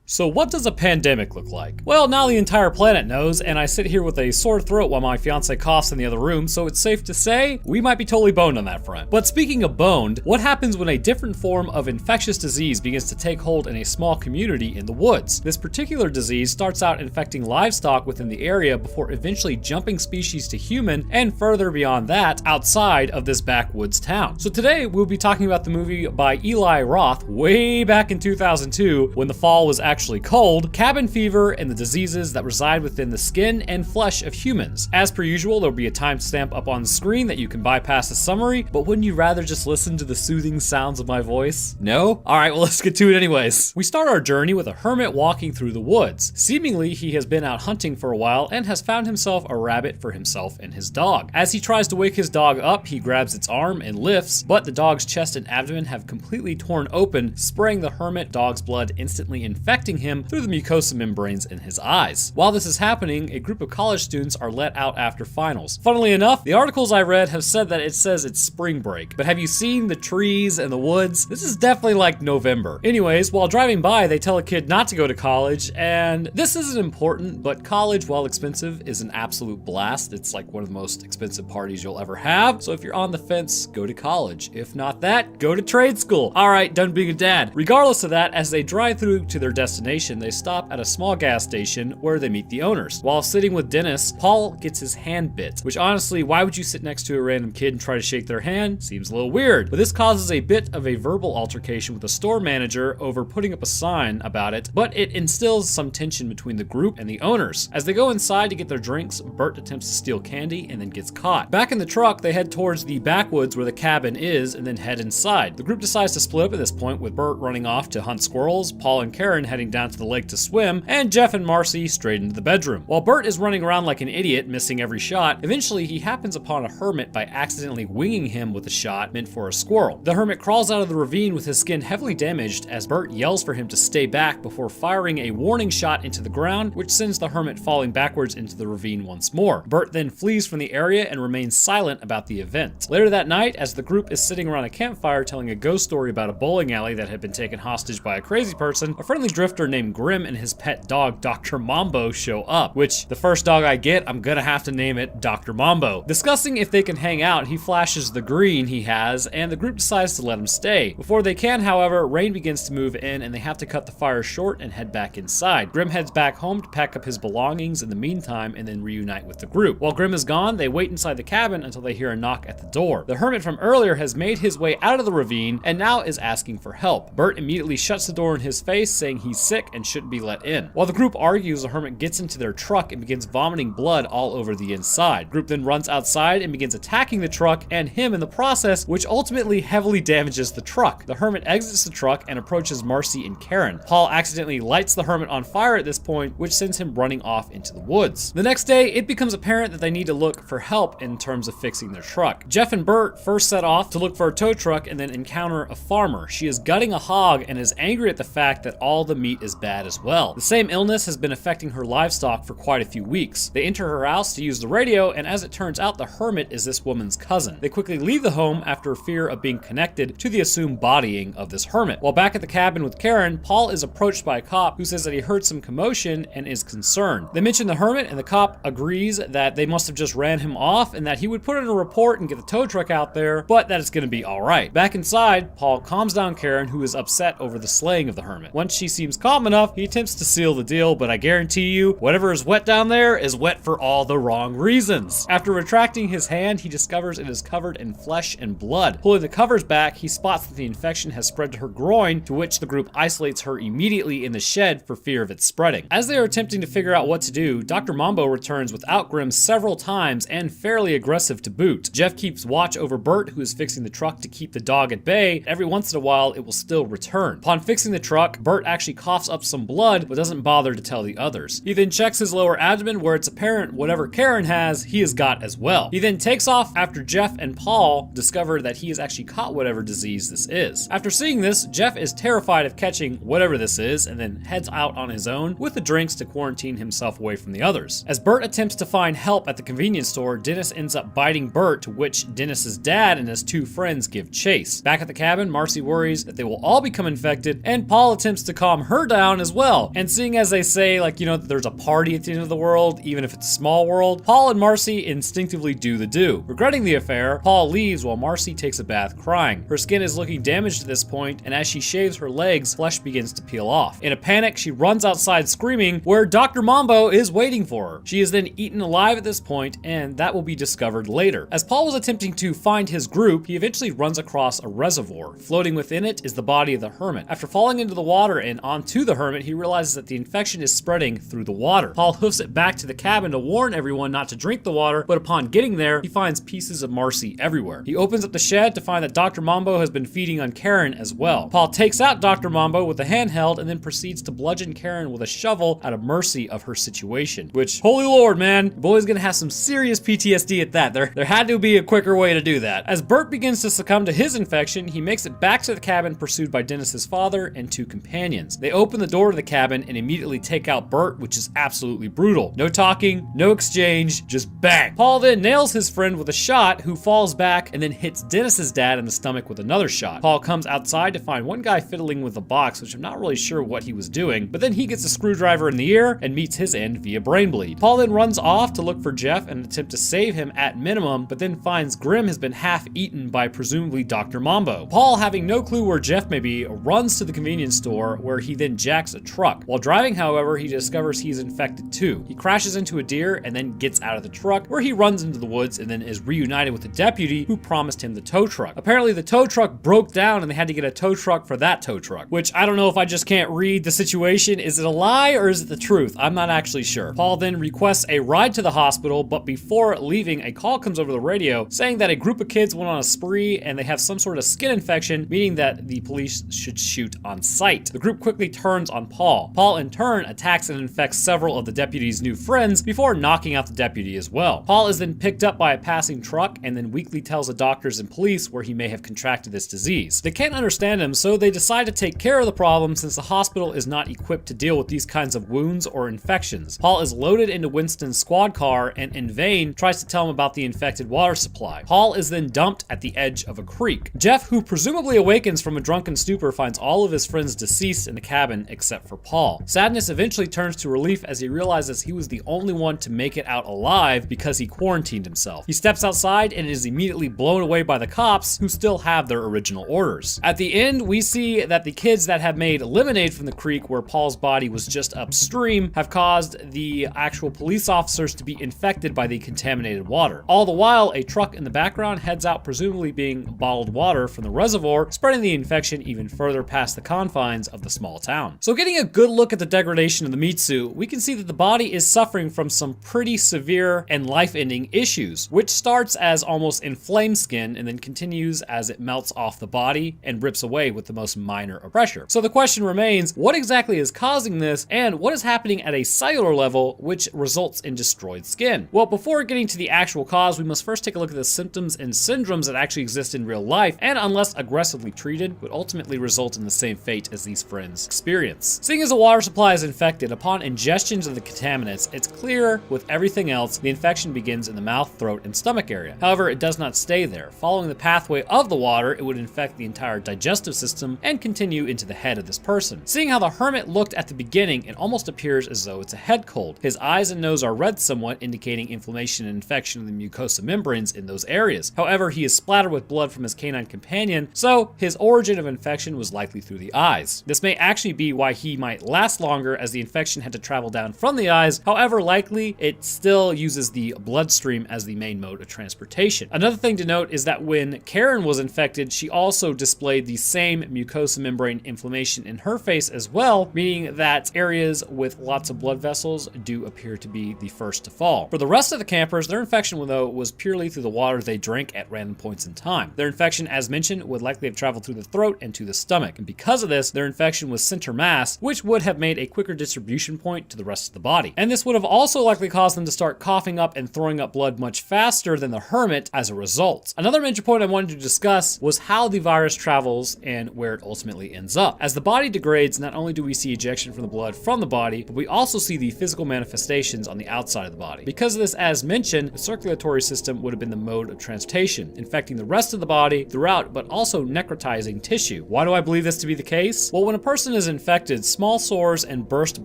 So what does a pandemic look like? Well, now the entire planet knows, and I sit here with a sore throat while my fiance coughs in the other room, so it's safe to say we might be totally boned on that front. But speaking of boned, what happens when a different form of infectious disease begins to take hold in a small community in the woods? This particular disease starts out infecting livestock within the area before eventually jumping species to human, and further beyond that, outside of this backwoods town. So today we'll be talking about the movie by Eli Roth way back in 2002 when the fall was actually cold, cabin fever, and the diseases that reside within the skin and flesh of humans. As per usual, there'll be a timestamp up on the screen that you can bypass the summary, but wouldn't you rather just listen to the soothing sounds of my voice? No? Alright, well let's get to it anyways. We start our journey with a hermit walking through the woods. Seemingly, he has been out hunting for a while and has found himself a rabbit for himself and his dog. As he tries to wake his dog up, he grabs its arm and lifts, but the dog's chest and abdomen have completely torn open, spraying the hermit dog's blood, instantly infecting him through the mucosa membranes in his eyes. While this is happening, a group of college students are let out after finals. Funnily enough, the articles I read have said that it says it's spring break, but have you seen the trees and the woods? This is definitely like November. Anyways, while driving by, they tell a kid not to go to college, and this isn't important, but college, while expensive, is an absolute blast. It's like one of the most expensive parties you'll ever have, so if you're on the fence, go to college. If not that, go to trade school. Alright, done being a dad. Regardless of that, as they drive through to their destination, they stop at a small gas station where they meet the owners. While sitting with Dennis, Paul gets his hand bit, which honestly, why would you sit next to a random kid and try to shake their hand? Seems a little weird. But this causes a bit of a verbal altercation with the store manager over putting up a sign about it, but it instills some tension between the group and the owners. As they go inside to get their drinks, Bert attempts to steal candy and then gets caught. Back in the truck, they head towards the backwoods where the cabin is and then head inside. The group decides to split up at this point, with Bert running off to hunt squirrels, Paul and Karen heading down to the lake to swim, and Jeff and Marcy straight into the bedroom. While Bert is running around like an idiot, missing every shot, eventually he happens upon a hermit by accidentally winging him with a shot meant for a squirrel. The hermit crawls out of the ravine with his skin heavily damaged as Bert yells for him to stay back before firing a warning shot into the ground, which sends the hermit falling backwards into the ravine once more. Bert then flees from the area and remains silent about the event. Later that night, as the group is sitting around a campfire telling a ghost story about a bowling alley that had been taken hostage by a crazy person, a friendly drifter named Grim and his pet dog Dr. Mambo show up, which the first dog I get, I'm gonna have to name it Dr. Mambo. Discussing if they can hang out, he flashes the green he has, and the group decides to let him stay. Before they can, however, rain begins to move in and they have to cut the fire short and head back inside. Grim heads back home to pack up his belongings in the meantime and then reunite with the group. While Grim is gone, they wait inside the cabin until they hear a knock at the door. The hermit from earlier has made his way out of the ravine and now is asking for help. Bert immediately shuts the door in his face, saying he he's sick and shouldn't be let in. While the group argues, the hermit gets into their truck and begins vomiting blood all over the inside. The group then runs outside and begins attacking the truck and him in the process, which ultimately heavily damages the truck. The hermit exits the truck and approaches Marcy and Karen. Paul accidentally lights the hermit on fire at this point, which sends him running off into the woods. The next day, it becomes apparent that they need to look for help in terms of fixing their truck. Jeff and Bert first set off to look for a tow truck and then encounter a farmer. She is gutting a hog and is angry at the fact that all the meat is bad as well. The same illness has been affecting her livestock for quite a few weeks. They enter her house to use the radio, and as it turns out, the hermit is this woman's cousin. They quickly leave the home after fear of being connected to the assumed bodying of this hermit. While back at the cabin with Karen, Paul is approached by a cop who says that he heard some commotion and is concerned. They mention the hermit, and the cop agrees that they must have just ran him off and that he would put in a report and get the tow truck out there, but that it's gonna be alright. Back inside, Paul calms down Karen, who is upset over the slaying of the hermit. Once she seems calm enough, he attempts to seal the deal, but I guarantee you, whatever is wet down there is wet for all the wrong reasons. After retracting his hand, he discovers it is covered in flesh and blood. Pulling the covers back, he spots that the infection has spread to her groin, to which the group isolates her immediately in the shed for fear of it spreading. As they are attempting to figure out what to do, Dr. Mambo returns without Grimm several times and fairly aggressive to boot. Jeff keeps watch over Bert, who is fixing the truck to keep the dog at bay. Every once in a while, it will still return. Upon fixing the truck, Bert actually coughs up some blood, but doesn't bother to tell the others. He then checks his lower abdomen, where it's apparent whatever Karen has, he has got as well. He then takes off after Jeff and Paul discover that he has actually caught whatever disease this is. After seeing this, Jeff is terrified of catching whatever this is and then heads out on his own with the drinks to quarantine himself away from the others. As Bert attempts to find help at the convenience store, Dennis ends up biting Bert, to which Dennis's dad and his two friends give chase. Back at the cabin, Marcy worries that they will all become infected, and Paul attempts to calm her down as well. And seeing as they say, like, you know, there's a party at the end of the world, even if it's a small world, Paul and Marcy instinctively do the do. Regretting the affair, Paul leaves while Marcy takes a bath crying. Her skin is looking damaged at this point, and as she shaves her legs, flesh begins to peel off. In a panic, she runs outside screaming, where Dr. Mambo is waiting for her. She is then eaten alive at this point, and that will be discovered later. As Paul was attempting to find his group, he eventually runs across a reservoir. Floating within it is the body of the hermit. After falling into the water and onto the hermit, he realizes that the infection is spreading through the water. Paul hoofs it back to the cabin to warn everyone not to drink the water, but upon getting there, he finds pieces of Marcy everywhere. He opens up the shed to find that Dr. Mambo has been feeding on Karen as well. Paul takes out Dr. Mambo with a handheld and then proceeds to bludgeon Karen with a shovel out of mercy of her situation. Which, holy lord, man, the boy's gonna have some serious PTSD at that. There had to be a quicker way to do that. As Bert begins to succumb to his infection, he makes it back to the cabin pursued by Dennis's father and two companions. They open the door to the cabin and immediately take out Bert, which is absolutely brutal. No talking, no exchange, just bang. Paul then nails his friend with a shot, who falls back and then hits Dennis's dad in the stomach with another shot. Paul comes outside to find one guy fiddling with a box, which I'm not really sure what he was doing, but then he gets a screwdriver in the ear and meets his end via brain bleed. Paul then runs off to look for Jeff and attempt to save him at minimum, but then finds Grimm has been half eaten by presumably Dr. Mambo. Paul, having no clue where Jeff may be, runs to the convenience store, where he then jacks a truck. While driving, however, he discovers he's infected too. He crashes into a deer and then gets out of the truck, where he runs into the woods and then is reunited with the deputy who promised him the tow truck. Apparently the tow truck broke down and they had to get a tow truck for that tow truck, which I don't know if I just can't read the situation. Is it a lie or is it the truth? I'm not actually sure. Paul then requests a ride to the hospital, but before leaving, a call comes over the radio saying that a group of kids went on a spree and they have some sort of skin infection, meaning that the police should shoot on sight. The group quickly turns on Paul. Paul in turn attacks and infects several of the deputy's new friends before knocking out the deputy as well. Paul is then picked up by a passing truck and then weakly tells the doctors and police where he may have contracted this disease. They can't understand him, so they decide to take care of the problem since the hospital is not equipped to deal with these kinds of wounds or infections. Paul is loaded into Winston's squad car and in vain tries to tell him about the infected water supply. Paul is then dumped at the edge of a creek. Jeff, who presumably awakens from a drunken stupor, finds all of his friends deceased in the cabin except for Paul. Sadness eventually turns to relief as he realizes he was the only one to make it out alive because he quarantined himself. He steps outside and is immediately blown away by the cops, who still have their original orders. At the end, we see that the kids that have made lemonade from the creek where Paul's body was just upstream have caused the actual police officers to be infected by the contaminated water. All the while, a truck in the background heads out, presumably being bottled water from the reservoir, spreading the infection even further past the confines of the small town. town. So getting a good look at the degradation of the meat suit, we can see that the body is suffering from some pretty severe and life-ending issues, which starts as almost inflamed skin and then continues as it melts off the body and rips away with the most minor of pressure. So the question remains, what exactly is causing this, and what is happening at a cellular level which results in destroyed skin? Well, before getting to the actual cause, we must first take a look at the symptoms and syndromes that actually exist in real life, and unless aggressively treated, would ultimately result in the same fate as these friends experience. Seeing as the water supply is infected, upon ingestions of the contaminants, it's clear with everything else, the infection begins in the mouth, throat, and stomach area. However, it does not stay there. Following the pathway of the water, it would infect the entire digestive system and continue into the head of this person. Seeing how the hermit looked at the beginning, it almost appears as though it's a head cold. His eyes and nose are red somewhat, indicating inflammation and infection of the mucosa membranes in those areas. However, he is splattered with blood from his canine companion, so his origin of infection was likely through the eyes. This may actually be why he might last longer, as the infection had to travel down from the eyes. However, likely it still uses the bloodstream as the main mode of transportation. Another thing to note is that when Karen was infected, she also displayed the same mucosa membrane inflammation in her face as well, meaning that areas with lots of blood vessels do appear to be the first to fall. For the rest of the campers, their infection though was purely through the water they drank at random points in time. Their infection, as mentioned, would likely have traveled through the throat and to the stomach, and because of this, their infection was center mass, which would have made a quicker distribution point to the rest of the body. And this would have also likely caused them to start coughing up and throwing up blood much faster than the hermit as a result. Another major point I wanted to discuss was how the virus travels and where it ultimately ends up. As the body degrades, not only do we see ejection from the blood from the body, but we also see the physical manifestations on the outside of the body. Because of this, as mentioned, the circulatory system would have been the mode of transportation, infecting the rest of the body throughout, but also necrotizing tissue. Why do I believe this to be the case? Well, when a person is infected, small sores and burst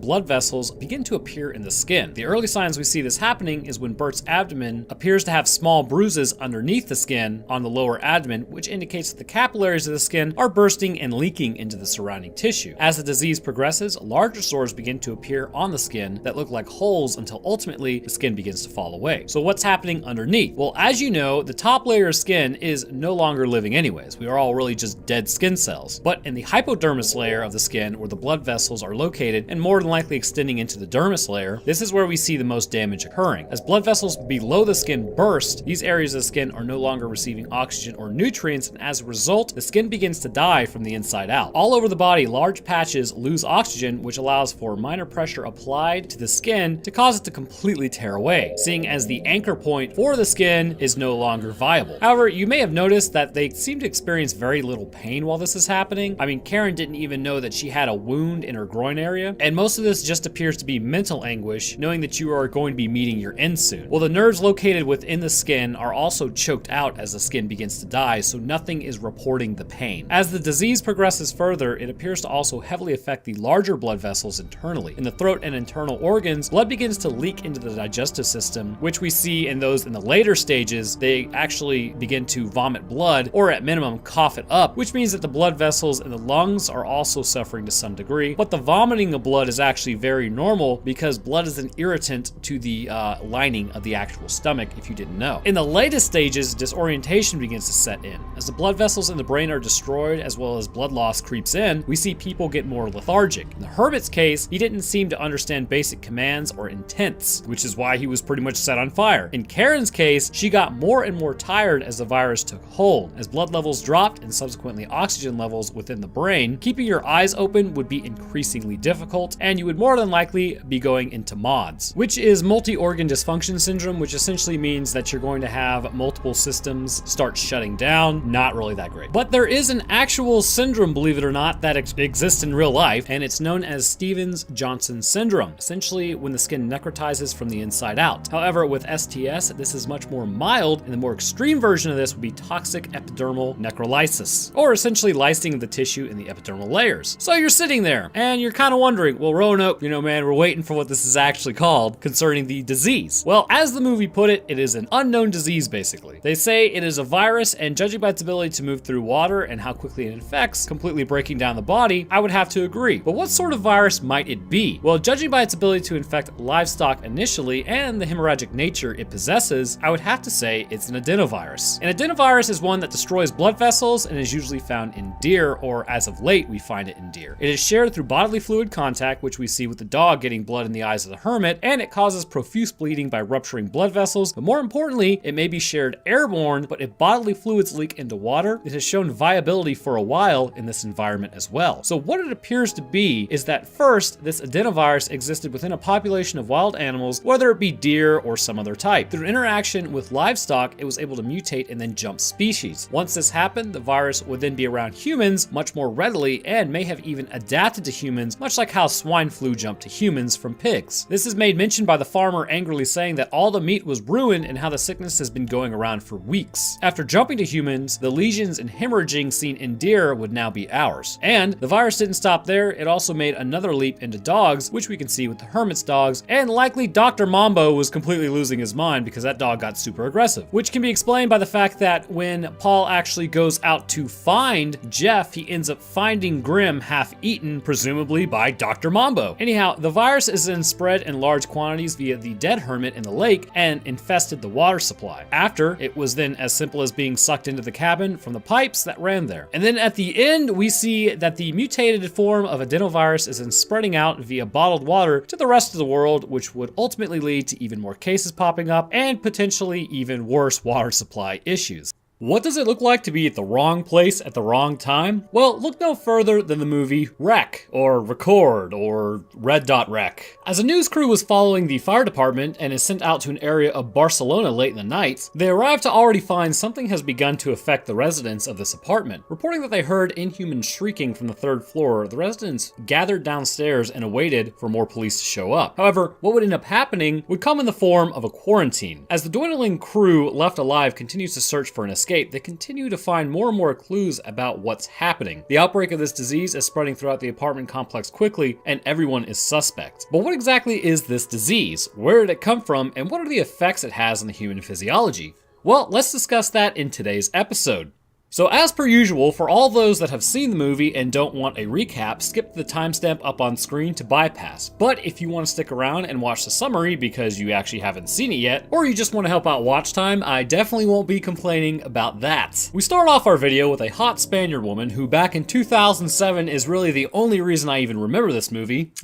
blood vessels begin to appear in the skin. The early signs we see this happening is when Bert's abdomen appears to have small bruises underneath the skin on the lower abdomen, which indicates that the capillaries of the skin are bursting and leaking into the surrounding tissue. As the disease progresses, larger sores begin to appear on the skin that look like holes until ultimately the skin begins to fall away. So what's happening underneath? Well, as you know, the top layer of skin is no longer living anyways. We are all really just dead skin cells. But in the hypodermis layer of the skin, where the blood vessels are located and more than likely extending into the dermis layer, this is where we see the most damage occurring. As blood vessels below the skin burst, these areas of the skin are no longer receiving oxygen or nutrients, and as a result, the skin begins to die from the inside out. All over the body, large patches lose oxygen, which allows for minor pressure applied to the skin to cause it to completely tear away, seeing as the anchor point for the skin is no longer viable. However, you may have noticed that they seem to experience very little pain while this is happening. I mean, Karen didn't even know that she had a wound in her groin area, and most of this just appears to be mental anguish, knowing that you are going to be meeting your end soon. Well, the nerves located within the skin are also choked out as the skin begins to die, so nothing is reporting the pain. As the disease progresses further, it appears to also heavily affect the larger blood vessels internally. In the throat and internal organs, blood begins to leak into the digestive system, which we see in those in the later stages. They actually begin to vomit blood, or at minimum cough it up, which means that the blood vessels in the lungs are also suffering to some degree. But the vomiting of blood is actually very normal because blood is an irritant to the lining of the actual stomach, if you didn't know. In the latest stages, disorientation begins to set in. As the blood vessels in the brain are destroyed, as well as blood loss creeps in, we see people get more lethargic. In the hermit's case, he didn't seem to understand basic commands or intents, which is why he was pretty much set on fire. In Karen's case, she got more and more tired as the virus took hold. As blood levels dropped and subsequently oxygen levels within the brain, keeping your eyes open would be increasingly difficult, and you would more than likely be going into MODS, which is multi-organ dysfunction syndrome, which essentially means that you're going to have multiple systems start shutting down. Not really that great. But there is an actual syndrome, believe it or not, that exists in real life, and it's known as Stevens-Johnson syndrome, essentially when the skin necrotizes from the inside out. However, with STS, this is much more mild, and the more extreme version of this would be toxic epidermal necrolysis, or essentially lysing of the tissue in the epidermal layers. So you're sitting there, and you're kind of wondering, well, Roanoke, man, we're waiting for what this is actually called concerning the disease. Well, as the movie put it, it is an unknown disease, basically. They say it is a virus, and judging by its ability to move through water and how quickly it infects, completely breaking down the body, I would have to agree. But what sort of virus might it be? Well, judging by its ability to infect livestock initially and the hemorrhagic nature it possesses, I would have to say it's an adenovirus. An adenovirus is one that destroys blood vessels and is usually found in deer, or as of late, we find it in deer. atmosphere. It is shared through bodily fluid contact, which we see with the dog getting blood in the eyes of the hermit, and it causes profuse bleeding by rupturing blood vessels, but more importantly, it may be shared airborne, but if bodily fluids leak into water, it has shown viability for a while in this environment as well. So what it appears to be is that first, this adenovirus existed within a population of wild animals, whether it be deer or some other type. Through interaction with livestock, it was able to mutate and then jump species. Once this happened, the virus would then be around humans much more readily and may have even adapted to humans, much like how swine flu jumped to humans from pigs. This is made mention by the farmer angrily saying that all the meat was ruined and how the sickness has been going around for weeks. After jumping to humans, the lesions and hemorrhaging seen in deer would now be ours. And the virus didn't stop there, it also made another leap into dogs, which we can see with the hermit's dogs, and likely Dr. Mambo was completely losing his mind because that dog got super aggressive, which can be explained by the fact that when Paul actually goes out to find Jeff, he ends up finding Grim half-eaten, presumably by Dr. Mambo. Anyhow, the virus is then spread in large quantities via the dead hermit in the lake and infested the water supply. After, it was then as simple as being sucked into the cabin from the pipes that ran there. And then at the end, we see that the mutated form of adenovirus is then spreading out via bottled water to the rest of the world, which would ultimately lead to even more cases popping up and potentially even worse water supply issues. What does it look like to be at the wrong place at the wrong time? Well, look no further than the movie Wreck, or Record, or Red Dot Wreck. As a news crew was following the fire department and is sent out to an area of Barcelona late in the night, they arrive to already find something has begun to affect the residents of this apartment. Reporting that they heard inhuman shrieking from the third floor, the residents gathered downstairs and awaited for more police to show up. However, what would end up happening would come in the form of a quarantine. As the dwindling crew left alive continues to search for an escape, they continue to find more and more clues about what's happening. The outbreak of this disease is spreading throughout the apartment complex quickly, and everyone is suspect. But what exactly is this disease? Where did it come from, and what are the effects it has on the human physiology? Well, let's discuss that in today's episode. So as per usual, for all those that have seen the movie and don't want a recap, skip the timestamp up on screen to bypass. But if you want to stick around and watch the summary because you actually haven't seen it yet, or you just want to help out watch time, I definitely won't be complaining about that. We start off our video with a hot Spaniard woman who back in 2007 is really the only reason I even remember this movie.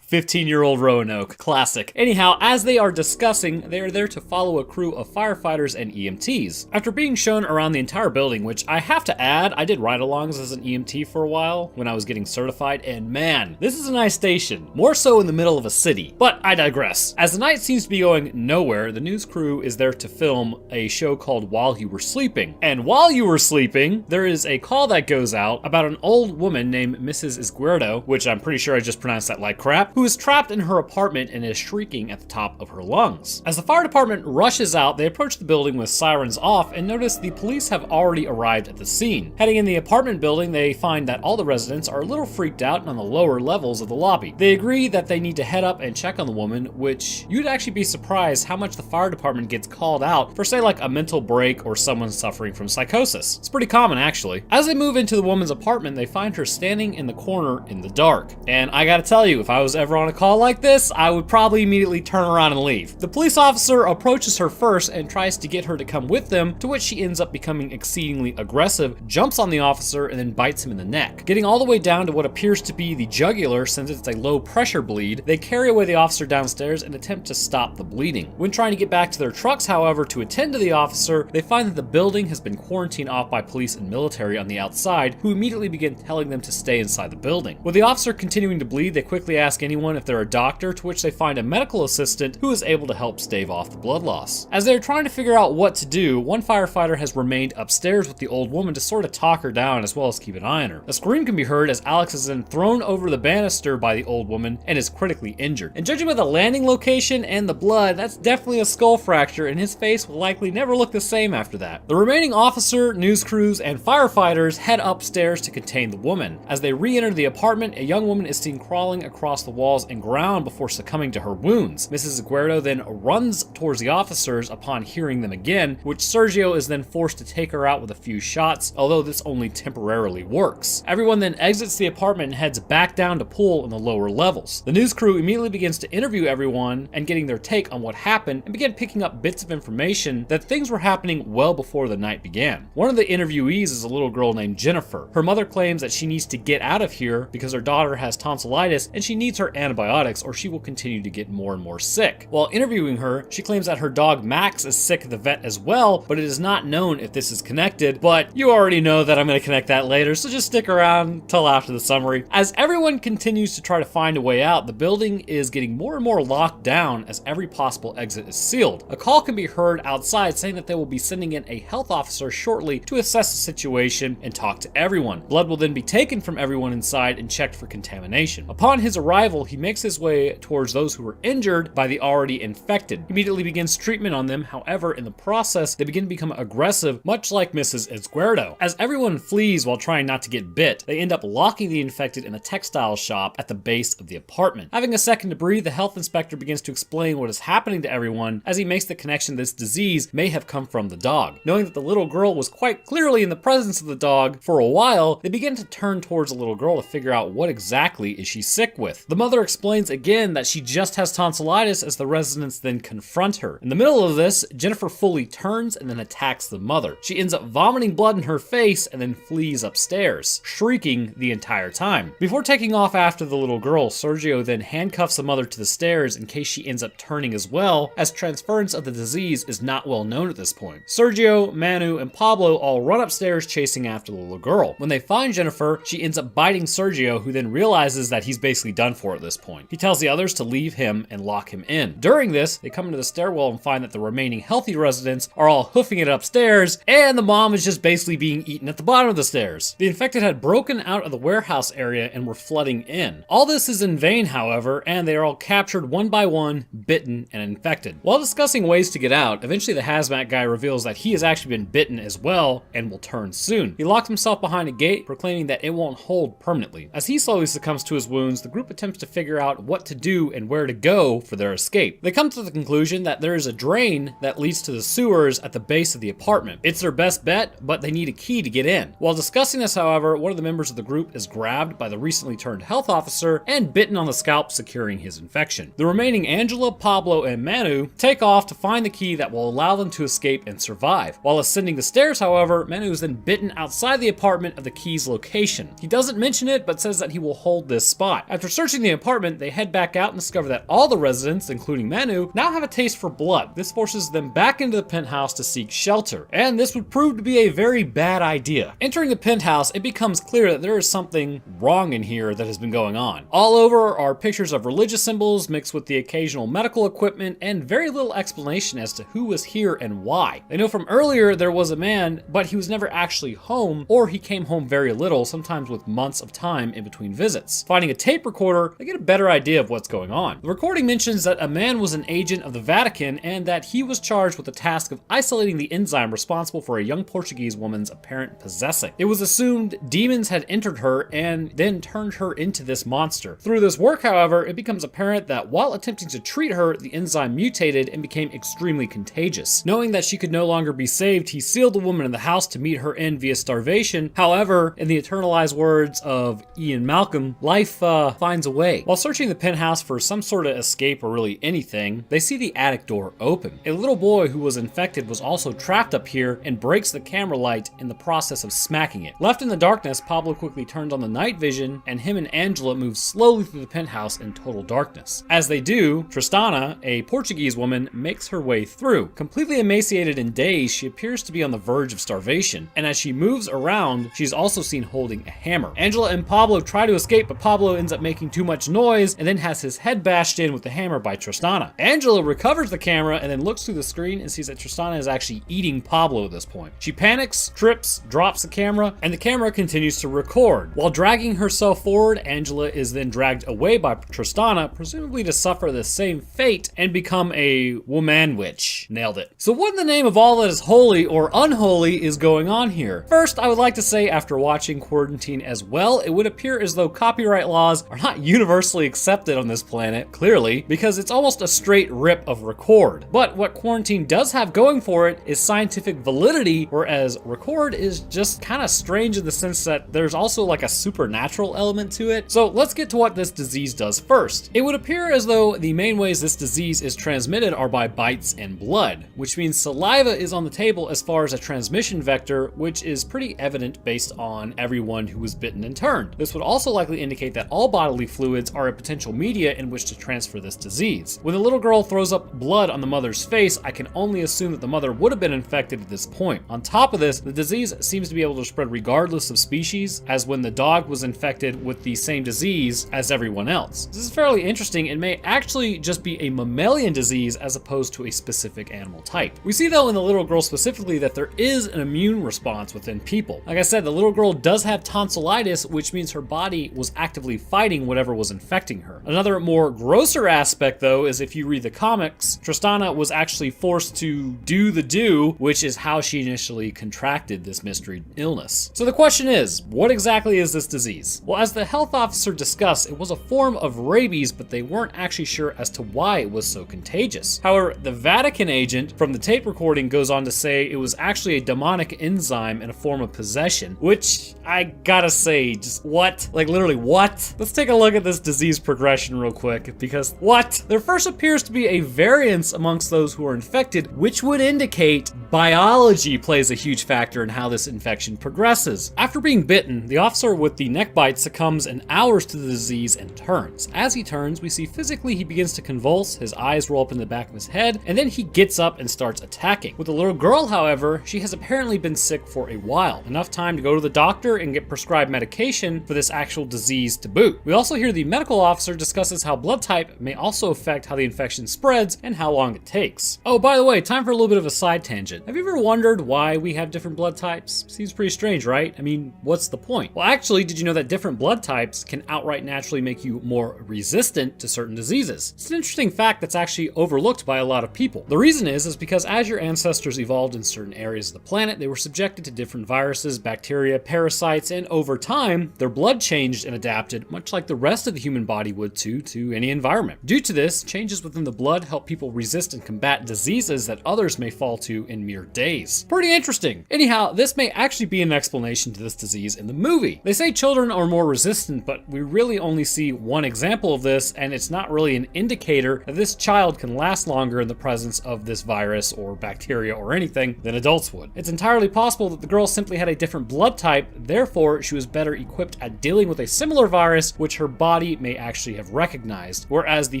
15-year-old Roanoke, classic. Anyhow, as they are discussing, they are there to follow a crew of firefighters and EMTs. After being shown around the entire building, which I have to add, I did ride-alongs as an EMT for a while when I was getting certified, and man, this is a nice station, more so in the middle of a city. But I digress. As the night seems to be going nowhere, the news crew is there to film a show called While You Were Sleeping. And while you were sleeping, there is a call that goes out about an old woman named Mrs. Izquierdo, which I'm pretty sure I just pronounced that like crap, who is trapped in her apartment and is shrieking at the top of her lungs. As the fire department rushes out, they approach the building with sirens off and notice the police have already arrived at the scene. Heading in the apartment building, they find that all the residents are a little freaked out on the lower levels of the lobby. They agree that they need to head up and check on the woman, which you'd actually be surprised how much the fire department gets called out for, say, like a mental break or someone suffering from psychosis. It's pretty common, actually. As they move into the woman's apartment, they find her standing in the corner in the dark. And I gotta tell you, if I was ever on a call like this, I would probably immediately turn around and leave. The police officer approaches her first and tries to get her to come with them, to which she ends up becoming exceedingly aggressive, jumps on the officer, and then bites him in the neck. Getting all the way down to what appears to be the jugular, since it's a low pressure bleed, they carry away the officer downstairs and attempt to stop the bleeding. When trying to get back to their trucks, however, to attend to the officer, they find that the building has been quarantined off by police and military on the outside, who immediately begin telling them to stay inside the building. With the officer continuing to bleed, they quickly ask anyone if they're a doctor, to which they find a medical assistant who is able to help stave off the blood loss. As they're trying to figure out what to do, one firefighter has remained upstairs with the old woman to sort of talk her down as well as keep an eye on her. A scream can be heard as Alex is then thrown over the banister by the old woman and is critically injured. And judging by the landing location and the blood, that's definitely a skull fracture, and his face will likely never look the same after that. The remaining officer, news crews, and firefighters head upstairs to contain the woman. As they re-enter the apartment, a young woman is seen crawling across the walls and ground before succumbing to her wounds. Mrs. Izquierdo then runs towards the officers upon hearing them again, which Sergio is then forced to take her out with a few shots, although this only temporarily works. Everyone then exits the apartment and heads back down to pool in the lower levels. The news crew immediately begins to interview everyone and getting their take on what happened, and began picking up bits of information that things were happening well before the night began. One of the interviewees is a little girl named Jennifer. Her mother claims that she needs to get out of here because her daughter has tonsillitis and she needs her antibiotics or she will continue to get more and more sick. While interviewing her, she claims that her dog Max is sick at the vet as well, but it is not known if this is connected, but you already know that I'm going to connect that later, so just stick around till after the summary. As everyone continues to try to find a way out, the building is getting more and more locked down as every possible exit is sealed. A call can be heard outside saying that they will be sending in a health officer shortly to assess the situation and talk to everyone. Blood will then be taken from everyone inside and checked for contamination. Upon his arrival, he makes his way towards those who were injured by the already infected. He immediately begins treatment on them. However, in the process, they begin to become aggressive, much like Mrs. Izquierdo. As everyone flees while trying not to get bit, they end up locking the infected in a textile shop at the base of the apartment. Having a second to breathe, the health inspector begins to explain what is happening to everyone as he makes the connection this disease may have come from the dog. Knowing that the little girl was quite clearly in the presence of the dog for a while, they begin to turn towards the little girl to figure out what exactly is she sick with. The mother explains again that she just has tonsillitis as the residents then confront her. In the middle of this, Jennifer fully turns and then attacks the mother. She ends up vomiting blood in her face and then flees upstairs, shrieking the entire time. Before taking off after the little girl, Sergio then handcuffs the mother to the stairs in case she ends up turning as well, as transference of the disease is not well known at this point. Sergio, Manu, and Pablo all run upstairs chasing after the little girl. When they find Jennifer, she ends up biting Sergio, who then realizes that he's basically done for at this point. He tells the others to leave him and lock him in. During this, they come into the stairwell and find that the remaining healthy residents are all hoofing it upstairs, and the mom is just basically being eaten at the bottom of the stairs. The infected had broken out of the warehouse area and were flooding in. All this is in vain, however, and they are all captured one by one, bitten, and infected. While discussing ways to get out, eventually the hazmat guy reveals that he has actually been bitten as well and will turn soon. He locks himself behind a gate, proclaiming that it won't hold permanently. As he slowly succumbs to his wounds, the group attempts to figure out what to do and where to go for their escape. They come to the conclusion that there is a drain that leads to the sewers at the base of the apartment. It's their best bet, but they need a key to get in. While discussing this, however, one of the members of the group is grabbed by the recently turned health officer and bitten on the scalp, securing his infection. The remaining Angela, Pablo, and Manu take off to find the key that will allow them to escape and survive. While ascending the stairs, however, Manu is then bitten outside the apartment of the key's location. He doesn't mention it, but says that he will hold this spot. After searching the apartment, they head back out and discover that all the residents, including Manu, now have a taste for blood. This forces them back into the penthouse to seek shelter, and this would prove to be a very bad idea. Entering the penthouse, it becomes clear that there is something wrong in here that has been going on. All over are pictures of religious symbols mixed with the occasional medical equipment and very little explanation as to who was here and why. They know from earlier there was a man, but he was never actually home, or he came home very little, sometimes with months of time in between visits. Finding a tape recorder, they get a better idea of what's going on. The recording mentions that a man was an agent of the Vatican and that he was charged with the task of isolating the enzyme responsible for a young Portuguese woman's apparent possessing. It was assumed demons had entered her and then turned her into this monster. Through this work, however, it becomes apparent that while attempting to treat her, the enzyme mutated and became extremely contagious. Knowing that she could no longer be saved, he sealed the woman in the house to meet her end via starvation. However, in the eternalized words of Ian Malcolm, life finds a way. While searching the penthouse for some sort of escape or really anything, they see the attic door open. A little boy who was infected was also trapped up here and breaks the camera light in the process of smacking it. Left in the darkness, Pablo quickly turns on the night vision and him and Angela move slowly through the penthouse in total darkness. As they do, Tristana, a Portuguese woman, makes her way through. Completely emaciated and dazed, she appears to be on the verge of starvation, and as she moves around, she's also seen holding a hammer. Angela and Pablo try to escape, but Pablo ends up making too much noise and then has his head bashed in with the hammer by Tristana. Angela recovers the camera and then looks through the screen and sees that Tristana is actually eating Pablo at this point. She panics, trips, drops the camera, and the camera continues to record. While dragging herself forward, Angela is then dragged away by Tristana, presumably to suffer the same fate and become a woman witch. Nailed it. So what in the name of all that is holy or unholy is going on here? First, I would like to say after watching Quarantine as well, it would appear as though copyright laws are not universally accepted on this planet, clearly, because it's almost a straight rip of record. But what Quarantine does have going for it is scientific validity, whereas says record is just kind of strange in the sense that there's also like a supernatural element to it. So let's get to what this disease does first. It would appear as though the main ways this disease is transmitted are by bites and blood, which means saliva is on the table as far as a transmission vector, which is pretty evident based on everyone who was bitten and turned. This would also likely indicate that all bodily fluids are a potential media in which to transfer this disease. When the little girl throws up blood on the mother's face, I can only assume that the mother would have been infected at this point. On top of this, the disease seems to be able to spread regardless of species, as when the dog was infected with the same disease as everyone else. This is fairly interesting and may actually just be a mammalian disease as opposed to a specific animal type. We see though in the little girl specifically that there is an immune response within people. Like I said, the little girl does have tonsillitis, which means her body was actively fighting whatever was infecting her. Another more grosser aspect though is if you read the comics, Tristana was actually forced to do the do, which is how she initially contracted this mystery illness. So the question is, what exactly is this disease? Well, as the health officer discussed, it was a form of rabies, but they weren't actually sure as to why it was so contagious. However, the Vatican agent from the tape recording goes on to say it was actually a demonic enzyme in a form of possession, which I gotta say, just what? Like literally what? Let's take a look at this disease progression real quick, because what? There first appears to be a variance amongst those who are infected, which would indicate biology plays a huge factor in how this infection progresses. After being bitten, the officer with the neck bite succumbs in hours to the disease and turns. As he turns, we see physically he begins to convulse, his eyes roll up in the back of his head, and then he gets up and starts attacking. With the little girl, however, she has apparently been sick for a while, enough time to go to the doctor and get prescribed medication for this actual disease to boot. We also hear the medical officer discusses how blood type may also affect how the infection spreads and how long it takes. Oh, by the way, time for a little bit of a side tangent. Have you ever wondered why we have different blood types? Seems pretty strange, right? I mean, what's the point? Well, actually, did you know that different blood types can outright naturally make you more resistant to certain diseases? It's an interesting fact that's actually overlooked by a lot of people. The reason is because as your ancestors evolved in certain areas of the planet, they were subjected to different viruses, bacteria, parasites, and over time, their blood changed and adapted, much like the rest of the human body would to any environment. Due to this, changes within the blood help people resist and combat diseases that others may fall to in mere days. Pretty interesting. Anyhow, this may actually be an explanation to this disease in the movie. They say children are more resistant, but we really only see one example of this, and it's not really an indicator that this child can last longer in the presence of this virus or bacteria or anything than adults would. It's entirely possible that the girl simply had a different blood type, therefore she was better equipped at dealing with a similar virus which her body may actually have recognized, whereas the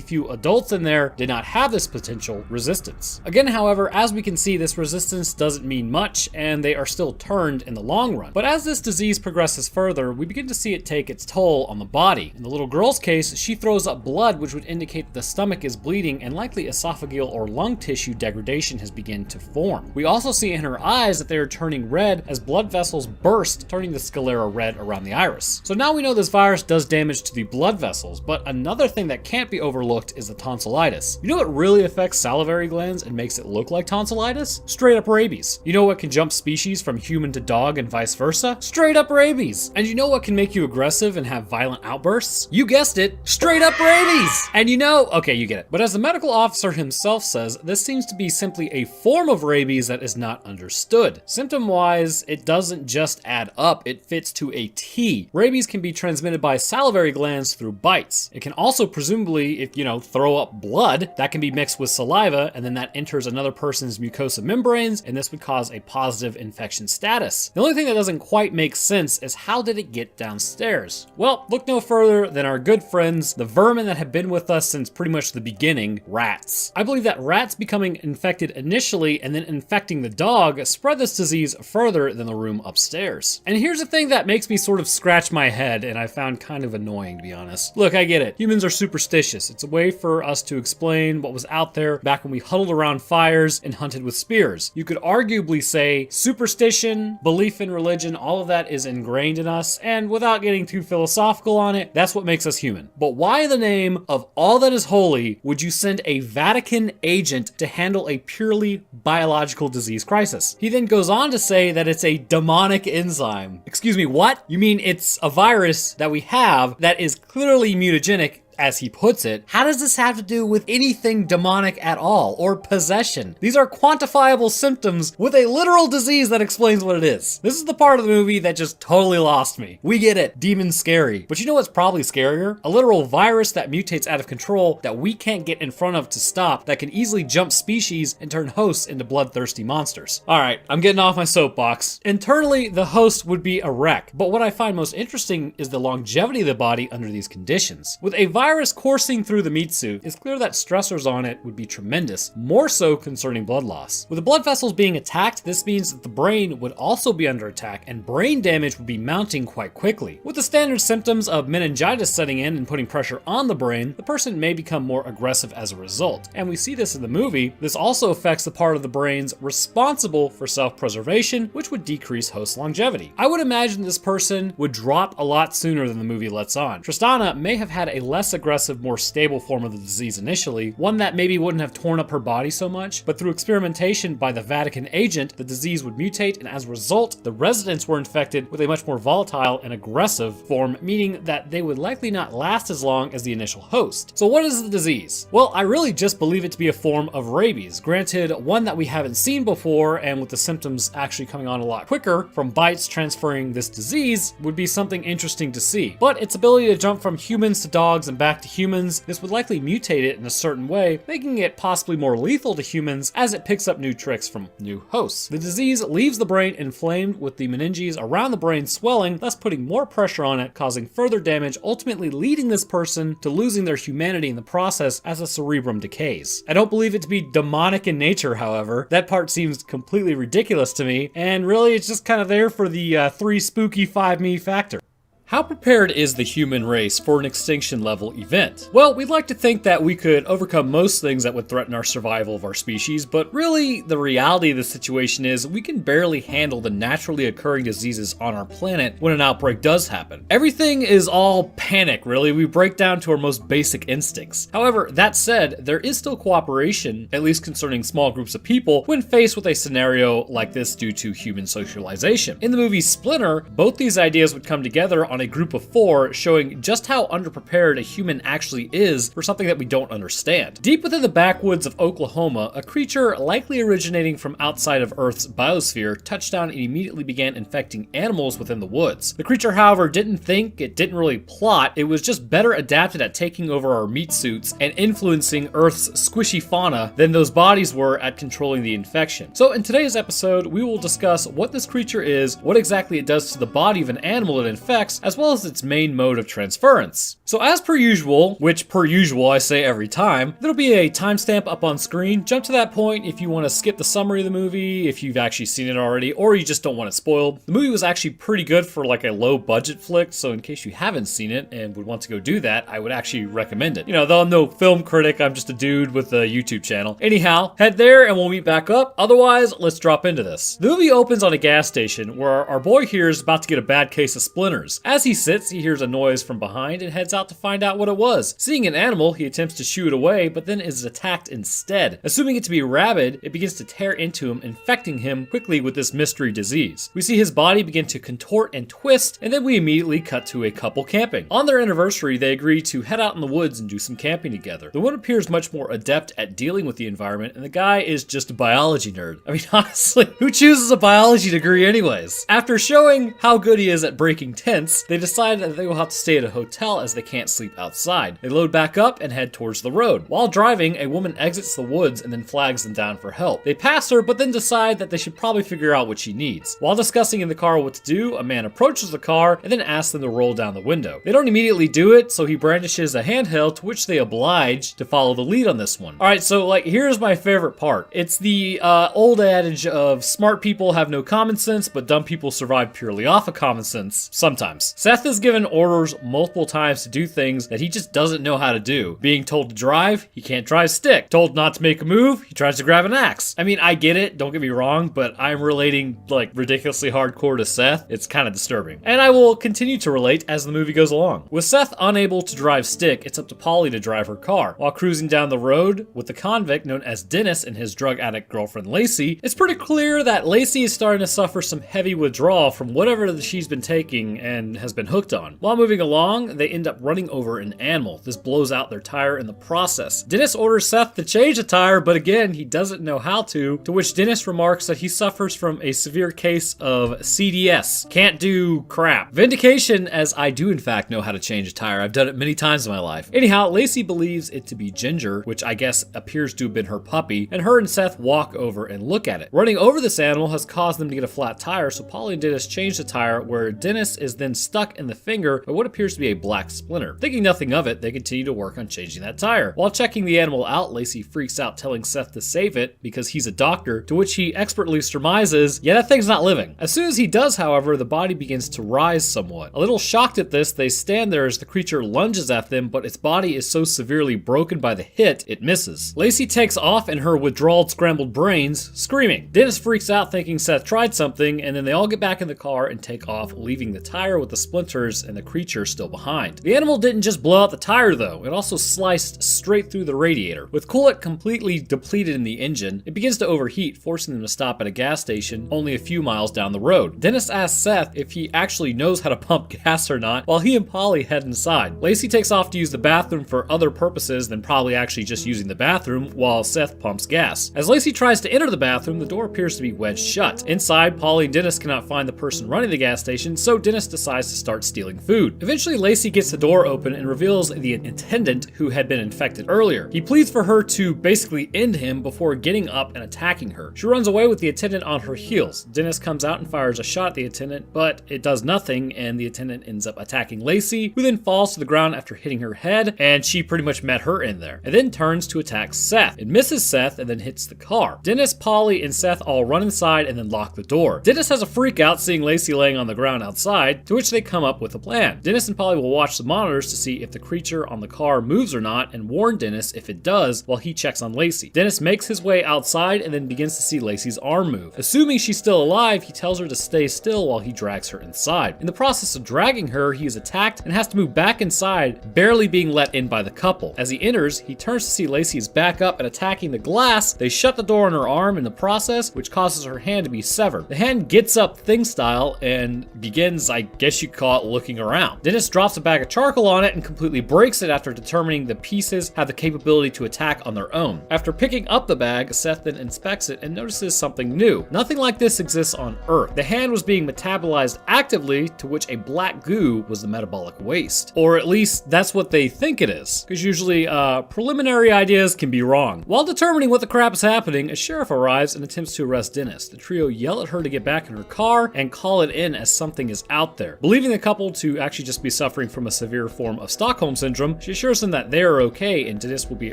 few adults in there did not have this potential resistance. Again, however, as we can see, this resistance doesn't mean much, and they are still turned in the long run. But as this disease progresses further, we begin to see it take its toll on the body. In the little girl's case, she throws up blood, which would indicate that the stomach is bleeding and likely esophageal or lung tissue degradation has begun to form. We also see in her eyes that they are turning red as blood vessels burst, turning the sclera red around the iris. So now we know this virus does damage to the blood vessels, but another thing that can't be overlooked is the tonsillitis. You know what really affects salivary glands and makes it look like tonsillitis? Straight up rabies. You know what can jump species from human to dog and vice versa? Straight up rabies. And you know what can make you aggressive and have violent outbursts? You guessed it, straight up rabies. And you know, okay, you get it. But as the medical officer himself says, this seems to be simply a form of rabies that is not understood. Symptom-wise, it doesn't just add up, it fits to a T. Rabies can be transmitted by salivary glands through bites. It can also presumably, if you throw up blood, that can be mixed with saliva, and then that enters another person's mucosa membranes, and this would cause a positive infection status. The only thing that doesn't quite make sense is how did it get downstairs? Well, look no further than our good friends, the vermin that have been with us since pretty much the beginning, rats. I believe that rats becoming infected initially and then infecting the dog spread this disease further than the room upstairs. And here's the thing that makes me sort of scratch my head, and I found kind of annoying, to be honest. Look, I get it. Humans are superstitious. It's a way for us to explain what was out there back when we huddled around fires and hunted with spears. You could arguably say superstition, belief in religion, all of that is ingrained in us, and without getting too philosophical on it, that's what makes us human. But why in the name of all that is holy would you send a Vatican agent to handle a purely biological disease crisis? He then goes on to say that it's a demonic enzyme. Excuse me, what? You mean it's a virus that we have that is clearly mutagenic as he puts it, how does this have to do with anything demonic at all, or possession? These are quantifiable symptoms with a literal disease that explains what it is. This is the part of the movie that just totally lost me. We get it, demons scary. But you know what's probably scarier? A literal virus that mutates out of control that we can't get in front of to stop, that can easily jump species and turn hosts into bloodthirsty monsters. Alright, I'm getting off my soapbox. Internally, the host would be a wreck, but what I find most interesting is the longevity of the body under these conditions. With a virus coursing through the meat suit, it's clear that stressors on it would be tremendous, more so concerning blood loss. With the blood vessels being attacked, this means that the brain would also be under attack, and brain damage would be mounting quite quickly. With the standard symptoms of meningitis setting in and putting pressure on the brain, the person may become more aggressive as a result. And we see this in the movie. This also affects the part of the brains responsible for self-preservation, which would decrease host longevity. I would imagine this person would drop a lot sooner than the movie lets on. Tristana may have had a less aggressive, more stable form of the disease initially, one that maybe wouldn't have torn up her body so much, but through experimentation by the Vatican agent, the disease would mutate, and as a result, the residents were infected with a much more volatile and aggressive form, meaning that they would likely not last as long as the initial host. So what is the disease? Well, I really just believe it to be a form of rabies, granted one that we haven't seen before, and with the symptoms actually coming on a lot quicker from bites transferring this disease would be something interesting to see. But its ability to jump from humans to dogs and back to humans, this would likely mutate it in a certain way, making it possibly more lethal to humans as it picks up new tricks from new hosts. The disease leaves the brain inflamed, with the meninges around the brain swelling, thus putting more pressure on it, causing further damage, ultimately leading this person to losing their humanity in the process as the cerebrum decays. I don't believe it to be demonic in nature, however. That part seems completely ridiculous to me, and really it's just kind of there for the 3 spooky 5 me factor. How prepared is the human race for an extinction level event? Well, we'd like to think that we could overcome most things that would threaten our survival of our species, but really the reality of the situation is we can barely handle the naturally occurring diseases on our planet when an outbreak does happen. Everything is all panic, really. We break down to our most basic instincts. However, that said, there is still cooperation, at least concerning small groups of people, when faced with a scenario like this due to human socialization. In the movie Splinter, both these ideas would come together on a group of 4, showing just how underprepared a human actually is for something that we don't understand. Deep within the backwoods of Oklahoma, a creature likely originating from outside of Earth's biosphere touched down and immediately began infecting animals within the woods. The creature, however, didn't think, it didn't really plot, it was just better adapted at taking over our meat suits and influencing Earth's squishy fauna than those bodies were at controlling the infection. So in today's episode, we will discuss what this creature is, what exactly it does to the body of an animal it infects, as well as its main mode of transference. So as per usual, which per usual I say every time, there'll be a timestamp up on screen. Jump to that point if you want to skip the summary of the movie, if you've actually seen it already, or you just don't want it spoiled. The movie was actually pretty good for like a low budget flick, so in case you haven't seen it and would want to go do that, I would actually recommend it. You know, though I'm no film critic, I'm just a dude with a YouTube channel. Anyhow, head there and we'll meet back up. Otherwise, let's drop into this. The movie opens on a gas station where our boy here is about to get a bad case of splinters. As he sits, he hears a noise from behind and heads out to find out what it was. Seeing an animal, he attempts to shoo it away, but then is attacked instead. Assuming it to be rabid, it begins to tear into him, infecting him quickly with this mystery disease. We see his body begin to contort and twist, and then we immediately cut to a couple camping. On their anniversary, they agree to head out in the woods and do some camping together. The one appears much more adept at dealing with the environment, and the guy is just a biology nerd. I mean, honestly, who chooses a biology degree anyways? After showing how good he is at breaking tents, they decide that they will have to stay at a hotel as they can't sleep outside. They load back up and head towards the road. While driving, a woman exits the woods and then flags them down for help. They pass her, but then decide that they should probably figure out what she needs. While discussing in the car what to do, a man approaches the car and then asks them to roll down the window. They don't immediately do it, so he brandishes a handheld, to which they oblige to follow the lead on this one. Alright, so like here's my favorite part. It's the old adage of smart people have no common sense, but dumb people survive purely off of common sense. Sometimes. Seth is given orders multiple times to do things that he just doesn't know how to do. Being told to drive, he can't drive stick. Told not to make a move, he tries to grab an axe. I mean, I get it, don't get me wrong, but I'm relating like ridiculously hardcore to Seth. It's kind of disturbing. And I will continue to relate as the movie goes along. With Seth unable to drive stick, it's up to Polly to drive her car. While cruising down the road with the convict known as Dennis and his drug addict girlfriend Lacey, it's pretty clear that Lacey is starting to suffer some heavy withdrawal from whatever she's been taking and has been hooked on. While moving along, they end up running over an animal. This blows out their tire in the process. Dennis orders Seth to change the tire, but again, he doesn't know how to which Dennis remarks that he suffers from a severe case of CDS. Can't do crap. Vindication, as I do in fact know how to change a tire. I've done it many times in my life. Anyhow, Lacey believes it to be Ginger, which I guess appears to have been her puppy, and her and Seth walk over and look at it. Running over this animal has caused them to get a flat tire, so Polly and Dennis change the tire, where Dennis is then stuck in the finger by what appears to be a black splinter. Thinking nothing of it, they continue to work on changing that tire. While checking the animal out, Lacey freaks out, telling Seth to save it because he's a doctor, to which he expertly surmises, yeah, that thing's not living. As soon as he does, however, the body begins to rise somewhat. A little shocked at this, they stand there as the creature lunges at them, but its body is so severely broken by the hit, it misses. Lacey takes off in her withdrawal scrambled brains, screaming. Dennis freaks out thinking Seth tried something, and then they all get back in the car and take off, leaving the tire with the splinters and the creature still behind. The animal didn't just blow out the tire though, it also sliced straight through the radiator. With coolant completely depleted in the engine, it begins to overheat, forcing them to stop at a gas station only a few miles down the road. Dennis asks Seth if he actually knows how to pump gas or not, while he and Polly head inside. Lacey takes off to use the bathroom for other purposes than probably actually just using the bathroom, while Seth pumps gas. As Lacey tries to enter the bathroom, the door appears to be wedged shut. Inside, Polly and Dennis cannot find the person running the gas station, so Dennis decides to start stealing food. Eventually, Lacey gets the door open and reveals the attendant who had been infected earlier. He pleads for her to basically end him before getting up and attacking her. She runs away with the attendant on her heels. Dennis comes out and fires a shot at the attendant, but it does nothing, and the attendant ends up attacking Lacey, who then falls to the ground after hitting her head, and she pretty much met her in there, and then turns to attack Seth. It misses Seth and then hits the car. Dennis, Polly, and Seth all run inside and then lock the door. Dennis has a freak out seeing Lacey laying on the ground outside, to which they come up with a plan. Dennis and Polly will watch the monitors to see if the creature on the car moves or not, and warn Dennis if it does while he checks on Lacey. Dennis makes his way outside and then begins to see Lacey's arm move. Assuming she's still alive, he tells her to stay still while he drags her inside. In the process of dragging her, he is attacked and has to move back inside, barely being let in by the couple. As he enters, he turns to see Lacey is back up and attacking the glass. They shut the door on her arm in the process, which causes her hand to be severed. The hand gets up thing style and begins, I guess you call it, looking around. Dennis drops a bag of charcoal on it and completely breaks it after determining the pieces have the capability to attack on their own. After picking up the bag, Seth then inspects it and notices something new. Nothing like this exists on Earth. The hand was being metabolized actively, to which a black goo was the metabolic waste. Or at least that's what they think it is, because usually preliminary ideas can be wrong. While determining what the crap is happening, a sheriff arrives and attempts to arrest Dennis. The trio yell at her to get back in her car and call it in as something is out there. Believing the couple to actually just be suffering from a severe form of Stockholm Syndrome, she assures them that they are okay and Dennis will be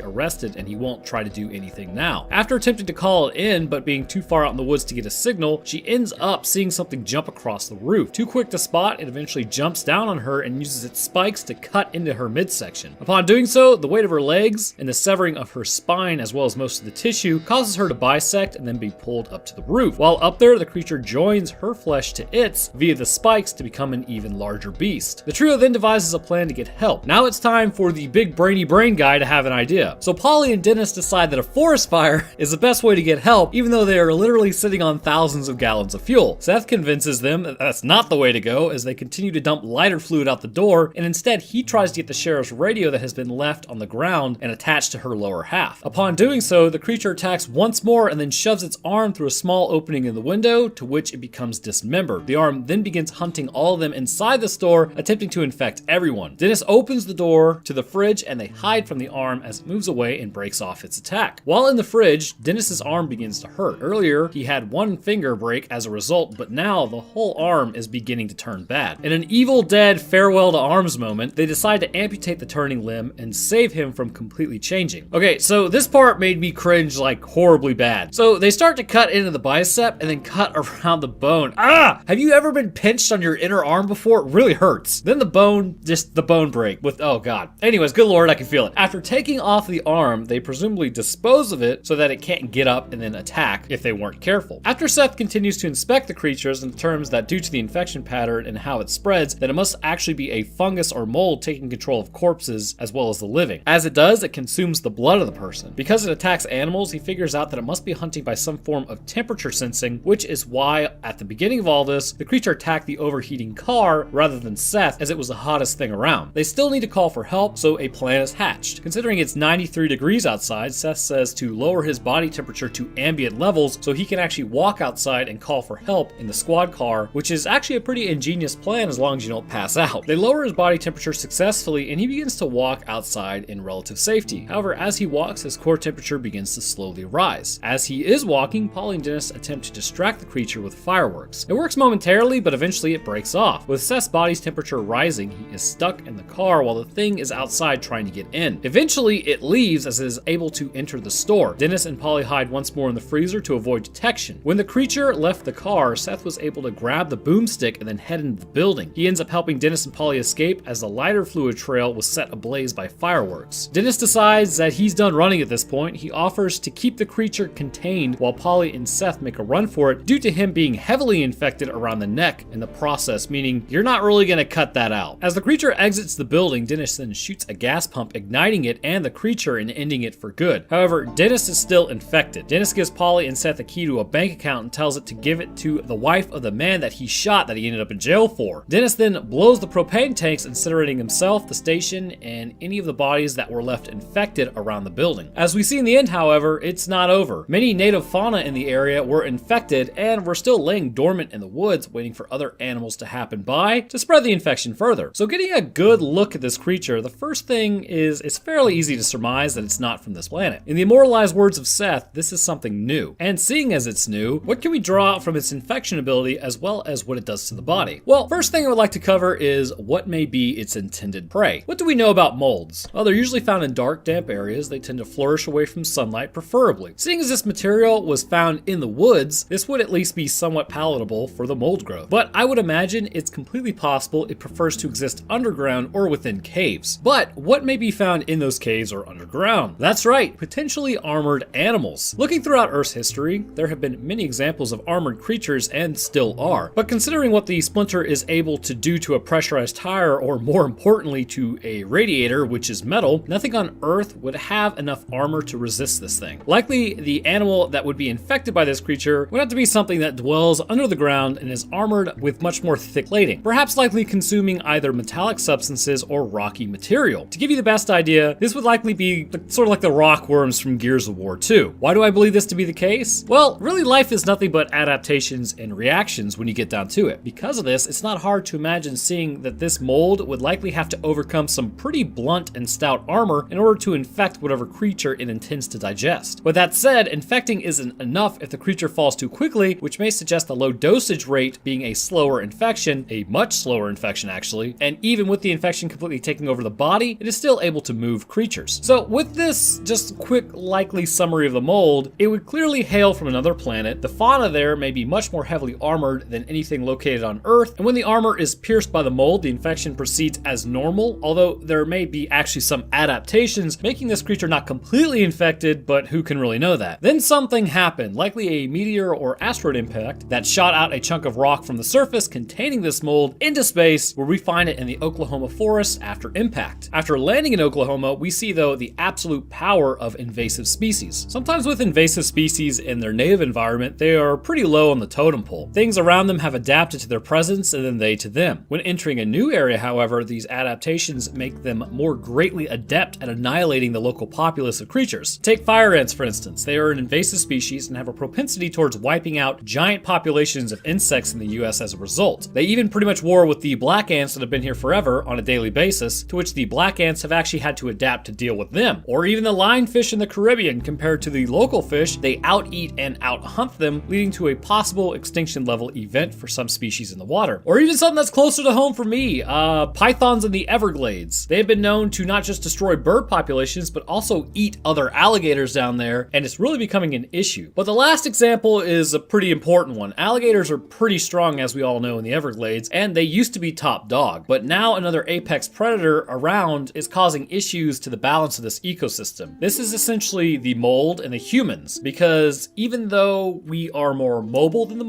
arrested and he won't try to do anything now. After attempting to call it in, but being too far out in the woods to get a signal, she ends up seeing something jump across the roof. Too quick to spot, it eventually jumps down on her and uses its spikes to cut into her midsection. Upon doing so, the weight of her legs and the severing of her spine, as well as most of the tissue, causes her to bisect and then be pulled up to the roof. While up there, the creature joins her flesh to its via the spikes to become an even larger beast. The trio then devises a plan to get help. Now it's time for the big brainy brain guy to have an idea. So Polly and Dennis decide that a forest fire is the best way to get help, even though they are literally sitting on thousands of gallons of fuel. Seth convinces them that that's not the way to go, as they continue to dump lighter fluid out the door, and instead he tries to get the sheriff's radio that has been left on the ground and attached to her lower half. Upon doing so, the creature attacks once more and then shoves its arm through a small opening in the window, to which it becomes dismembered. The arm then begins hunting all of them inside the store, attempting to infect everyone. Dennis opens the door to the fridge and they hide from the arm as it moves away and breaks off its attack. While in the fridge, Dennis's arm begins to hurt. Earlier, he had one finger break as a result, but now the whole arm is beginning to turn bad. In an Evil Dead farewell to arms moment, they decide to amputate the turning limb and save him from completely changing. Okay, so this part made me cringe like horribly bad. So they start to cut into the bicep and then cut around the bone. Ah! Have you ever been pinched on your inner arm before? It really hurts. Then the bone break with, oh god. Anyways, good lord, I can feel it. After taking off the arm, they presumably dispose of it so that it can't get up and then attack if they weren't careful. After Seth continues to inspect the creatures and determines that due to the infection pattern and how it spreads, that it must actually be a fungus or mold taking control of corpses as well as the living. As it does, it consumes the blood of the person. Because it attacks animals, he figures out that it must be hunting by some form of temperature sensing, which is why at the beginning of all this, the creature attacked the overheating car car rather than Seth, as it was the hottest thing around. They still need to call for help, so a plan is hatched. Considering it's 93 degrees outside, Seth says to lower his body temperature to ambient levels so he can actually walk outside and call for help in the squad car, which is actually a pretty ingenious plan as long as you don't pass out. They lower his body temperature successfully and he begins to walk outside in relative safety. However, as he walks, his core temperature begins to slowly rise. As he is walking, Polly and Dennis attempt to distract the creature with fireworks. It works momentarily, but eventually it breaks off. With Seth's body's temperature rising, he is stuck in the car while the thing is outside trying to get in. Eventually, it leaves as it is able to enter the store. Dennis and Polly hide once more in the freezer to avoid detection. When the creature left the car, Seth was able to grab the boomstick and then head into the building. He ends up helping Dennis and Polly escape as the lighter fluid trail was set ablaze by fireworks. Dennis decides that he's done running at this point. He offers to keep the creature contained while Polly and Seth make a run for it due to him being heavily infected around the neck in the process, meaning you're not really going to cut that out. As the creature exits the building, Dennis then shoots a gas pump, igniting it and the creature and ending it for good. However, Dennis is still infected. Dennis gives Polly and Seth a key to a bank account and tells it to give it to the wife of the man that he shot that he ended up in jail for. Dennis then blows the propane tanks, incinerating himself, the station, and any of the bodies that were left infected around the building. As we see in the end, however, it's not over. Many native fauna in the area were infected and were still laying dormant in the woods, waiting for other animals to happen by to spread the infection further. So getting a good look at this creature, the first thing is it's fairly easy to surmise that it's not from this planet. In the immortalized words of Seth, this is something new. And seeing as it's new, what can we draw out from its infection ability as well as what it does to the body? Well, first thing I would like to cover is what may be its intended prey. What do we know about molds? Well, they're usually found in dark, damp areas. They tend to flourish away from sunlight, preferably. Seeing as this material was found in the woods, this would at least be somewhat palatable for the mold growth. But I would imagine it's completely possible it prefers to exist underground or within caves. But what may be found in those caves or underground? That's right, potentially armored animals. Looking throughout Earth's history, there have been many examples of armored creatures and still are. But considering what the Splinter is able to do to a pressurized tire, or more importantly to a radiator, which is metal, nothing on Earth would have enough armor to resist this thing. Likely, the animal that would be infected by this creature would have to be something that dwells under the ground and is armored with much more thick plating, perhaps likely consuming either metallic substances or rocky material. To give you the best idea, this would likely be sort of like the rock worms from Gears of War 2. Why do I believe this to be the case? Well, really life is nothing but adaptations and reactions when you get down to it. Because of this, it's not hard to imagine seeing that this mold would likely have to overcome some pretty blunt and stout armor in order to infect whatever creature it intends to digest. With that said, infecting isn't enough if the creature falls too quickly, which may suggest the low dosage rate being a slower infection, a much slower infection actually, and even with the infection completely taking over the body, it is still able to move creatures. So with this just quick likely summary of the mold, it would clearly hail from another planet. The fauna there may be much more heavily armored than anything located on Earth, and when the armor is pierced by the mold, the infection proceeds as normal, although there may be actually some adaptations, making this creature not completely infected, but who can really know that? Then something happened, likely a meteor or asteroid impact that shot out a chunk of rock from the surface containing this mold into space, where we find it in the Oklahoma forest after impact. After landing in Oklahoma, we see though the absolute power of invasive species. Sometimes with invasive species in their native environment, they are pretty low on the totem pole. Things around them have adapted to their presence and then they to them. When entering a new area, however, these adaptations make them more greatly adept at annihilating the local populace of creatures. Take fire ants, for instance. They are an invasive species and have a propensity towards wiping out giant populations of insects in the US as a result. They even pretty much war with the black ants that have been here forever on a daily basis, to which the black ants have actually had to adapt to deal with them. Or even the lionfish in the Caribbean, compared to the local fish, they out-eat and out-hunt them, leading to a possible extinction level event for some species in the water. Or even something that's closer to home for me, pythons in the Everglades. They have been known to not just destroy bird populations, but also eat other alligators down there, and it's really becoming an issue. But the last example is a pretty important one. Alligators are pretty strong, as we all know, in the Everglades, and they used to be top dog. But now another apex predator around is causing issues to the balance of this ecosystem. This is essentially the mold and the humans, because even though we are more mobile than the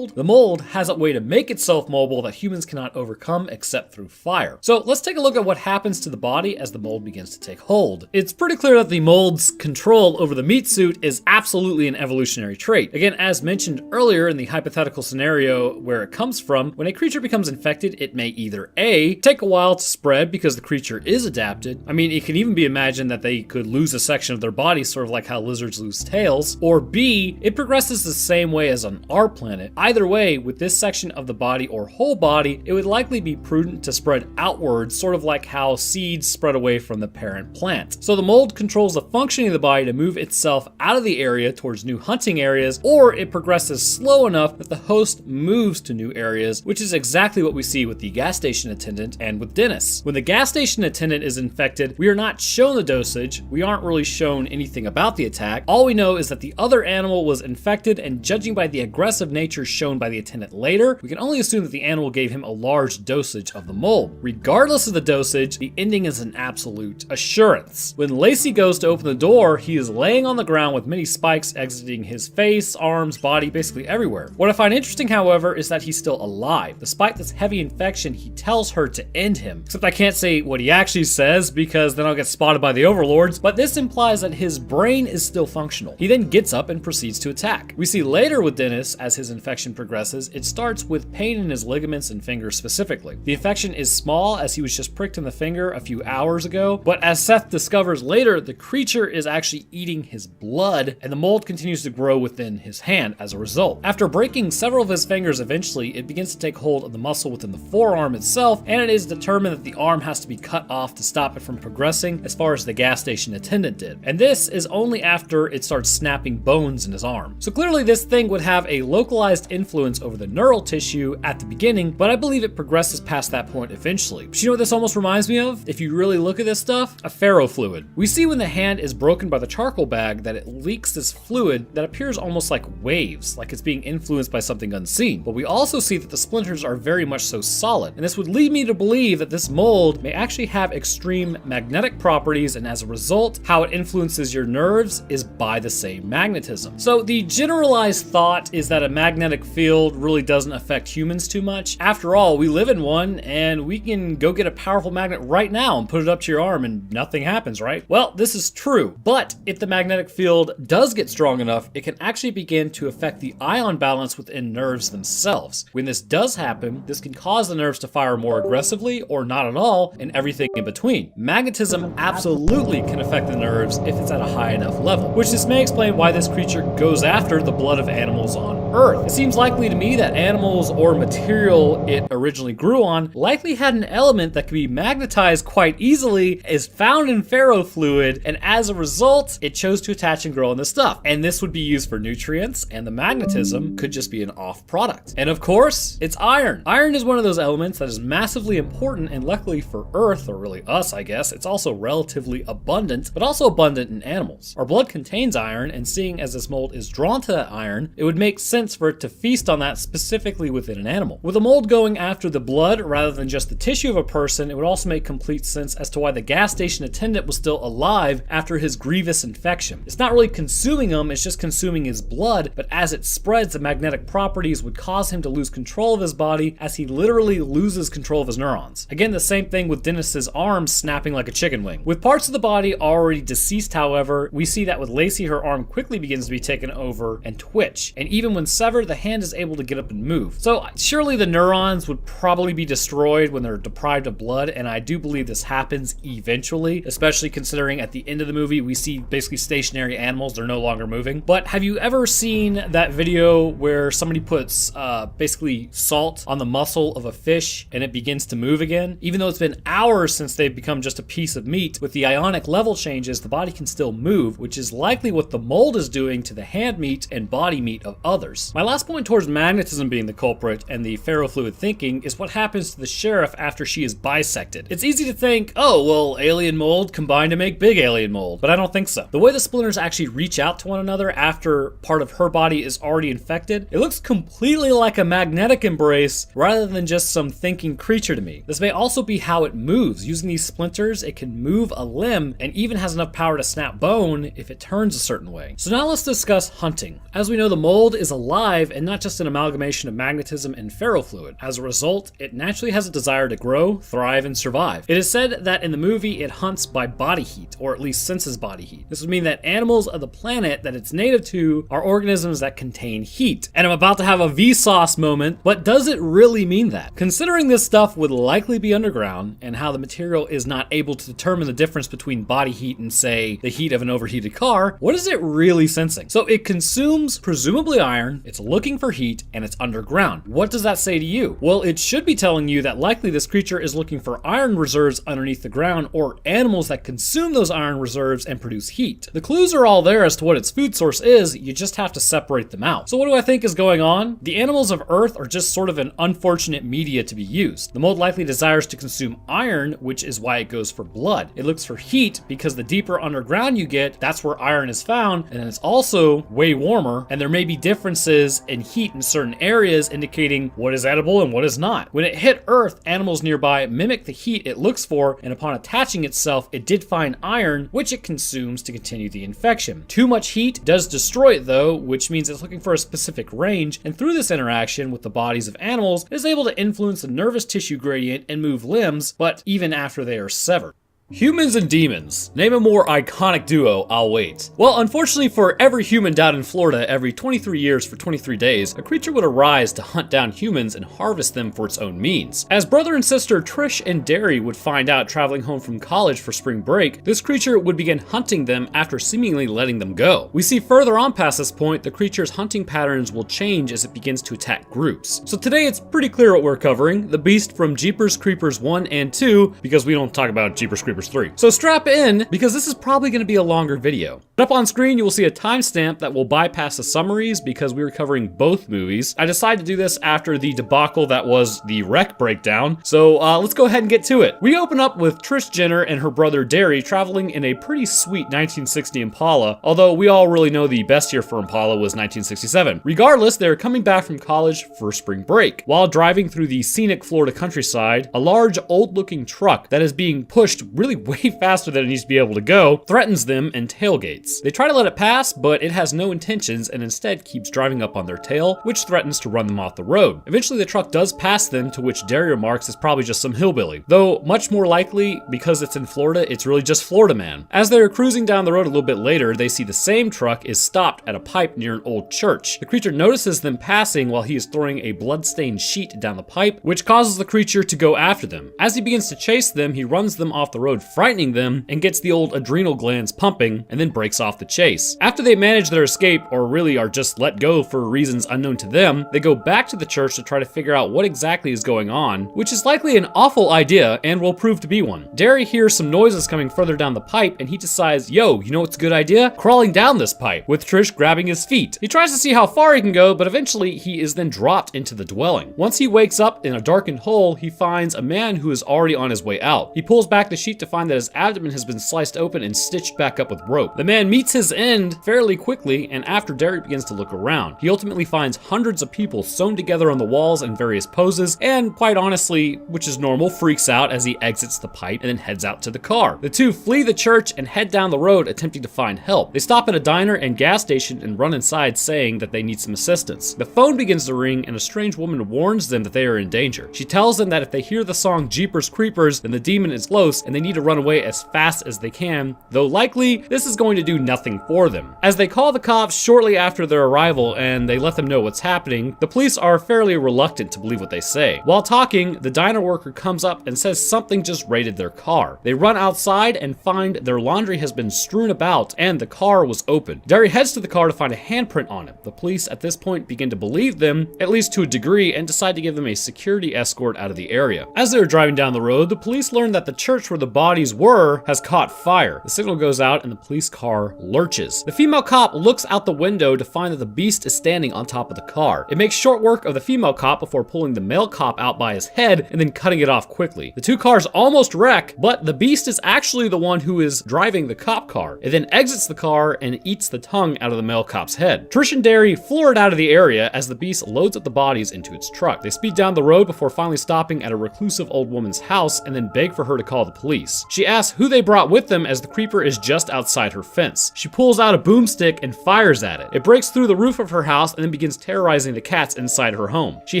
mold has a way to make itself mobile that humans cannot overcome except through fire. So let's take a look at what happens to the body as the mold begins to take hold. It's pretty clear that the mold's control over the meat suit is absolutely an evolutionary trait. Again, as mentioned earlier in the hypothetical scenario where it comes from, when a creature becomes becomes infected, it may either A, take a while to spread because the creature is adapted. I mean, it can even be imagined that they could lose a section of their body, sort of like how lizards lose tails. Or B, it progresses the same way as on our planet. Either way, with this section of the body or whole body, it would likely be prudent to spread outwards, sort of like how seeds spread away from the parent plant. So the mold controls the functioning of the body to move itself out of the area towards new hunting areas, or it progresses slow enough that the host moves to new areas, which is exactly what we see with the gas station attendant and with Dennis. When the gas station attendant is infected, we are not shown the dosage, we aren't really shown anything about the attack. All we know is that the other animal was infected, and judging by the aggressive nature shown by the attendant later, we can only assume that the animal gave him a large dosage of the mold. Regardless of the dosage, the ending is an absolute assurance. When Lacey goes to open the door, he is laying on the ground with many spikes exiting his face, arms, body, basically everywhere. What I find interesting, however, is that he's still alive. Despite this heavy infection, he tells her to end him. Except I can't say what he actually says because then I'll get spotted by the overlords, but this implies that his brain is still functional. He then gets up and proceeds to attack. We see later with Dennis, as his infection progresses, it starts with pain in his ligaments and fingers specifically. The infection is small as he was just pricked in the finger a few hours ago, but as Seth discovers later, the creature is actually eating his blood, and the mold continues to grow within his hand as a result. After breaking several of his fingers, eventually it begins to take hold of the muscle within the forearm itself, and it is determined that the arm has to be cut off to stop it from progressing as far as the gas station attendant did. And this is only after it starts snapping bones in his arm. So clearly this thing would have a localized influence over the neural tissue at the beginning, but I believe it progresses past that point eventually. But you know what this almost reminds me of? If you really look at this stuff, a ferrofluid. We see when the hand is broken by the charcoal bag that it leaks this fluid that appears almost like waves, like it's being influenced by something unseen. But we also see that the splinters are very much so solid, and this would lead me to believe that this mold may actually have extreme magnetic properties, and as a result, how it influences your nerves is by the same magnetism. So the generalized thought is that a magnetic field really doesn't affect humans too much. After all, we live in one, and we can go get a powerful magnet right now and put it up to your arm and nothing happens, right? Well, this is true, but if the magnetic field does get strong enough, it can actually begin to affect the ion balance within nerves themselves. When this does happen, this can cause the nerves to fire more aggressively or not at all, and everything in between. Magnetism absolutely can affect the nerves if it's at a high enough level, which this may explain why this creature goes after the blood of animals on Earth. It seems likely to me that animals or material it originally grew on likely had an element that could be magnetized quite easily, is found in ferrofluid, and as a result, it chose to attach and grow on this stuff. And this would be used for nutrients, and the magnetism could just be an off product. And of course, it's iron. Iron is one of those elements that is massively important, and luckily for Earth, or really us, I guess, it's also relatively abundant, but also abundant in animals. Our blood contains iron, and seeing as this mold is drawn to that iron, it would make sense for it to feast on that specifically within an animal. With a mold going after the blood rather than just the tissue of a person, it would also make complete sense as to why the gas station attendant was still alive after his grievous infection. It's not really consuming him, it's just consuming his blood, but as it spreads, the magnetic properties would cause him to lose control of his body as he literally loses control of his neurons. Again, the same thing with Dennis's arm snapping like a chicken wing. With parts of the body already deceased, however, we see that with Lacey, her arm quickly begins to be taken over and twitch. And even when severed, the hand is able to get up and move. So surely the neurons would probably be destroyed when they're deprived of blood, and I do believe this happens eventually, especially considering at the end of the movie, we see basically stationary animals, they're no longer moving. But have you ever seen that video where somebody puts basically salt on the muscle of a fish and it begins to move again? Even though it's been hours since they've become just a piece of meat, with the ionic level changes, the body can still move, which is likely what the mold is doing to the hand meat and body meat of others. My last point towards magnetism being the culprit and the ferrofluid thinking is what happens to the sheriff after she is bisected. It's easy to think, oh, well, alien mold combined to make big alien mold, but I don't think so. The way the splinters actually reach out to one another after part of her body is already infected, it looks completely like a magnetic embrace rather than just some thinking creature to me. This may also be how it moves. Using these splinters, it can move a limb and even has enough power to snap bone if it turns a certain way. So now let's discuss hunting. As we know, the mold is alive and not just an amalgamation of magnetism and ferrofluid. As a result, it naturally has a desire to grow, thrive, and survive. It is said that in the movie it hunts by body heat, or at least senses body heat. This would mean that animals of the planet that it's native to are organisms that contain heat. And I'm about to have a Vsauce moment, but does it really really mean that? Considering this stuff would likely be underground, and how the material is not able to determine the difference between body heat and, say, the heat of an overheated car, what is it really sensing? So it consumes presumably iron, it's looking for heat, and it's underground. What does that say to you? Well, it should be telling you that likely this creature is looking for iron reserves underneath the ground, or animals that consume those iron reserves and produce heat. The clues are all there as to what its food source is, you just have to separate them out. So what do I think is going on? The animals of Earth are just sort of an unfortunate media to be used. The mold likely desires to consume iron, which is why it goes for blood. It looks for heat because the deeper underground you get, that's where iron is found, and it's also way warmer, and there may be differences in heat in certain areas indicating what is edible and what is not. When it hit Earth, animals nearby mimic the heat it looks for, and upon attaching itself, it did find iron, which it consumes to continue the infection. Too much heat does destroy it though, which means it's looking for a specific range, and through this interaction with the bodies of animals, it is able to influence the nervous tissue gradient and move limbs, but even after they are severed. Humans and demons. Name a more iconic duo, I'll wait. Well, unfortunately for every human down in Florida, every 23 years for 23 days, a creature would arise to hunt down humans and harvest them for its own means. As brother and sister Trish and Derry would find out traveling home from college for spring break, this creature would begin hunting them after seemingly letting them go. We see further on past this point, the creature's hunting patterns will change as it begins to attack groups. So today it's pretty clear what we're covering, the beast from Jeepers Creepers 1 and 2, because we don't talk about Jeepers Creepers 3. So strap in, because this is probably going to be a longer video. Up on screen, you will see a timestamp that will bypass the summaries because we were covering both movies. I decided to do this after the debacle that was the Wreck breakdown, so let's go ahead and get to it. We open up with Trish Jenner and her brother Derry traveling in a pretty sweet 1960 Impala, although we all really know the best year for Impala was 1967. Regardless, they're coming back from college for spring break. While driving through the scenic Florida countryside, a large old-looking truck that is being pushed really way faster than it needs to be able to go threatens them and tailgates. They try to let it pass, but it has no intentions and instead keeps driving up on their tail, which threatens to run them off the road. Eventually the truck does pass them, to which Derry remarks it's probably just some hillbilly. Though much more likely, because it's in Florida, it's really just Florida man. As they're cruising down the road a little bit later, they see the same truck is stopped at a pipe near an old church. The creature notices them passing while he is throwing a blood-stained sheet down the pipe, which causes the creature to go after them. As he begins to chase them, he runs them off the road, frightening them, and gets the old adrenal glands pumping, and then breaks off the chase. After they manage their escape, or really are just let go for reasons unknown to them, they go back to the church to try to figure out what exactly is going on, which is likely an awful idea and will prove to be one. Derry hears some noises coming further down the pipe, and he decides, yo, you know what's a good idea? Crawling down this pipe, with Trish grabbing his feet. He tries to see how far he can go, but eventually he is then dropped into the dwelling. Once he wakes up in a darkened hole, he finds a man who is already on his way out. He pulls back the sheet to find that his abdomen has been sliced open and stitched back up with rope. The man meets his end fairly quickly, and after Derry begins to look around, he ultimately finds hundreds of people sewn together on the walls in various poses, and quite honestly, which is normal, freaks out as he exits the pipe and then heads out to the car. The two flee the church and head down the road attempting to find help. They stop at a diner and gas station and run inside saying that they need some assistance. The phone begins to ring and a strange woman warns them that they are in danger. She tells them that if they hear the song Jeepers Creepers, then the demon is close and they need to run away as fast as they can, though likely this is going to do nothing for them. As they call the cops shortly after their arrival and they let them know what's happening, the police are fairly reluctant to believe what they say. While talking, the diner worker comes up and says something just raided their car. They run outside and find their laundry has been strewn about and the car was open. Derry heads to the car to find a handprint on it. The police at this point begin to believe them, at least to a degree, and decide to give them a security escort out of the area. As they're driving down the road, the police learn that the church where the bodies were has caught fire. The signal goes out and the police car lurches. The female cop looks out the window to find that the beast is standing on top of the car. It makes short work of the female cop before pulling the male cop out by his head and then cutting it off quickly. The two cars almost wreck, but the beast is actually the one who is driving the cop car. It then exits the car and eats the tongue out of the male cop's head. Trish and Derry floor it out of the area as the beast loads up the bodies into its truck. They speed down the road before finally stopping at a reclusive old woman's house and then beg for her to call the police. police. She asks who they brought with them as the creeper is just outside her fence. She pulls out a boomstick and fires at it. It breaks through the roof of her house and then begins terrorizing the cats inside her home. She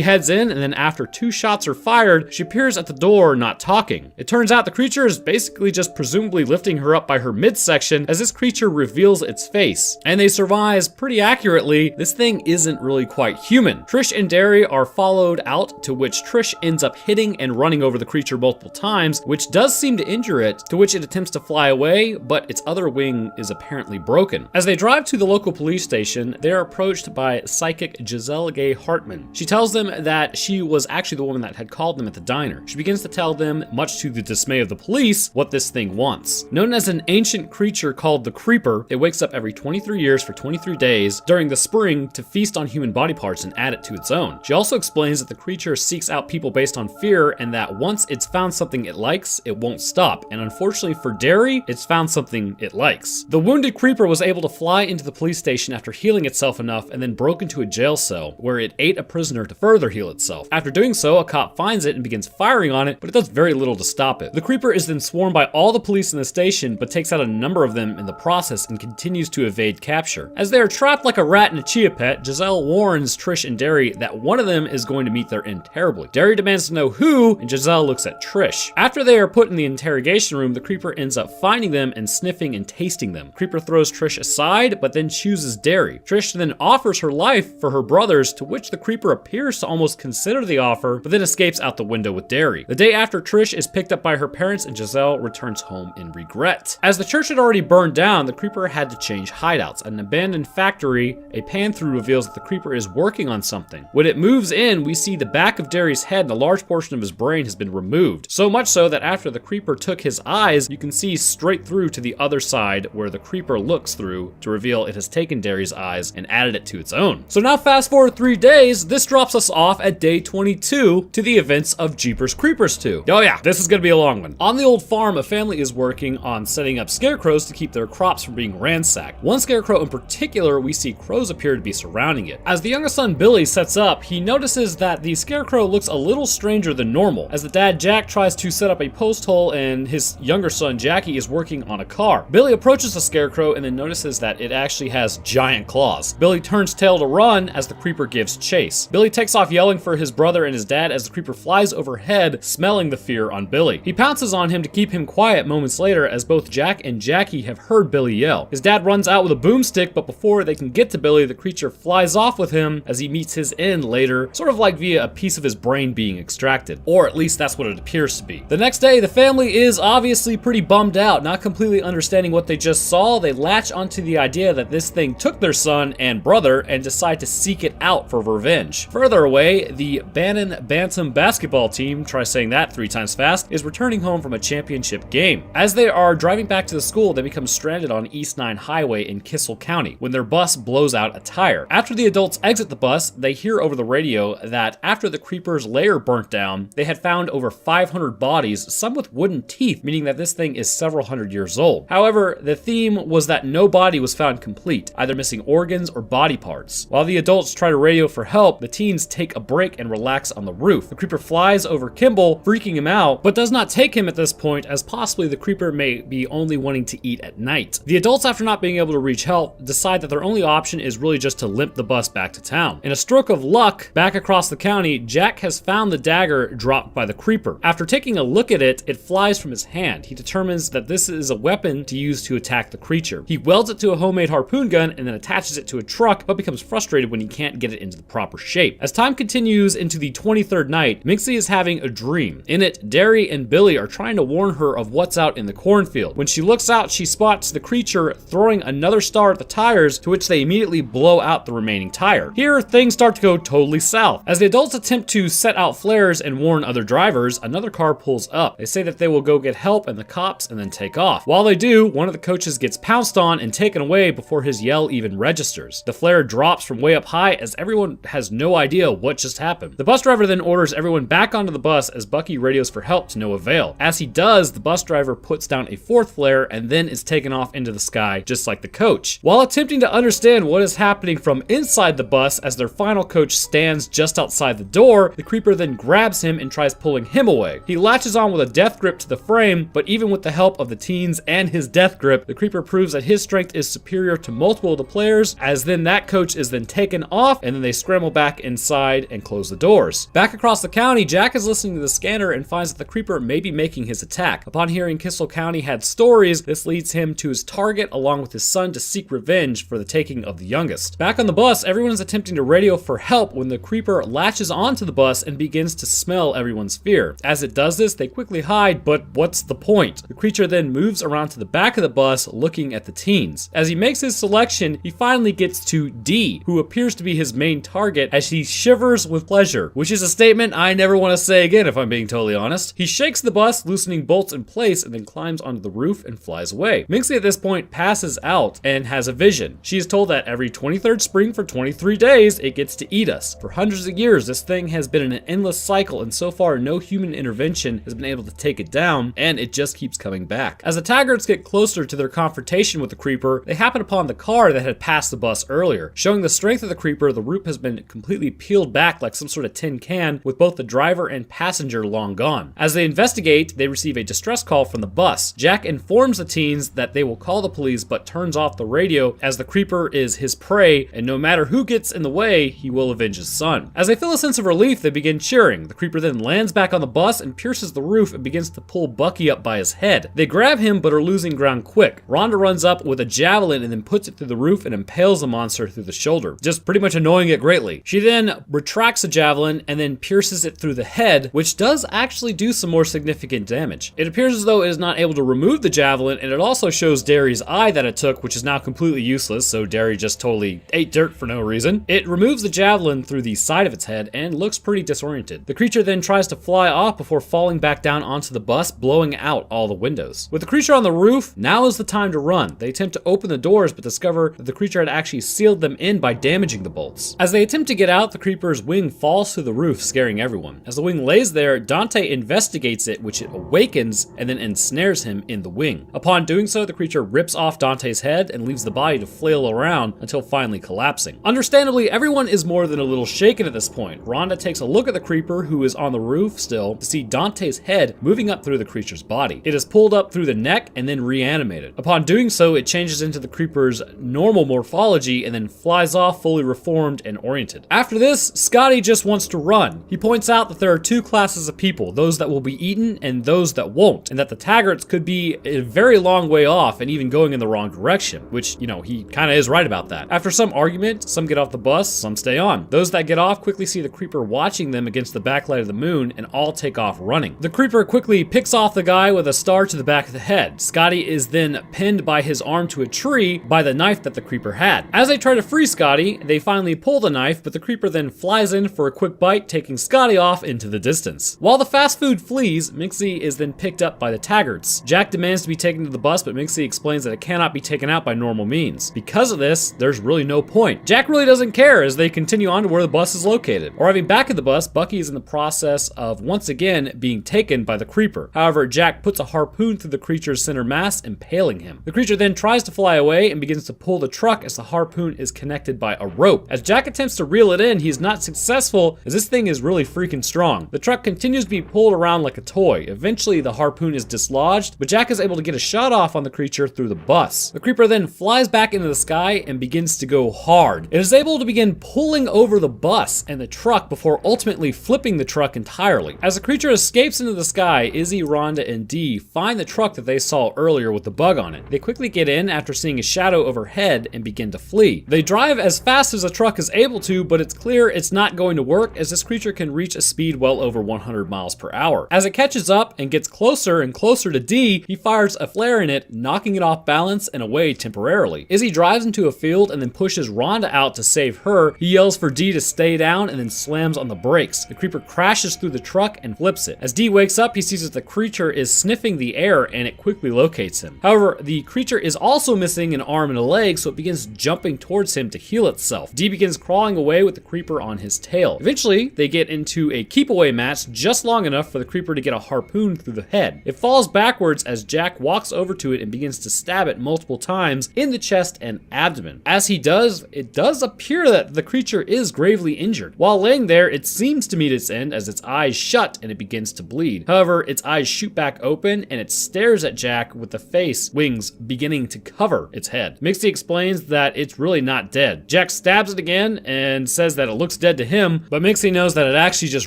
heads in, and then after 2 shots are fired, she appears at the door not talking. It turns out the creature is basically just presumably lifting her up by her midsection as this creature reveals its face. And they surmise pretty accurately. This thing isn't really quite human. Trish and Derry are followed out, to which Trish ends up hitting and running over the creature multiple times, which does seem to injure it, to which it attempts to fly away, but its other wing is apparently broken. As they drive to the local police station, they are approached by psychic Giselle Gay Hartman. She tells them that she was actually the woman that had called them at the diner. She begins to tell them, much to the dismay of the police, what this thing wants. Known as an ancient creature called the Creeper, it wakes up every 23 years for 23 days during the spring to feast on human body parts and add it to its own. She also explains that the creature seeks out people based on fear, and that once it's found something it likes, it won't stop. And unfortunately for Derry, it's found something it likes. The wounded creeper was able to fly into the police station after healing itself enough and then broke into a jail cell where it ate a prisoner to further heal itself. After doing so, a cop finds it and begins firing on it, but it does very little to stop it. The creeper is then swarmed by all the police in the station, but takes out a number of them in the process and continues to evade capture. As they are trapped like a rat in a chia pet, Giselle warns Trish and Derry that one of them is going to meet their end terribly. Derry demands to know who, and Giselle looks at Trish. After they are put in the interrogation room, the creeper ends up finding them and sniffing and tasting them. Creeper throws Trish aside, but then chooses Derry. Trish then offers her life for her brothers, to which the creeper appears to almost consider the offer, but then escapes out the window with Derry. The day after Trish is picked up by her parents, and Giselle returns home in regret. As the church had already burned down, the creeper had to change hideouts. At an abandoned factory, a pan-through reveals that the creeper is working on something. When it moves in, we see the back of Derry's head and a large portion of his brain has been removed. So much so that after the creeper took his eyes, you can see straight through to the other side where the creeper looks through to reveal it has taken Derry's eyes and added it to its own. So now fast forward 3 days, this drops us off at day 22 to the events of Jeepers Creepers 2. Oh yeah, this is gonna be a long one. On the old farm, a family is working on setting up scarecrows to keep their crops from being ransacked. One scarecrow in particular, we see crows appear to be surrounding it. As the youngest son Billy sets up, he notices that the scarecrow looks a little stranger than normal. As the dad Jack tries to set up a post hole and his younger son Jackie is working on a car. Billy approaches the scarecrow and then notices that it actually has giant claws. Billy turns tail to run as the creeper gives chase. Billy takes off yelling for his brother and his dad as the creeper flies overhead, smelling the fear on Billy. He pounces on him to keep him quiet moments later, as both Jack and Jackie have heard Billy yell. His dad runs out with a boomstick, but before they can get to Billy, the creature flies off with him as he meets his end later, sort of like via a piece of his brain being extracted. Or at least that's what it appears to be. The next day, the family is obviously pretty bummed out, not completely understanding what they just saw. They latch onto the idea that this thing took their son and brother and decide to seek it out for revenge. Further away, the Bannon Bantam basketball team, try saying that 3 times fast, is returning home from a championship game. As they are driving back to the school, they become stranded on East 9 Highway in Kissel County when their bus blows out a tire. After the adults exit the bus, they hear over the radio that after the creeper's lair burnt down, they had found over 500 bodies, some with wooden teeth, meaning that this thing is several hundred years old. However, the theme was that no body was found complete, either missing organs or body parts. While the adults try to radio for help, the teens take a break and relax on the roof. The creeper flies over Kimball, freaking him out, but does not take him at this point, as possibly the creeper may be only wanting to eat at night. The adults, after not being able to reach help, decide that their only option is really just to limp the bus back to town. In a stroke of luck, back across the county, Jack has found the dagger dropped by the creeper. After taking a look at it, it flies from his hand. He determines that this is a weapon to use to attack the creature. He welds it to a homemade harpoon gun and then attaches it to a truck, but becomes frustrated when he can't get it into the proper shape. As time continues into the 23rd night, Minxie is having a dream. In it, Derry and Billy are trying to warn her of what's out in the cornfield. When she looks out, she spots the creature throwing another star at the tires, to which they immediately blow out the remaining tire. Here, things start to go totally south. As the adults attempt to set out flares and warn other drivers, another car pulls up. They say that they will go get help and the cops and then take off. While they do, one of the coaches gets pounced on and taken away before his yell even registers. The flare drops from way up high as everyone has no idea what just happened. The bus driver then orders everyone back onto the bus as Bucky radios for help to no avail. As he does, the bus driver puts down a 4th flare and then is taken off into the sky, just like the coach. While attempting to understand what is happening from inside the bus as their final coach stands just outside the door, the creeper then grabs him and tries pulling him away. He latches on with a death grip to the frame, but even with the help of the teens and his death grip, the Creeper proves that his strength is superior to multiple of the players, as then that coach is then taken off, and then they scramble back inside and close the doors. Back across the county, Jack is listening to the scanner and finds that the Creeper may be making his attack. Upon hearing Kissel County had stories, this leads him to his target along with his son to seek revenge for the taking of the youngest. Back on the bus, everyone is attempting to radio for help when the Creeper latches onto the bus and begins to smell everyone's fear. As it does this, they quickly hide, but what's the point? The creature then moves around to the back of the bus looking at the teens. As he makes his selection, he finally gets to D, who appears to be his main target, as he shivers with pleasure, which is a statement I never want to say again if I'm being totally honest. He shakes the bus, loosening bolts in place, and then climbs onto the roof and flies away. Minxie at this point passes out and has a vision. She is told that every 23rd spring for 23 days, it gets to eat us. For hundreds of years, this thing has been in an endless cycle, and so far no human intervention has been able to take it down, and it just keeps coming back. As the Taggarts get closer to their confrontation with the Creeper, they happen upon the car that had passed the bus earlier. Showing the strength of the Creeper, the roof has been completely peeled back like some sort of tin can, with both the driver and passenger long gone. As they investigate, they receive a distress call from the bus. Jack informs the teens that they will call the police, but turns off the radio as the Creeper is his prey, and no matter who gets in the way, he will avenge his son. As they feel a sense of relief, they begin cheering. The Creeper then lands back on the bus and pierces the roof and begins to pull Bucky up by his head. They grab him but are losing ground quick. Rhonda runs up with a javelin and then puts it through the roof and impales the monster through the shoulder, just pretty much annoying it greatly. She then retracts the javelin and then pierces it through the head, which does actually do some more significant damage. It appears as though it is not able to remove the javelin, and it also shows Derry's eye that it took, which is now completely useless, so Derry just totally ate dirt for no reason. It removes the javelin through the side of its head and looks pretty disoriented. The creature then tries to fly off before falling back down onto the bus, blowing out all the windows. With the creature on the roof, now is the time to run. They attempt to open the doors but discover that the creature had actually sealed them in by damaging the bolts. As they attempt to get out, the creeper's wing falls through the roof, scaring everyone. As the wing lays there, Dante investigates it, which it awakens and then ensnares him in the wing. Upon doing so, the creature rips off Dante's head and leaves the body to flail around until finally collapsing. Understandably, everyone is more than a little shaken at this point. Rhonda takes a look at the creeper, who is on the roof still, to see Dante's head moving up through the creature's body. It is pulled up through the neck and then reanimated. Upon doing so, it changes into the creeper's normal morphology and then flies off fully reformed and oriented. After this, Scotty just wants to run. He points out that there are two classes of people, those that will be eaten and those that won't, and that the Taggarts could be a very long way off and even going in the wrong direction, which, you know, he kind of is right about that. After some argument, some get off the bus, some stay on. Those that get off quickly see the creeper watching them against the backlight of the moon and all take off running. The creeper quickly picks off the guy with a star to the back of the head. Scotty is then pinned by his arm to a tree by the knife that the creeper had. As they try to free Scotty, they finally pull the knife, but the creeper then flies in for a quick bite, taking Scotty off into the distance. While the fast food flees, Minxie is then picked up by the Taggarts. Jack demands to be taken to the bus, but Minxie explains that it cannot be taken out by normal means. Because of this, there's really no point. Jack really doesn't care as they continue on to where the bus is located. Arriving back at the bus, Bucky is in the process of once again being taken by the creeper. However, Jack puts a harpoon through the creature's center mass, impaling him. The creature then tries to fly away and begins to pull the truck as the harpoon is connected by a rope. As Jack attempts to reel it in, he is not successful as this thing is really freaking strong. The truck continues to be pulled around like a toy. Eventually, the harpoon is dislodged, but Jack is able to get a shot off on the creature through the bus. The creeper then flies back into the sky and begins to go hard. It is able to begin pulling over the bus and the truck before ultimately flipping the truck entirely. As the creature escapes into the sky, Izzy, Rhonda, and Dee find the truck that they saw earlier with the bug on it. They quickly get in after seeing a shadow overhead and begin to flee. They drive as fast as the truck is able to, but it's clear it's not going to work as this creature can reach a speed well over 100 miles per hour. As it catches up and gets closer and closer to Dee, he fires a flare in it, knocking it off balance and away temporarily. Izzy drives into a field and then pushes Rhonda out to save her. He yells for Dee to stay down and then slams on the brakes. The creeper crashes through the truck and flips it. As Dee wakes up, he sees that the creature is sniffing the air and it quickly locates him. However, the creature is also missing an arm and a leg, so it begins jumping towards him to heal itself. Dee begins crawling away with the creeper on his tail. Eventually, they get into a keep away match just long enough for the creeper to get a harpoon through the head. It falls backwards as Jack walks over to it and begins to stab it multiple times in the chest and abdomen. As he does, it does appear that the creature is gravely injured. While laying there, it seems to meet its end as its eyes shut and it begins to bleed. However, its eyes shoot back open and it stares at Jack with the face wings beginning to cover its head. Mixie explains that it's really not dead. Jack stabs it again and says that it looks dead to him, but Mixie knows that it actually just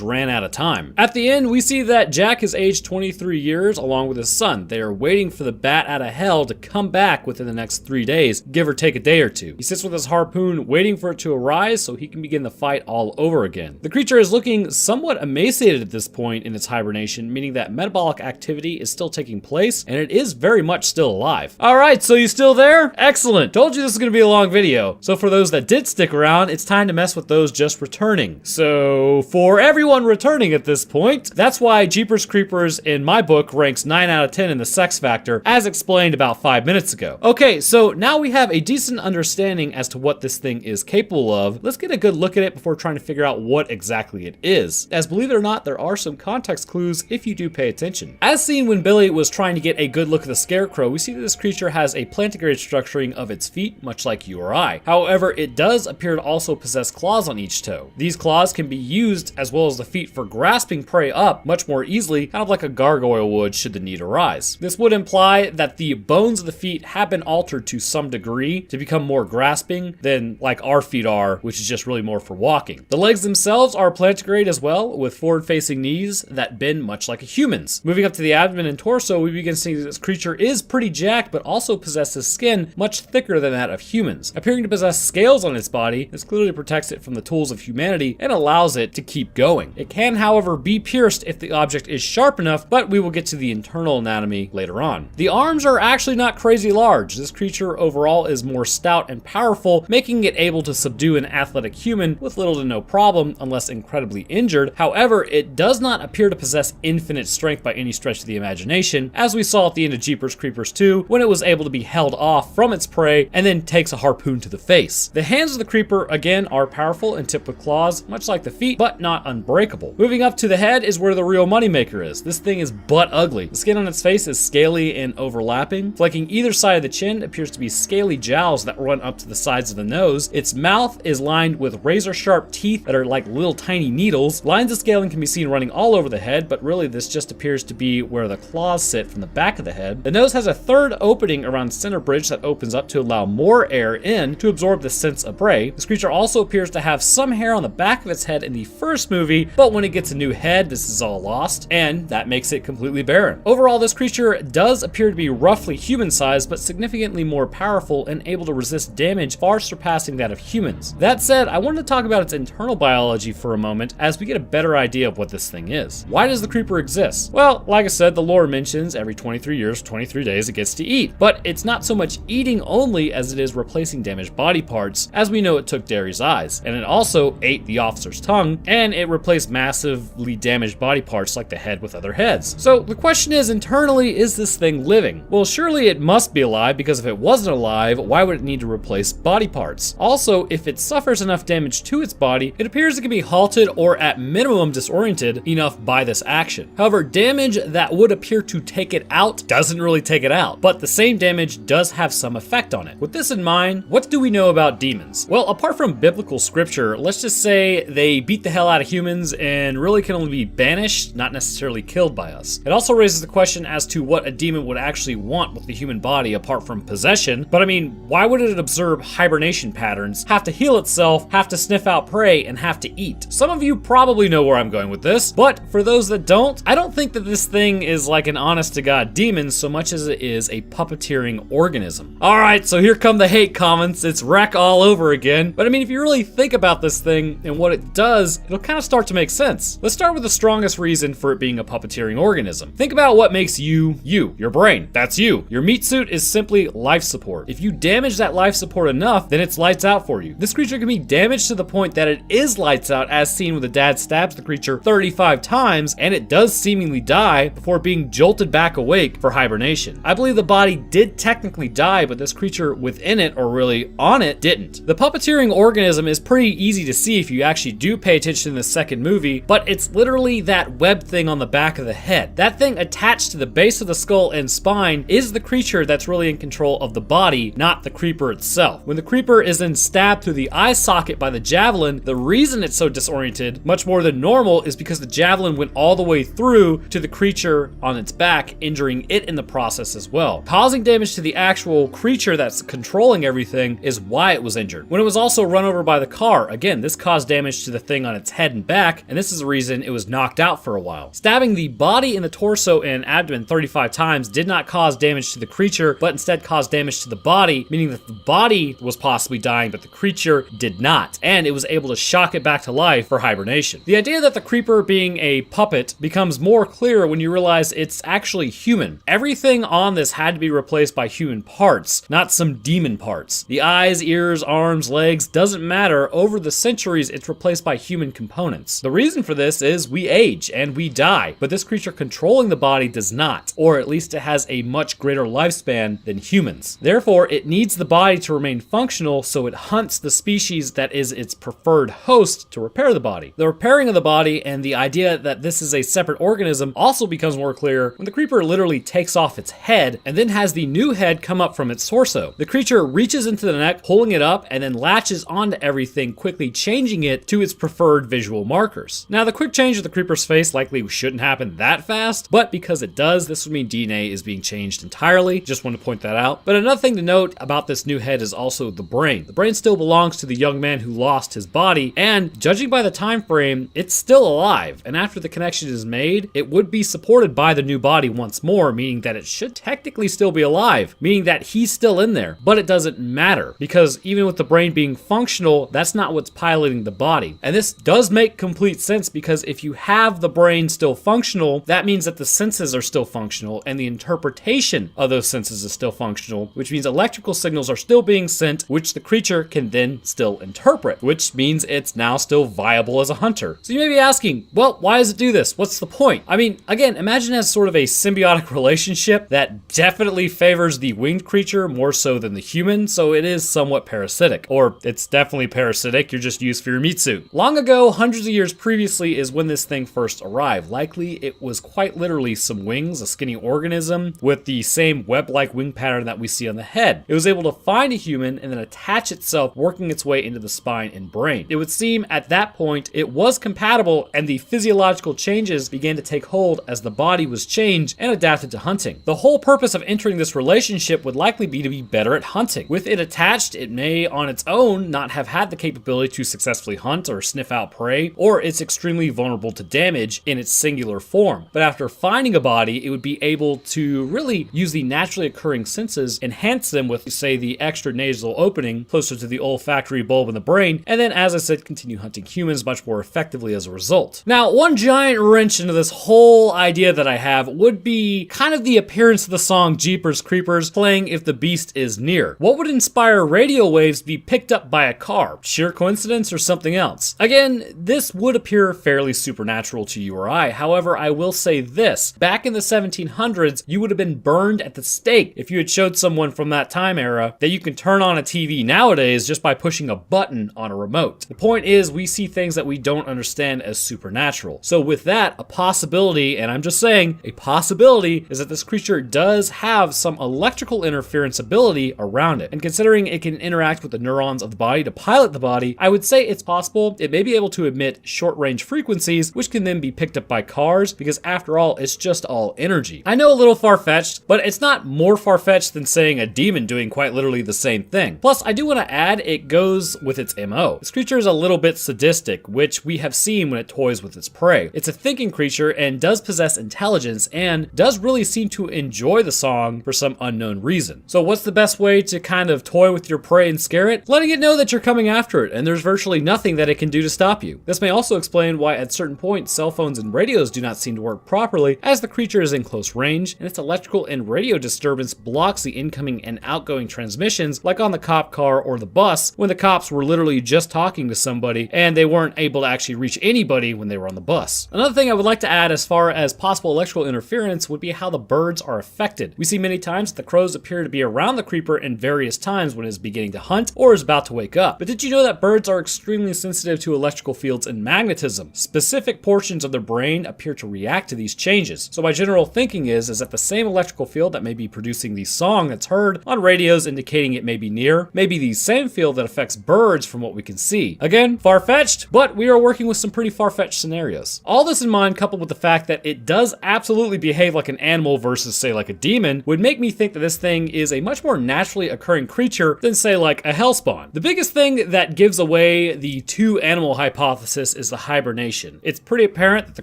ran out of time. At the end, we see that Jack is aged 23 years along with his son. They are waiting for the bat out of hell to come back within the next 3 days, give or take a day or two. He sits with his harpoon waiting for it to arise so he can begin the fight all over again. The creature is looking somewhat emaciated at this point in its hibernation, meaning that metabolic activity is still taking place and it is very much still alive. Alright, so you still there? Excellent. Told you this is going to be a long video. So for those that did stick around, it's time to mess with those just returning. So for everyone returning at this point, that's why Jeepers Creepers in my book ranks 9 out of 10 in the sex factor, as explained about 5 minutes ago. Okay, so now we have a decent understanding as to what this thing is capable of. Let's get a good look at it before trying to figure out what exactly it is. As believe it or not, there are some context clues if you do pay attention. As seen when Billy was trying to get a good look at the Scarecrow, we see that this creature has a plantigrade structuring of its feet, much like you or I. However, it does appear to also possess claws on each toe. These claws can be used, as well as the feet, for grasping prey up much more easily, kind of like a gargoyle would should the need arise. This would imply that the bones of the feet have been altered to some degree to become more grasping than like our feet are, which is just really more for walking. The legs themselves are plantigrade as well, with forward-facing knees that bend much like a human's. Moving up to the abdomen and torso, we begin seeing this creature is pretty jacked, but also possesses skin much thicker than that of humans. Appearing to possess scales on its body, this clearly protects it from the tools of humanity and allows it to keep going. It can, however, be pierced if the object is sharp enough, but we will get to the internal anatomy later on. The arms are actually not crazy large. This creature overall is more stout and powerful, making it able to subdue an athletic human with little to no problem unless incredibly injured. However, it does not appear to possess infinite strength by any stretch of the imagination, as we saw at the end of Jeepers Creepers 2 when it was able to be held off from its prey and then takes a harpoon to the face. The hands of the creeper again are powerful and tipped with claws, much like the feet, but not unbreakable. Moving up to the head is where the real moneymaker is. This thing is butt ugly. The skin on its face is scaly and overlapping. Flanking either side of the chin appears to be scaly jowls that run up to the sides of the nose. Its mouth is lined with razor sharp teeth that are like little tiny needles. Lines of scaling can be seen running all over the head, but really this just appears to be where the claws sit from the back of the head. The nose has a third opening around center bridge that opens up to allow more air in to absorb the scents of prey. This creature also appears to have some hair on the back of its head in the first movie, but when it gets a new head, this is all lost, and that makes it completely barren. Overall, this creature does appear to be roughly human-sized, but significantly more powerful and able to resist damage far surpassing that of humans. That said, I wanted to talk about its internal biology for a moment as we get a better idea of what this thing is. Why does the creeper exist? Well, like I said, the lore mentions every 23 years, 23 days it gets to eat, but it's not so much eating only as it is replacing damaged body parts, as we know it took Derry's eyes, and it also ate the officer's tongue, and it replaced massively damaged body parts like the head with other heads. So the question is, internally, is this thing living? Well, surely it must be alive, because if it wasn't alive, why would it need to replace body parts? Also, if it suffers enough damage to its body, it appears it can be halted or at minimum disoriented enough by this action. However, damage that would appear to take it out doesn't really take it out, but the same damage does have some effect on it. With this in mind, what do we know about demons? Well, apart from biblical scripture, let's just say they beat the hell out of humans and really can only be banished, not necessarily killed by us. It also raises the question as to what a demon would actually want with the human body apart from possession. But I mean, why would it observe hibernation patterns, have to heal itself, have to sniff out prey, and have to eat? Some of you probably know where I'm going with this, but for those that don't, I don't think that this thing is like an honest-to-God demon so much as it is a puppeteering organism. Alright, so here come the hate comments. It's wreck all over again. But I mean, if you really think about this thing and what it does, it'll kind of start to make sense. Let's start with the strongest reason for it being a puppeteering organism. Think about what makes you, your brain. That's you. Your meat suit is simply life support. If you damage that life support enough, then it's lights out for you. This creature can be damaged to the point that it is lights out, as seen when the dad stabs the creature 35 times, and it does seemingly die before being jolted back awake for hibernation. I believe the body did technically die, but this creature within it, or really on it, didn't. The puppeteering organism is pretty easy to see if you actually do pay attention in the second movie, but it's literally that web thing on the back of the head. That thing attached to the base of the skull and spine is the creature that's really in control of the body, not the creeper itself. When the creeper is then stabbed through the eye socket by the javelin, the reason it's so disoriented, much more than normal, is because the javelin went all the way through to the the creature on its back, injuring it in the process as well. Causing damage to the actual creature that's controlling everything is why it was injured. When it was also run over by the car, again, this caused damage to the thing on its head and back, and this is the reason it was knocked out for a while. Stabbing the body in the torso and abdomen 35 times did not cause damage to the creature, but instead caused damage to the body, meaning that the body was possibly dying, but the creature did not, and it was able to shock it back to life for hibernation. The idea that the creeper being a puppet becomes more clear when you realize it's actually human. Everything on this had to be replaced by human parts, not some demon parts. The eyes, ears, arms, legs, doesn't matter. Over the centuries, it's replaced by human components. The reason for this is we age and we die, but this creature controlling the body does not, or at least it has a much greater lifespan than humans. Therefore, it needs the body to remain functional, so it hunts the species that is its preferred host to repair the body. The repairing of the body and the idea that this is a separate organism also becomes more clear when the creeper literally takes off its head and then has the new head come up from its torso. The creature reaches into the neck, pulling it up, and then latches onto everything, quickly changing it to its preferred visual markers. Now, the quick change of the creeper's face likely shouldn't happen that fast, but because it does, this would mean DNA is being changed entirely. Just want to point that out. But another thing to note about this new head is also the brain. The brain still belongs to the young man who lost his body, and judging by the time frame, it's still alive. And after the connection is made, it would be supported by the new body once more, meaning that it should technically still be alive, meaning that he's still in there. But it doesn't matter, because even with the brain being functional, that's not what's piloting the body. And this does make complete sense, because if you have the brain still functional, that means that the senses are still functional, and the interpretation of those senses is still functional, which means electrical signals are still being sent, which the creature can then still interpret, which means it's now still viable as a hunter. So you may be asking, well, why does it do this? What's the point? I mean, again, imagine it as sort of a symbiotic relationship that definitely favors the winged creature more so than the human, so it is somewhat parasitic. Or it's definitely parasitic, you're just used for your meat suit. Long ago, hundreds of years previously, is when this thing first arrived. Likely it was quite literally some wings, a skinny organism with the same web-like wing pattern that we see on the head. It was able to find a human and then attach itself, working its way into the spine and brain. It would seem at that point it was compatible, and the physiological changes began to take hold as the body was changed and adapted to hunting. The whole purpose of entering this relationship would likely be to be better at hunting. With it attached, it may on its own not have had the capability to successfully hunt or sniff out prey, or it's extremely vulnerable to damage in its singular form. But after finding a body, it would be able to really use the naturally occurring senses, enhance them with, say, the extra nasal opening closer to the olfactory bulb in the brain, and then, as I said, continue hunting humans much more effectively as a result. Now, one giant wrench into this whole idea that I have would be kind of the appearance of the song Jeepers Creepers playing if the beast is near. What would inspire radio waves to be picked up by a car? Sheer coincidence or something else? Again, this would appear fairly supernatural to you or I. However, I will say this. Back in the 1700s, you would have been burned at the stake if you had showed someone from that time era that you can turn on a TV nowadays just by pushing a button on a remote. The point is, we see things that we don't understand as supernatural. So with that, a possibility, and I'm just saying, a possibility is that this creature does have some electrical interference ability around it. And considering it can interact with the neurons of the body to pilot the body, I would say it's possible it may be able to emit short-range frequencies, which can then be picked up by cars, because after all, it's just all energy. I know a little far-fetched, but it's not more far-fetched than saying a demon doing quite literally the same thing. Plus, I do want to add, it goes with its MO. This creature is a little bit sadistic, which we have seen when it toys with its prey. It's a thinking creature and does possess intelligence and does really seem to enjoy the song for some unknown reason. So what's the best way to kind of toy with your prey and scare it? Letting it know that you're coming after it and there's virtually nothing that it can do to stop you. This may also explain why at certain points cell phones and radios do not seem to work properly, as the creature is in close range and its electrical and radio disturbance blocks the incoming and outgoing transmissions, like on the cop car or the bus when the cops were literally just talking to somebody and they weren't able to actually reach anybody when they were on the bus. Another thing I would like to add as far as possible electrical interference would be how the birds are affected. We see many times that the crows appear to be around the creeper in various times when it is beginning to hunt or is about to wake up. But did you know that birds are extremely sensitive to electrical fields and magnetism? Specific portions of their brain appear to react to these changes. So my general thinking is that the same electrical field that may be producing the song that's heard on radios indicating it may be near, may be the same field that affects birds from what we can see. Again, far-fetched, but we are working with some pretty far-fetched scenarios. All this in mind, coupled with the fact that that it does absolutely behave like an animal versus, say, like a demon would make me think that this thing is a much more naturally occurring creature than, say, like a hellspawn. The biggest thing that gives away the two animal hypothesis is the hibernation. It's pretty apparent that the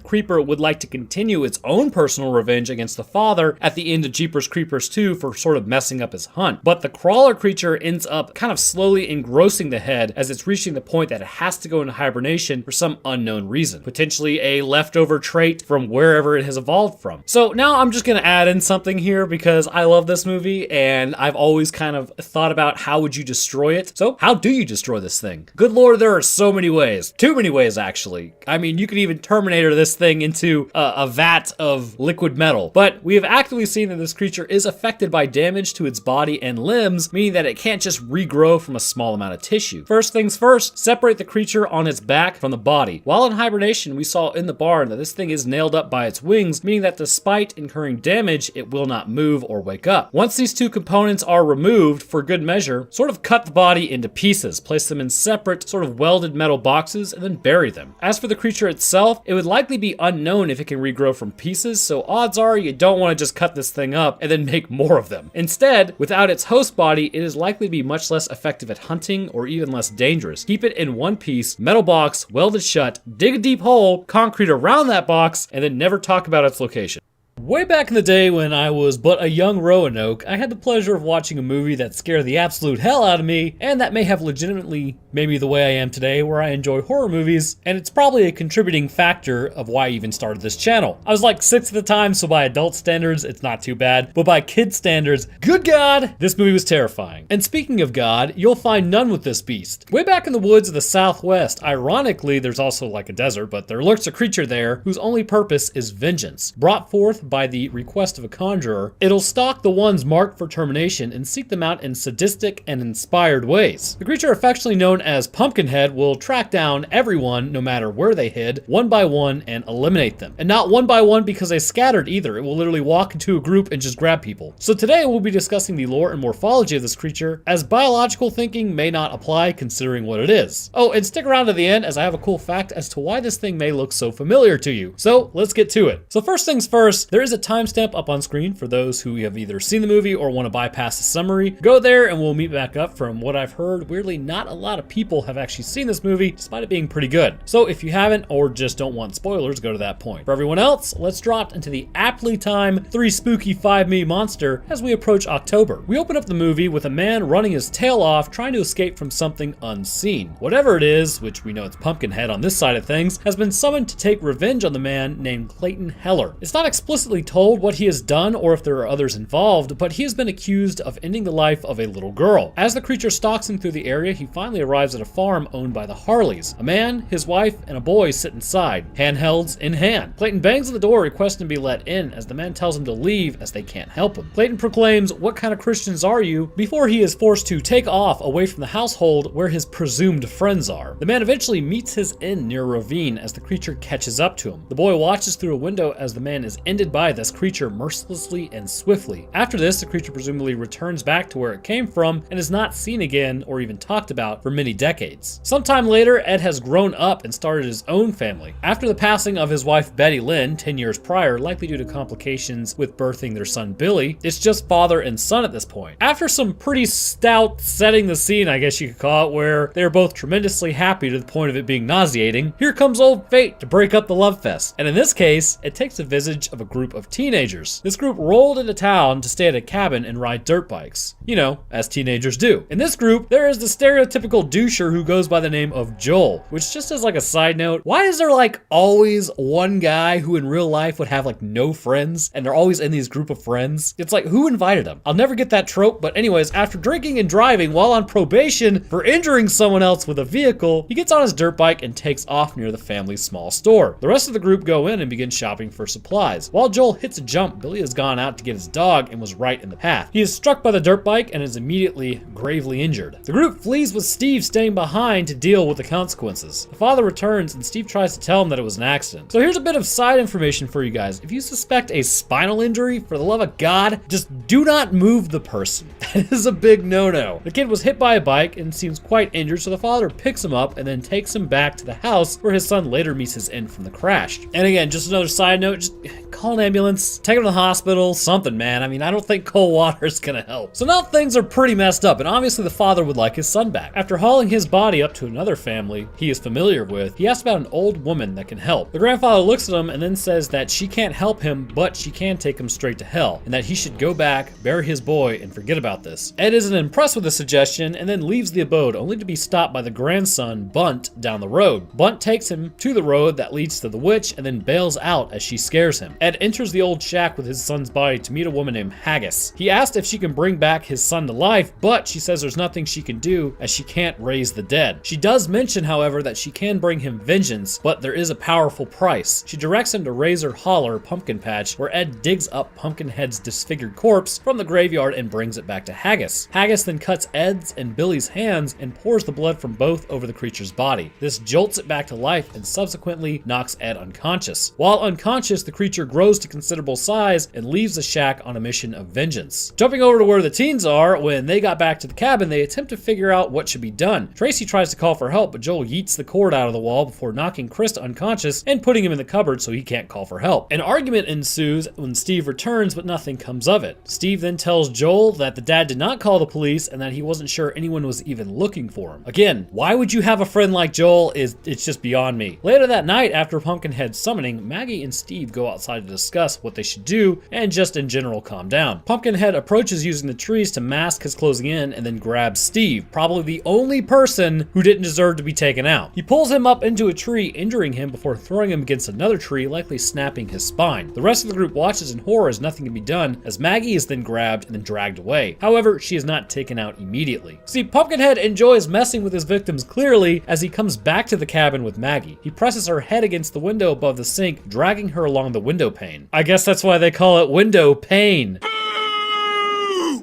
creeper would like to continue its own personal revenge against the father at the end of Jeepers Creepers 2 for sort of messing up his hunt. But the crawler creature ends up kind of slowly engrossing the head as it's reaching the point that it has to go into hibernation for some unknown reason. Potentially a leftover trait from wherever it has evolved from. So now I'm just gonna add in something here because I love this movie and I've always kind of thought about how would you destroy it. So how do you destroy this thing? Good lord, there are so many ways. Too many ways, actually. I mean, you could even Terminator this thing into a vat of liquid metal. But we have actively seen that this creature is affected by damage to its body and limbs, meaning that it can't just regrow from a small amount of tissue. First things first, separate the creature on its back from the body. While in hibernation, we saw in the barn that this thing is nailed up by its wings, meaning that despite incurring damage, it will not move or wake up. Once these two components are removed, for good measure, sort of cut the body into pieces, place them in separate, sort of welded metal boxes, and then bury them. As for the creature itself, it would likely be unknown if it can regrow from pieces, so odds are you don't want to just cut this thing up and then make more of them. Instead, without its host body, it is likely to be much less effective at hunting or even less dangerous. Keep it in one piece, metal box, welded shut, dig a deep hole, concrete around that box, and then never talk about its location. Way back in the day when I was but a young Roanoke, I had the pleasure of watching a movie that scared the absolute hell out of me, and that may have legitimately made me the way I am today, where I enjoy horror movies, and it's probably a contributing factor of why I even started this channel. I was like 6 at the time, so by adult standards, it's not too bad, but by kid standards, good God, this movie was terrifying. And speaking of God, you'll find none with this beast. Way back in the woods of the Southwest, ironically, there's also like a desert, but there lurks a creature there whose only purpose is vengeance. Brought forth by the request of a conjurer, it'll stalk the ones marked for termination and seek them out in sadistic and inspired ways. The creature affectionately known as Pumpkinhead will track down everyone, no matter where they hid, one by one and eliminate them. And not one by one because they scattered either. It will literally walk into a group and just grab people. So today we'll be discussing the lore and morphology of this creature, as biological thinking may not apply considering what it is. Oh, and stick around to the end as I have a cool fact as to why this thing may look so familiar to you. So let's get to it. So first things first, there is a timestamp up on screen for those who have either seen the movie or want to bypass the summary. Go there and we'll meet back up. From what I've heard, weirdly not a lot of people have actually seen this movie, despite it being pretty good. So if you haven't or just don't want spoilers, go to that point. For everyone else, let's drop into the aptly timed 3 spooky 5 me monster as we approach October. We open up the movie with a man running his tail off trying to escape from something unseen. Whatever it is, which we know it's Pumpkinhead on this side of things, has been summoned to take revenge on the man named Clayton Heller. It's not explicitly told what he has done or if there are others involved, but he has been accused of ending the life of a little girl. As the creature stalks him through the area, he finally arrives at a farm owned by the Harleys. A man, his wife, and a boy sit inside, handhelds in hand. Clayton bangs on the door requesting to be let in as the man tells him to leave as they can't help him. Clayton proclaims, "What kind of Christians are you?" before he is forced to take off away from the household where his presumed friends are. The man eventually meets his end near a ravine as the creature catches up to him. The boy watches through a window as the man is ended by this creature mercilessly and swiftly. After this, the creature presumably returns back to where it came from and is not seen again or even talked about for many decades. Sometime later, Ed has grown up and started his own family. After the passing of his wife Betty Lynn 10 years prior, likely due to complications with birthing their son Billy, it's just father and son at this point. After some pretty stout setting the scene, I guess you could call it, where they're both tremendously happy to the point of it being nauseating, here comes old fate to break up the love fest. And in this case, it takes the visage of a group of teenagers. This group rolled into town to stay at a cabin and ride dirt bikes. You know, as teenagers do. In this group, there is the stereotypical doucher who goes by the name of Joel, which just as like a side note, why is there like always one guy who in real life would have like no friends and they're always in these group of friends? It's like, who invited them? I'll never get that trope, but anyways, after drinking and driving while on probation for injuring someone else with a vehicle, he gets on his dirt bike and takes off near the family's small store. The rest of the group go in and begin shopping for supplies, while Joel hits a jump, Billy has gone out to get his dog and was right in the path. He is struck by the dirt bike and is immediately gravely injured. The group flees with Steve staying behind to deal with the consequences. The father returns and Steve tries to tell him that it was an accident. So here's a bit of side information for you guys. If you suspect a spinal injury, for the love of God, just do not move the person. That is a big no-no. The kid was hit by a bike and seems quite injured, so the father picks him up and then takes him back to the house where his son later meets his end from the crash. And again, just another side note, just call an ambulance, take him to the hospital, something, man. I mean, I don't think cold water is gonna help. So now things are pretty messed up, and obviously the father would like his son back. After hauling his body up to another family he is familiar with, he asks about an old woman that can help. The grandfather looks at him and then says that she can't help him, but she can take him straight to hell, and that he should go back, bury his boy, and forget about this. Ed isn't impressed with the suggestion and then leaves the abode, only to be stopped by the grandson, Bunt, down the road. Bunt takes him to the road that leads to the witch and then bails out as she scares him. Ed enters the old shack with his son's body to meet a woman named Haggis. He asked if she can bring back his son to life, but she says there's nothing she can do as she can't raise the dead. She does mention, however, that she can bring him vengeance, but there is a powerful price. She directs him to Razor Holler pumpkin patch, where Ed digs up Pumpkinhead's disfigured corpse from the graveyard and brings it back to Haggis. Haggis then cuts Ed's and Billy's hands and pours the blood from both over the creature's body. This jolts it back to life and subsequently knocks Ed unconscious. While unconscious, the creature grows to considerable size and leaves the shack on a mission of vengeance. Jumping over to where the teens are, when they got back to the cabin, they attempt to figure out what should be done. Tracy tries to call for help, but Joel yeets the cord out of the wall before knocking Chris unconscious and putting him in the cupboard so he can't call for help. An argument ensues when Steve returns, but nothing comes of it. Steve then tells Joel that the dad did not call the police and that he wasn't sure anyone was even looking for him. Again, why would you have a friend like Joel? It's just beyond me. Later that night, after Pumpkinhead's summoning, Maggie and Steve go outside to discuss what they should do and just in general calm down. Pumpkinhead approaches using the trees to mask his closing in and then grabs Steve, probably the only person who didn't deserve to be taken out. He pulls him up into a tree, injuring him before throwing him against another tree, likely snapping his spine. The rest of the group watches in horror as nothing can be done, as Maggie is then grabbed and then dragged away. However, she is not taken out immediately. See, Pumpkinhead enjoys messing with his victims clearly as he comes back to the cabin with Maggie. He presses her head against the window above the sink, dragging her along the window pane. I guess that's why they call it window pane.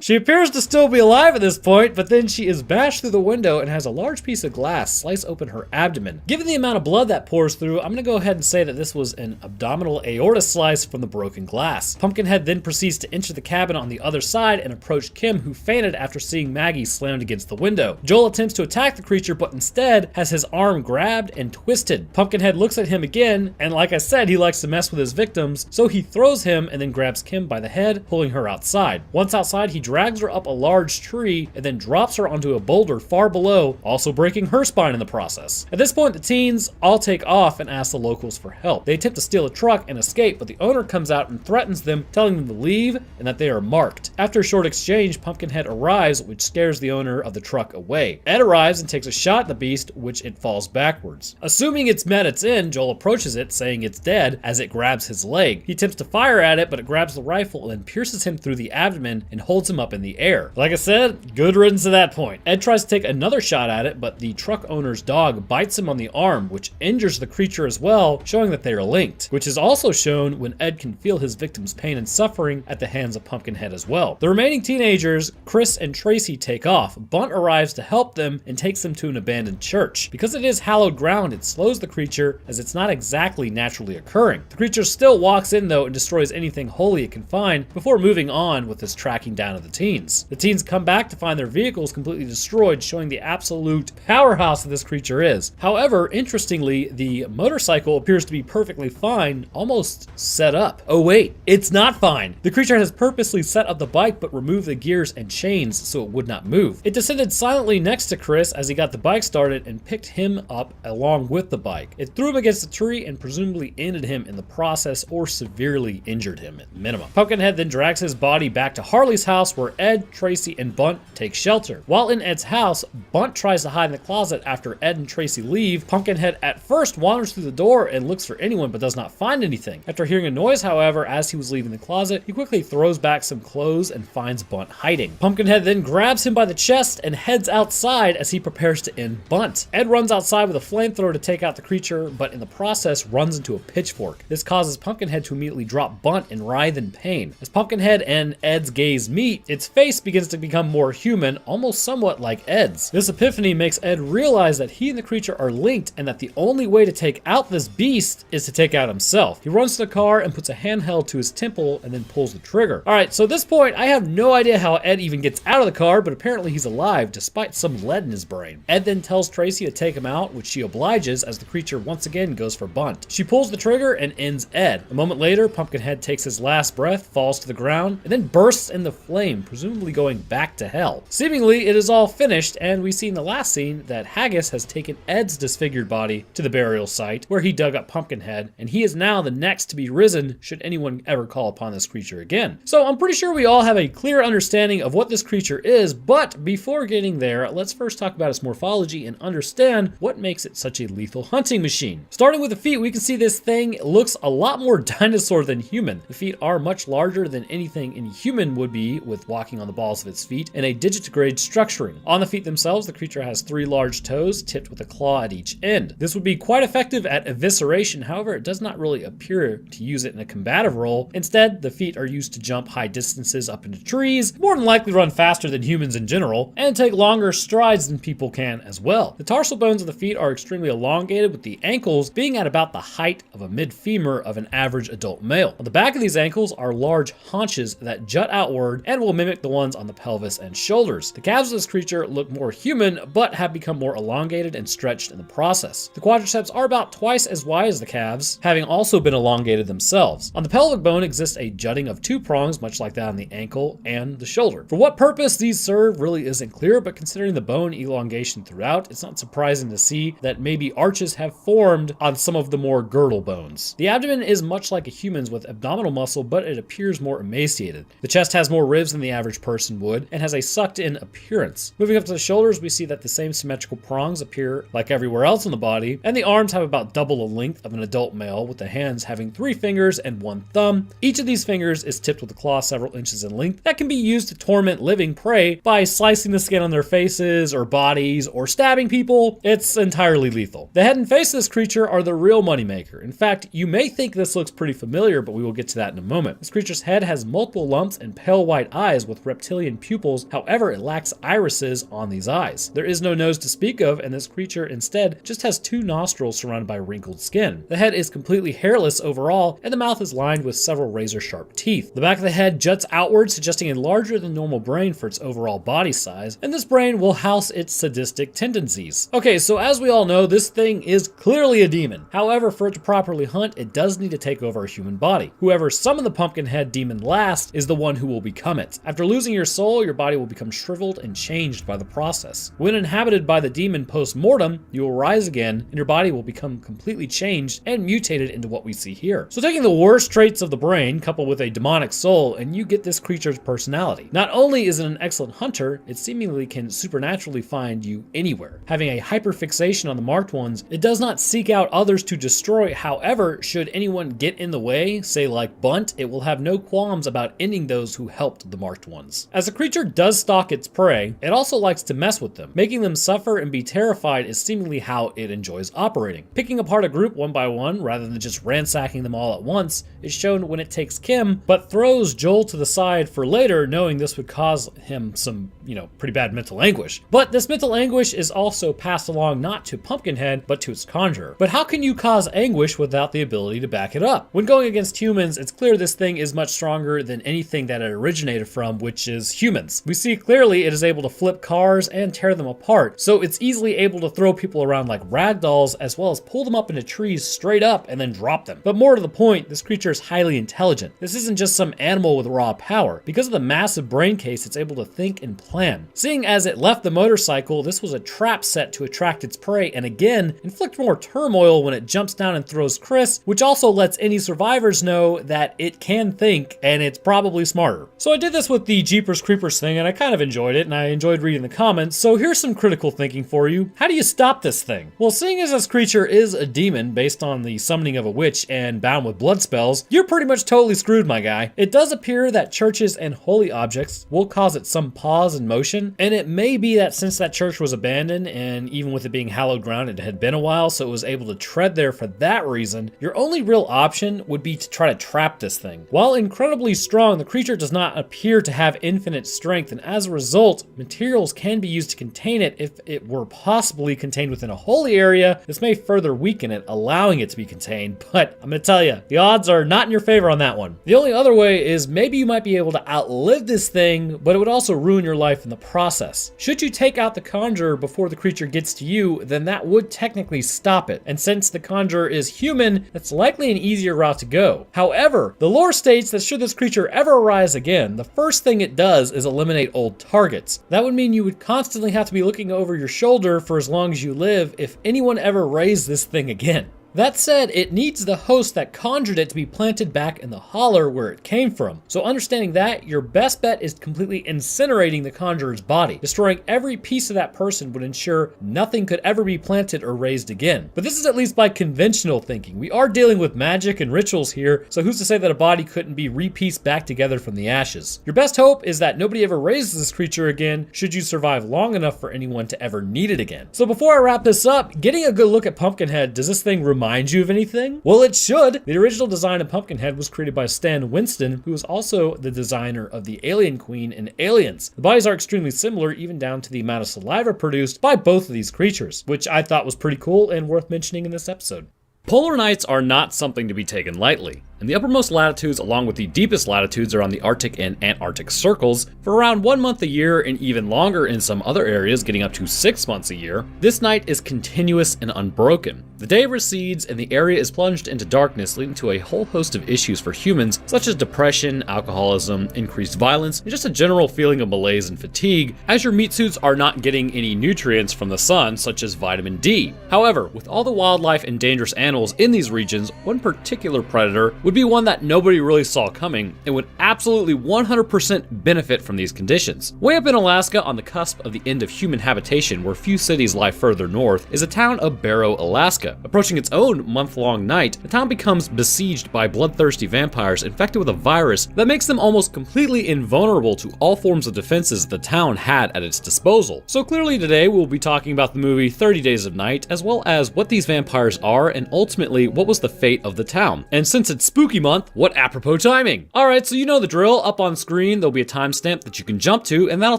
She appears to still be alive at this point, but then she is bashed through the window and has a large piece of glass slice open her abdomen. Given the amount of blood that pours through, I'm gonna go ahead and say that this was an abdominal aorta slice from the broken glass. Pumpkinhead then proceeds to enter the cabin on the other side and approach Kim, who fainted after seeing Maggie slammed against the window. Joel attempts to attack the creature, but instead has his arm grabbed and twisted. Pumpkinhead looks at him again, and like I said, he likes to mess with his victims, so he throws him and then grabs Kim by the head, pulling her outside. Once outside, he drags her up a large tree and then drops her onto a boulder far below, also breaking her spine in the process. At this point, the teens all take off and ask the locals for help. They attempt to steal a truck and escape, but the owner comes out and threatens them, telling them to leave and that they are marked. After a short exchange, Pumpkinhead arrives, which scares the owner of the truck away. Ed arrives and takes a shot at the beast, which it falls backwards. Assuming it's met its end, Joel approaches it, saying it's dead, as it grabs his leg. He attempts to fire at it, but it grabs the rifle and then pierces him through the abdomen and holds him up in the air. Like I said, good riddance to that point. Ed tries to take another shot at it, but the truck owner's dog bites him on the arm, which injures the creature as well, showing that they are linked, which is also shown when Ed can feel his victim's pain and suffering at the hands of Pumpkinhead as well. The remaining teenagers, Chris and Tracy, take off. Bunt arrives to help them and takes them to an abandoned church. Because it is hallowed ground, it slows the creature as it's not exactly naturally occurring. The creature still walks in though and destroys anything holy it can find before moving on with this tracking down of the teens. The teens come back to find their vehicles completely destroyed, showing the absolute powerhouse that this creature is. However, interestingly, the motorcycle appears to be perfectly fine, almost set up. Oh wait, it's not fine. The creature has purposely set up the bike but removed the gears and chains so it would not move. It descended silently next to Chris as he got the bike started and picked him up along with the bike. It threw him against a tree and presumably ended him in the process or severely injured him at minimum. Pumpkinhead then drags his body back to Harley's house, house where Ed, Tracy, and Bunt take shelter. While in Ed's house, Bunt tries to hide in the closet after Ed and Tracy leave. Pumpkinhead at first wanders through the door and looks for anyone but does not find anything. After hearing a noise, however, as he was leaving the closet, he quickly throws back some clothes and finds Bunt hiding. Pumpkinhead then grabs him by the chest and heads outside as he prepares to end Bunt. Ed runs outside with a flamethrower to take out the creature, but in the process runs into a pitchfork. This causes Pumpkinhead to immediately drop Bunt and writhe in pain. As Pumpkinhead and Ed's gaze meet, its face begins to become more human, almost somewhat like Ed's. This epiphany makes Ed realize that he and the creature are linked and that the only way to take out this beast is to take out himself. He runs to the car and puts a handheld to his temple and then pulls the trigger. Alright, so at this point, I have no idea how Ed even gets out of the car, but apparently he's alive despite some lead in his brain. Ed then tells Tracy to take him out, which she obliges as the creature once again goes for Bunt. She pulls the trigger and ends Ed. A moment later, Pumpkinhead takes his last breath, falls to the ground, and then bursts into flame, presumably going back to hell. Seemingly, it is all finished, and we see in the last scene that Haggis has taken Ed's disfigured body to the burial site, where he dug up Pumpkinhead, and he is now the next to be risen should anyone ever call upon this creature again. So I'm pretty sure we all have a clear understanding of what this creature is, but before getting there, let's first talk about its morphology and understand what makes it such a lethal hunting machine. Starting with the feet, we can see this thing looks a lot more dinosaur than human. The feet are much larger than anything any human would be, with walking on the balls of its feet and a digitigrade structuring. On the feet themselves, the creature has 3 large toes tipped with a claw at each end. This would be quite effective at evisceration, however, it does not really appear to use it in a combative role. Instead, the feet are used to jump high distances up into trees, more than likely run faster than humans in general, and take longer strides than people can as well. The tarsal bones of the feet are extremely elongated, with the ankles being at about the height of a mid-femur of an average adult male. On the back of these ankles are large haunches that jut outward and will mimic the ones on the pelvis and shoulders. The calves of this creature look more human, but have become more elongated and stretched in the process. The quadriceps are about twice as wide as the calves, having also been elongated themselves. On the pelvic bone exists a jutting of 2 prongs, much like that on the ankle and the shoulder. For what purpose these serve really isn't clear, but considering the bone elongation throughout, it's not surprising to see that maybe arches have formed on some of the more girdle bones. The abdomen is much like a human's with abdominal muscle, but it appears more emaciated. The chest has more ribs than the average person would and has a sucked-in appearance. Moving up to the shoulders, we see that the same symmetrical prongs appear like everywhere else on the body, and the arms have about double the length of an adult male, with the hands having 3 fingers and 1 thumb. Each of these fingers is tipped with a claw several inches in length that can be used to torment living prey by slicing the skin on their faces or bodies or stabbing people. It's entirely lethal. The head and face of this creature are the real moneymaker. In fact, you may think this looks pretty familiar, but we will get to that in a moment. This creature's head has multiple lumps and pale white eyes with reptilian pupils. However, it lacks irises on these eyes. There is no nose to speak of, and this creature instead just has 2 nostrils surrounded by wrinkled skin. The head is completely hairless overall, and the mouth is lined with several razor-sharp teeth. The back of the head juts outward, suggesting a larger than normal brain for its overall body size, and this brain will house its sadistic tendencies. Okay, so as we all know, this thing is clearly a demon. However, for it to properly hunt, it does need to take over a human body. Whoever summoned the Pumpkinhead demon last is the one who will become it. After losing your soul, your body will become shriveled and changed by the process. When inhabited by the demon post-mortem, you will rise again, and your body will become completely changed and mutated into what we see here. So taking the worst traits of the brain, coupled with a demonic soul, and you get this creature's personality. Not only is it an excellent hunter, it seemingly can supernaturally find you anywhere. Having a hyperfixation on the marked ones, it does not seek out others to destroy. However, should anyone get in the way, say like Bunt, it will have no qualms about ending those who helped the marked ones. As the creature does stalk its prey, it also likes to mess with them. Making them suffer and be terrified is seemingly how it enjoys operating. Picking apart a group one by one, rather than just ransacking them all at once, is shown when it takes Kim, but throws Joel to the side for later, knowing this would cause him some, pretty bad mental anguish. But this mental anguish is also passed along not to Pumpkinhead, but to its conjurer. But how can you cause anguish without the ability to back it up? When going against humans, it's clear this thing is much stronger than anything that it originated from, which is humans. We see clearly it is able to flip cars and tear them apart, so it's easily able to throw people around like rag dolls, as well as pull them up into trees straight up and then drop them. But more to the point, this creature is highly intelligent. This isn't just some animal with raw power. Because of the massive brain case, it's able to think and plan. Seeing as it left the motorcycle, this was a trap set to attract its prey, and again, inflict more turmoil when it jumps down and throws Chris, which also lets any survivors know that it can think, and it's probably smarter. So I did this this with the Jeepers Creepers thing, and I kind of enjoyed it, and I enjoyed reading the comments, so here's some critical thinking for you. How do you stop this thing? Well, seeing as this creature is a demon based on the summoning of a witch and bound with blood spells, you're pretty much totally screwed, my guy. It does appear that churches and holy objects will cause it some pause in motion, and it may be that since that church was abandoned, and even with it being hallowed ground, it had been a while, so it was able to tread there for that reason, your only real option would be to try to trap this thing. While incredibly strong, the creature does not appear to have infinite strength, and as a result, materials can be used to contain it. If it were possibly contained within a holy area, this may further weaken it, allowing it to be contained, but I'm gonna tell you, the odds are not in your favor on that one. The only other way is maybe you might be able to outlive this thing, but it would also ruin your life in the process. Should you take out the conjurer before the creature gets to you, then that would technically stop it, and since the conjurer is human, that's likely an easier route to go. However, the lore states that should this creature ever arise again, the first thing it does is eliminate old targets. That would mean you would constantly have to be looking over your shoulder for as long as you live if anyone ever raised this thing again. That said, it needs the host that conjured it to be planted back in the holler where it came from. So understanding that, your best bet is completely incinerating the conjurer's body. Destroying every piece of that person would ensure nothing could ever be planted or raised again. But this is at least by conventional thinking. We are dealing with magic and rituals here, so who's to say that a body couldn't be re-pieced back together from the ashes? Your best hope is that nobody ever raises this creature again, should you survive long enough for anyone to ever need it again. So before I wrap this up, getting a good look at Pumpkinhead, does this thing remind you of anything? Well, it should. The original design of Pumpkinhead was created by Stan Winston, who was also the designer of the Alien Queen in Aliens. The bodies are extremely similar, even down to the amount of saliva produced by both of these creatures, which I thought was pretty cool and worth mentioning in this episode. Polar nights are not something to be taken lightly. And the uppermost latitudes along with the deepest latitudes are on the Arctic and Antarctic circles for around 1 month a year and even longer in some other areas, getting up to 6 months a year. This night is continuous and unbroken. The day recedes and the area is plunged into darkness, leading to a whole host of issues for humans such as depression, alcoholism, increased violence, and just a general feeling of malaise and fatigue as your meat suits are not getting any nutrients from the sun such as vitamin D. However, with all the wildlife and dangerous animals in these regions, one particular predator would be one that nobody really saw coming and would absolutely 100% benefit from these conditions. Way up in Alaska, on the cusp of the end of human habitation where few cities lie further north, is the town of Barrow, Alaska. Approaching its own month-long night, the town becomes besieged by bloodthirsty vampires infected with a virus that makes them almost completely invulnerable to all forms of defenses the town had at its disposal. So clearly today we'll be talking about the movie 30 Days of Night, as well as what these vampires are and ultimately what was the fate of the town. And since it's spooky month, what apropos timing! Alright, so you know the drill. Up on screen there'll be a timestamp that you can jump to, and that'll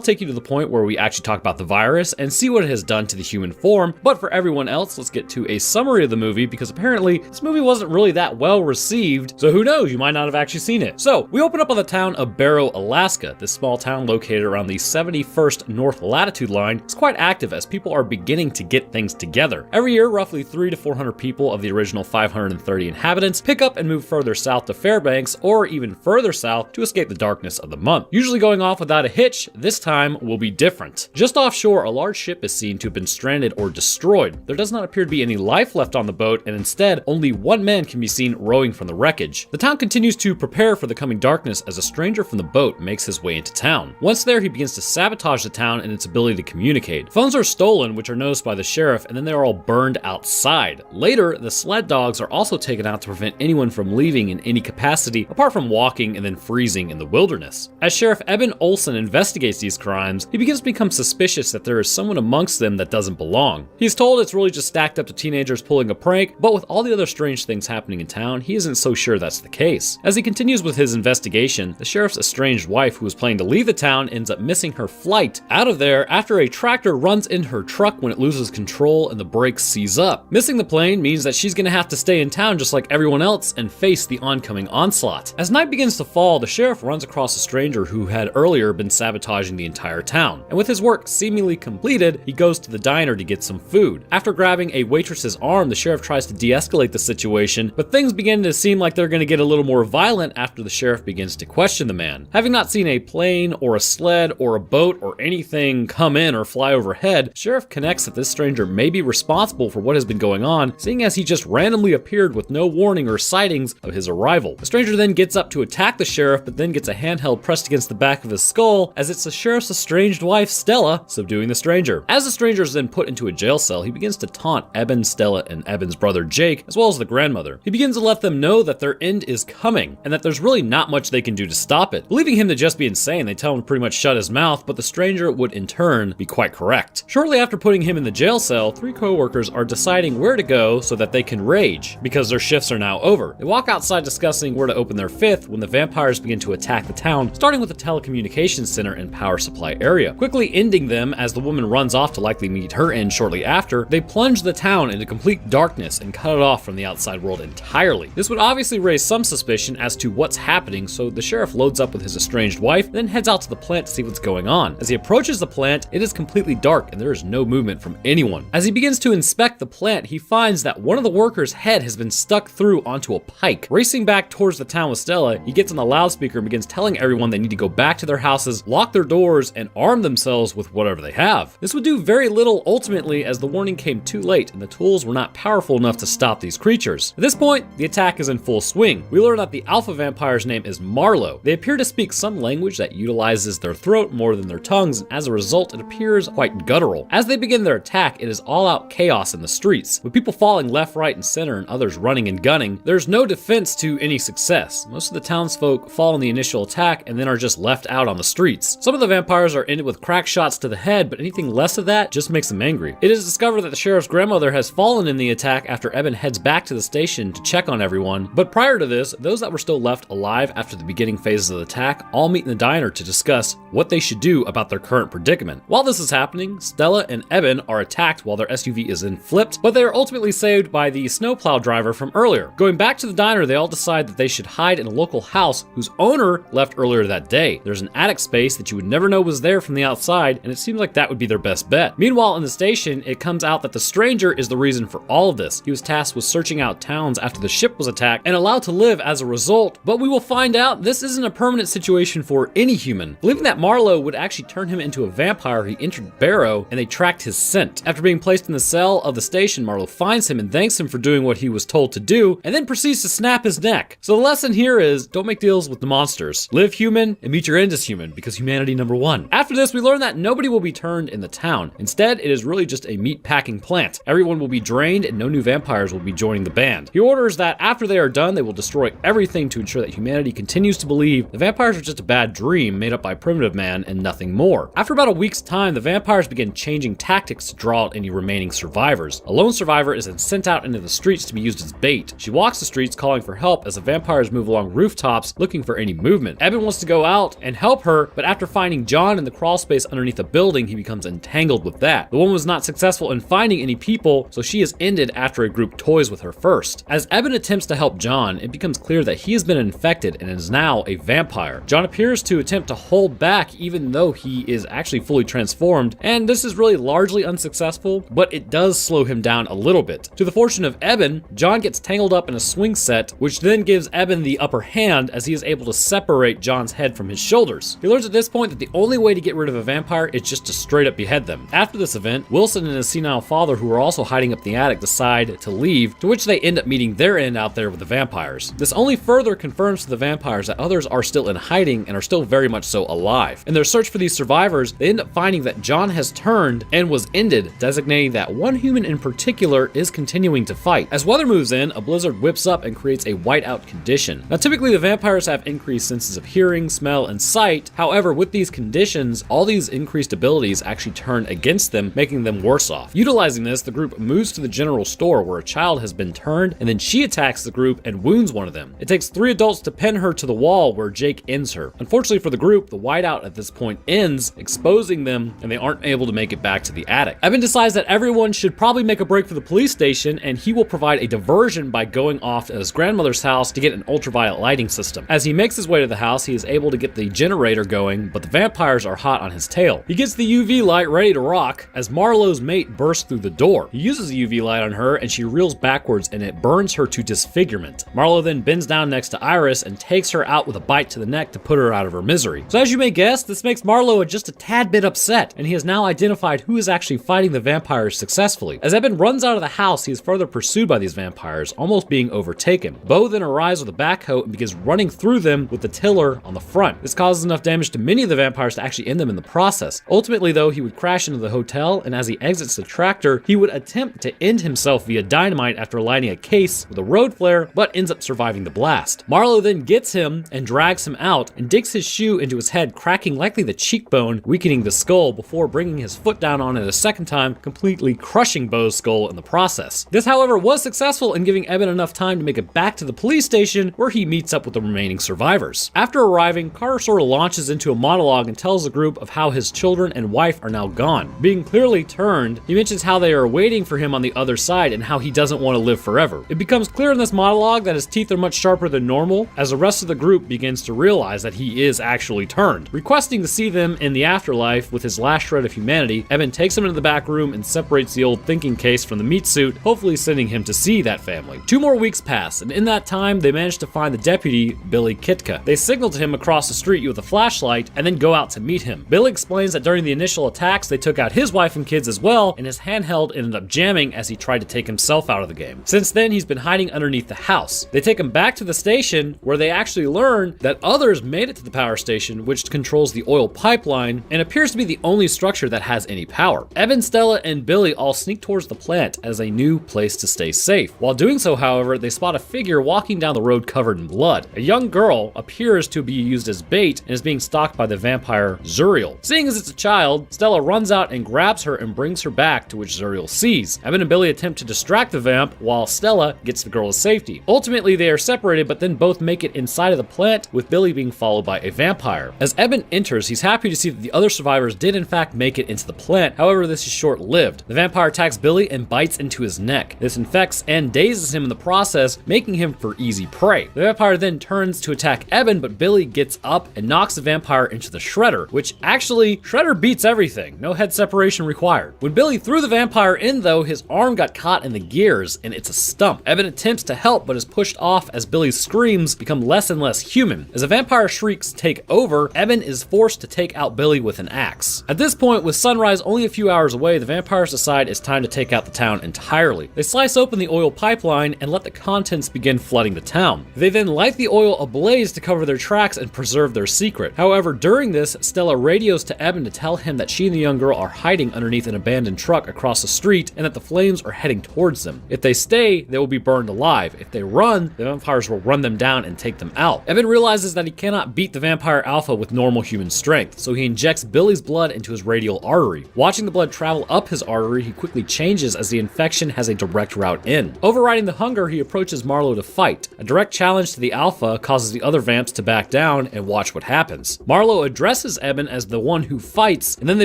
take you to the point where we actually talk about the virus and see what it has done to the human form. But for everyone else, let's get to a summary of the movie, because apparently this movie wasn't really that well received, so who knows, you might not have actually seen it. So we open up on the town of Barrow, Alaska. This small town located around the 71st north latitude line is quite active as people are beginning to get things together. Every year, roughly 300 to 400 people of the original 530 inhabitants pick up and move further south to Fairbanks or even further south to escape the darkness of the month. Usually going off without a hitch, this time will be different. Just offshore, a large ship is seen to have been stranded or destroyed. There does not appear to be any life left on the boat, and instead, only one man can be seen rowing from the wreckage. The town continues to prepare for the coming darkness as a stranger from the boat makes his way into town. Once there, he begins to sabotage the town and its ability to communicate. Phones are stolen, which are noticed by the sheriff, and then they are all burned outside. Later, the sled dogs are also taken out to prevent anyone from leaving in any capacity apart from walking and then freezing in the wilderness. As Sheriff Eben Olson investigates these crimes, he begins to become suspicious that there is someone amongst them that doesn't belong. He's told it's really just stacked up to teenagers pulling a prank, but with all the other strange things happening in town, he isn't so sure that's the case. As he continues with his investigation, the sheriff's estranged wife, who was planning to leave the town, ends up missing her flight out of there after a tractor runs into her truck when it loses control and the brakes seize up. Missing the plane means that she's gonna have to stay in town just like everyone else and face the oncoming onslaught. As night begins to fall, the sheriff runs across a stranger who had earlier been sabotaging the entire town. And with his work seemingly completed, he goes to the diner to get some food. After grabbing a waitress's arm, the sheriff tries to de-escalate the situation, but things begin to seem like they're going to get a little more violent after the sheriff begins to question the man. Having not seen a plane or a sled or a boat or anything come in or fly overhead, the sheriff connects that this stranger may be responsible for what has been going on, seeing as he just randomly appeared with no warning or sightings of his arrival. The stranger then gets up to attack the sheriff, but then gets a handheld pressed against the back of his skull as it's the sheriff's estranged wife, Stella, subduing the stranger. As the stranger is then put into a jail cell, he begins to taunt Eben, Stella, and Eben's brother Jake, as well as the grandmother. He begins to let them know that their end is coming, and that there's really not much they can do to stop it. Believing him to just be insane, they tell him to pretty much shut his mouth, but the stranger would in turn be quite correct. Shortly after putting him in the jail cell, 3 co-workers are deciding where to go so that they can rage, because their shifts are now over. They walk outside discussing where to open their 5th when the vampires begin to attack the town, starting with the telecommunications center and power supply area. Quickly ending them as the woman runs off to likely meet her end shortly after, they plunge the town into complete darkness and cut it off from the outside world entirely. This would obviously raise some suspicion as to what's happening, so the sheriff loads up with his estranged wife, then heads out to the plant to see what's going on. As he approaches the plant, it is completely dark and there is no movement from anyone. As he begins to inspect the plant, he finds that one of the workers' head has been stuck through onto a pike. Racing back towards the town with Stella, he gets on the loudspeaker and begins telling everyone they need to go back to their houses, lock their doors, and arm themselves with whatever they have. This would do very little ultimately, as the warning came too late and the tools were not powerful enough to stop these creatures. At this point, the attack is in full swing. We learn that the alpha vampire's name is Marlowe. They appear to speak some language that utilizes their throat more than their tongues, and as a result, it appears quite guttural. As they begin their attack, it is all-out chaos in the streets, with people falling left, right, and center and others running and gunning. There's no defense to any success. Most of the townsfolk fall in the initial attack and then are just left out on the streets. Some of the vampires are ended with crack shots to the head, but anything less of that just makes them angry. It is discovered that the sheriff's grandmother has fallen in the attack after Eben heads back to the station to check on everyone, but prior to this, those that were still left alive after the beginning phases of the attack all meet in the diner to discuss what they should do about their current predicament. While this is happening, Stella and Eben are attacked while their SUV is then flipped, but they are ultimately saved by the snowplow driver from earlier. Going back to the diner, they all decide that they should hide in a local house whose owner left earlier that day. There's an attic space that you would never know was there from the outside, and it seems like that would be their best bet. Meanwhile, in the station, it comes out that the stranger is the reason for all of this. He was tasked with searching out towns after the ship was attacked and allowed to live as a result, but we will find out this isn't a permanent situation for any human. Believing that Marlowe would actually turn him into a vampire, he entered Barrow and they tracked his scent. After being placed in the cell of the station, Marlowe finds him and thanks him for doing what he was told to do, and then proceeds to snap his neck. So the lesson here is, don't make deals with the monsters. Live human and meet your end as human, because humanity number one. After this, we learn that nobody will be turned in the town. Instead, it is really just a meat packing plant. Everyone will be drained and no new vampires will be joining the band. He orders that after they are done, they will destroy everything to ensure that humanity continues to believe the vampires are just a bad dream made up by primitive man and nothing more. After about a week's time, the vampires begin changing tactics to draw out any remaining survivors. A lone survivor is then sent out into the streets to be used as bait. She walks the streets calling for help as the vampires move along rooftops looking for any movement. Eben wants to go out and help her, but after finding John in the crawl space underneath a building, he becomes entangled with that. The woman was not successful in finding any people, so she is ended after a group toys with her first. As Eben attempts to help John, it becomes clear that he has been infected and is now a vampire. John appears to attempt to hold back even though he is actually fully transformed, and this is really largely unsuccessful, but it does slow him down a little bit. To the fortune of Eben, John gets tangled up in a swing set, which then gives Eben the upper hand as he is able to separate John's head from his shoulders. He learns at this point that the only way to get rid of a vampire is just to straight up behead them. After this event, Wilson and his senile father, who are also hiding up in the attic, decide to leave, to which they end up meeting their end out there with the vampires. This only further confirms to the vampires that others are still in hiding and are still very much so alive. In their search for these survivors, they end up finding that John has turned and was ended, designating that one human in particular is continuing to fight. As weather moves in, a blizzard whips up and creates a whiteout condition. Now typically the vampires have increased senses of hearing, smell, and sight. However, with these conditions, all these increased abilities actually turn against them, making them worse off. Utilizing this, the group moves to the general store where a child has been turned, and then she attacks the group and wounds one of them. It takes 3 adults to pin her to the wall where Jake ends her. Unfortunately for the group, the whiteout at this point ends, exposing them, and they aren't able to make it back to the attic. Evan decides that everyone should probably make a break for the police station, and he will provide a diversion by going off to his grandmother's house to get an ultraviolet lighting system. As he makes his way to the house, he is able to get the generator going, but the vampires are hot on his tail. He gets the UV light ready to rock as Marlowe's mate bursts through the door. He uses the UV light on her and she reels backwards and it burns her to disfigurement. Marlowe then bends down next to Iris and takes her out with a bite to the neck to put her out of her misery. So as you may guess, this makes Marlowe just a tad bit upset, and he has now identified who is actually fighting the vampires successfully. As Eben runs out of the house, he is further pursued by these vampires, almost being overtaken. Bo then arrives with a backhoe and begins running through them with the tiller on the front. This causes enough damage to many of the vampires to actually end them in the process. Ultimately though, he would crash into the hotel, and as he exits the tractor, he would attempt to end himself via dynamite after lighting a case with a road flare, but ends up surviving the blast. Marlowe then gets him and drags him out and digs his shoe into his head, cracking likely the cheekbone, weakening the skull before bringing his foot down on it a second time, completely crushing Bo's skull in the process. This, however, was successful in giving Eben enough time to make it back to the police station, where he meets up with the remaining survivors. After arriving, Carter sort of launches into a monologue and tells the group of how his children and wife are now gone. Being clearly turned, he mentions how they are waiting for him on the other side and how he doesn't want to live forever. It becomes clear in this monologue that his teeth are much sharper than normal, as the rest of the group begins to realize that he is actually turned. Requesting to see them in the afterlife with his last shred of humanity, Eben takes him into the back room and separates the old thinking case from the meat suit, hopefully sending him to see that family. 2 more weeks pass, and in that time, they manage to find the deputy, Billy Kitka. They signal to him across the street with a flashlight and then go out to meet him. Billy explains that during the initial attacks, they took out his wife and kids as well, and his handheld ended up jamming as he tried to take himself out of the game. Since then, he's been hiding underneath the house. They take him back to the station, where they actually learn that others made it to the power station, which controls the oil pipeline and appears to be the only structure that has any power. Eben, Stella, and Billy all sneak towards the plant as a new place to stay safe. While doing so, however, they spot a figure walking down the road covered in blood. A young girl appears to be used as bait and is being stalked by the vampire Zuriel. Seeing as it's a child, Stella runs out and grabs her and brings her back, to which Zuriel sees. Eben and Billy attempt to distract the vamp while Stella gets the girl to safety. Ultimately, they are separated, but then both make it inside of the plant, with Billy being followed by a vampire. As Eben enters, he's happy to see that the other survivors did in fact make it into the plant. However, this is short-lived. The vampire attacks Billy and bites into his neck. This infects and dazes him in the process, making him for easy prey. The vampire then turns to attack Eben, but Billy gets up and knocks the vampire into the shredder, which actually, shredder beats everything. No head separation required. When Billy threw the vampire in though, his arm got caught in the gears and it's a stump. Eben attempts to help but is pushed off as Billy's screams become less and less human. As the vampire shrieks take over, Eben is forced to take out Billy with an axe. At this point, with sunrise only a few hours away, the vampires decide it's time to take out the town entirely. They slice open the oil pipeline and let the contents begin flooding the town. They then light the oil ablaze to cover their tracks and preserve their secret. However, during this, Stella radios to Eben to tell him that she and the young girl are hiding underneath an abandoned truck across the street and that the flames are heading towards them. If they stay, they will be burned alive. If they run, the vampires will run them down and take them out. Eben realizes that he cannot beat the vampire alpha with normal human strength, so he injects Billy's blood into his radial artery. Watching the blood travel up his artery, he quickly changes as the infection has a direct route in. Overriding the hunger, he approaches Marlowe to fight. A direct challenge to the alpha causes the other vamps to back down and watch what happens. Marlowe addresses Eben as the one who fights, and then they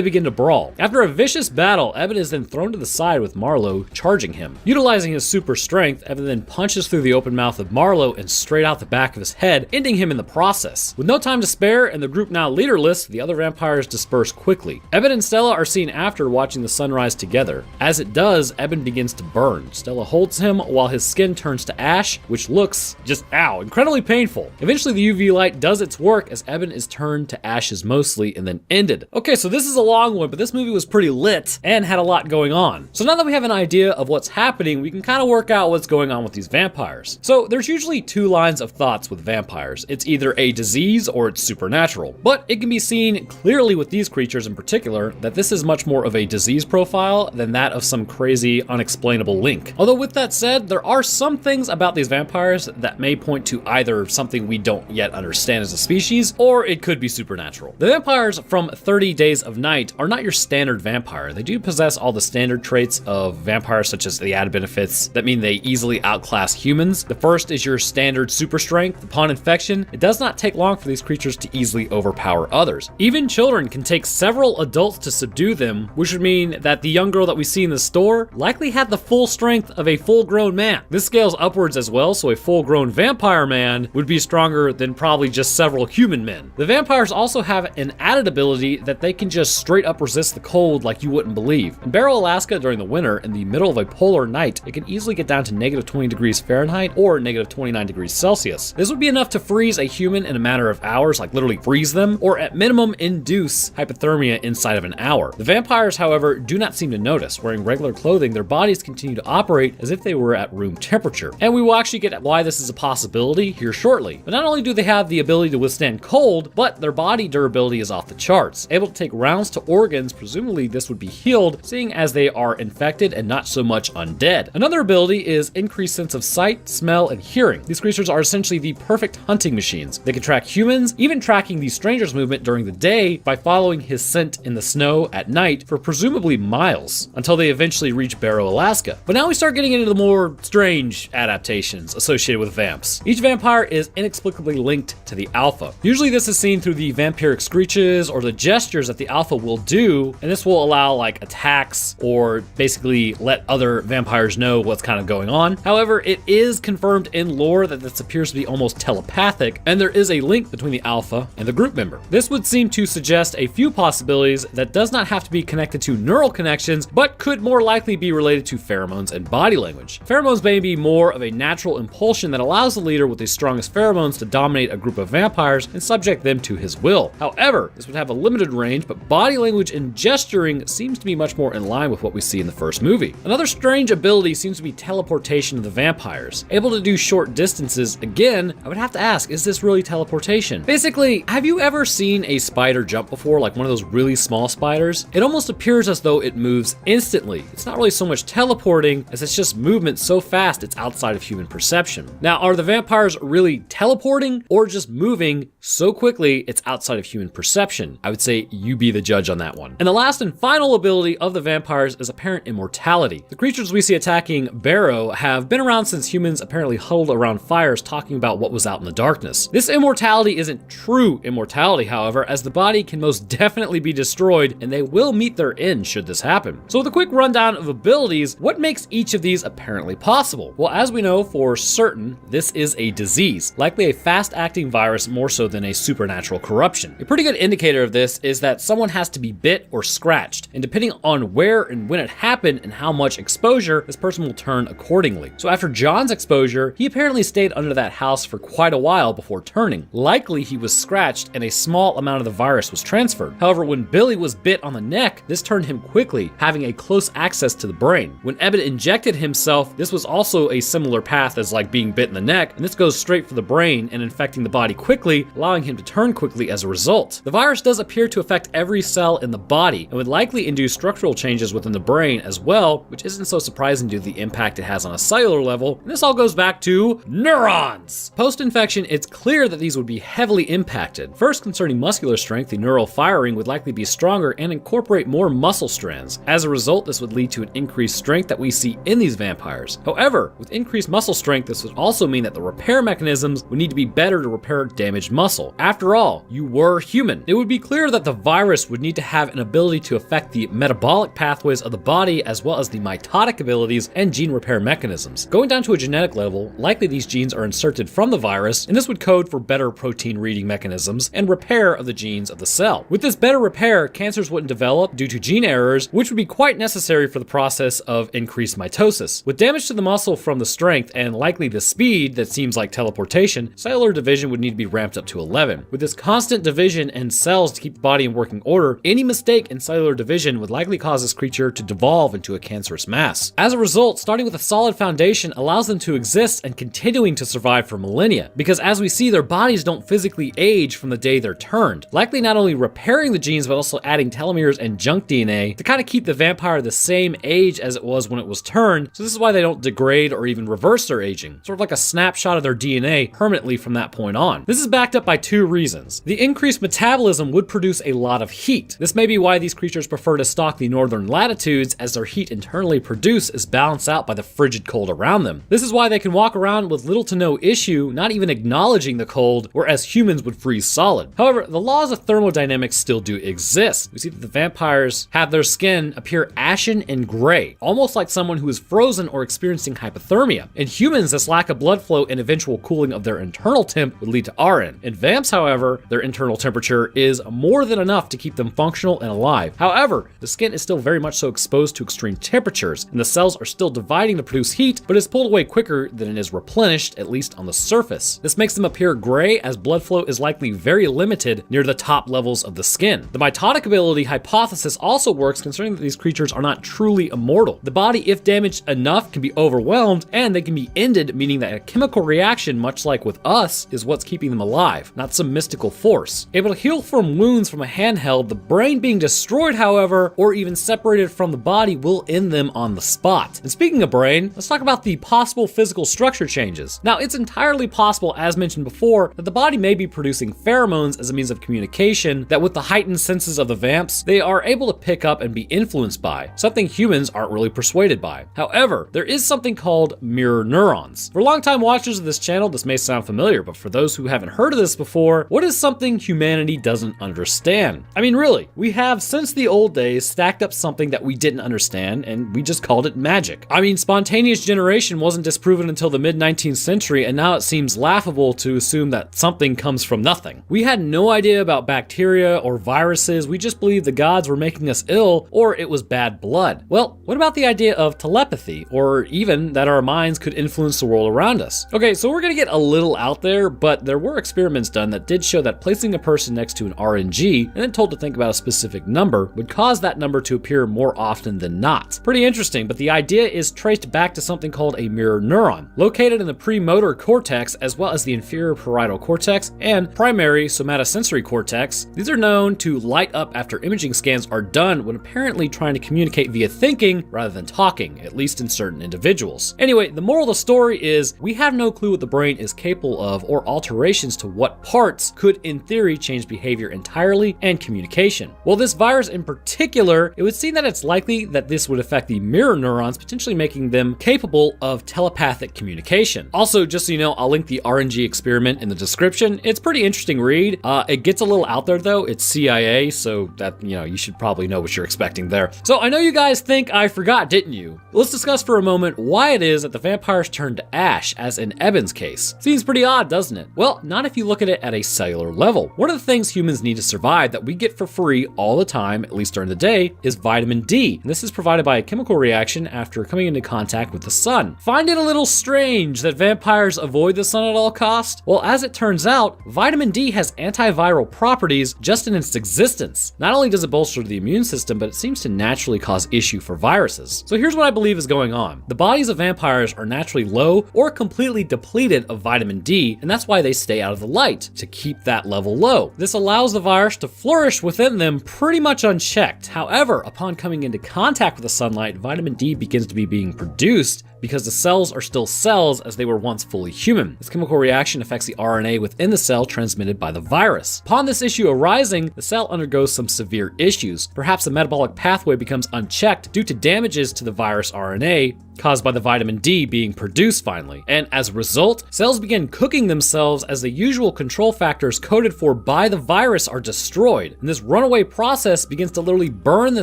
begin to brawl. After a vicious battle, Eben is then thrown to the side with Marlowe charging him. Utilizing his super strength, Eben then punches through the open mouth of Marlowe and straight out the back of his head, ending him in the process. With no time to spare and the group now leaderless, the other vampires disperse quickly. Eben and Stella are seen after watching the sunrise together. As it does, Eben begins to burn. Stella holds him while his skin turns to ash, which looks just, ow, incredibly painful. Eventually the UV light does its work as Eben is turned to ashes mostly and then ended. Okay, so this is a long one, but this movie was pretty lit and had a lot going on. So now that we have an idea of what's happening, we can kind of work out what's going on with these vampires. So there's usually 2 lines of thoughts with vampires. It's either a disease or it's supernatural. But it can be seen clearly with these creatures in particular that this is much more of a disease profile than that of some crazy unexplainable link. Although with that said, there are some things about these vampires that may point to either something we don't yet understand as a species, or it could be supernatural. The vampires from 30 Days of Night are not your standard vampire. They do possess all the standard traits of vampires, such as the added benefits that mean they easily outclass humans. The first is your standard super strength. Upon infection, it does not take long for these creatures to easily overpower others. Even children can take several adults to subdue them, which would mean that the young girl that we see in the store likely had the full strength of a full-grown man. This scales upwards as well, so a full-grown vampire man would be stronger than probably just several human men. The vampires also have an added ability that they can just straight up resist the cold like you wouldn't believe. In Barrow, Alaska during the winter, in the middle of a polar night, it can easily get down to negative 20 degrees Fahrenheit or negative 29 degrees Celsius. This would be enough to freeze a human in a matter of hours, like literally freeze them, or at minimum induce hypothermia inside of an hour. The vampires, however, do not seem to notice. Wearing regular clothing, their bodies continue to operate as if they were at room temperature. And we will actually actually get at why this is a possibility here shortly. But not only do they have the ability to withstand cold, but their body durability is off the charts. Able to take rounds to organs, presumably this would be healed, seeing as they are infected and not so much undead. Another ability is increased sense of sight, smell, and hearing. These creatures are essentially the perfect hunting machines. They can track humans, even tracking the stranger's movement during the day by following his scent in the snow at night for presumably miles, until they eventually reach Barrow, Alaska. But now we start getting into the more strange adaptations associated with vamps. Each vampire is inexplicably linked to the alpha. Usually this is seen through the vampiric screeches or the gestures that the alpha will do, and this will allow like attacks or basically let other vampires know what's kind of going on. However, it is confirmed in lore that this appears to be almost telepathic, and there is a link between the alpha and the group member. This would seem to suggest a few possibilities that does not have to be connected to neural connections, but could more likely be related to pheromones and body language. Pheromones may be more of a natural impulsion that allows the leader with the strongest pheromones to dominate a group of vampires and subject them to his will. However, this would have a limited range, but body language and gesturing seems to be much more in line with what we see in the first movie. Another strange ability seems to be teleportation of the vampires. Able to do short distances, again, I would have to ask, is this really teleportation? Basically, have you ever seen a spider jump before, like one of those really small spiders? It almost appears as though it moves instantly. It's not really so much teleporting as it's just movement so fast it's outside of human perception. Now, are the vampires really teleporting or just moving so quickly it's outside of human perception? I would say you be the judge on that one. And the last and final ability of the vampires is apparent immortality. The creatures we see attacking Barrow have been around since humans apparently huddled around fires talking about what was out in the darkness. This immortality isn't true immortality, however, as the body can most definitely be destroyed and they will meet their end should this happen. So with a quick rundown of abilities, what makes each of these apparently possible? Well, as we know for certain, this is a disease, likely a fast-acting virus more so than a supernatural corruption. A pretty good indicator of this is that someone has to be bit or scratched, and depending on where and when it happened and how much exposure, this person will turn accordingly. So after John's exposure, he apparently stayed under that house for quite a while before turning. Likely he was scratched and a small amount of the virus was transferred. However, when Billy was bit on the neck, this turned him quickly, having a close access to the brain. When Ebbett injected himself, this was also a similar path as like being bit in the neck, and this goes straight for the brain and infecting the body quickly, allowing him to turn quickly as a result. The virus does appear to affect every cell in the body and would likely induce structural changes within the brain as well, which isn't so surprising due to the impact it has on a cellular level, and this all goes back to neurons. Post-infection, it's clear that these would be heavily impacted. First, concerning muscular strength, the neural firing would likely be stronger and incorporate more muscle strands. As a result, this would lead to an increased strength that we see in these vampires. However, with increased muscle strength, this would also mean that the repair mechanisms would need to be better to repair damaged muscle. After all, you were human. It would be clear that the virus would need to have an ability to affect the metabolic pathways of the body as well as the mitotic abilities and gene repair mechanisms. Going down to a genetic level, likely these genes are inserted from the virus, and this would code for better protein reading mechanisms and repair of the genes of the cell. With this better repair, cancers wouldn't develop due to gene errors, which would be quite necessary for the process of increased mitosis. With damage to the muscle from the strength and likely the speed that seems like teleportation, cellular division would need to be ramped up to 11. With this constant division and cells to keep the body in working order, any mistake in cellular division would likely cause this creature to devolve into a cancerous mass. As a result, starting with a solid foundation allows them to exist and continuing to survive for millennia, because as we see, their bodies don't physically age from the day they're turned, likely not only repairing the genes but also adding telomeres and junk DNA to kind of keep the vampire the same age as it was when it was turned, so this is why they don't degrade or even reverse their aging, sort of like a snapshot of their DNA permanently from that point on. This is backed up by two reasons. The increased metabolism would produce a lot of heat. This may be why these creatures prefer to stalk the northern latitudes, as their heat internally produced is balanced out by the frigid cold around them. This is why they can walk around with little to no issue, not even acknowledging the cold, whereas humans would freeze solid. However, the laws of thermodynamics still do exist. We see that the vampires have their skin appear ashen and gray, almost like someone who is frozen or experiencing hypothermia. In humans, this lack of blood flow and eventual cooling of their internal temp would lead to RN. In vamps, however, their internal temperature is more than enough to keep them functional and alive. However, the skin is still very much so exposed to extreme temperatures, and the cells are still dividing to produce heat, but is pulled away quicker than it is replenished, at least on the surface. This makes them appear gray, as blood flow is likely very limited near the top levels of the skin. The mitotic ability hypothesis also works, considering that these creatures are not truly immortal. The body, if damaged enough, can be overwhelmed, and they can be ended, meaning that a chemical reaction, much like with us, is what's keeping them alive, not some mystical force. Able to heal from wounds from a handheld, the brain being destroyed, however, or even separated from the body will end them on the spot. And speaking of brain, let's talk about the possible physical structure changes. Now, it's entirely possible, as mentioned before, that the body may be producing pheromones as a means of communication that with the heightened senses of the vamps, they are able to pick up and be influenced by, something humans aren't really persuaded by. However, there is something called mirror neurons. For longtime watchers of this channel, this may sound familiar, but for those who haven't heard of this before, what is something humanity doesn't understand? I mean, really, we have since the old days stacked up something that we didn't understand, and we just called it magic. I mean, spontaneous generation wasn't disproven until the mid-19th century, and now it seems laughable to assume that something comes from nothing. We had no idea about bacteria or viruses, we just believed the gods were making us ill, or it was bad blood. Well, what about the idea of telepathy, or even that our minds could influence the world around us? Okay, so we're gonna get a little out there, but there were experiments done that did show that placing a person next to an RNG and then told to think about a specific number would cause that number to appear more often than not. Pretty interesting, but the idea is traced back to something called a mirror neuron, located in the premotor cortex as well as the inferior parietal cortex and primary somatosensory cortex. These are known to light up after imaging scans are done when apparently trying to communicate via thinking rather than talking, at least in certain individuals. Anyway, the moral of the story is we have no clue what the brain is capable of or alterations to what parts could in theory change behavior entirely and communication. Well, this virus in particular, it would seem that it's likely that this would affect the mirror neurons, potentially making them capable of telepathic communication. Also, just so you know, I'll link the RNG experiment in the description. It's a pretty interesting read. It gets a little out there though. It's CIA, so that, you know, you should probably know what you're expecting there. So I know you guys think I forgot, didn't you? Let's discuss for a moment why it is that the vampires turned to ash, as in Eben's case. Seems pretty odd, doesn't it? Well, not if you look at it at a cellular level. One of the things humans need to survive that we get for free all the time, at least during the day, is vitamin D. And this is provided by a chemical reaction after coming into contact with the sun. Find it a little strange that vampires avoid the sun at all costs? Well, as it turns out, vitamin D has antiviral properties just in its existence. Not only does it bolster the immune system, but it seems to naturally cause issue for viruses. So here's what I believe is going on. The bodies of vampires are naturally low or completely depleted of vitamin D, and that's why they stay out of the light, to keep that level low. This allows the virus to flourish within them pretty much unchecked. However, upon coming into contact with the sunlight, vitamin D begins to be being produced because the cells are still cells as they were once fully human. This chemical reaction affects the RNA within the cell transmitted by the virus. Upon this issue arising, the cell undergoes some severe issues. Perhaps the metabolic pathway becomes unchecked due to damages to the virus RNA caused by the vitamin D being produced finally. And as a result, cells begin cooking themselves as the usual control factors coded for by the virus are destroyed. And this runaway process begins to literally burn the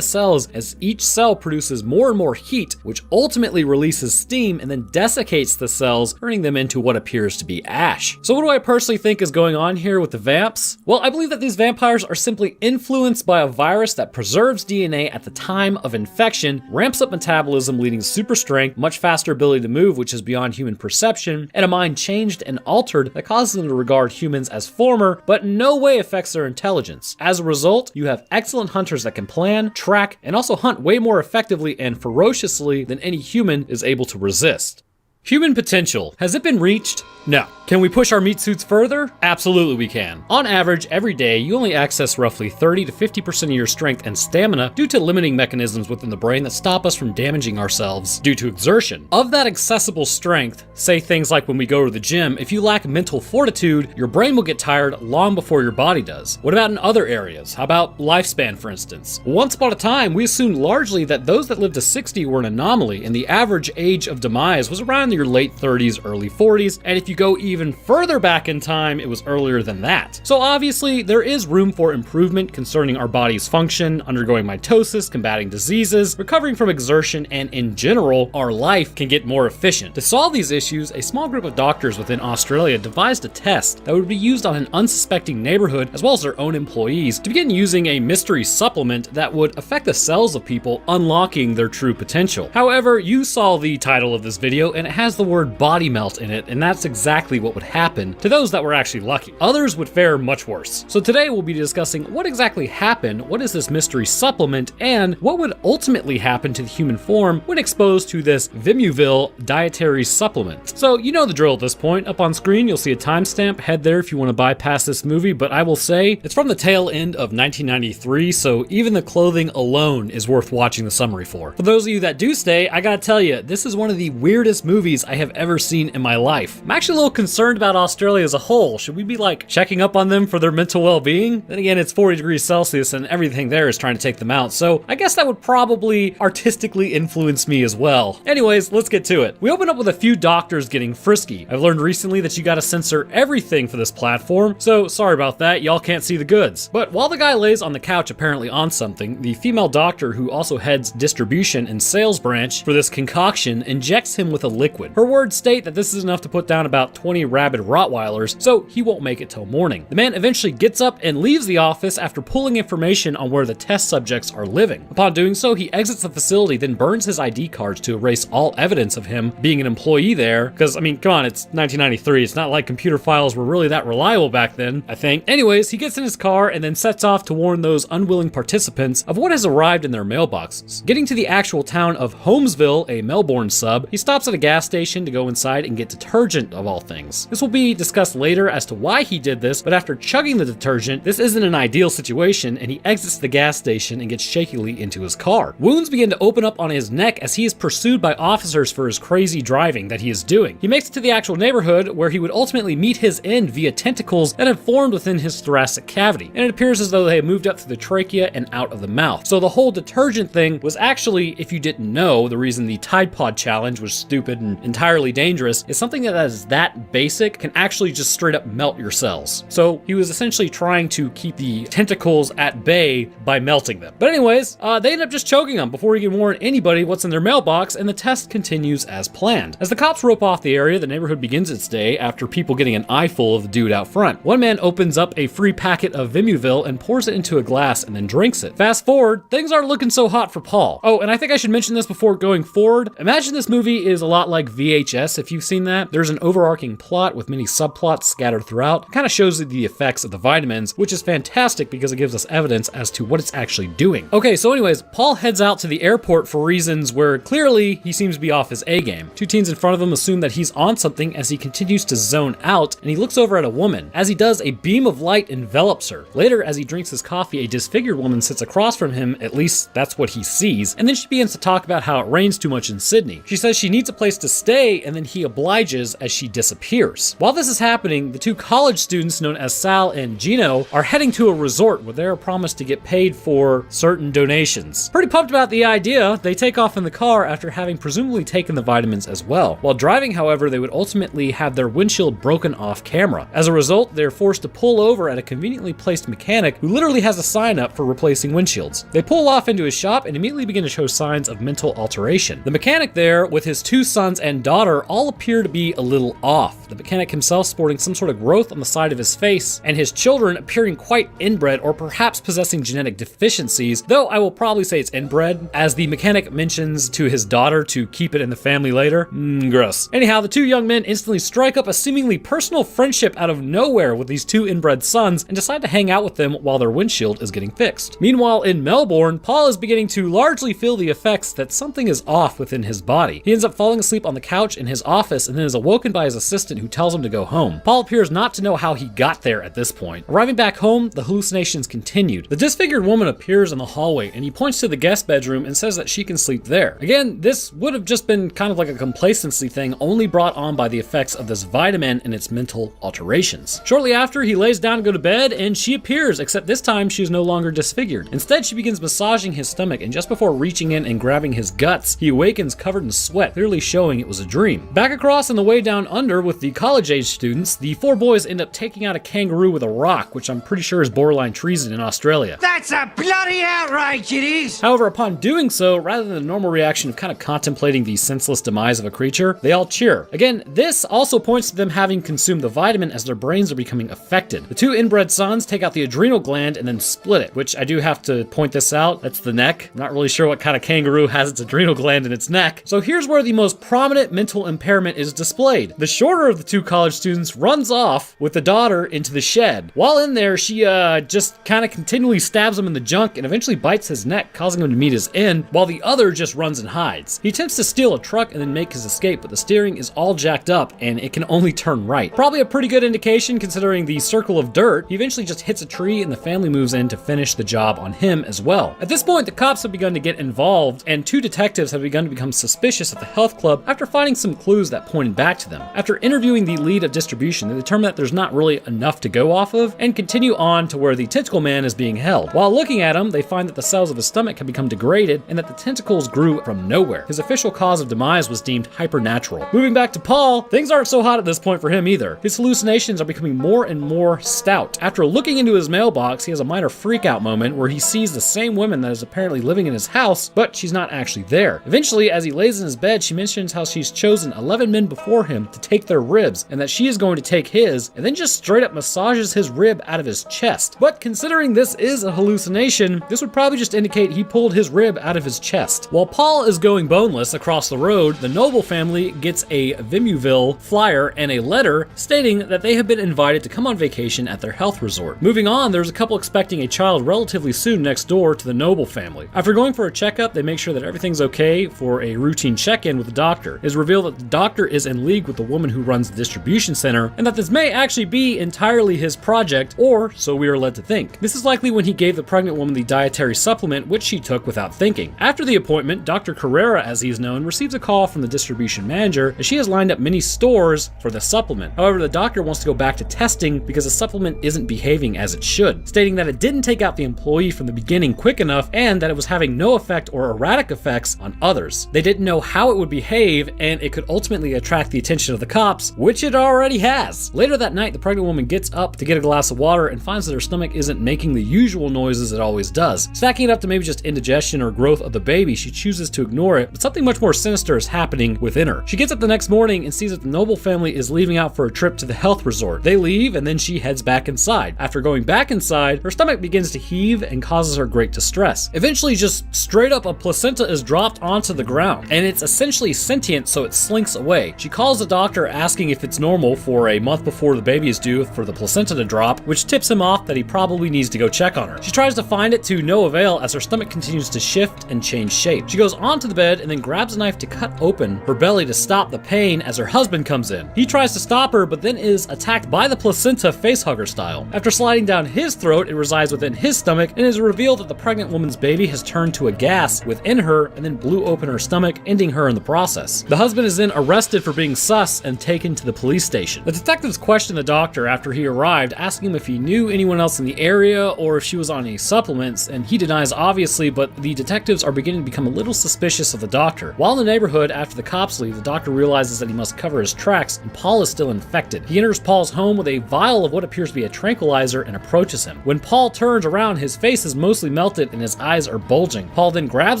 cells as each cell produces more and more heat, which ultimately releases steam and then desiccates the cells, turning them into what appears to be ash. So what do I personally think is going on here with the vamps? Well, I believe that these vampires are simply influenced by a virus that preserves DNA at the time of infection, ramps up metabolism leading to super strength, much faster ability to move, which is beyond human perception, and a mind changed and altered that causes them to regard humans as former, but in no way affects their intelligence. As a result, you have excellent hunters that can plan, track, and also hunt way more effectively and ferociously than any human is able to resist. Human potential. Has it been reached? No. Can we push our meat suits further? Absolutely we can. On average, every day, you only access roughly 30 to 50% of your strength and stamina due to limiting mechanisms within the brain that stop us from damaging ourselves due to exertion. Of that accessible strength, say things like when we go to the gym, if you lack mental fortitude, your brain will get tired long before your body does. What about in other areas? How about lifespan, for instance? Once upon a time, we assumed largely that those that lived to 60 were an anomaly, and the average age of demise was around your late 30s, early 40s, and if you go even further back in time, it was earlier than that. So obviously, there is room for improvement concerning our body's function, undergoing mitosis, combating diseases, recovering from exertion, and in general, our life can get more efficient. To solve these issues, a small group of doctors within Australia devised a test that would be used on an unsuspecting neighborhood as well as their own employees to begin using a mystery supplement that would affect the cells of people, unlocking their true potential. However, you saw the title of this video and it has the word body melt in it, and that's exactly what would happen to those that were actually lucky. Others would fare much worse. So today we'll be discussing what exactly happened, what is this mystery supplement, and what would ultimately happen to the human form when exposed to this Vimuville dietary supplement. So you know the drill at this point. Up on screen you'll see a timestamp. Head there if you want to bypass this movie, but I will say it's from the tail end of 1993, so even the clothing alone is worth watching the summary for. For those of you that do stay, I gotta tell you, this is one of the weirdest movies I have ever seen in my life. I'm actually a little concerned about Australia as a whole. Should we be like checking up on them for their mental well-being? Then again, it's 40 degrees Celsius and everything there is trying to take them out, so I guess that would probably artistically influence me as well. Anyways, let's get to it. We open up with a few doctors getting frisky. I've learned recently that you gotta censor everything for this platform, so sorry about that, y'all can't see the goods. But while the guy lays on the couch apparently on something, the female doctor who also heads distribution and sales branch for this concoction injects him with a liquid. Her words state that this is enough to put down about 20 rabid Rottweilers, so he won't make it till morning. The man eventually gets up and leaves the office after pulling information on where the test subjects are living. Upon doing so, he exits the facility, then burns his ID cards to erase all evidence of him being an employee there, because, I mean, come on, it's 1993, it's not like computer files were really that reliable back then, I think. Anyways, he gets in his car and then sets off to warn those unwilling participants of what has arrived in their mailboxes. Getting to the actual town of Holmesville, a Melbourne sub, he stops at a gas station to go inside and get detergent of all things. This will be discussed later as to why he did this, but after chugging the detergent, this isn't an ideal situation and he exits the gas station and gets shakily into his car. Wounds begin to open up on his neck as he is pursued by officers for his crazy driving that he is doing. He makes it to the actual neighborhood where he would ultimately meet his end via tentacles that have formed within his thoracic cavity, and it appears as though they have moved up through the trachea and out of the mouth. So the whole detergent thing was actually, if you didn't know, the reason the Tide Pod challenge was stupid and entirely dangerous is something that is that basic can actually just straight up melt your cells. So he was essentially trying to keep the tentacles at bay by melting them. But anyways, they end up just choking him before he can warn anybody what's in their mailbox, and the test continues as planned. As the cops rope off the area, the neighborhood begins its day after people getting an eyeful of the dude out front. One man opens up a free packet of Vimuville and pours it into a glass and then drinks it. Fast forward, things aren't looking so hot for Paul. Oh, and I think I should mention this before going forward. Imagine this movie is a lot like VHS if you've seen that. There's an overarching plot with many subplots scattered throughout. It kind of shows the effects of the vitamins, which is fantastic because it gives us evidence as to what it's actually doing. Okay, so anyways, Paul heads out to the airport for reasons where clearly he seems to be off his A game. Two teens in front of him assume that he's on something as he continues to zone out, and he looks over at a woman. As he does, a beam of light envelops her. Later, as he drinks his coffee, a disfigured woman sits across from him, at least that's what he sees, and then she begins to talk about how it rains too much in Sydney. She says she needs a place to stay, and then he obliges as she disappears. While this is happening, the two college students known as Sal and Gino are heading to a resort where they are promised to get paid for certain donations. Pretty pumped about the idea, they take off in the car after having presumably taken the vitamins as well. While driving, however, they would ultimately have their windshield broken off camera. As a result, they're forced to pull over at a conveniently placed mechanic who literally has a sign up for replacing windshields. They pull off into his shop and immediately begin to show signs of mental alteration. The mechanic there, with his two sons and daughter, all appear to be a little off. The mechanic himself sporting some sort of growth on the side of his face, and his children appearing quite inbred or perhaps possessing genetic deficiencies, though I will probably say it's inbred, as the mechanic mentions to his daughter to keep it in the family later. Gross. Anyhow, the two young men instantly strike up a seemingly personal friendship out of nowhere with these two inbred sons and decide to hang out with them while their windshield is getting fixed. Meanwhile, in Melbourne, Paul is beginning to largely feel the effects that something is off within his body. He ends up falling asleep on the couch in his office and then is awoken by his assistant who tells him to go home. Paul appears not to know how he got there at this point. Arriving back home, the hallucinations continued. The disfigured woman appears in the hallway and he points to the guest bedroom and says that she can sleep there. Again, this would have just been kind of like a complacency thing only brought on by the effects of this vitamin and its mental alterations. Shortly after, he lays down to go to bed and she appears, except this time she is no longer disfigured. Instead, she begins massaging his stomach, and just before reaching in and grabbing his guts, he awakens covered in sweat, clearly showing it was a dream. Back across on the way down under with the college-age students, the four boys end up taking out a kangaroo with a rock, which I'm pretty sure is borderline treason in Australia. That's a bloody outrage, it is! However, upon doing so, rather than the normal reaction of kind of contemplating the senseless demise of a creature, they all cheer. Again, this also points to them having consumed the vitamin as their brains are becoming affected. The two inbred sons take out the adrenal gland and then split it, which I do have to point this out. That's the neck. I'm not really sure what kind of kangaroo has its adrenal gland in its neck. So here's where the most prominent prominent mental impairment is displayed. The shorter of the two college students runs off with the daughter into the shed. While in there, she just kind of continually stabs him in the junk and eventually bites his neck, causing him to meet his end, while the other just runs and hides. He attempts to steal a truck and then make his escape, but the steering is all jacked up and it can only turn right. Probably a pretty good indication considering the circle of dirt. He eventually just hits a tree and the family moves in to finish the job on him as well. At this point, the cops have begun to get involved and two detectives have begun to become suspicious of the health club after finding some clues that pointed back to them. After interviewing the lead of distribution, they determine that there's not really enough to go off of and continue on to where the tentacle man is being held. While looking at him, they find that the cells of his stomach have become degraded and that the tentacles grew from nowhere. His official cause of demise was deemed hypernatural. Moving back to Paul, things aren't so hot at this point for him either. His hallucinations are becoming more and more stout. After looking into his mailbox, he has a minor freakout moment where he sees the same woman that is apparently living in his house, but she's not actually there. Eventually, as he lays in his bed, she mentions how she's chosen 11 men before him to take their ribs and that she is going to take his, and then just straight up massages his rib out of his chest. But considering this is a hallucination, this would probably just indicate he pulled his rib out of his chest. While Paul is going boneless across the road, the Noble family gets a Vimuville flyer and a letter stating that they have been invited to come on vacation at their health resort. Moving on, there's a couple expecting a child relatively soon next door to the Noble family. After going for a checkup, they make sure that everything's okay for a routine check-in with the doctor. It is revealed that the doctor is in league with the woman who runs the distribution center, and that this may actually be entirely his project, or so we are led to think. This is likely when he gave the pregnant woman the dietary supplement, which she took without thinking. After the appointment, Dr. Carrera, as he's known, receives a call from the distribution manager as she has lined up many stores for the supplement. However, the doctor wants to go back to testing because the supplement isn't behaving as it should, stating that it didn't take out the employee from the beginning quick enough and that it was having no effect or erratic effects on others. They didn't know how it would behave and it could ultimately attract the attention of the cops, which it already has. Later that night, the pregnant woman gets up to get a glass of water and finds that her stomach isn't making the usual noises it always does. Stacking it up to maybe just indigestion or growth of the baby, she chooses to ignore it, but something much more sinister is happening within her. She gets up the next morning and sees that the Noble family is leaving out for a trip to the health resort. They leave and then she heads back inside. After going back inside, her stomach begins to heave and causes her great distress. Eventually, just straight up a placenta is dropped onto the ground, and it's essentially sentient, so it slinks away. She calls the doctor asking if it's normal for a month before the baby is due for the placenta to drop, which tips him off that he probably needs to go check on her. She tries to find it to no avail as her stomach continues to shift and change shape. She goes onto the bed and then grabs a knife to cut open her belly to stop the pain as her husband comes in. He tries to stop her, but then is attacked by the placenta facehugger style. After sliding down his throat, it resides within his stomach and is revealed that the pregnant woman's baby has turned to a gas within her and then blew open her stomach, ending her in the process. The husband is then arrested for being sus and taken to the police station. The detectives question the doctor after he arrived, asking him if he knew anyone else in the area or if she was on any supplements, and he denies obviously, but the detectives are beginning to become a little suspicious of the doctor. While in the neighborhood, after the cops leave, the doctor realizes that he must cover his tracks and Paul is still infected. He enters Paul's home with a vial of what appears to be a tranquilizer and approaches him. When Paul turns around, his face is mostly melted and his eyes are bulging. Paul then grabs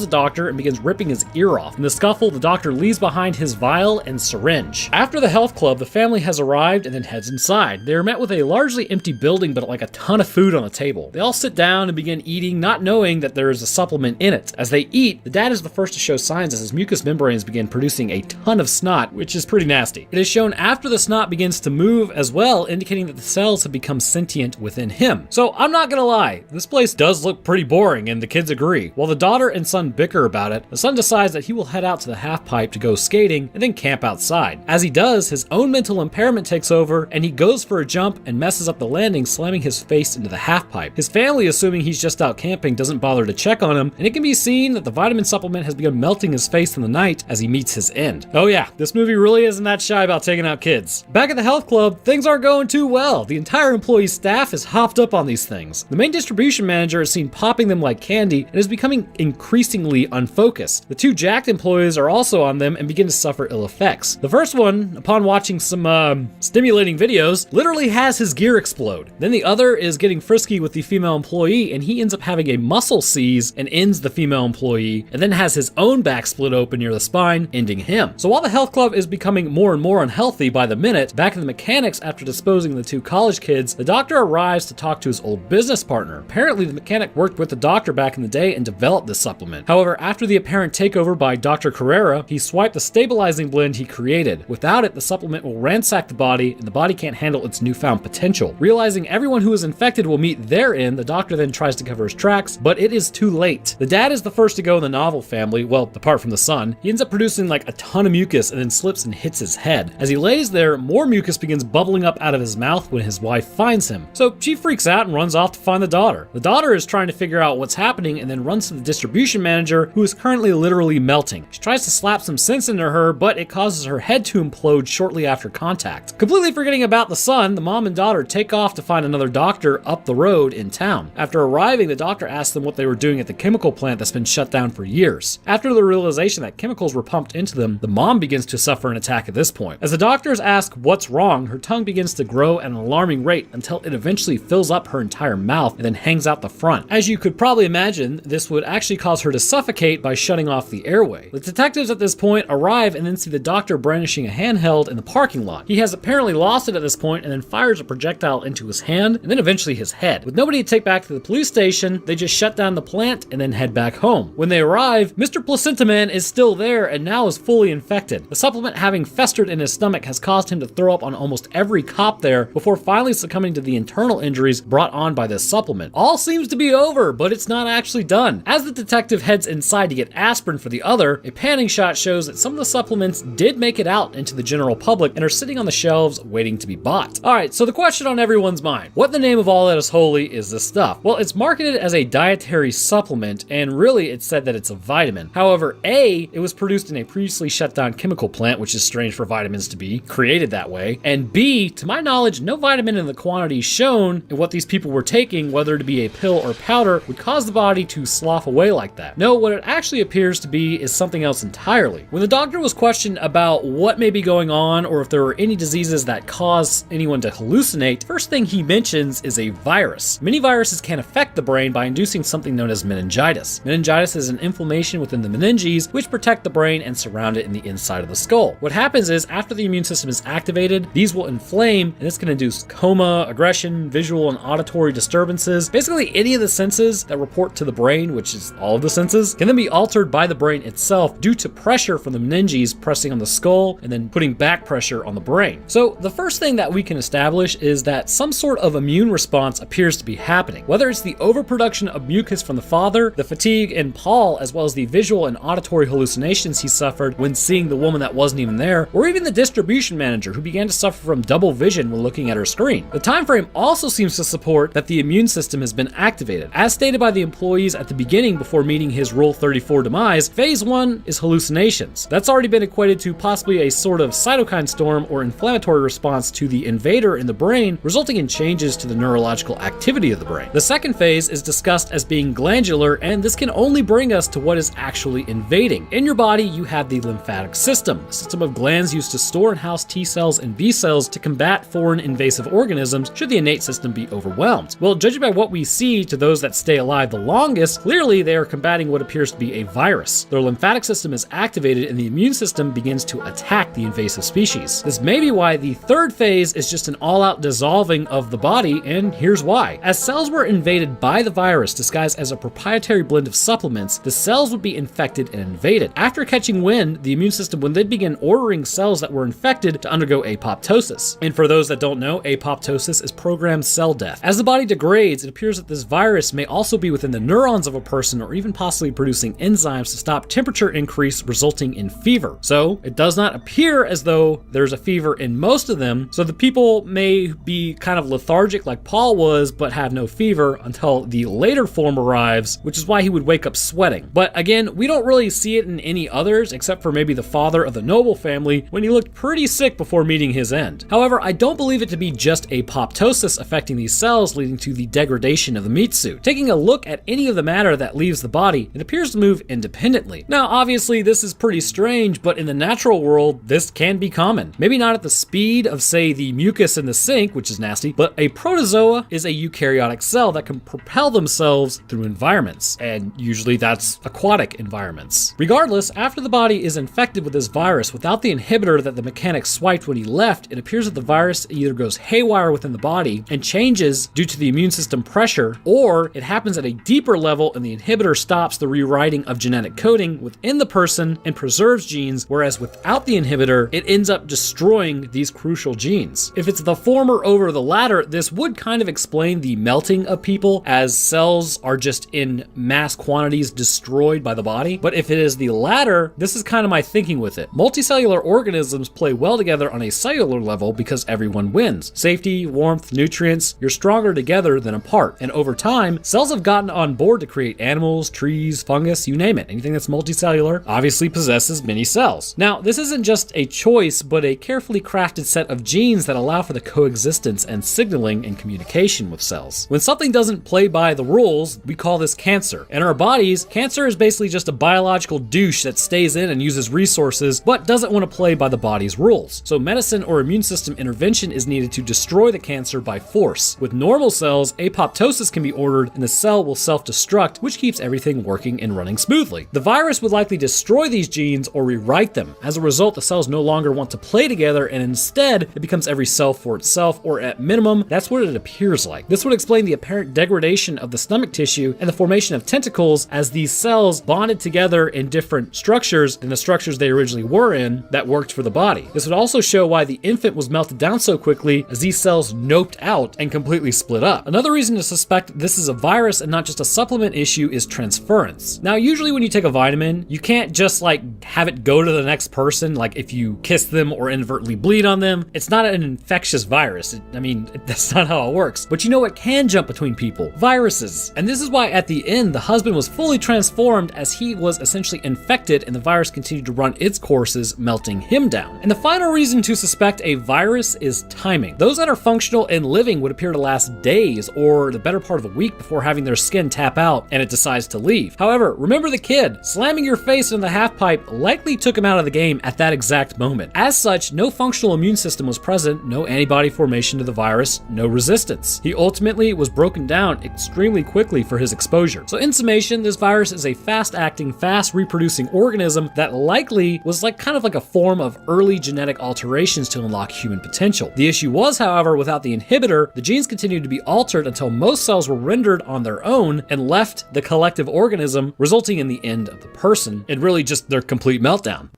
the doctor and begins ripping his ear off. In the scuffle, the doctor leaves behind his vial and syringe. After the health club, the family has arrived and then heads inside. They are met with a largely empty building but like a ton of food on the table. They all sit down and begin eating, not knowing that there is a supplement in it. As they eat, the dad is the first to show signs as his mucous membranes begin producing a ton of snot, which is pretty nasty. It is shown after the snot begins to move as well, indicating that the cells have become sentient within him. So I'm not gonna lie, this place does look pretty boring and the kids agree. While the daughter and son bicker about it, the son decides that he will head out to the half pipe to go skating and then camp outside. As he does, his own mental impairment takes over and he goes for a jump and messes up the landing, slamming his face into the half pipe. His family, assuming he's just out camping, doesn't bother to check on him, and it can be seen that the vitamin supplement has begun melting his face in the night as he meets his end. Oh yeah, this movie really isn't that shy about taking out kids. Back at the health club, things aren't going too well. The entire employee staff is hopped up on these things. The main distribution manager is seen popping them like candy and is becoming increasingly unfocused. The two jacked employees are also on them and begin to suffer ill effects. The first one, upon watching some stimulating videos, literally has his gear explode. Then the other is getting frisky with the female employee and he ends up having a muscle seize and ends the female employee, and then has his own back split open near the spine, ending him. So while the health club is becoming more and more unhealthy by the minute, back in the mechanics after disposing of the two college kids, the doctor arrives to talk to his old business partner. Apparently the mechanic worked with the doctor back in the day and developed this supplement. However, after the apparent takeover by Dr. Carrera, he swiped the the stabilizing blend he created. Without it, the supplement will ransack the body, and the body can't handle its newfound potential. Realizing everyone who is infected will meet their end, the doctor then tries to cover his tracks, but it is too late. The dad is the first to go in the novel family, well, apart from the son. He ends up producing like a ton of mucus and then slips and hits his head. As he lays there, more mucus begins bubbling up out of his mouth when his wife finds him. So she freaks out and runs off to find the daughter. The daughter is trying to figure out what's happening and then runs to the distribution manager, who is currently literally melting. She tries to slap some sense into her, but it causes her head to implode shortly after contact. Completely forgetting about the son, the mom and daughter take off to find another doctor up the road in town. After arriving, the doctor asks them what they were doing at the chemical plant that's been shut down for years. After the realization that chemicals were pumped into them, the mom begins to suffer an attack at this point. As the doctors ask what's wrong, her tongue begins to grow at an alarming rate until it eventually fills up her entire mouth and then hangs out the front. As you could probably imagine, this would actually cause her to suffocate by shutting off the airway. The detectives at this point arrive and then see the doctor brandishing a handheld in the parking lot. He has apparently lost it at this point and then fires a projectile into his hand and then eventually his head. With nobody to take back to the police station, they just shut down the plant and then head back home. When they arrive, Mr. Placenta Man is still there and now is fully infected. The supplement having festered in his stomach has caused him to throw up on almost every cop there before finally succumbing to the internal injuries brought on by this supplement. All seems to be over, but it's not actually done. As the detective heads inside to get aspirin for the other, a panning shot shows that some of the supplements did make it out into the general public and are sitting on the shelves waiting to be bought. Alright, so the question on everyone's mind, what in the name of all that is holy is this stuff? Well, it's marketed as a dietary supplement, and really it's said that it's a vitamin. However, A, it was produced in a previously shut down chemical plant, which is strange for vitamins to be created that way, and B, to my knowledge, no vitamin in the quantity shown in what these people were taking, whether to be a pill or powder, would cause the body to slough away like that. No, what it actually appears to be is something else entirely. When the doctor was questioned about what may be going on or if there were any diseases that cause anyone to hallucinate, first thing he mentions is a virus. Many viruses can affect the brain by inducing something known as meningitis. Meningitis is an inflammation within the meninges which protect the brain and surround it in the inside of the skull. What happens is after the immune system is activated, these will inflame and this can induce coma, aggression, visual and auditory disturbances. Basically any of the senses that report to the brain, which is all of the senses, can then be altered by the brain itself due to pressure from the meninges pressing on the skull and then putting back pressure on the brain. So the first thing that we can establish is that some sort of immune response appears to be happening. Whether it's the overproduction of mucus from the father, the fatigue in Paul, as well as the visual and auditory hallucinations he suffered when seeing the woman that wasn't even there, or even the distribution manager who began to suffer from double vision when looking at her screen. The time frame also seems to support that the immune system has been activated. As stated by the employees at the beginning before meeting his Rule 34 demise, phase 1 is hallucinations. That's already been equated to possibly a sort of cytokine storm or inflammatory response to the invader in the brain, resulting in changes to the neurological activity of the brain. The second phase is discussed as being glandular, and this can only bring us to what is actually invading. In your body, you have the lymphatic system, a system of glands used to store and house T cells and B cells to combat foreign invasive organisms should the innate system be overwhelmed. Well, judging by what we see to those that stay alive the longest, clearly they are combating what appears to be a virus. Their lymphatic system is activated and the immune system begins to attack the invasive species. This may be why the third phase is just an all-out dissolving of the body, and here's why. As cells were invaded by the virus disguised as a proprietary blend of supplements, the cells would be infected and invaded. After catching wind, the immune system would then begin ordering cells that were infected to undergo apoptosis. And for those that don't know, apoptosis is programmed cell death. As the body degrades, it appears that this virus may also be within the neurons of a person or even possibly producing enzymes to stop temperature increase resulting in fever. So it does not appear as though there's a fever in most of them, so the people may be kind of lethargic like Paul was but have no fever until the later form arrives, which is why he would wake up sweating. But again, we don't really see it in any others except for maybe the father of the Noble family when he looked pretty sick before meeting his end. However, I don't believe it to be just apoptosis affecting these cells leading to the degradation of the meat suit. Taking a look at any of the matter that leaves the body, it appears to move independently. Now, obviously this is pretty strange, but in the natural world, this can be common. Maybe not at the speed of, say, the mucus in the sink, which is nasty, but a protozoa is a eukaryotic cell that can propel themselves through environments, and usually that's aquatic environments. Regardless, after the body is infected with this virus without the inhibitor that the mechanic swiped when he left, it appears that the virus either goes haywire within the body and changes due to the immune system pressure, or it happens at a deeper level and the inhibitor stops the rewriting of genetic coding within the person and preserves preserves genes, whereas without the inhibitor, it ends up destroying these crucial genes. If it's the former over the latter, this would kind of explain the melting of people, as cells are just in mass quantities destroyed by the body. But if it is the latter, this is kind of my thinking with it. Multicellular organisms play well together on a cellular level because everyone wins. Safety, warmth, nutrients, you're stronger together than apart. And over time, cells have gotten on board to create animals, trees, fungus, you name it. Anything that's multicellular obviously possesses many cells. Now, this isn't just a choice, but a carefully crafted set of genes that allow for the coexistence and signaling and communication with cells. When something doesn't play by the rules, we call this cancer. In our bodies, cancer is basically just a biological douche that stays in and uses resources, but doesn't want to play by the body's rules. So medicine or immune system intervention is needed to destroy the cancer by force. With normal cells, apoptosis can be ordered and the cell will self-destruct, which keeps everything working and running smoothly. The virus would likely destroy these genes or rewrite them. As a result, the cells no longer want to play together, and instead it becomes every cell for itself, or at minimum, that's what it appears like. This would explain the apparent degradation of the stomach tissue and the formation of tentacles as these cells bonded together in different structures than the structures they originally were in that worked for the body. This would also show why the infant was melted down so quickly, as these cells noped out and completely split up. Another reason to suspect this is a virus and not just a supplement issue is transference. Now, usually when you take a vitamin, you can't just like have it go to the next person, like if you kiss them or inadvertently bleed on them. It's not an infectious virus. That's not how it works. But you know what can jump between people? Viruses. And this is why at the end, the husband was fully transformed, as he was essentially infected and the virus continued to run its courses, melting him down. And the final reason to suspect a virus is timing. Those that are functional and living would appear to last days or the better part of a week before having their skin tap out and it decides to leave. However, remember the kid. Slamming your face in the half pipe likely took him out of the game at that exact moment. As such, no functional immune system was present, no antibody formation to the virus, no resistance. He ultimately was broken down extremely quickly for his exposure. So in summation, this virus is a fast-acting, fast-reproducing organism that likely was kind of like a form of early genetic alterations to unlock human potential. The issue was, however, without the inhibitor, the genes continued to be altered until most cells were rendered on their own and left the collective organism, resulting in the end of the person and really just their complete meltdown.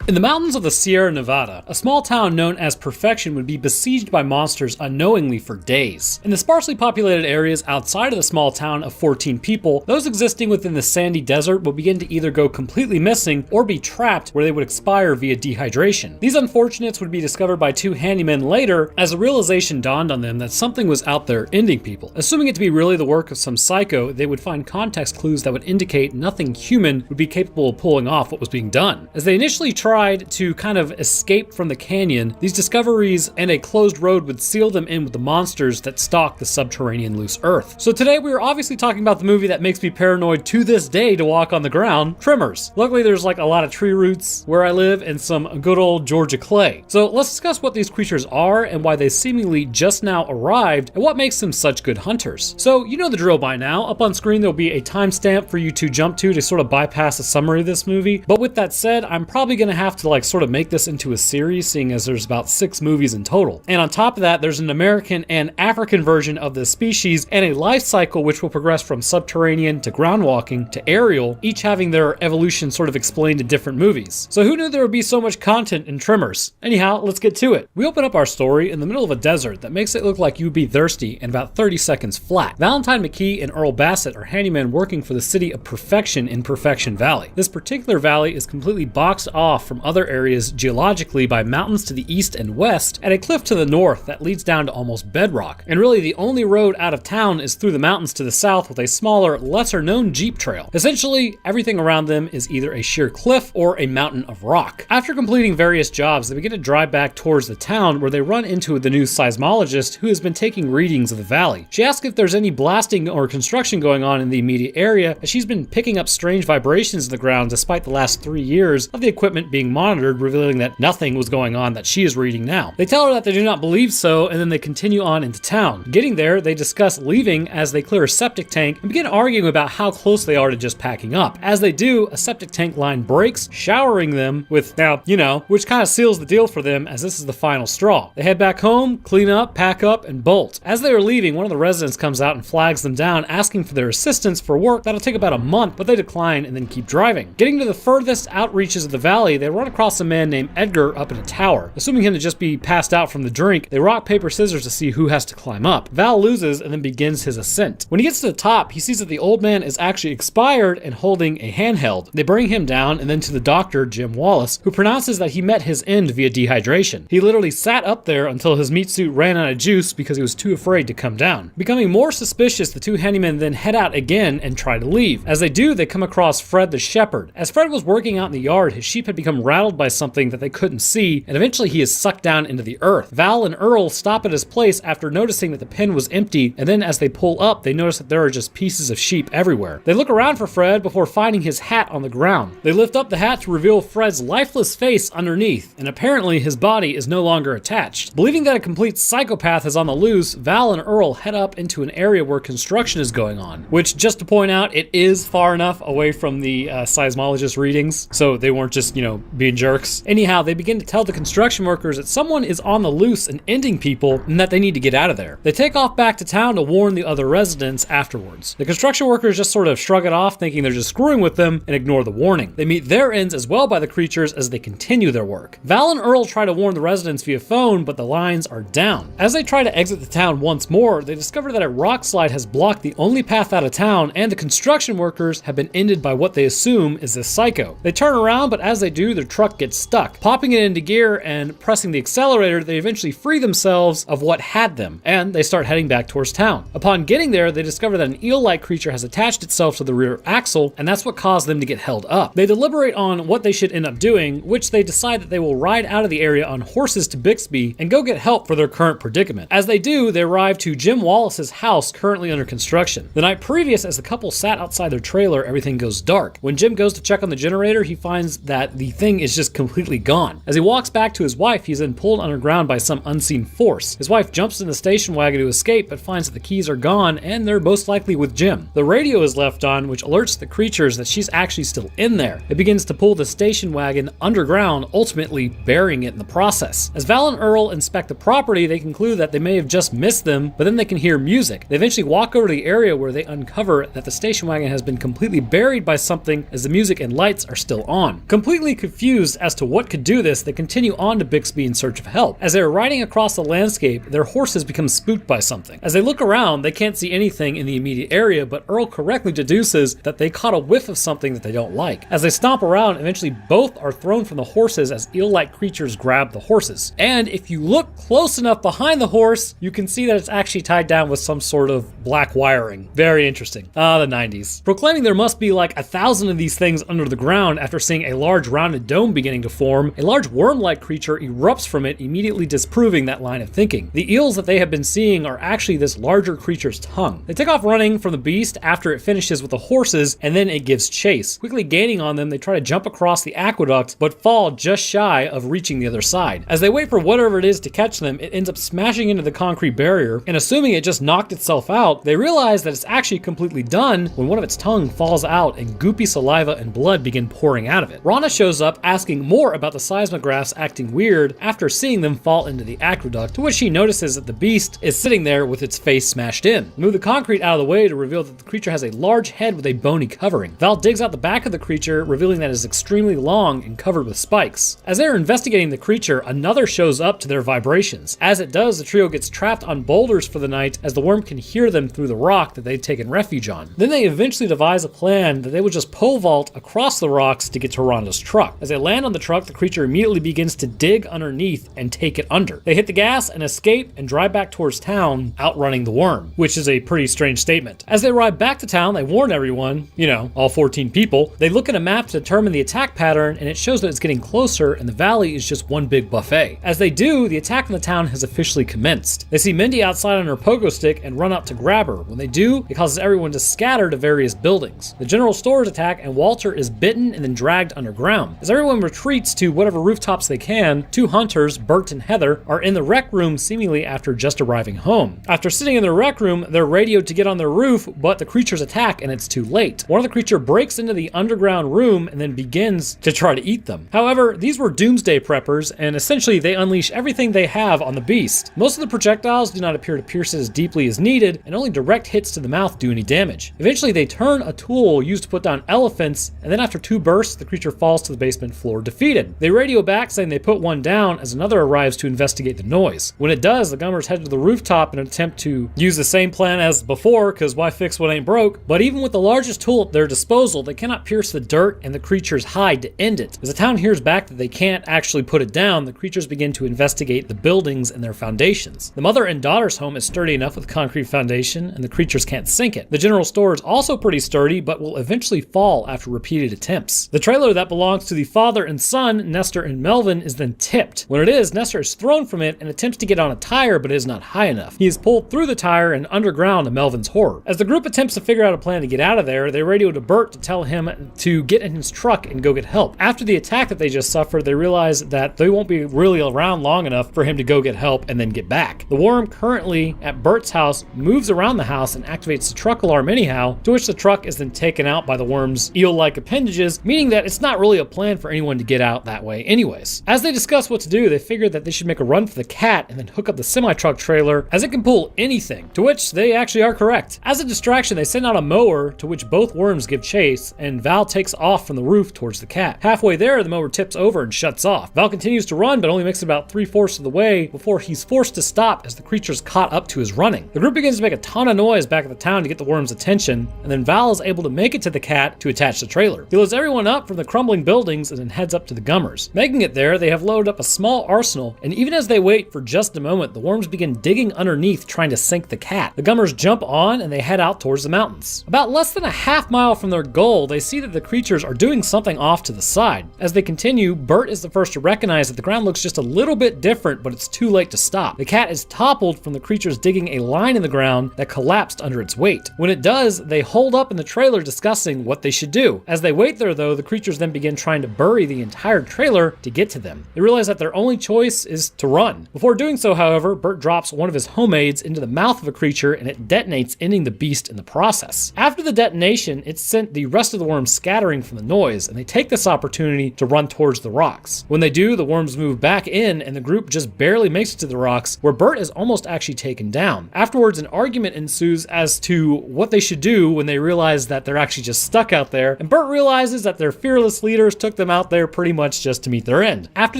In the mountains of the Sierra Nevada, a small town known as Perfection would be besieged by monsters unknowingly for days. In the sparsely populated areas outside of the small town of 14 people, those existing within the sandy desert would begin to either go completely missing or be trapped where they would expire via dehydration. These unfortunates would be discovered by two handymen later as a realization dawned on them that something was out there ending people. Assuming it to be really the work of some psycho, they would find context clues that would indicate nothing human would be capable of pulling off what was being done. As they initially tried to kind of escape from the canyon, these discoveries and a closed road would seal them in with the monsters that stalk the subterranean loose earth. So today we are obviously talking about the movie that makes me paranoid to this day to walk on the ground, Tremors. Luckily there's a lot of tree roots where I live and some good old Georgia clay. So let's discuss what these creatures are and why they seemingly just now arrived and what makes them such good hunters. So you know the drill by now. Up on screen there'll be a timestamp for you to jump to sort of bypass a summary of this movie. But with that said, I'm probably going to have to sort of make this into a series, seeing as there's about 6 movies in total. And on top of that, there's an American and African version of this species and a life cycle which will progress from subterranean to ground walking to aerial, each having their evolution sort of explained in different movies. So who knew there would be so much content in Tremors? Anyhow, let's get to it. We open up our story in the middle of a desert that makes it look like you'd be thirsty in about 30 seconds flat. Valentine McKee and Earl Bassett are handymen working for the city of Perfection in Perfection Valley. This particular valley is completely boxed off from other areas geologically by mountains to the east and west and a cliff to the north that leads down to almost bedrock. And really the only road out of town is through the mountains to the south with a smaller, lesser known jeep trail. Essentially, everything around them is either a sheer cliff or a mountain of rock. After completing various jobs, they begin to drive back towards the town where they run into the new seismologist who has been taking readings of the valley. She asks if there's any blasting or construction going on in the immediate area, as she's been picking up strange vibrations in the ground despite the last 3 years of the equipment being being monitored, revealing that nothing was going on that she is reading now. They tell her that they do not believe so, and then they continue on into town. Getting there, they discuss leaving as they clear a septic tank and begin arguing about how close they are to just packing up. As they do, a septic tank line breaks, showering them with, now, you know, which kind of seals the deal for them as this is the final straw. They head back home, clean up, pack up, and bolt. As they are leaving, one of the residents comes out and flags them down, asking for their assistance for work that'll take about a month, but they decline and then keep driving. Getting to the furthest outreaches of the valley, they run across a man named Edgar up in a tower. Assuming him to just be passed out from the drink, they rock, paper, scissors to see who has to climb up. Val loses and then begins his ascent. When he gets to the top, he sees that the old man is actually expired and holding a handheld. They bring him down and then to the doctor, Jim Wallace, who pronounces that he met his end via dehydration. He literally sat up there until his meat suit ran out of juice because he was too afraid to come down. Becoming more suspicious, the two handymen then head out again and try to leave. As they do, they come across Fred the shepherd. As Fred was working out in the yard, his sheep had become rattled by something that they couldn't see, and eventually he is sucked down into the earth. Val and Earl stop at his place after noticing that the pen was empty, and then as they pull up, they notice that there are just pieces of sheep everywhere. They look around for Fred before finding his hat on the ground. They lift up the hat to reveal Fred's lifeless face underneath, and apparently his body is no longer attached. Believing that a complete psychopath is on the loose, Val and Earl head up into an area where construction is going on, which, just to point out, it is far enough away from the seismologist readings, so they weren't just, being jerks. Anyhow, they begin to tell the construction workers that someone is on the loose and ending people, and that they need to get out of there. They take off back to town to warn the other residents afterwards. The construction workers just sort of shrug it off, thinking they're just screwing with them, and ignore the warning. They meet their ends as well by the creatures as they continue their work. Val and Earl try to warn the residents via phone, but the lines are down. As they try to exit the town once more, they discover that a rock slide has blocked the only path out of town, and the construction workers have been ended by what they assume is this psycho. They turn around, but as they do, their truck gets stuck. Popping it into gear and pressing the accelerator, they eventually free themselves of what had them, and they start heading back towards town. Upon getting there, they discover that an eel-like creature has attached itself to the rear axle, and that's what caused them to get held up. They deliberate on what they should end up doing, which they decide that they will ride out of the area on horses to Bixby and go get help for their current predicament. As they do, they arrive to Jim Wallace's house, currently under construction. The night previous, as the couple sat outside their trailer, everything goes dark. When Jim goes to check on the generator, he finds that the thing is just completely gone. As he walks back to his wife, he's then pulled underground by some unseen force. His wife jumps in the station wagon to escape, but finds that the keys are gone, and they're most likely with Jim. The radio is left on, which alerts the creatures that she's actually still in there. It begins to pull the station wagon underground, ultimately burying it in the process. As Val and Earl inspect the property, they conclude that they may have just missed them, but then they can hear music. They eventually walk over to the area where they uncover that the station wagon has been completely buried by something, as the music and lights are still on. Completely confused as to what could do this, they continue on to Bixby in search of help. As they are riding across the landscape, their horses become spooked by something. As they look around, they can't see anything in the immediate area, but Earl correctly deduces that they caught a whiff of something that they don't like. As they stomp around, eventually both are thrown from the horses as eel-like creatures grab the horses. And if you look close enough behind the horse, you can see that it's actually tied down with some sort of black wiring. Very interesting. The 90s. Proclaiming there must be like 1,000 of these things under the ground after seeing a large rounded dome beginning to form, a large worm-like creature erupts from it, immediately disproving that line of thinking. The eels that they have been seeing are actually this larger creature's tongue. They take off running from the beast after it finishes with the horses, and then it gives chase. Quickly gaining on them, they try to jump across the aqueduct, but fall just shy of reaching the other side. As they wait for whatever it is to catch them, it ends up smashing into the concrete barrier, and assuming it just knocked itself out, they realize that it's actually completely done when one of its tongue falls out and goopy saliva and blood begin pouring out of it. Rana shows up asking more about the seismographs acting weird after seeing them fall into the aqueduct, to which she notices that the beast is sitting there with its face smashed in. Move the concrete out of the way to reveal that the creature has a large head with a bony covering. Val digs out the back of the creature, revealing that it is extremely long and covered with spikes. As they are investigating the creature, another shows up to their vibrations. As it does, the trio gets trapped on boulders for the night, as the worm can hear them through the rock that they'd taken refuge on. Then they eventually devise a plan that they will just pole vault across the rocks to get to Rhonda's truck. As they land on the truck, the creature immediately begins to dig underneath and take it under. They hit the gas and escape and drive back towards town, outrunning the worm, which is a pretty strange statement. As they arrive back to town, they warn everyone, all 14 people. They look at a map to determine the attack pattern, and it shows that it's getting closer and the valley is just one big buffet. As they do, the attack on the town has officially commenced. They see Mindy outside on her pogo stick and run up to grab her. When they do, it causes everyone to scatter to various buildings. The general store is attacked and Walter is bitten and then dragged underground. As everyone retreats to whatever rooftops they can, two hunters, Bert and Heather, are in the rec room seemingly after just arriving home. After sitting in their rec room, they're radioed to get on their roof, but the creatures attack and it's too late. One of the creatures breaks into the underground room and then begins to try to eat them. However, these were doomsday preppers, and essentially they unleash everything they have on the beast. Most of the projectiles do not appear to pierce it as deeply as needed, and only direct hits to the mouth do any damage. Eventually they turn a tool used to put down elephants, and then after 2 bursts, the creature falls to the basement floor defeated. They radio back saying they put one down as another arrives to investigate the noise. When it does, the Gummers head to the rooftop in an attempt to use the same plan as before, because why fix what ain't broke? But even with the largest tool at their disposal, they cannot pierce the dirt and the creature's hide to end it. As the town hears back that they can't actually put it down, the creatures begin to investigate the buildings and their foundations. The mother and daughter's home is sturdy enough with concrete foundation, and the creatures can't sink it. The general store is also pretty sturdy, but will eventually fall after repeated attempts. The trailer that belongs to the father and son, Nestor and Melvin, is then tipped. When it is, Nestor is thrown from it and attempts to get on a tire, but is not high enough. He is pulled through the tire and underground to Melvin's horror. As the group attempts to figure out a plan to get out of there, they radio to Bert to tell him to get in his truck and go get help. After the attack that they just suffered, they realize that they won't be really around long enough for him to go get help and then get back. The worm currently at Bert's house moves around the house and activates the truck alarm anyhow, to which the truck is then taken out by the worm's eel-like appendages, meaning that it's not really a plan for anyone to get out that way anyways. As they discuss what to do, they figure that they should make a run for the cat and then hook up the semi-truck trailer, as it can pull anything, to which they actually are correct. As a distraction, they send out a mower, to which both worms give chase, and Val takes off from the roof towards the cat. Halfway there, the mower tips over and shuts off. Val continues to run, but only makes it about 3/4 of the way before he's forced to stop as the creature's caught up to his running. The group begins to make a ton of noise back at the town to get the worm's attention, and then Val is able to make it to the cat to attach the trailer. He loads everyone up from the crumbling buildings and then heads up to the Gummers. Making it there, they have loaded up a small arsenal, and even as they wait for just a moment, the worms begin digging underneath trying to sink the cat. The Gummers jump on and they head out towards the mountains. About less than a half mile from their goal, they see that the creatures are doing something off to the side. As they continue, Bert is the first to recognize that the ground looks just a little bit different, but it's too late to stop. The cat is toppled from the creatures digging a line in the ground that collapsed under its weight. When it does, they hold up in the trailer discussing what they should do. As they wait there though, the creatures then begin trying to bury the entire trailer to get to them. They realize that their only choice is to run. Before doing so, however, Bert drops one of his homemades into the mouth of a creature and it detonates, ending the beast in the process. After the detonation, it sent the rest of the worms scattering from the noise, and they take this opportunity to run towards the rocks. When they do, the worms move back in and the group just barely makes it to the rocks, where Bert is almost actually taken down. Afterwards, an argument ensues as to what they should do when they realize that they're actually just stuck out there, and Bert realizes that their fearless leaders took them out there pretty much just to meet their end. After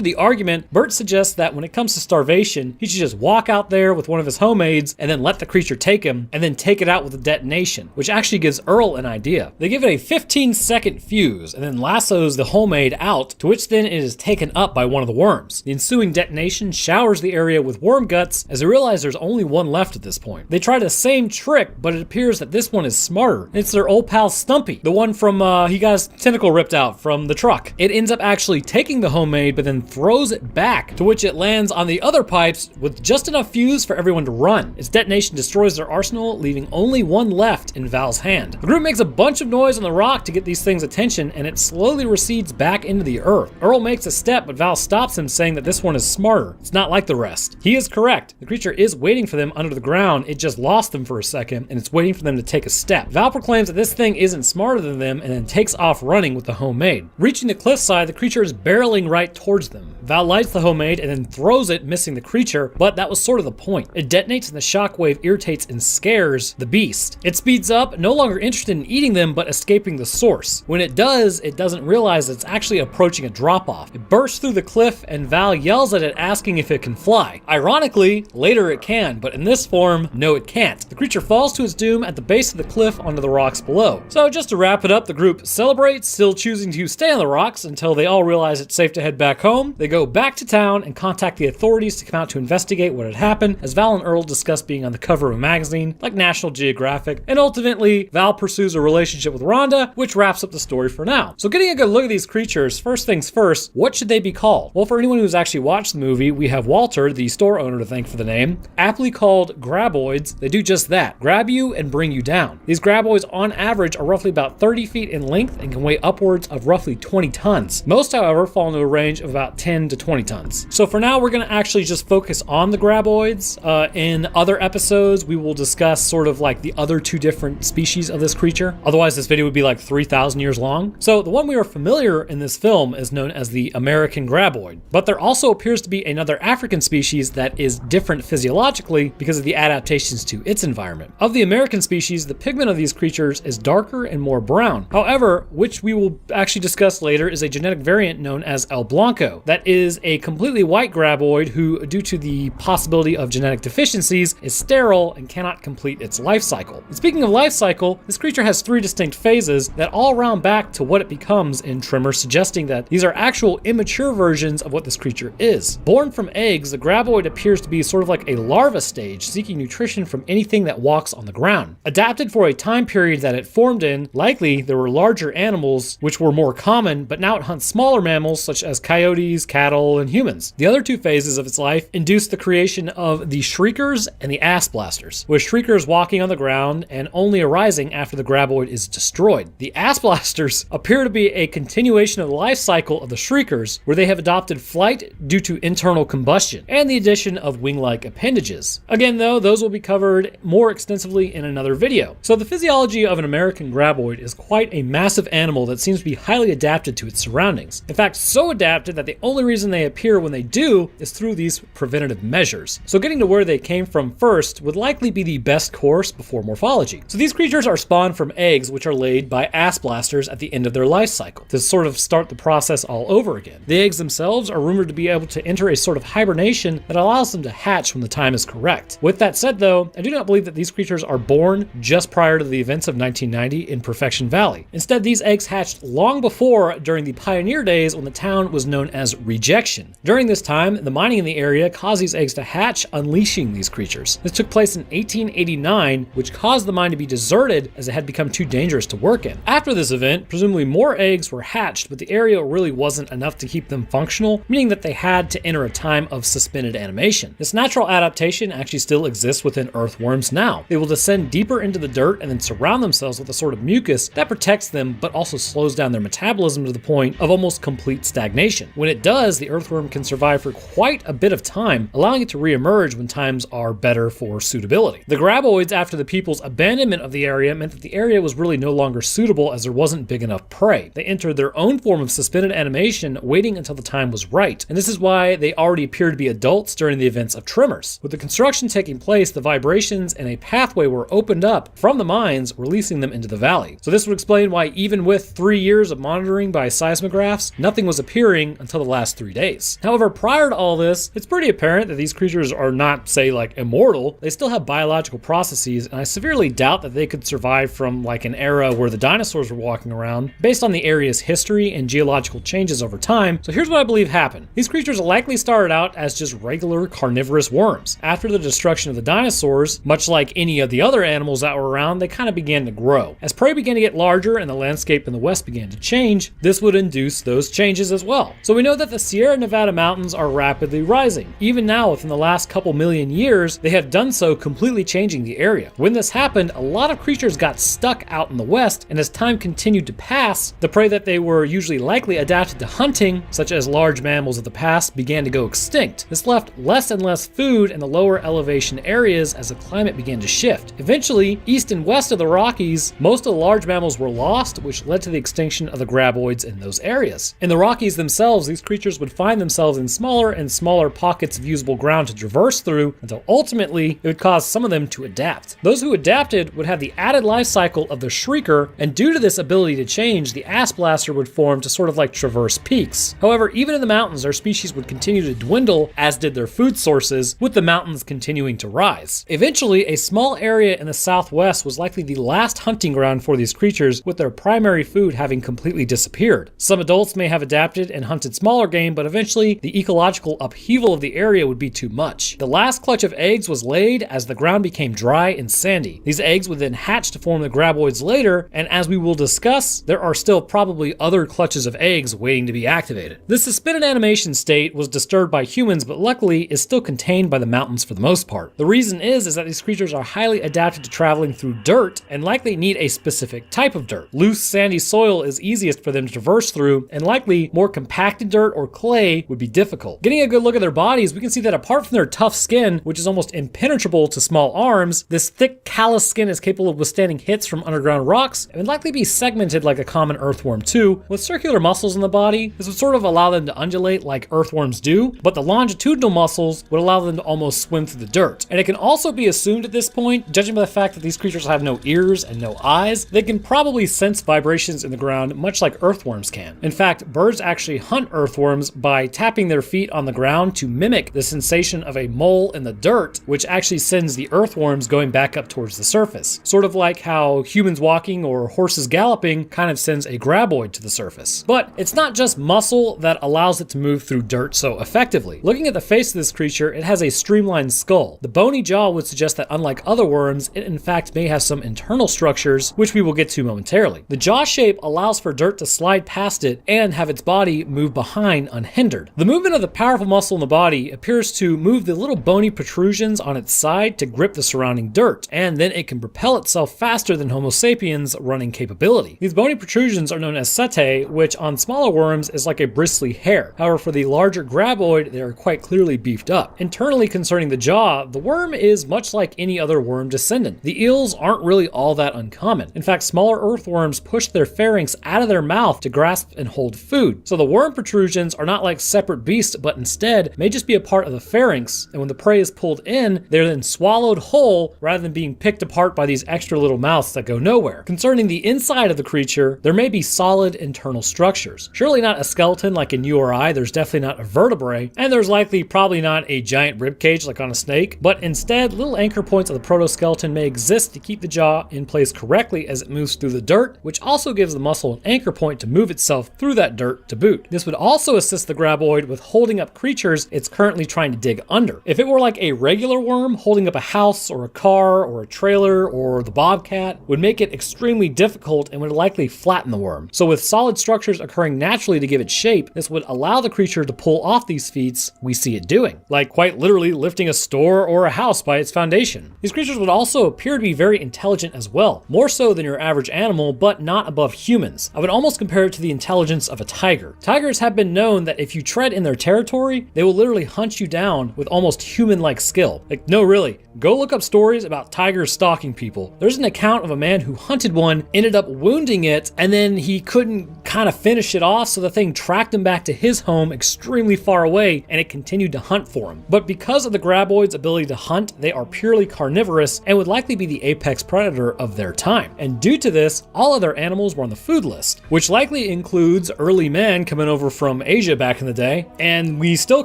the argument, Bert suggests that when it comes to starvation, he should just walk out there with one of his homemades and then let the creature take him, and then take it out with a detonation, which actually gives Earl an idea. They give it a 15-second fuse and then lassos the homemade out, to which then it is taken up by one of the worms. The ensuing detonation showers the area with worm guts, as they realize there's only one left at this point. They try the same trick, but it appears that this one is smarter. It's their old pal Stumpy, the one from he got his tentacle ripped out from the truck. It ends up actually taking the homemade, but then throws it back, to which it lands on the other pipes with just enough fuse for everyone to run. Its detonation destroys their arsenal, leaving only one left in Val's hand. The group makes a bunch of noise on the rock to get these things' attention, and it slowly recedes back into the earth. Earl makes a step, but Val stops him, saying that this one is smarter. It's not like the rest. He is correct. The creature is waiting for them under the ground. It just lost them for a second, and it's waiting for them to take a step. Val proclaims that this thing isn't smarter than them, and then takes off running with the homemade. Reaching the cliffside, the creature is barreling right towards them. Val lights the homemade and then throws it, missing the creature, but that was sort of the point. It detonates and the shockwave irritates and scares the beast. It speeds up, no longer interested in eating them, but escaping the source. When it does, it doesn't realize it's actually approaching a drop-off. It bursts through the cliff, and Val yells at it, asking if it can fly. Ironically, later it can, but in this form, no it can't. The creature falls to its doom at the base of the cliff onto the rocks below. So just to wrap it up, the group celebrates, still choosing to stay on the rocks until they all realize it's safe to head back home. They go back to town and contact the authorities to come out to investigate what had happened, as Val and Earl discuss being on the cover of a magazine like National Geographic, and ultimately Val pursues a relationship with Rhonda, which wraps up the story for now. So getting a good look at these creatures, first things first, what should they be called? Well, for anyone who's actually watched the movie, we have Walter, the store owner, to thank for the name. Aptly called graboids, they do just that, grab you and bring you down. These graboids on average are roughly about 30 feet in length and can weigh upwards of roughly 20 tons. Most, however, fall into a range of about 10 to 20 tons. So for now, we're going to actually just focus on the graboids. In other episodes, we will discuss sort of like the other two different species of this creature. Otherwise, this video would be like 3,000 years long. So the one we are familiar in this film is known as the American graboid. But there also appears to be another African species that is different physiologically because of the adaptations to its environment. Of the American species, the pigment of these creatures is darker and more brown. However, which we will actually discuss later, is a genetic variant known as El Blanco. That is a completely white graboid who, due to the possibility of genetic deficiencies, is sterile and cannot complete its life cycle. And speaking of life cycle, this creature has 3 distinct phases that all round back to what it becomes in Tremor, suggesting that these are actual immature versions of what this creature is. Born from eggs, the graboid appears to be sort of like a larva stage, seeking nutrition from anything that walks on the ground. Adapted for a time period that it formed in, likely there were larger animals which were more common, but now it hunts smaller mammals such as coyotes, cattle, and humans. The other 2 phases of its life induced the creation of the shriekers and the ass blasters, with shriekers walking on the ground and only arising after the graboid is destroyed. The ass blasters appear to be a continuation of the life cycle of the shriekers, where they have adopted flight due to internal combustion and the addition of wing-like appendages. Again though, those will be covered more extensively in another video. So the physiology of an American graboid is quite a massive animal that seems to be highly adapted to its surroundings. In fact, so adapted that the only reason they appear when they do is through these preventative measures. So getting to where they came from first would likely be the best course before morphology. So these creatures are spawned from eggs which are laid by ass blasters at the end of their life cycle to sort of start the process all over again. The eggs themselves are rumored to be able to enter a sort of hibernation that allows them to hatch when the time is correct. With that said though, I do not believe that these creatures are born just prior to the events of 1990 in Perfection Valley. Instead, these eggs hatched long before, during the pioneer days when the town was known as Rejection. During this time, the mining in the area caused these eggs to hatch, unleashing these creatures. This took place in 1889, which caused the mine to be deserted as it had become too dangerous to work in. After this event, presumably more eggs were hatched, but the area really wasn't enough to keep them functional, meaning that they had to enter a time of suspended animation. This natural adaptation actually still exists within earthworms now. They will descend deeper into the dirt and then surround themselves with a sort of mucus that protects them but also slows down their metabolism to the point of almost complete stagnation. When it does, the earthworm can survive for quite a bit of time, allowing it to re-emerge when times are better for suitability. The graboids, after the people's abandonment of the area, meant that the area was really no longer suitable as there wasn't big enough prey. They entered their own form of suspended animation, waiting until the time was right. And this is why they already appear to be adults during the events of Tremors. With the construction taking place, the vibrations and a pathway were opened up from the mines, releasing them into the valley. So this would explain why even with 3 years of monitoring by seismographs, nothing was appearing until the last 3 days. However, prior to all this, it's pretty apparent that these creatures are not, say, like immortal. They still have biological processes, and I severely doubt that they could survive from like an era where the dinosaurs were walking around, based on the area's history and geological changes over time. So here's what I believe happened. These creatures likely started out as just regular carnivorous worms. After the destruction of the dinosaurs, much like any of the other animals that were around, they kind of began to grow. As prey began to get larger and the landscape in the west began to change, this would induce those changes as well. So we know that the Sierra Nevada mountains are rapidly rising. Even now, within the last couple million years, they have done so, completely changing the area. When this happened, a lot of creatures got stuck out in the west, and as time continued to pass, the prey that they were usually likely adapted to hunting, such as large mammals of the past, began to go extinct. This left less and less food in the lower elevation areas as the climate began to shift. Eventually, east and west of the Rockies, most of the large mammals were lost, which led to the extinction of the graboids in those areas. In the Rockies themselves, these creatures would find themselves in smaller and smaller pockets of usable ground to traverse through, until ultimately it would cause some of them to adapt. Those who adapted would have the added life cycle of the shrieker, and due to this ability to change, the ass blaster would form to sort of like traverse peaks. However, even in the mountains, our species would continue to dwindle, as did their food sources, with the mountains continuing to rise. Eventually, a small area in the southwest was likely the last hunting ground for these creatures, with their primary food having completely disappeared. Some adults may have adapted and hunted smaller game, but eventually the ecological upheaval of the area would be too much. The last clutch of eggs was laid as the ground became dry and sandy. These eggs would then hatch to form the graboids later, and as we will discuss, there are still probably other clutches of eggs waiting to be activated. This suspended animation state was disturbed by humans, but luckily is still contained by the mountains for the most part. The reason is that these creatures are highly adapted to traveling through dirt and likely need a specific type of dirt. Loose, sandy soil is easiest for them to traverse through, and likely more compacted dirt or clay would be difficult. Getting a good look at their bodies, we can see that apart from their tough skin, which is almost impenetrable to small arms, this thick callous skin is capable of withstanding hits from underground rocks and would likely be segmented like a common earthworm too, with circular muscles in the body. This would sort of allow them to undulate like earthworms do, but the longitudinal muscles would allow them to almost swim through the dirt. And it can also be assumed at this point, judging by the fact that these creatures have no ears and no eyes, they can probably sense vibrations in the ground much like earthworms can. In fact, birds actually hunt earthworms by tapping their feet on the ground to mimic the sensation of a mole in the dirt, which actually sends the earthworms going back up towards the surface. Sort of like how humans walking or horses galloping kind of sends a graboid to the surface. But it's not just muscle that allows it to move through dirt so effectively. Looking at the face of this creature, it has a streamlined skull. The bony jaw would suggest that unlike other worms, it in fact may have some internal structures, which we will get to momentarily. The jaw shape allows for dirt to slide past it and have its body move behind unhindered. The movement of the powerful muscle in the body appears to move the little bony protrusions on its side to grip the surrounding dirt, and then it can propel itself faster than Homo sapiens' running capability. These bony protrusions are known as setae, which on smaller worms is like a bristly hair. However, for the larger graboid, they are quite clearly beefed up. Internally concerning the jaw, the worm is much like any other worm descendant. The eels aren't really all that uncommon. In fact, smaller earthworms push their pharynx out of their mouth to grasp and hold food. So the worm protrusions are not like separate beasts, but instead may just be a part of the pharynx, and when the prey is pulled in, they're then swallowed whole rather than being picked apart by these extra little mouths that go nowhere. Concerning the inside of the creature, there may be solid internal structures. Surely not a skeleton like in you or I, there's definitely not a vertebrae, and there's likely probably not a giant rib cage like on a snake, but instead little anchor points of the protoskeleton may exist to keep the jaw in place correctly as it moves through the dirt, which also gives the muscle an anchor point to move itself through that dirt to boot. This would also assist the graboid with holding up creatures it's currently trying to dig under. If it were like a regular worm, holding up a house or a car or a trailer or the bobcat would make it extremely difficult and would likely flatten the worm. So with solid structures occurring naturally to give it shape, this would allow the creature to pull off these feats we see it doing, like quite literally lifting a store or a house by its foundation. These creatures would also appear to be very intelligent as well, more so than your average animal, but not above humans. I would almost compare it to the intelligence of a tiger. Tigers have been known that if you tread in their territory, they will literally hunt you down with almost human-like skill. Like, no, really, go look up stories about tigers stalking people. There's an account of a man who hunted one, ended up wounding it, and then he couldn't kind of finish it off, so the thing tracked him back to his home extremely far away, and it continued to hunt for him. But because of the graboid's ability to hunt, they are purely carnivorous and would likely be the apex predator of their time. And due to this, all other animals were on the food list, which likely includes early men coming over from Asia back in the day, and we still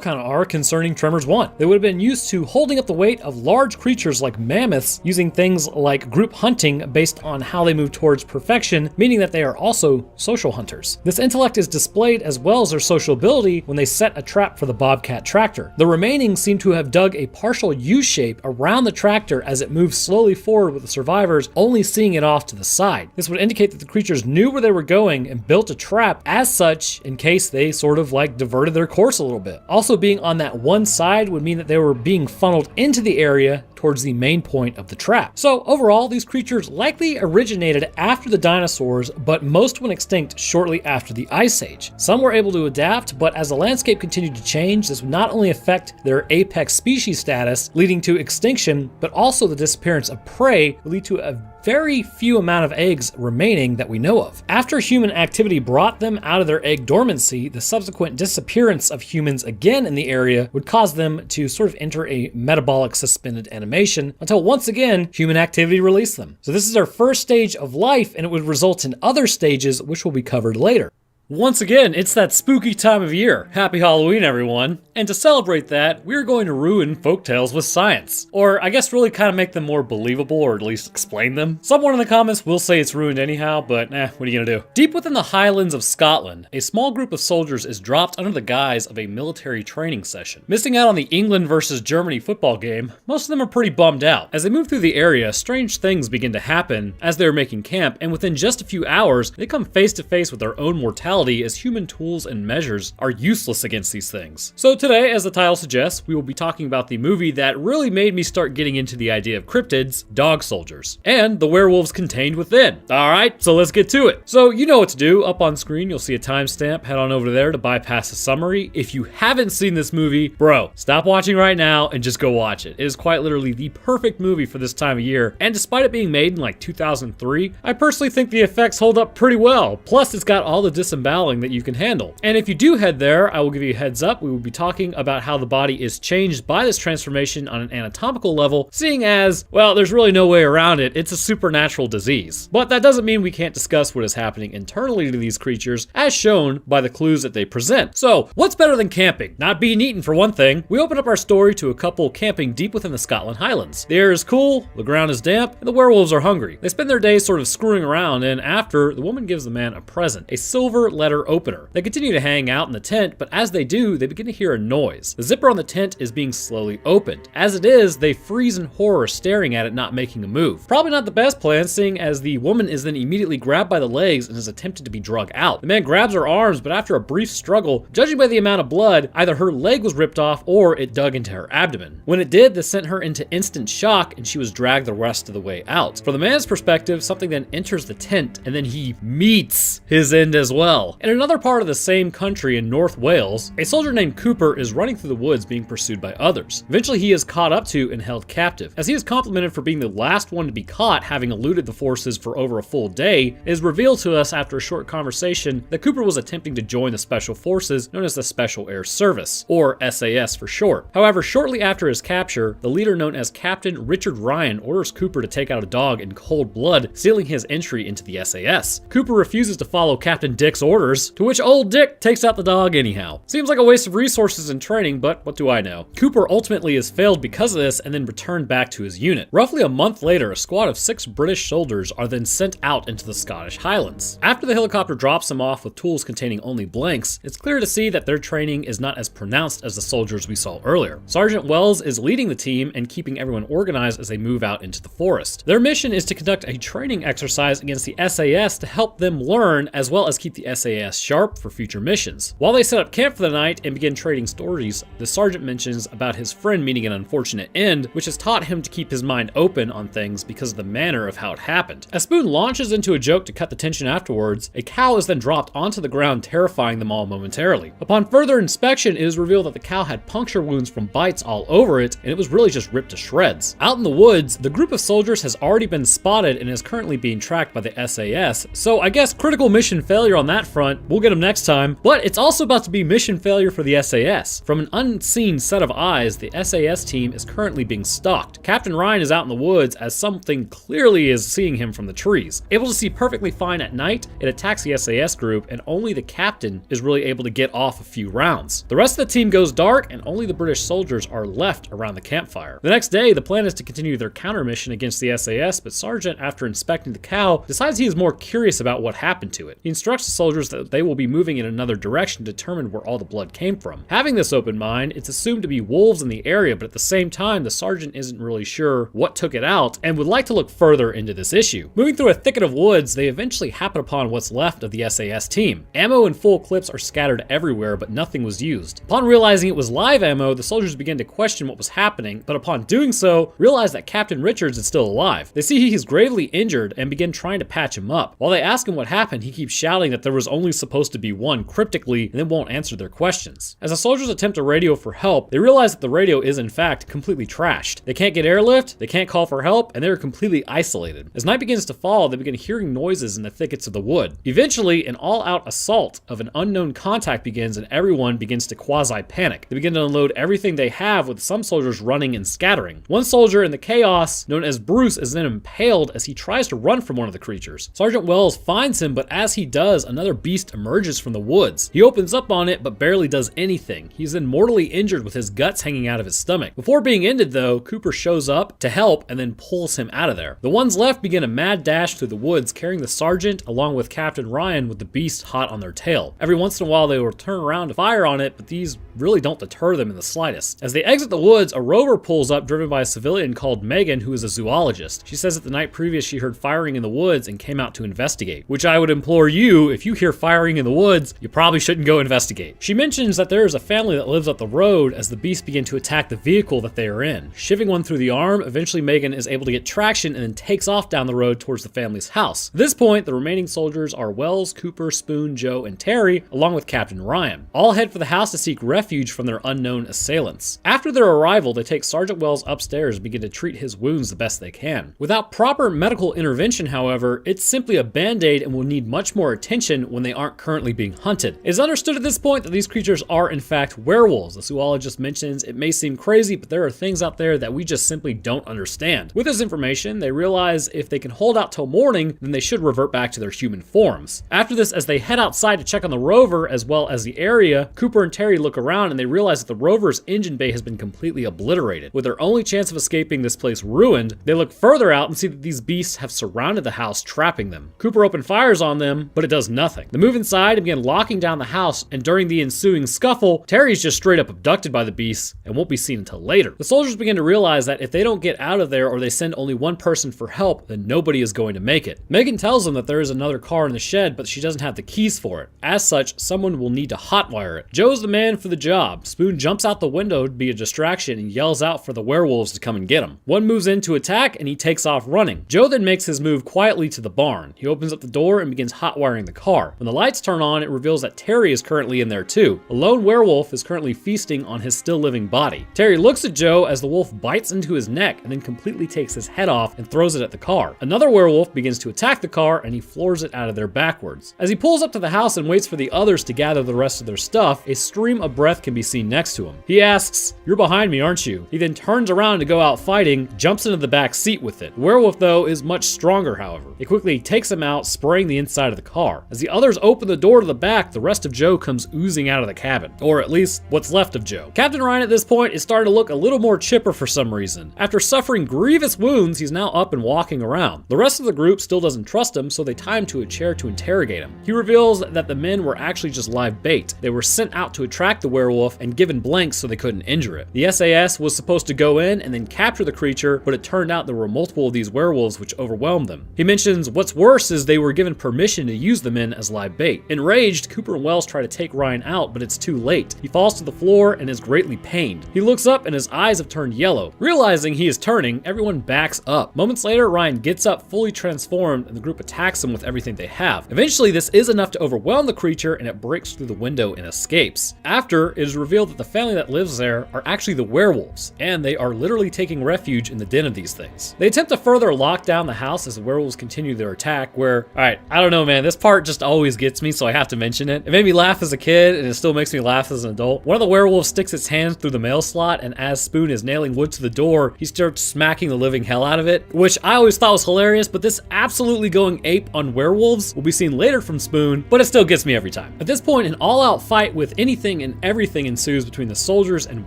kind of are concerning Tremors 1. They would have been used to holding up the weight of large creatures like mammoths, using things like group hunting based on how they move towards perfection, meaning that they are also social hunters. This intellect is displayed as well as their social ability when they set a trap for the bobcat tractor. The remaining seem to have dug a partial U-shape around the tractor as it moves slowly forward, with the survivors only seeing it off to the side. This would indicate that the creatures knew where they were going and built a trap as such in case they sort of like diverted their course a little bit. Also, being on that one side would mean that they were being funneled into the area towards the main point of the trap. So overall, these creatures likely originated after the dinosaurs, but most went extinct shortly after the Ice Age. Some were able to adapt, but as the landscape continued to change, this would not only affect their apex species status, leading to extinction, but also the disappearance of prey would lead to a very few amount of eggs remaining that we know of. After human activity brought them out of their egg dormancy, the subsequent disappearance of humans again in the area would cause them to sort of enter a metabolic suspended animation until once again human activity released them. So this is our first stage of life, and it would result in other stages which will be covered later. Once again, it's that spooky time of year. Happy Halloween, everyone. And to celebrate that, we're going to ruin folktales with science. Or I guess really kind of make them more believable, or at least explain them. Someone in the comments will say it's ruined anyhow, but what are you gonna do? Deep within the highlands of Scotland, a small group of soldiers is dropped under the guise of a military training session. Missing out on the England versus Germany football game, most of them are pretty bummed out. As they move through the area, strange things begin to happen as they're making camp, and within just a few hours, they come face to face with their own mortality reality, as human tools and measures are useless against these things. So today, as the title suggests, we will be talking about the movie that really made me start getting into the idea of cryptids, Dog Soldiers, and the werewolves contained within. Alright, so let's get to it. So you know what to do. Up on screen, you'll see a timestamp. Head on over there to bypass the summary. If you haven't seen this movie, bro, stop watching right now and just go watch it. It is quite literally the perfect movie for this time of year, and despite it being made in like 2003, I personally think the effects hold up pretty well. Plus, it's got all the disemboweling that you can handle. And if you do head there, I will give you a heads up. We will be talking about how the body is changed by this transformation on an anatomical level, seeing as, well, there's really no way around it. It's a supernatural disease. But that doesn't mean we can't discuss what is happening internally to these creatures, as shown by the clues that they present. So, what's better than camping? Not being eaten, for one thing. We open up our story to a couple camping deep within the Scotland Highlands. The air is cool, the ground is damp, and the werewolves are hungry. They spend their days sort of screwing around, and after, the woman gives the man a present, a silver letter opener. They continue to hang out in the tent, but as they do, they begin to hear a noise. The zipper on the tent is being slowly opened. As it is, they freeze in horror, staring at it, not making a move. Probably not the best plan, seeing as the woman is then immediately grabbed by the legs and is attempted to be drug out. The man grabs her arms, but after a brief struggle, judging by the amount of blood, either her leg was ripped off or it dug into her abdomen. When it did, this sent her into instant shock and she was dragged the rest of the way out. From the man's perspective, something then enters the tent and then he meets his end as well. In another part of the same country in North Wales, a soldier named Cooper is running through the woods being pursued by others. Eventually he is caught up to and held captive. As he is complimented for being the last one to be caught, having eluded the forces for over a full day, it is revealed to us after a short conversation that Cooper was attempting to join the Special Forces known as the Special Air Service, or SAS for short. However, shortly after his capture, the leader known as Captain Richard Ryan orders Cooper to take out a dog in cold blood, sealing his entry into the SAS. Cooper refuses to follow Captain Dick's orders, to which old Dick takes out the dog anyhow. Seems like a waste of resources and training, but what do I know? Cooper ultimately is failed because of this and then returned back to his unit. Roughly a month later, a squad of 6 British soldiers are then sent out into the Scottish Highlands. After the helicopter drops them off with tools containing only blanks, it's clear to see that their training is not as pronounced as the soldiers we saw earlier. Sergeant Wells is leading the team and keeping everyone organized as they move out into the forest. Their mission is to conduct a training exercise against the SAS to help them learn, as well as keep the SAS sharp for future missions. While they set up camp for the night and begin trading stories, the sergeant mentions about his friend meeting an unfortunate end, which has taught him to keep his mind open on things because of the manner of how it happened. As Spoon launches into a joke to cut the tension afterwards, a cow is then dropped onto the ground, terrifying them all momentarily. Upon further inspection, it is revealed that the cow had puncture wounds from bites all over it, and it was really just ripped to shreds. Out in the woods, the group of soldiers has already been spotted and is currently being tracked by the SAS, so I guess critical mission failure on that front. We'll get them next time, but it's also about to be mission failure for the SAS. From an unseen set of eyes, the SAS team is currently being stalked. Captain Ryan is out in the woods as something clearly is seeing him from the trees. Able to see perfectly fine at night, it attacks the SAS group, and only the captain is really able to get off a few rounds. The rest of the team goes dark, and only the British soldiers are left around the campfire. The next day, the plan is to continue their counter mission against the SAS, but Sergeant, after inspecting the cow, decides he is more curious about what happened to it. He instructs the soldiers that they will be moving in another direction to determine where all the blood came from. Having this open mind, it's assumed to be wolves in the area, but at the same time, the sergeant isn't really sure what took it out and would like to look further into this issue. Moving through a thicket of woods, they eventually happen upon what's left of the SAS team. Ammo and full clips are scattered everywhere, but nothing was used. Upon realizing it was live ammo, the soldiers begin to question what was happening, but upon doing so, realize that Captain Richards is still alive. They see he's gravely injured and begin trying to patch him up. While they ask him what happened, he keeps shouting that there was only supposed to be one cryptically and then won't answer their questions. As the soldiers attempt to radio for help, they realize that the radio is in fact completely trashed. They can't get airlift, they can't call for help, and they're completely isolated. As night begins to fall, they begin hearing noises in the thickets of the wood. Eventually, an all-out assault of an unknown contact begins and everyone begins to quasi-panic. They begin to unload everything they have, with some soldiers running and scattering. One soldier in the chaos, known as Bruce, is then impaled as he tries to run from one of the creatures. Sergeant Wells finds him, but as he does, another beast emerges from the woods. He opens up on it, but barely does anything. He's then mortally injured with his guts hanging out of his stomach. Before being ended though, Cooper shows up to help and then pulls him out of there. The ones left begin a mad dash through the woods, carrying the sergeant along with Captain Ryan with the beast hot on their tail. Every once in a while they will turn around to fire on it, but these really don't deter them in the slightest. As they exit the woods, a rover pulls up driven by a civilian called Megan, who is a zoologist. She says that the night previous she heard firing in the woods and came out to investigate, which I would implore you, if you hear firing in the woods, you probably shouldn't go investigate. She mentions that there is a family that lives up the road as the beasts begin to attack the vehicle that they are in. Shiving one through the arm, eventually Megan is able to get traction and then takes off down the road towards the family's house. At this point, the remaining soldiers are Wells, Cooper, Spoon, Joe, and Terry, along with Captain Ryan. All head for the house to seek refuge from their unknown assailants. After their arrival, they take Sergeant Wells upstairs and begin to treat his wounds the best they can. Without proper medical intervention, however, it's simply a band-aid and will need much more attention when they aren't currently being hunted. It is understood at this point that these creatures are in fact werewolves. The zoologist mentions it may seem crazy, but there are things out there that we just simply don't understand. With this information, they realize if they can hold out till morning, then they should revert back to their human forms. After this, as they head outside to check on the rover as well as the area, Cooper and Terry look around and they realize that the rover's engine bay has been completely obliterated. With their only chance of escaping this place ruined, they look further out and see that these beasts have surrounded the house, trapping them. Cooper opens fires on them, but it does nothing. They move inside and begin locking down the house, and during the ensuing scuffle, Terry's just straight up abducted by the beasts and won't be seen until later. The soldiers begin to realize that if they don't get out of there or they send only one person for help, then nobody is going to make it. Megan tells them that there is another car in the shed, but she doesn't have the keys for it. As such, someone will need to hotwire it. Joe's the man for the job. Spoon jumps out the window to be a distraction and yells out for the werewolves to come and get him. One moves in to attack and he takes off running. Joe then makes his move quietly to the barn. He opens up the door and begins hotwiring the car. When the lights turn on, it reveals that Terry is currently in there too. A lone werewolf is currently feasting on his still living body. Terry looks at Joe as the wolf bites into his neck and then completely takes his head off and throws it at the car. Another werewolf begins to attack the car and he floors it out of there backwards. As he pulls up to the house and waits for the others to gather the rest of their stuff, a stream of breath can be seen next to him. He asks, "You're behind me, aren't you?" He then turns around to go out fighting, jumps into the back seat with it. The werewolf, though, is much stronger, however. It quickly takes him out, spraying the inside of the car. As the others open the door to the back, the rest of Joe comes oozing out of the cabin. Or at least, what's left of Joe. Captain Ryan at this point is starting to look a little more chipper for some reason. After suffering grievous wounds, he's now up and walking around. The rest of the group still doesn't trust him, so they tie him to a chair to interrogate him. He reveals that the men were actually just live bait. They were sent out to attract the werewolf and given blanks so they couldn't injure it. The SAS was supposed to go in and then capture the creature, but it turned out there were multiple of these werewolves which overwhelmed them. He mentions what's worse is they were given permission to use the men as live bait. Enraged, Cooper and Wells try to take Ryan out, but it's too late. He falls to the floor and is greatly pained. He looks up and his eyes have turned yellow. Realizing he is turning, everyone backs up. Moments later, Ryan gets up fully transformed and the group attacks him with everything they have. Eventually, this is enough to overwhelm the creature and it breaks through the window and escapes. After, it is revealed that the family that lives there are actually the werewolves, and they are literally taking refuge in the den of these things. They attempt to further lock down the house as the werewolves continue their attack, where, alright, I don't know, man, this part just always gets me, so I have to mention it. It made me laugh as a kid, and it still makes me laugh as an adult. One of the werewolves sticks its hands through the mail slot, and as Spoon is nailing wood to the door, he starts smacking the living hell out of it, which I always thought was hilarious, but this absolutely going ape on werewolves will be seen later from Spoon, but it still gets me every time. At this point, an all-out fight with anything and everything ensues between the soldiers and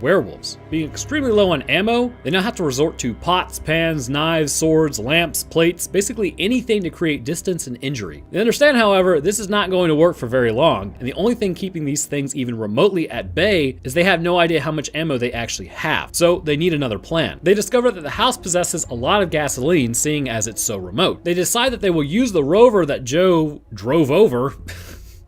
werewolves. Being extremely low on ammo, they now have to resort to pots, pans, knives, swords, lamps, plates, basically anything to create distance and injury. They understand, however, this is not going to work for very long, and the only thing keeping these things even remotely at bay is they have no idea how much ammo they actually have, so they need another plan. They discover that the house possesses a lot of gasoline, seeing as it's so remote. They decide that they will use the rover that Joe drove over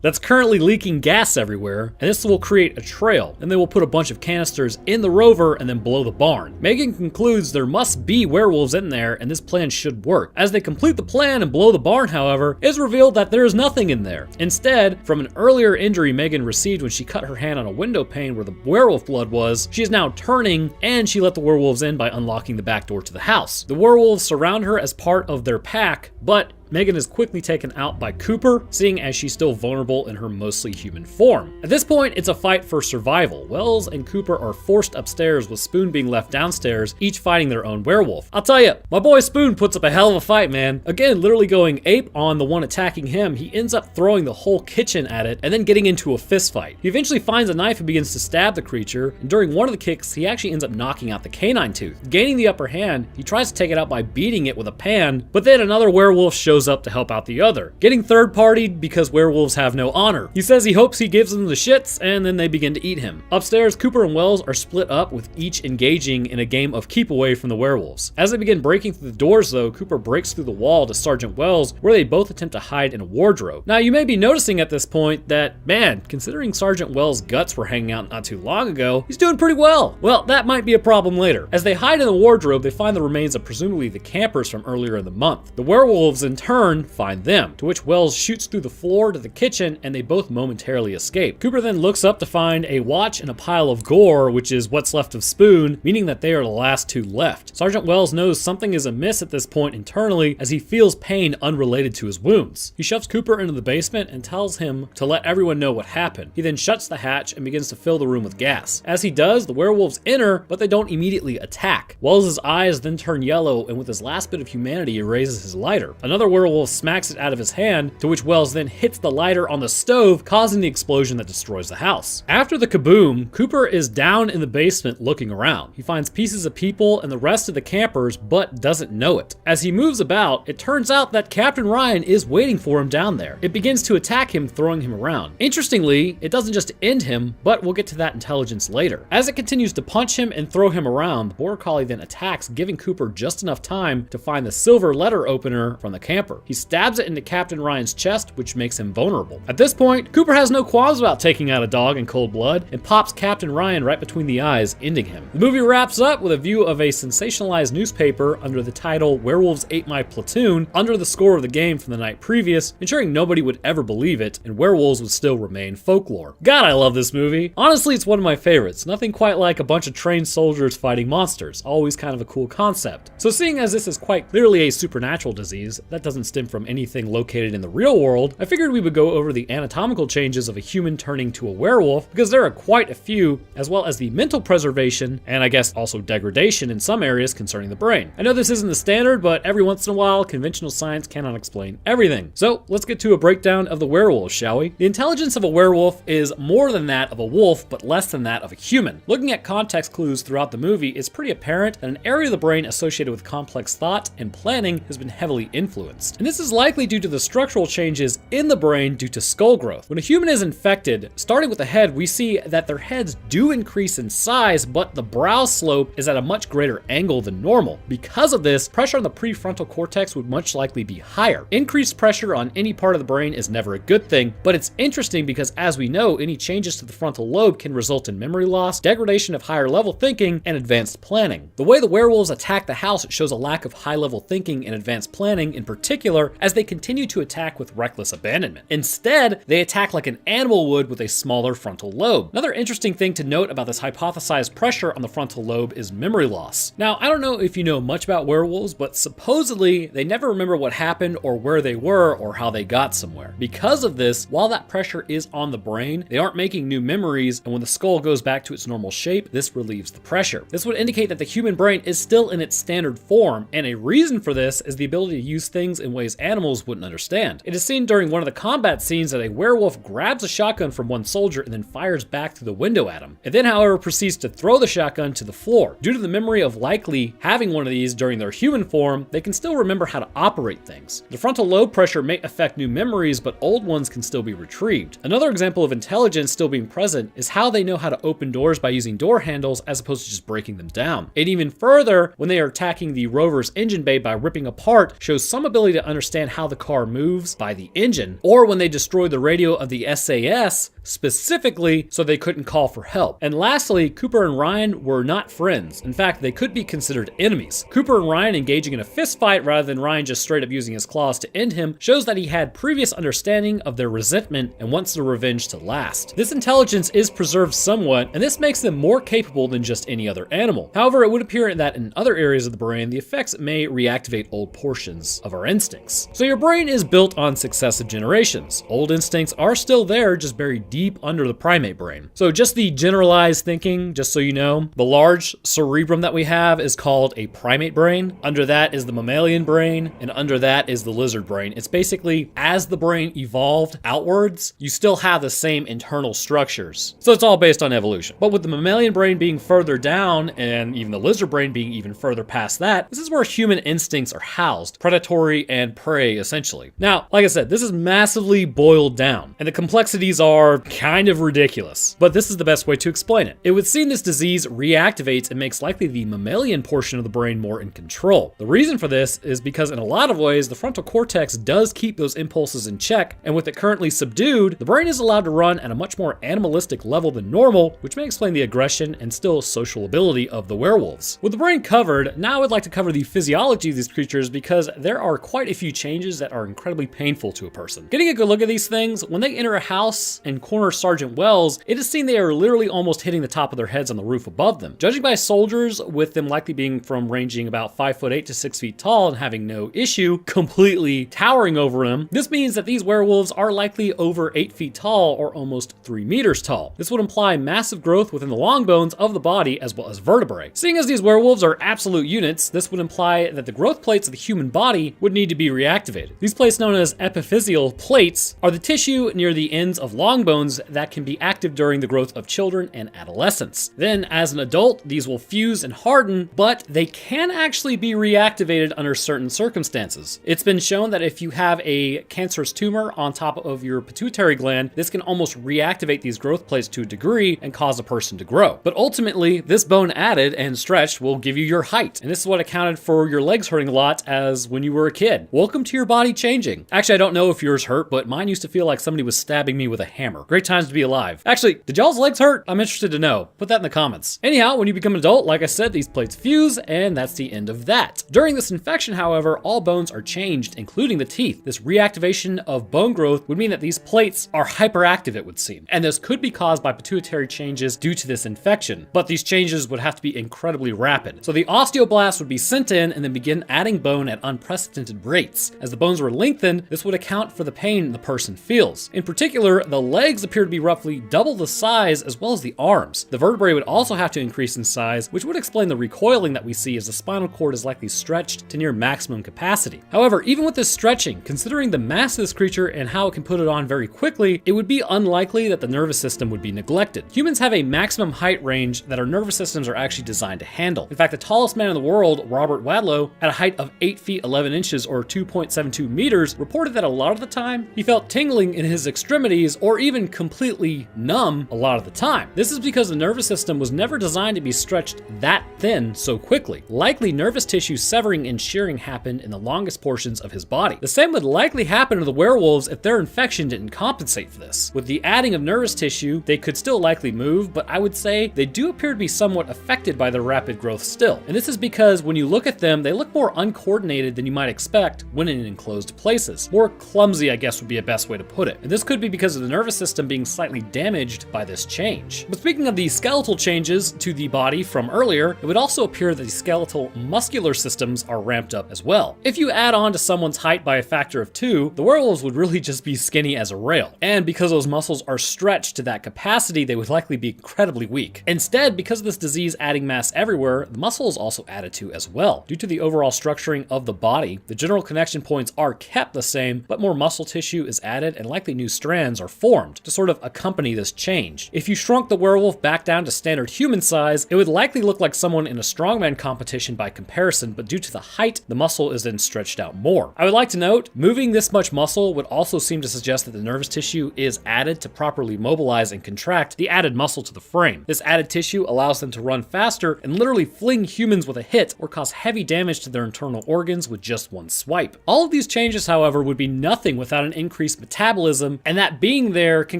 that's currently leaking gas everywhere, and this will create a trail, and they will put a bunch of canisters in the rover and then blow the barn. Megan concludes there must be werewolves in there, and this plan should work. As they complete the plan and blow the barn, however, it is revealed that there is nothing in there. Instead, from an earlier injury Megan received when she cut her hand on a window pane where the werewolf blood was, she is now turning, and she let the werewolves in by unlocking the back door to the house. The werewolves surround her as part of their pack, but Megan is quickly taken out by Cooper, seeing as she's still vulnerable in her mostly human form. At this point, it's a fight for survival. Wells and Cooper are forced upstairs with Spoon being left downstairs, each fighting their own werewolf. I'll tell you, my boy Spoon puts up a hell of a fight, man. Again, literally going ape on the one attacking him, he ends up throwing the whole kitchen at it and then getting into a fist fight. He eventually finds a knife and begins to stab the creature, and during one of the kicks, he actually ends up knocking out the canine tooth. Gaining the upper hand, he tries to take it out by beating it with a pan, but then another werewolf shows shows up to help out the other, getting third-partied because werewolves have no honor. He says he hopes he gives them the shits, and then they begin to eat him. Upstairs, Cooper and Wells are split up, with each engaging in a game of keep away from the werewolves. As they begin breaking through the doors though, Cooper breaks through the wall to Sergeant Wells, where they both attempt to hide in a wardrobe. Now you may be noticing at this point that, man, considering Sergeant Wells' guts were hanging out not too long ago, he's doing pretty well. Well, that might be a problem later. As they hide in the wardrobe, they find the remains of presumably the campers from earlier in the month. The werewolves in turn find them, to which Wells shoots through the floor to the kitchen, and they both momentarily escape. Cooper then looks up to find a watch and a pile of gore, which is what's left of Spoon, meaning that they are the last two left. Sergeant Wells knows something is amiss at this point internally, as he feels pain unrelated to his wounds. He shoves Cooper into the basement and tells him to let everyone know what happened. He then shuts the hatch and begins to fill the room with gas. As he does, the werewolves enter, but they don't immediately attack. Wells' eyes then turn yellow, and with his last bit of humanity, he raises his lighter. Another werewolf smacks it out of his hand, to which Wells then hits the lighter on the stove, causing the explosion that destroys the house. After the kaboom, Cooper is down in the basement looking around. He finds pieces of people and the rest of the campers, but doesn't know it. As he moves about, it turns out that Captain Ryan is waiting for him down there. It begins to attack him, throwing him around. Interestingly, it doesn't just end him, but we'll get to that intelligence later. As it continues to punch him and throw him around, the Border Collie then attacks, giving Cooper just enough time to find the silver letter opener from the camper. He stabs it into Captain Ryan's chest, which makes him vulnerable. At this point, Cooper has no qualms about taking out a dog in cold blood and pops Captain Ryan right between the eyes, ending him. The movie wraps up with a view of a sensationalized newspaper under the title "Werewolves Ate My Platoon" under the score of the game from the night previous, ensuring nobody would ever believe it and werewolves would still remain folklore. God, I love this movie. Honestly, it's one of my favorites. Nothing quite like a bunch of trained soldiers fighting monsters. Always kind of a cool concept. So seeing as this is quite clearly a supernatural disease that doesn't stem from anything located in the real world, I figured we would go over the anatomical changes of a human turning to a werewolf, because there are quite a few, as well as the mental preservation and I guess also degradation in some areas concerning the brain. I know this isn't the standard, but every once in a while, conventional science cannot explain everything. So let's get to a breakdown of the werewolf, shall we? The intelligence of a werewolf is more than that of a wolf, but less than that of a human. Looking at context clues throughout the movie, it's pretty apparent that an area of the brain associated with complex thought and planning has been heavily influenced. And this is likely due to the structural changes in the brain due to skull growth. When a human is infected, starting with the head, we see that their heads do increase in size, but the brow slope is at a much greater angle than normal. Because of this, pressure on the prefrontal cortex would much likely be higher. Increased pressure on any part of the brain is never a good thing, but it's interesting because, as we know, any changes to the frontal lobe can result in memory loss, degradation of higher level thinking, and advanced planning. The way the werewolves attack the house shows a lack of high level thinking and advanced planning in particular, as they continue to attack with reckless abandonment. Instead, they attack like an animal would with a smaller frontal lobe. Another interesting thing to note about this hypothesized pressure on the frontal lobe is memory loss. Now, I don't know if you know much about werewolves, but supposedly they never remember what happened or where they were or how they got somewhere. Because of this, while that pressure is on the brain, they aren't making new memories, and when the skull goes back to its normal shape, this relieves the pressure. This would indicate that the human brain is still in its standard form, and a reason for this is the ability to use things in ways animals wouldn't understand. It is seen during one of the combat scenes that a werewolf grabs a shotgun from one soldier and then fires back through the window at him. It then, however, proceeds to throw the shotgun to the floor. Due to the memory of likely having one of these during their human form, they can still remember how to operate things. The frontal lobe pressure may affect new memories, but old ones can still be retrieved. Another example of intelligence still being present is how they know how to open doors by using door handles as opposed to just breaking them down. And even further, when they are attacking the rover's engine bay by ripping apart, shows some ability to understand how the car moves by the engine, or when they destroyed the radio of the SAS specifically so they couldn't call for help. And lastly, Cooper and Ryan were not friends. In fact, they could be considered enemies. Cooper and Ryan engaging in a fist fight rather than Ryan just straight up using his claws to end him shows that he had previous understanding of their resentment and wants the revenge to last. This intelligence is preserved somewhat, and this makes them more capable than just any other animal. However, it would appear that in other areas of the brain, the effects may reactivate old portions of our instincts. So your brain is built on successive generations. Old instincts are still there, just buried deep deep under the primate brain. So just the generalized thinking, just so you know, the large cerebrum that we have is called a primate brain. Under that is the mammalian brain, and under that is the lizard brain. It's basically, as the brain evolved outwards, you still have the same internal structures. So it's all based on evolution. But with the mammalian brain being further down, and even the lizard brain being even further past that, this is where human instincts are housed, predatory and prey, essentially. Now, like I said, this is massively boiled down, and the complexities are kind of ridiculous, but this is the best way to explain it. It would seem this disease reactivates and makes likely the mammalian portion of the brain more in control. The reason for this is because in a lot of ways, the frontal cortex does keep those impulses in check, and with it currently subdued, the brain is allowed to run at a much more animalistic level than normal, which may explain the aggression and still social ability of the werewolves. With the brain covered, now I would like to cover the physiology of these creatures because there are quite a few changes that are incredibly painful to a person. Getting a good look at these things, when they enter a house and corner Sergeant Wells, it is seen they are literally almost hitting the top of their heads on the roof above them. Judging by soldiers, with them likely being from ranging about 5'8" to 6 feet tall and having no issue completely towering over them, this means that these werewolves are likely over 8 feet tall or almost 3 meters tall. This would imply massive growth within the long bones of the body as well as vertebrae. Seeing as these werewolves are absolute units, this would imply that the growth plates of the human body would need to be reactivated. These plates, known as epiphyseal plates, are the tissue near the ends of long bones that can be active during the growth of children and adolescents. Then, as an adult, these will fuse and harden, but they can actually be reactivated under certain circumstances. It's been shown that if you have a cancerous tumor on top of your pituitary gland, this can almost reactivate these growth plates to a degree and cause a person to grow. But ultimately, this bone added and stretched will give you your height, and this is what accounted for your legs hurting a lot as when you were a kid. Welcome to your body changing. Actually, I don't know if yours hurt, but mine used to feel like somebody was stabbing me with a hammer. Great times to be alive. Actually, did y'all's legs hurt? I'm interested to know. Put that in the comments. Anyhow, when you become an adult, like I said, these plates fuse, and that's the end of that. During this infection, however, all bones are changed, including the teeth. This reactivation of bone growth would mean that these plates are hyperactive, it would seem, and this could be caused by pituitary changes due to this infection, but these changes would have to be incredibly rapid. So the osteoblasts would be sent in and then begin adding bone at unprecedented rates. As the bones were lengthened, this would account for the pain the person feels. In particular, the legs appear to be roughly double the size as well as the arms. The vertebrae would also have to increase in size, which would explain the recoiling that we see as the spinal cord is likely stretched to near maximum capacity. However, even with this stretching, considering the mass of this creature and how it can put it on very quickly, it would be unlikely that the nervous system would be neglected. Humans have a maximum height range that our nervous systems are actually designed to handle. In fact, the tallest man in the world, Robert Wadlow, at a height of 8 feet 11 inches or 2.72 meters, reported that a lot of the time he felt tingling in his extremities or even completely numb a lot of the time. This is because the nervous system was never designed to be stretched that thin so quickly. Likely nervous tissue severing and shearing happened in the longest portions of his body. The same would likely happen to the werewolves if their infection didn't compensate for this. With the adding of nervous tissue, they could still likely move, but I would say they do appear to be somewhat affected by their rapid growth still. And this is because when you look at them, they look more uncoordinated than you might expect when in enclosed places. More clumsy, I guess, would be a best way to put it. And this could be because of the nervous system being slightly damaged by this change. But speaking of the skeletal changes to the body from earlier, it would also appear that the skeletal muscular systems are ramped up as well. If you add on to someone's height by a factor of 2, the werewolves would really just be skinny as a rail. And because those muscles are stretched to that capacity, they would likely be incredibly weak. Instead, because of this disease adding mass everywhere, the muscle is also added to as well. Due to the overall structuring of the body, the general connection points are kept the same, but more muscle tissue is added and likely new strands are formed to sort of accompany this change. If you shrunk the werewolf back down to standard human size, it would likely look like someone in a strongman competition by comparison, but due to the height, the muscle is then stretched out more. I would like to note, moving this much muscle would also seem to suggest that the nervous tissue is added to properly mobilize and contract the added muscle to the frame. This added tissue allows them to run faster and literally fling humans with a hit or cause heavy damage to their internal organs with just one swipe. All of these changes, however, would be nothing without an increased metabolism, and that being there can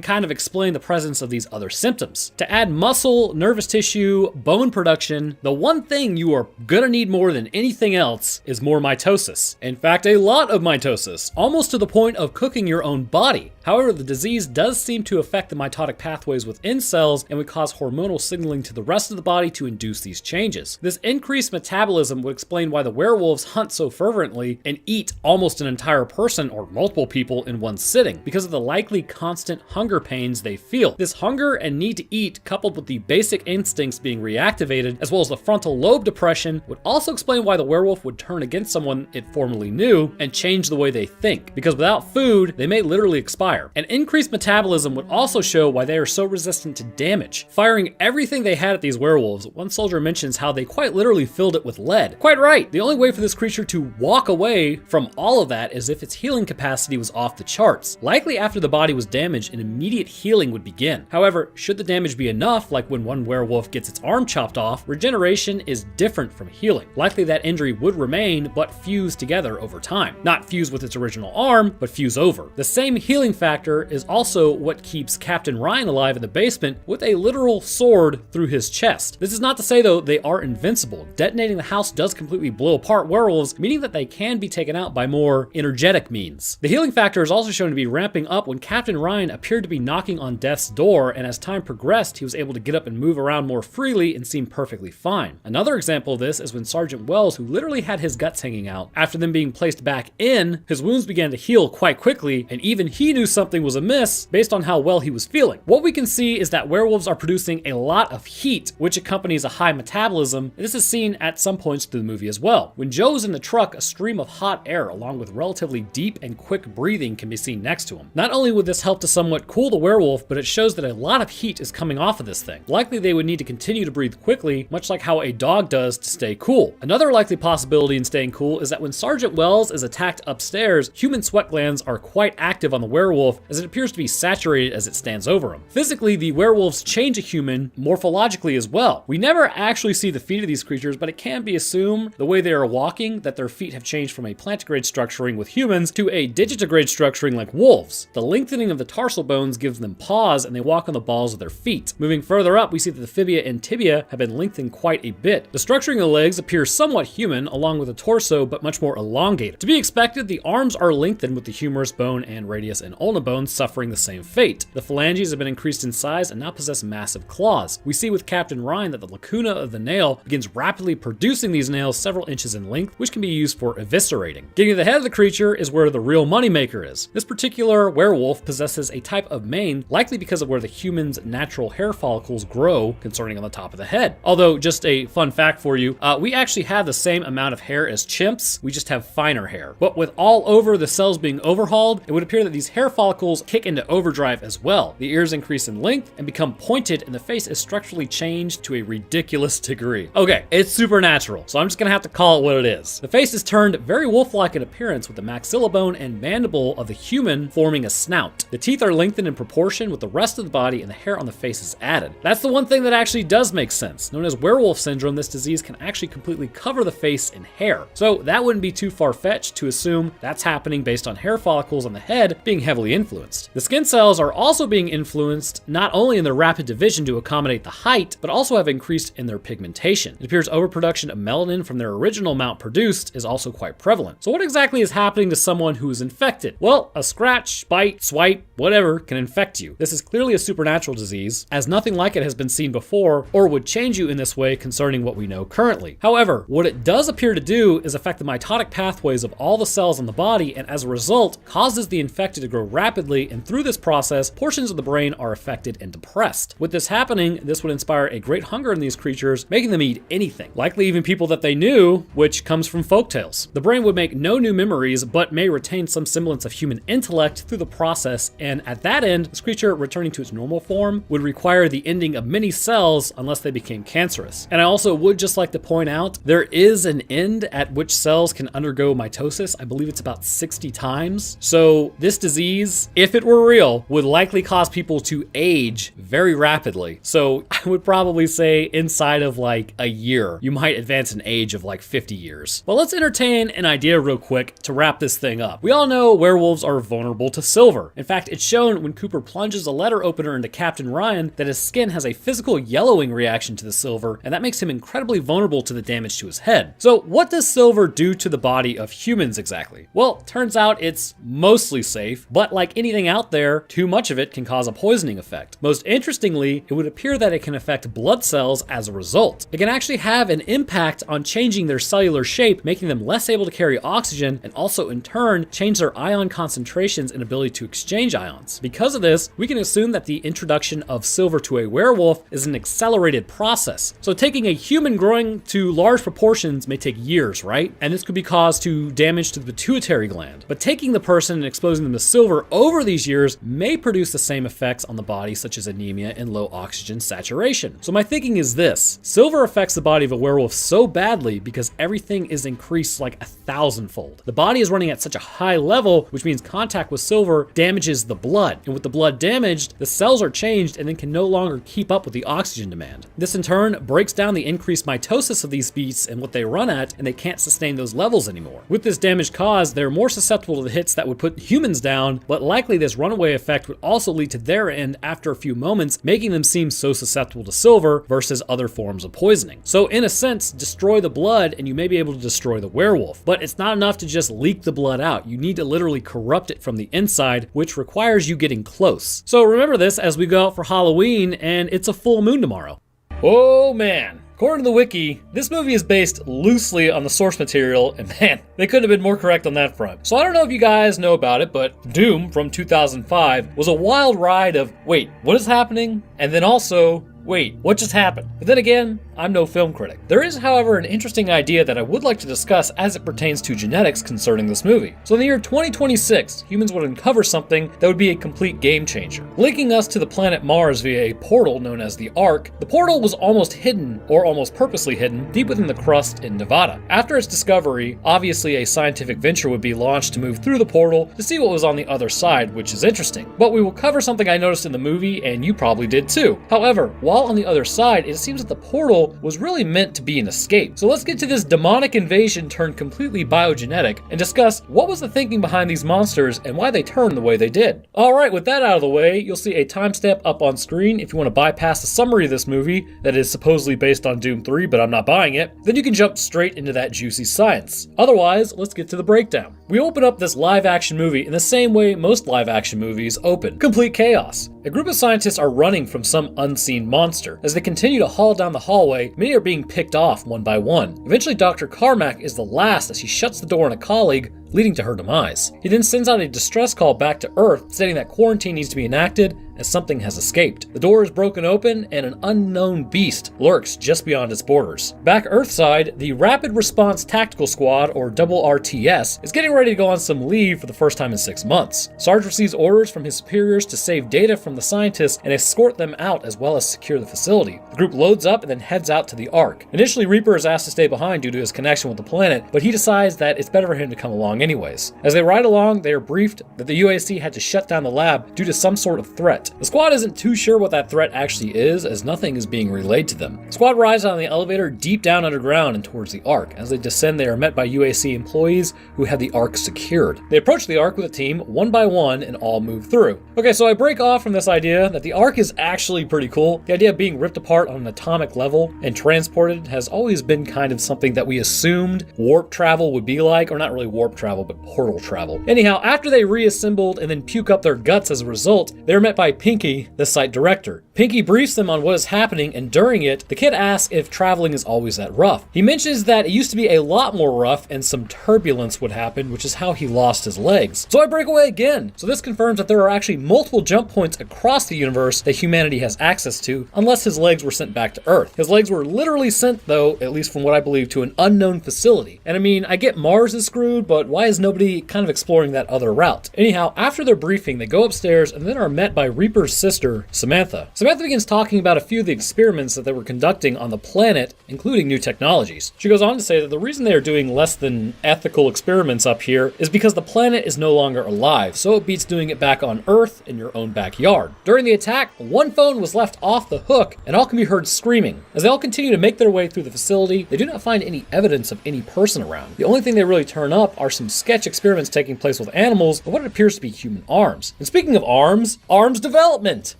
kind of explain the presence of these other symptoms. To add muscle, nervous tissue, bone production, the one thing you are gonna need more than anything else is more mitosis. In fact, a lot of mitosis, almost to the point of cooking your own body. However, the disease does seem to affect the mitotic pathways within cells and would cause hormonal signaling to the rest of the body to induce these changes. This increased metabolism would explain why the werewolves hunt so fervently and eat almost an entire person or multiple people in one sitting, because of the likely constant hunger hunger pains they feel. This hunger and need to eat, coupled with the basic instincts being reactivated, as well as the frontal lobe depression, would also explain why the werewolf would turn against someone it formerly knew and change the way they think, because without food, they may literally expire. An increased metabolism would also show why they are so resistant to damage. Firing everything they had at these werewolves, one soldier mentions how they quite literally filled it with lead. Quite right, the only way for this creature to walk away from all of that is if its healing capacity was off the charts. Likely after the body was damaged, an immediate healing would begin. However, should the damage be enough, like when one werewolf gets its arm chopped off, regeneration is different from healing. Likely that injury would remain, but fuse together over time. Not fuse with its original arm, but fuse over. The same healing factor is also what keeps Captain Ryan alive in the basement with a literal sword through his chest. This is not to say though they are invincible. Detonating the house does completely blow apart werewolves, meaning that they can be taken out by more energetic means. The healing factor is also shown to be ramping up when Captain Ryan appeared to be knocking on death's door, and as time progressed, he was able to get up and move around more freely and seem perfectly fine. Another example of this is when Sergeant Wells, who literally had his guts hanging out, after them being placed back in, his wounds began to heal quite quickly, and even he knew something was amiss based on how well he was feeling. What we can see is that werewolves are producing a lot of heat, which accompanies a high metabolism, and this is seen at some points through the movie as well. When Joe's in the truck, a stream of hot air along with relatively deep and quick breathing can be seen next to him. Not only would this help to somewhat cool the werewolf, but it shows that a lot of heat is coming off of this thing. Likely they would need to continue to breathe quickly, much like how a dog does to stay cool. Another likely possibility in staying cool is that when Sergeant Wells is attacked upstairs, human sweat glands are quite active on the werewolf as it appears to be saturated as it stands over him. Physically, the werewolves change a human morphologically as well. We never actually see the feet of these creatures, but it can be assumed the way they are walking that their feet have changed from a plantigrade structuring with humans to a digitigrade structuring like wolves. The lengthening of the tarsal bones gives them paws and they walk on the balls of their feet. Moving further up, we see that the fibia and tibia have been lengthened quite a bit. The structuring of the legs appears somewhat human along with the torso, but much more elongated. To be expected, the arms are lengthened with the humerus bone and radius and ulna bones suffering the same fate. The phalanges have been increased in size and now possess massive claws. We see with Captain Ryan that the lacuna of the nail begins rapidly producing these nails several inches in length, which can be used for eviscerating. Getting to the head of the creature is where the real moneymaker is. This particular werewolf possesses a type of mane, likely because of where the human's natural hair follicles grow concerning on the top of the head. Although, just a fun fact for you, we actually have the same amount of hair as chimps, we just have finer hair. But with all over the cells being overhauled, it would appear that these hair follicles kick into overdrive as well. The ears increase in length and become pointed, and the face is structurally changed to a ridiculous degree. Okay, it's supernatural, so I'm just gonna have to call it what it is. The face is turned very wolf-like in appearance with the maxillabone and mandible of the human forming a snout. The teeth are lengthened in proportion with the rest of the body, and the hair on the face is added. That's the one thing that actually does make sense. Known as werewolf syndrome, this disease can actually completely cover the face in hair. So that wouldn't be too far-fetched to assume that's happening based on hair follicles on the head being heavily influenced. The skin cells are also being influenced not only in their rapid division to accommodate the height, but also have increased in their pigmentation. It appears overproduction of melanin from their original amount produced is also quite prevalent. So what exactly is happening to someone who is infected? Well, a scratch, bite, swipe, whatever can infect you. This is clearly a supernatural disease, as nothing like it has been seen before or would change you in this way concerning what we know currently. However, what it does appear to do is affect the mitotic pathways of all the cells in the body, and as a result, causes the infected to grow rapidly, and through this process, portions of the brain are affected and depressed. With this happening, this would inspire a great hunger in these creatures, making them eat anything, likely even people that they knew, which comes from folktales. The brain would make no new memories, but may retain some semblance of human intellect through the process, and at that end, this creature returning to its normal form would require the ending of many cells unless they became cancerous. And I also would just like to point out, there is an end at which cells can undergo mitosis. I believe it's about 60 times. So this disease, if it were real, would likely cause people to age very rapidly. So I would probably say inside of like a year, you might advance an age of like 50 years. Well, let's entertain an idea real quick to wrap this thing up. We all know werewolves are vulnerable to silver. In fact, it's shown when Cooper plunges a letter opener into Captain Ryan that his skin has a physical yellowing reaction to the silver, and that makes him incredibly vulnerable to the damage to his head. So what does silver do to the body of humans exactly? Well, turns out it's mostly safe, but like anything out there, too much of it can cause a poisoning effect. Most interestingly, it would appear that it can affect blood cells as a result. It can actually have an impact on changing their cellular shape, making them less able to carry oxygen, and also in turn change their ion concentrations and ability to exchange ions. Because of this, we can assume that the introduction of Silver to a werewolf is an accelerated process. So taking a human growing to large proportions may take years, right? And this could be caused to damage to the pituitary gland. But taking the person and exposing them to silver over these years may produce the same effects on the body, such as anemia and low oxygen saturation. So my thinking is this: silver affects the body of a werewolf so badly because everything is increased like 1,000-fold. The body is running at such a high level, which means contact with silver damages the blood. And with the blood damaged, the cells are changed and then can no longer keep up with the oxygen demand. This in turn breaks down the increased mitosis of these beasts and what they run at, and they can't sustain those levels anymore. With this damage caused, they're more susceptible to the hits that would put humans down, but likely this runaway effect would also lead to their end after a few moments, making them seem so susceptible to silver versus other forms of poisoning. So in a sense, destroy the blood and you may be able to destroy the werewolf. But it's not enough to just leak the blood out. You need to literally corrupt it from the inside, which requires you getting close. So remember this as we go out for Halloween, and it's a full moon tomorrow. Oh man. According to the wiki, this movie is based loosely on the source material, and man, they couldn't have been more correct on that front. So I don't know if you guys know about it, but Doom from 2005 was a wild ride of, wait, what is happening? And then also, wait, what just happened? But then again, I'm no film critic. There is, however, an interesting idea that I would like to discuss as it pertains to genetics concerning this movie. So in the year 2026, humans would uncover something that would be a complete game changer. Linking us to the planet Mars via a portal known as the Ark, the portal was almost hidden, or almost purposely hidden, deep within the crust in Nevada. After its discovery, obviously a scientific venture would be launched to move through the portal to see what was on the other side, which is interesting. But we will cover something I noticed in the movie, and you probably did too. However, while on the other side, it seems that the portal was really meant to be an escape. So let's get to this demonic invasion turned completely biogenetic and discuss what was the thinking behind these monsters and why they turned the way they did. Alright, with that out of the way, you'll see a timestamp up on screen if you want to bypass the summary of this movie that is supposedly based on Doom 3, but I'm not buying it. Then you can jump straight into that juicy science. Otherwise, let's get to the breakdown. We open up this live action movie in the same way most live action movies open. Complete chaos. A group of scientists are running from some unseen monster. As they continue to haul down the hallway, many are being picked off one by one. Eventually, Dr. Carmack is the last as he shuts the door on a colleague, leading to her demise. He then sends out a distress call back to Earth, stating that quarantine needs to be enacted as something has escaped. The door is broken open and an unknown beast lurks just beyond its borders. Back Earthside, the Rapid Response Tactical Squad, or double RTS, is getting ready to go on some leave for the first time in 6 months. Sarge receives orders from his superiors to save data from the scientists and escort them out as well as secure the facility. The group loads up and then heads out to the Ark. Initially, Reaper is asked to stay behind due to his connection with the planet, but he decides that it's better for him to come along anyways. As they ride along, they are briefed that the UAC had to shut down the lab due to some sort of threat. The squad isn't too sure what that threat actually is, as nothing is being relayed to them. The squad rides on the elevator deep down underground and towards the Ark. As they descend, they are met by UAC employees who have the Ark secured. They approach the Ark with a team, one by one, and all move through. Okay, so I break off from this idea that the Ark is actually pretty cool. The idea of being ripped apart on an atomic level and transported has always been kind of something that we assumed warp travel would be like, or not really warp travel, but portal travel. Anyhow, after they reassembled and then puke up their guts as a result, they're met by Pinky, the site director. Pinky briefs them on what is happening, and during it, the kid asks if traveling is always that rough. He mentions that it used to be a lot more rough and some turbulence would happen, which is how he lost his legs. So I break away again. So this confirms that there are actually multiple jump points across the universe that humanity has access to, unless his legs were sent back to Earth. His legs were literally sent, though, at least from what I believe, to an unknown facility. And I mean, I get Mars is screwed, but why is nobody kind of exploring that other route? Anyhow, after their briefing, they go upstairs and then are met by Reaper's sister, Samantha. Samantha begins talking about a few of the experiments that they were conducting on the planet, including new technologies. She goes on to say that the reason they are doing less than ethical experiments up here is because the planet is no longer alive, so it beats doing it back on Earth in your own backyard. During the attack, one phone was left off the hook, and all can be heard screaming. As they all continue to make their way through the facility, they do not find any evidence of any person around. The only thing they really turn up are some sketch experiments taking place with animals and what it appears to be human arms. And speaking of arms development!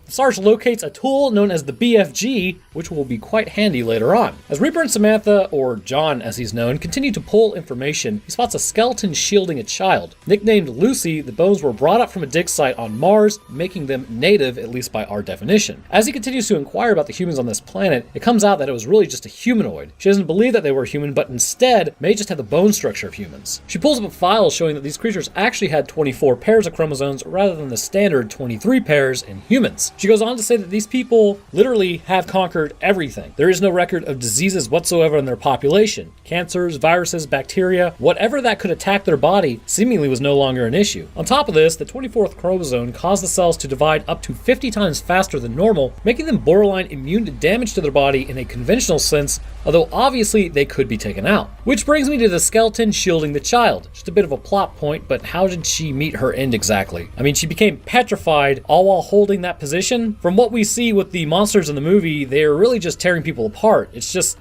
Sarge locates a a tool known as the BFG, which will be quite handy later on. As Reaper and Samantha, or John as he's known, continue to pull information, he spots a skeleton shielding a child. Nicknamed Lucy, the bones were brought up from a dig site on Mars, making them native, at least by our definition. As he continues to inquire about the humans on this planet, it comes out that it was really just a humanoid. She doesn't believe that they were human, but instead may just have the bone structure of humans. She pulls up a file showing that these creatures actually had 24 pairs of chromosomes rather than the standard 23 pairs in humans. She goes on to say that these people literally have conquered everything. There is no record of diseases whatsoever in their population. Cancers, viruses, bacteria, whatever that could attack their body seemingly was no longer an issue. On top of this, the 24th chromosome caused the cells to divide up to 50 times faster than normal, making them borderline immune to damage to their body in a conventional sense, although obviously they could be taken out. Which brings me to the skeleton shielding the child. Just a bit of a plot point, but how did she meet her end exactly? I mean, she became petrified all while holding that position. From what we see with the monsters in the movie, they're really just tearing people apart. It's just,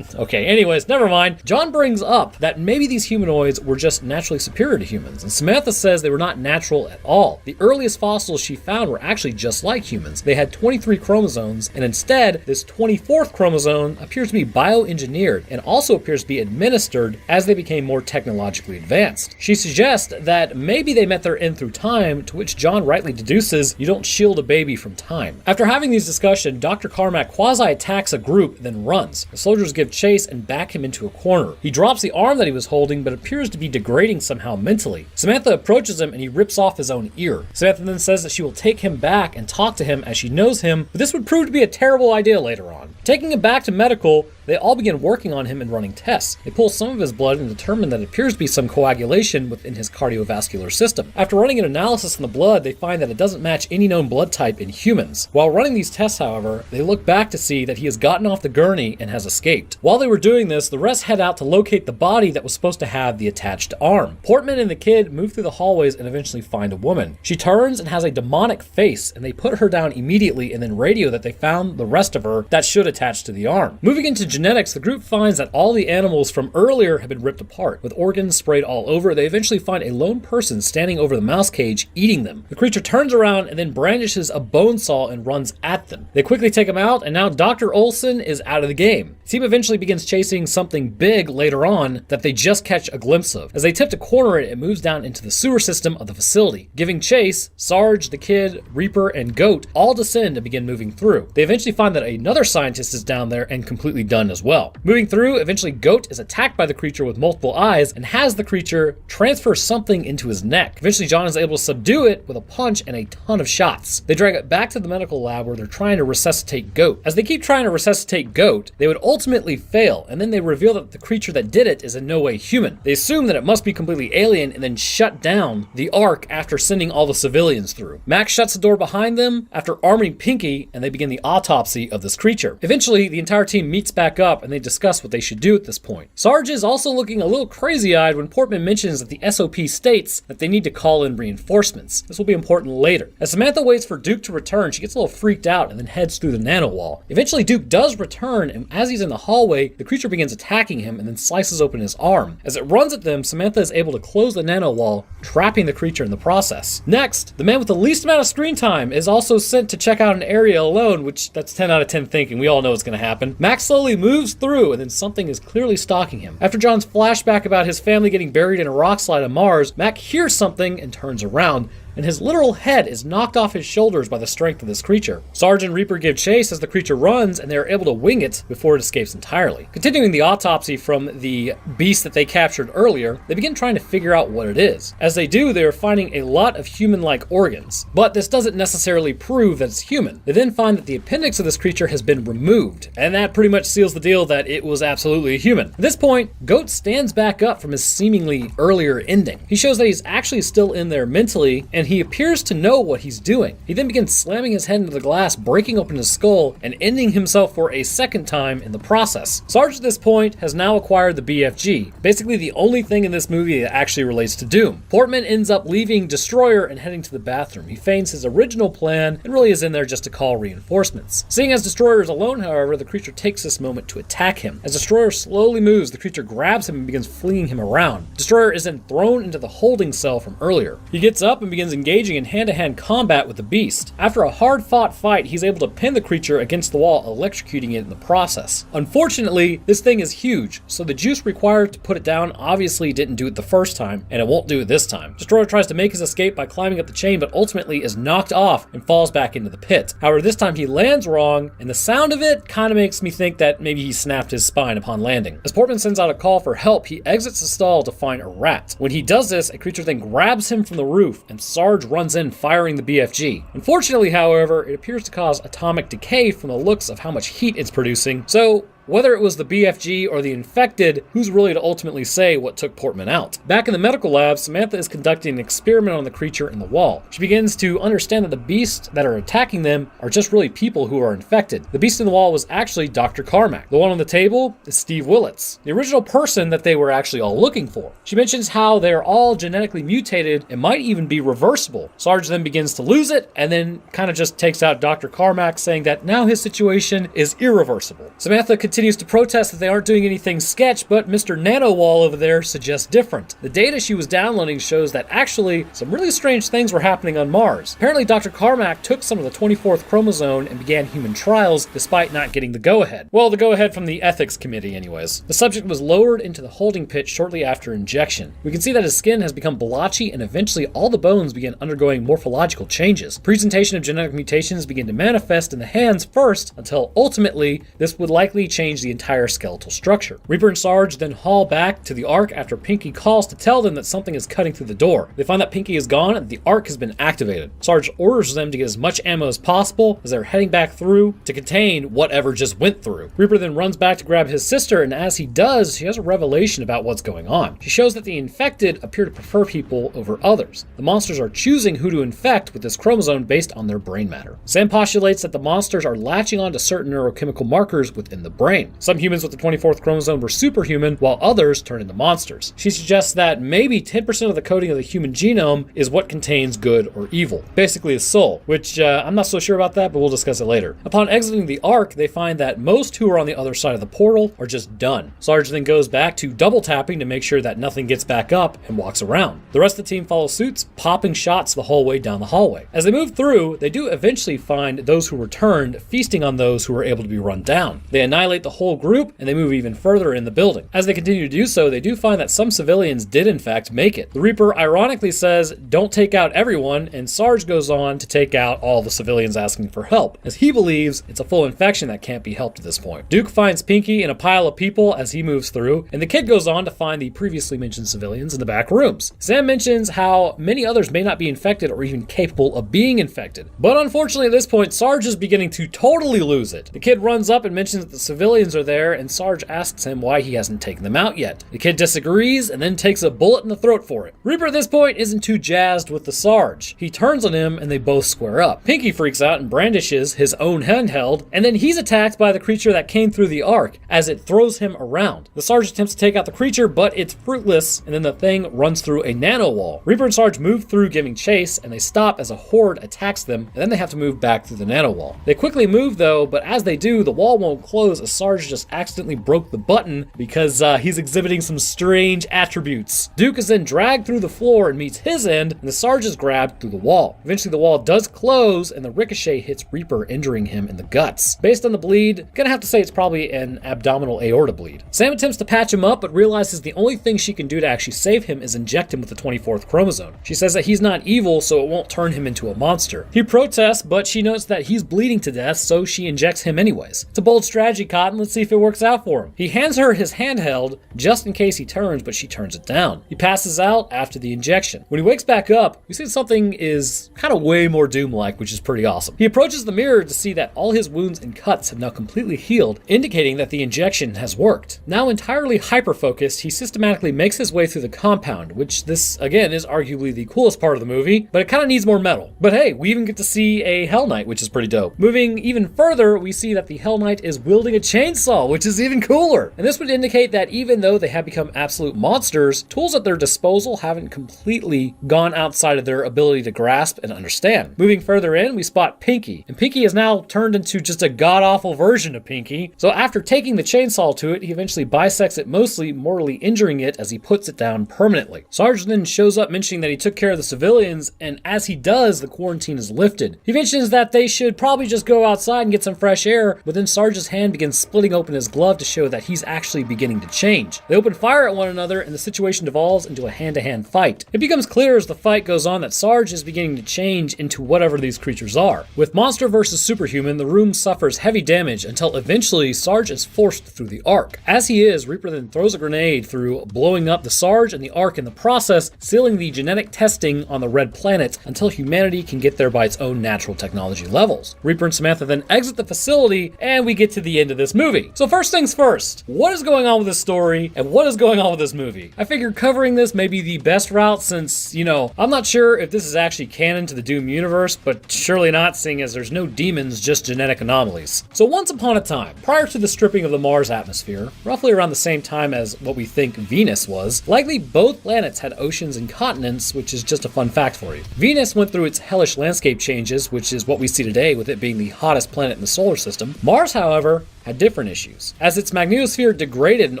okay, anyways, never mind. John brings up that maybe these humanoids were just naturally superior to humans, and Samantha says they were not natural at all. The earliest fossils she found were actually just like humans. They had 23 chromosomes, and instead, this 24th chromosome appears to be bioengineered and also appears to be administered as they became more technologically advanced. She suggests that maybe they met their end through time, to which John rightly deduces you don't shield a baby from time. After having these discussions, Dr. Carmack quasi-attacks a group, then runs. The soldiers give chase and back him into a corner. He drops the arm that he was holding, but appears to be degrading somehow mentally. Samantha approaches him and he rips off his own ear. Samantha then says that she will take him back and talk to him as she knows him, but this would prove to be a terrible idea later on. Taking him back to medical, they all begin working on him and running tests. They pull some of his blood and determine that it appears to be some coagulation within his cardiovascular system. After running an analysis in the blood, they find that it doesn't match any known blood type in humans. While running these tests, however, they look back to see that he has gotten off the gurney and has escaped. While they were doing this, the rest head out to locate the body that was supposed to have the attached arm. Portman and the kid move through the hallways and eventually find a woman. She turns and has a demonic face, and they put her down immediately and then radio that they found the rest of her that should attach to the arm. Moving into genetics, the group finds that all the animals from earlier have been ripped apart. With organs sprayed all over, they eventually find a lone person standing over the mouse cage eating them. The creature turns around and then brandishes a bone saw and runs at them. They quickly take him out, and now Dr. Olson is out of the game. The team eventually begins chasing something big later on that they just catch a glimpse of. As they attempt to corner it, it moves down into the sewer system of the facility. Giving chase, Sarge, the kid, Reaper, and Goat all descend and begin moving through. They eventually find that another scientist is down there and completely done as well. Moving through, eventually Goat is attacked by the creature with multiple eyes and has the creature transfer something into his neck. Eventually John is able to subdue it with a punch and a ton of shots. They drag it back to the medical lab where they're trying to resuscitate Goat. As they keep trying to resuscitate Goat, they would ultimately fail, and then they reveal that the creature that did it is in no way human. They assume that it must be completely alien and then shut down the Ark after sending all the civilians through. Max shuts the door behind them after arming Pinky, and they begin the autopsy of this creature. Eventually, the entire team meets back up and they discuss what they should do at this point. Sarge is also looking a little crazy-eyed when Portman mentions that the SOP states that they need to call in reinforcements. This will be important later. As Samantha waits for Duke to return, she gets a little freaked out and then heads through the nanowall. Eventually, Duke does return, and as he's in the hallway, the creature begins attacking him and then slices open his arm. As it runs at them, Samantha is able to close the nanowall, trapping the creature in the process. Next, the man with the least amount of screen time is also sent to check out an area alone, which that's 10 out of 10 thinking. We all know what's going to happen. Max slowly moves through, and then something is clearly stalking him. After John's flashback about his family getting buried in a rock slide on Mars, Mac hears something and turns around, and his literal head is knocked off his shoulders by the strength of this creature. Sarge and Reaper give chase as the creature runs, and they are able to wing it before it escapes entirely. Continuing the autopsy from the beast that they captured earlier, they begin trying to figure out what it is. As they do, they are finding a lot of human-like organs, but this doesn't necessarily prove that it's human. They then find that the appendix of this creature has been removed, and that pretty much seals the deal that it was absolutely a human. At this point, Goat stands back up from his seemingly earlier ending. He shows that he's actually still in there mentally, and he appears to know what he's doing. He then begins slamming his head into the glass, breaking open his skull, and ending himself for a second time in the process. Sarge at this point has now acquired the BFG, basically the only thing in this movie that actually relates to Doom. Portman ends up leaving Destroyer and heading to the bathroom. He feigns his original plan and really is in there just to call reinforcements. Seeing as Destroyer is alone, however, the creature takes this moment to attack him. As Destroyer slowly moves, the creature grabs him and begins flinging him around. Destroyer is then thrown into the holding cell from earlier. He gets up and begins engaging in hand-to-hand combat with the beast. After a hard-fought fight, he's able to pin the creature against the wall, electrocuting it in the process. Unfortunately, this thing is huge, so the juice required to put it down obviously didn't do it the first time, and it won't do it this time. Destroyer tries to make his escape by climbing up the chain, but ultimately is knocked off and falls back into the pit. However, this time he lands wrong, and the sound of it kind of makes me think that maybe he snapped his spine upon landing. As Portman sends out a call for help, he exits the stall to find a rat. When he does this, a creature then grabs him from the roof, and Sarge runs in, firing the BFG. Unfortunately, however, it appears to cause atomic decay from the looks of how much heat it's producing, so whether it was the BFG or the infected, who's really to ultimately say what took Portman out? Back in the medical lab, Samantha is conducting an experiment on the creature in the wall. She begins to understand that the beasts that are attacking them are just really people who are infected. The beast in the wall was actually Dr. Carmack. The one on the table is Steve Willits, the original person that they were actually all looking for. She mentions how they're all genetically mutated and might even be reversible. Sarge then begins to lose it and then kind of just takes out Dr. Carmack, saying that now his situation is irreversible. Samantha continues to protest that they aren't doing anything sketch, but Mr. Nanowall over there suggests different. The data she was downloading shows that actually some really strange things were happening on Mars. Apparently Dr. Carmack took some of the 24th chromosome and began human trials despite not getting the go-ahead. Well, the go-ahead from the ethics committee anyways. The subject was lowered into the holding pit shortly after injection. We can see that his skin has become blotchy and eventually all the bones began undergoing morphological changes. Presentation of genetic mutations began to manifest in the hands first, until ultimately this would likely change the entire skeletal structure. Reaper and Sarge then haul back to the Ark after Pinky calls to tell them that something is cutting through the door. They find that Pinky is gone and the Ark has been activated. Sarge orders them to get as much ammo as possible as they're heading back through to contain whatever just went through. Reaper then runs back to grab his sister, and as he does, she has a revelation about what's going on. She shows that the infected appear to prefer people over others. The monsters are choosing who to infect with this chromosome based on their brain matter. Sam postulates that the monsters are latching on to certain neurochemical markers within the brain. Some humans with the 24th chromosome were superhuman, while others turn into monsters. She suggests that maybe 10% of the coding of the human genome is what contains good or evil. Basically a soul, which I'm not so sure about that, but we'll discuss it later. Upon exiting the Ark, they find that most who are on the other side of the portal are just done. Sarge then goes back to double tapping to make sure that nothing gets back up and walks around. The rest of the team follows suit, popping shots the whole way down the hallway. As they move through, they do eventually find those who returned feasting on those who were able to be run down. They annihilate the whole group and they move even further in the building. As they continue to do so, they do find that some civilians did in fact make it. The Reaper ironically says, "Don't take out everyone," and Sarge goes on to take out all the civilians asking for help, as he believes it's a full infection that can't be helped at this point. Duke finds Pinky in a pile of people as he moves through, and the kid goes on to find the previously mentioned civilians in the back rooms. Sam mentions how many others may not be infected or even capable of being infected, but unfortunately at this point Sarge is beginning to totally lose it. The kid runs up and mentions that the civilians are there, and Sarge asks him why he hasn't taken them out yet. The kid disagrees and then takes a bullet in the throat for it. Reaper at this point isn't too jazzed with the Sarge. He turns on him and they both square up. Pinky freaks out and brandishes his own handheld, and then he's attacked by the creature that came through the Ark as it throws him around. The Sarge attempts to take out the creature, but it's fruitless, and then the thing runs through a nano wall. Reaper and Sarge move through giving chase, and they stop as a horde attacks them, and then they have to move back through the nano wall. They quickly move though, but as they do, the wall won't close as Sarge just accidentally broke the button because he's exhibiting some strange attributes. Duke is then dragged through the floor and meets his end, and the Sarge is grabbed through the wall. Eventually the wall does close, and the ricochet hits Reaper, injuring him in the guts. Based on the bleed, gonna have to say it's probably an abdominal aorta bleed. Sam attempts to patch him up, but realizes the only thing she can do to actually save him is inject him with the 24th chromosome. She says that he's not evil, so it won't turn him into a monster. He protests, but she notes that he's bleeding to death, so she injects him anyways. It's a bold strategy, Cotton. Let's see if it works out for him. He hands her his handheld just in case he turns, but she turns it down. He passes out after the injection. When he wakes back up, we see something is kind of way more Doom-like, which is pretty awesome. He approaches the mirror to see that all his wounds and cuts have now completely healed, indicating that the injection has worked. Now entirely hyper-focused, he systematically makes his way through the compound, which this, again, is arguably the coolest part of the movie, but it kind of needs more metal. But hey, we even get to see a Hell Knight, which is pretty dope. Moving even further, we see that the Hell Knight is wielding a chainsaw, which is even cooler. And this would indicate that even though they have become absolute monsters, tools at their disposal haven't completely gone outside of their ability to grasp and understand. Moving further in, we spot Pinky, and Pinky is now turned into just a god-awful version of Pinky. So after taking the chainsaw to it, he eventually bisects it, mostly mortally injuring it as he puts it down permanently. Sarge then shows up mentioning that he took care of the civilians, and as he does, the quarantine is lifted. He mentions that they should probably just go outside and get some fresh air, but then Sarge's hand begins splitting open his glove to show that he's actually beginning to change. They open fire at one another, and the situation devolves into a hand-to-hand fight. It becomes clear as the fight goes on that Sarge is beginning to change into whatever these creatures are. With monster versus superhuman, the room suffers heavy damage until eventually Sarge is forced through the Ark. As he is, Reaper then throws a grenade through, blowing up the Sarge and the Ark in the process, sealing the genetic testing on the Red Planet until humanity can get there by its own natural technology levels. Reaper and Samantha then exit the facility, and we get to the end of this movie. So first things first, what is going on with this story, and what is going on with this movie? I figured covering this may be the best route since, I'm not sure if this is actually canon to the Doom universe, but surely not, seeing as there's no demons, just genetic anomalies. So once upon a time, prior to the stripping of the Mars atmosphere, roughly around the same time as what we think Venus was, likely both planets had oceans and continents, which is just a fun fact for you. Venus went through its hellish landscape changes, which is what we see today with it being the hottest planet in the solar system. Mars, however, had different issues. As its magnetosphere degraded and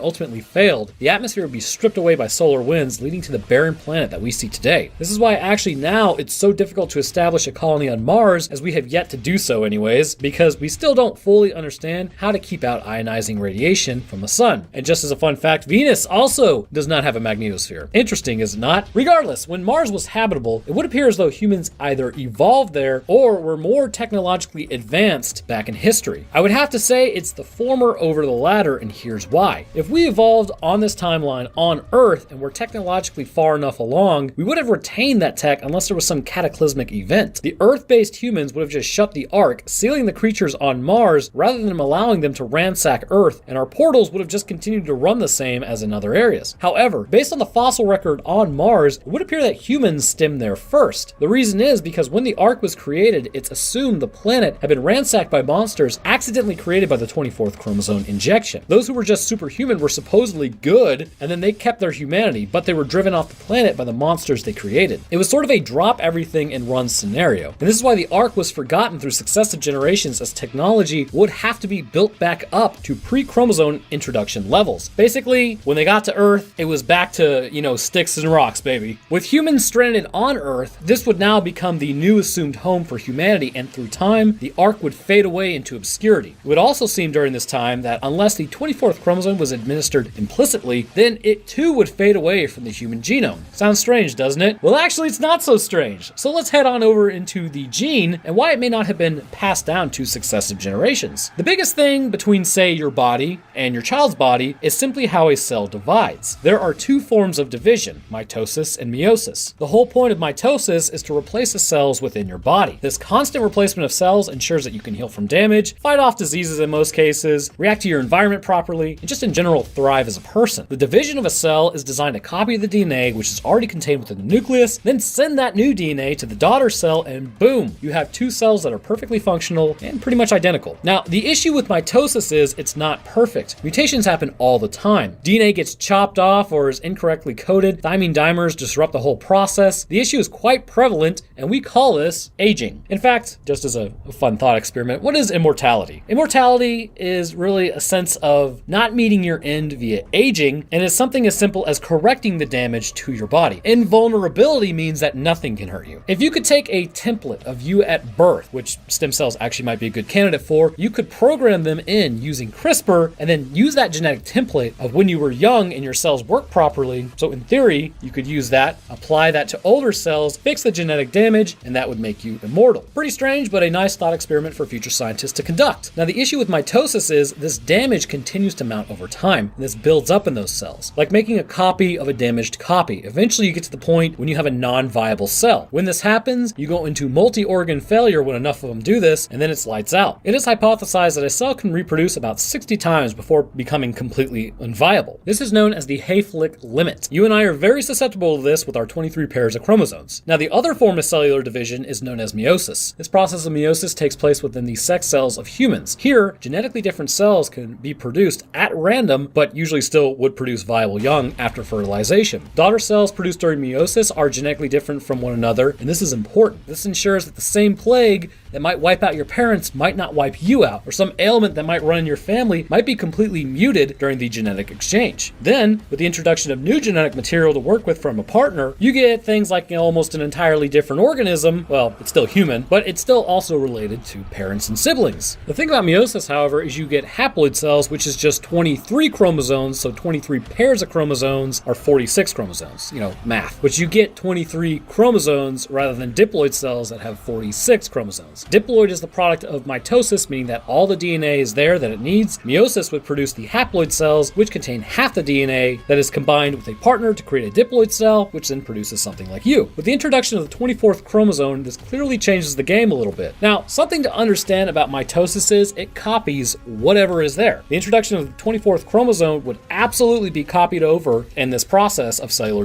ultimately failed, the atmosphere would be stripped away by solar winds, leading to the barren planet that we see today. This is why actually now it's so difficult to establish a colony on Mars, as we have yet to do so anyways, because we still don't fully understand how to keep out ionizing radiation from the sun. And just as a fun fact, Venus also does not have a magnetosphere. Interesting, is it not? Regardless, when Mars was habitable, it would appear as though humans either evolved there or were more technologically advanced back in history. I would have to say it's the former over the latter, and here's why. If we evolved on this timeline on Earth and were technologically far enough along, we would have retained that tech unless there was some cataclysmic event. The Earth-based humans would have just shut the Ark, sealing the creatures on Mars rather than allowing them to ransack Earth, and our portals would have just continued to run the same as in other areas. However, based on the fossil record on Mars, it would appear that humans stemmed there first. The reason is because when the Ark was created, it's assumed the planet had been ransacked by monsters accidentally created by the 24th chromosome injection. Those who were just superhuman were supposedly good, and then they kept their humanity, but they were driven off the planet by the monsters they created. It was sort of a drop everything and run scenario. And this is why the Ark was forgotten through successive generations, as technology would have to be built back up to pre-chromosome introduction levels. Basically, when they got to Earth, it was back to, sticks and rocks, baby. With humans stranded on Earth, this would now become the new assumed home for humanity, and through time, the Ark would fade away into obscurity. It would also seem during this time that unless the 24th chromosome was administered implicitly, then it too would fade away from the human genome. Sounds strange, doesn't it? Well, actually, it's not so strange. So let's head on over into the gene and why it may not have been passed down to successive generations. The biggest thing between, say, your body and your child's body is simply how a cell divides. There are two forms of division, mitosis and meiosis. The whole point of mitosis is to replace the cells within your body. This constant replacement of cells ensures that you can heal from damage, fight off diseases in most cases, react to your environment properly, and just in general thrive as a person. The division of a cell is designed to copy the DNA which is already contained within the nucleus, then send that new DNA to the daughter cell, and boom, you have two cells that are perfectly functional and pretty much identical. Now, the issue with mitosis is it's not perfect. Mutations happen all the time. DNA gets chopped off or is incorrectly coded. Thymine dimers disrupt the whole process. The issue is quite prevalent, and we call this aging. In fact, just as a fun thought experiment, what is immortality? Immortality is really a sense of not meeting your end via aging, and it's something as simple as correcting the damage to your body. Invulnerability means that nothing can hurt you. If you could take a template of you at birth, which stem cells actually might be a good candidate for, you could program them in using CRISPR and then use that genetic template of when you were young and your cells work properly. So in theory, you could use that, apply that to older cells, fix the genetic damage, and that would make you immortal. Pretty strange, but a nice thought experiment for future scientists to conduct. Now, the issue with mitosis is this damage continues to mount over time, and this builds up in those cells, like making a copy of a damaged copy. Eventually, you get to the point when you have a non-viable cell. When this happens, you go into multi-organ failure when enough of them do this, and then it's lights out. It is hypothesized that a cell can reproduce about 60 times before becoming completely unviable. This is known as the Hayflick limit. You and I are very susceptible to this with our 23 pairs of chromosomes. Now, the other form of cellular division is known as meiosis. This process of meiosis takes place within the sex cells of humans. Here, genetic genetically different cells can be produced at random, but usually still would produce viable young after fertilization. Daughter cells produced during meiosis are genetically different from one another, and this is important. This ensures that the same plague that might wipe out your parents might not wipe you out, or some ailment that might run in your family might be completely muted during the genetic exchange. Then, with the introduction of new genetic material to work with from a partner, you get things like almost an entirely different organism. Well, it's still human, but it's still also related to parents and siblings. The thing about meiosis, however, is you get haploid cells, which is just 23 chromosomes, so 23 pairs of chromosomes are 46 chromosomes, math. But you get 23 chromosomes rather than diploid cells that have 46 chromosomes. Diploid is the product of mitosis, meaning that all the DNA is there that it needs. Meiosis would produce the haploid cells, which contain half the DNA that is combined with a partner to create a diploid cell, which then produces something like you. With the introduction of the 24th chromosome, this clearly changes the game a little bit. Now, something to understand about mitosis is it copies whatever is there. The introduction of the 24th chromosome would absolutely be copied over in this process of cellular division.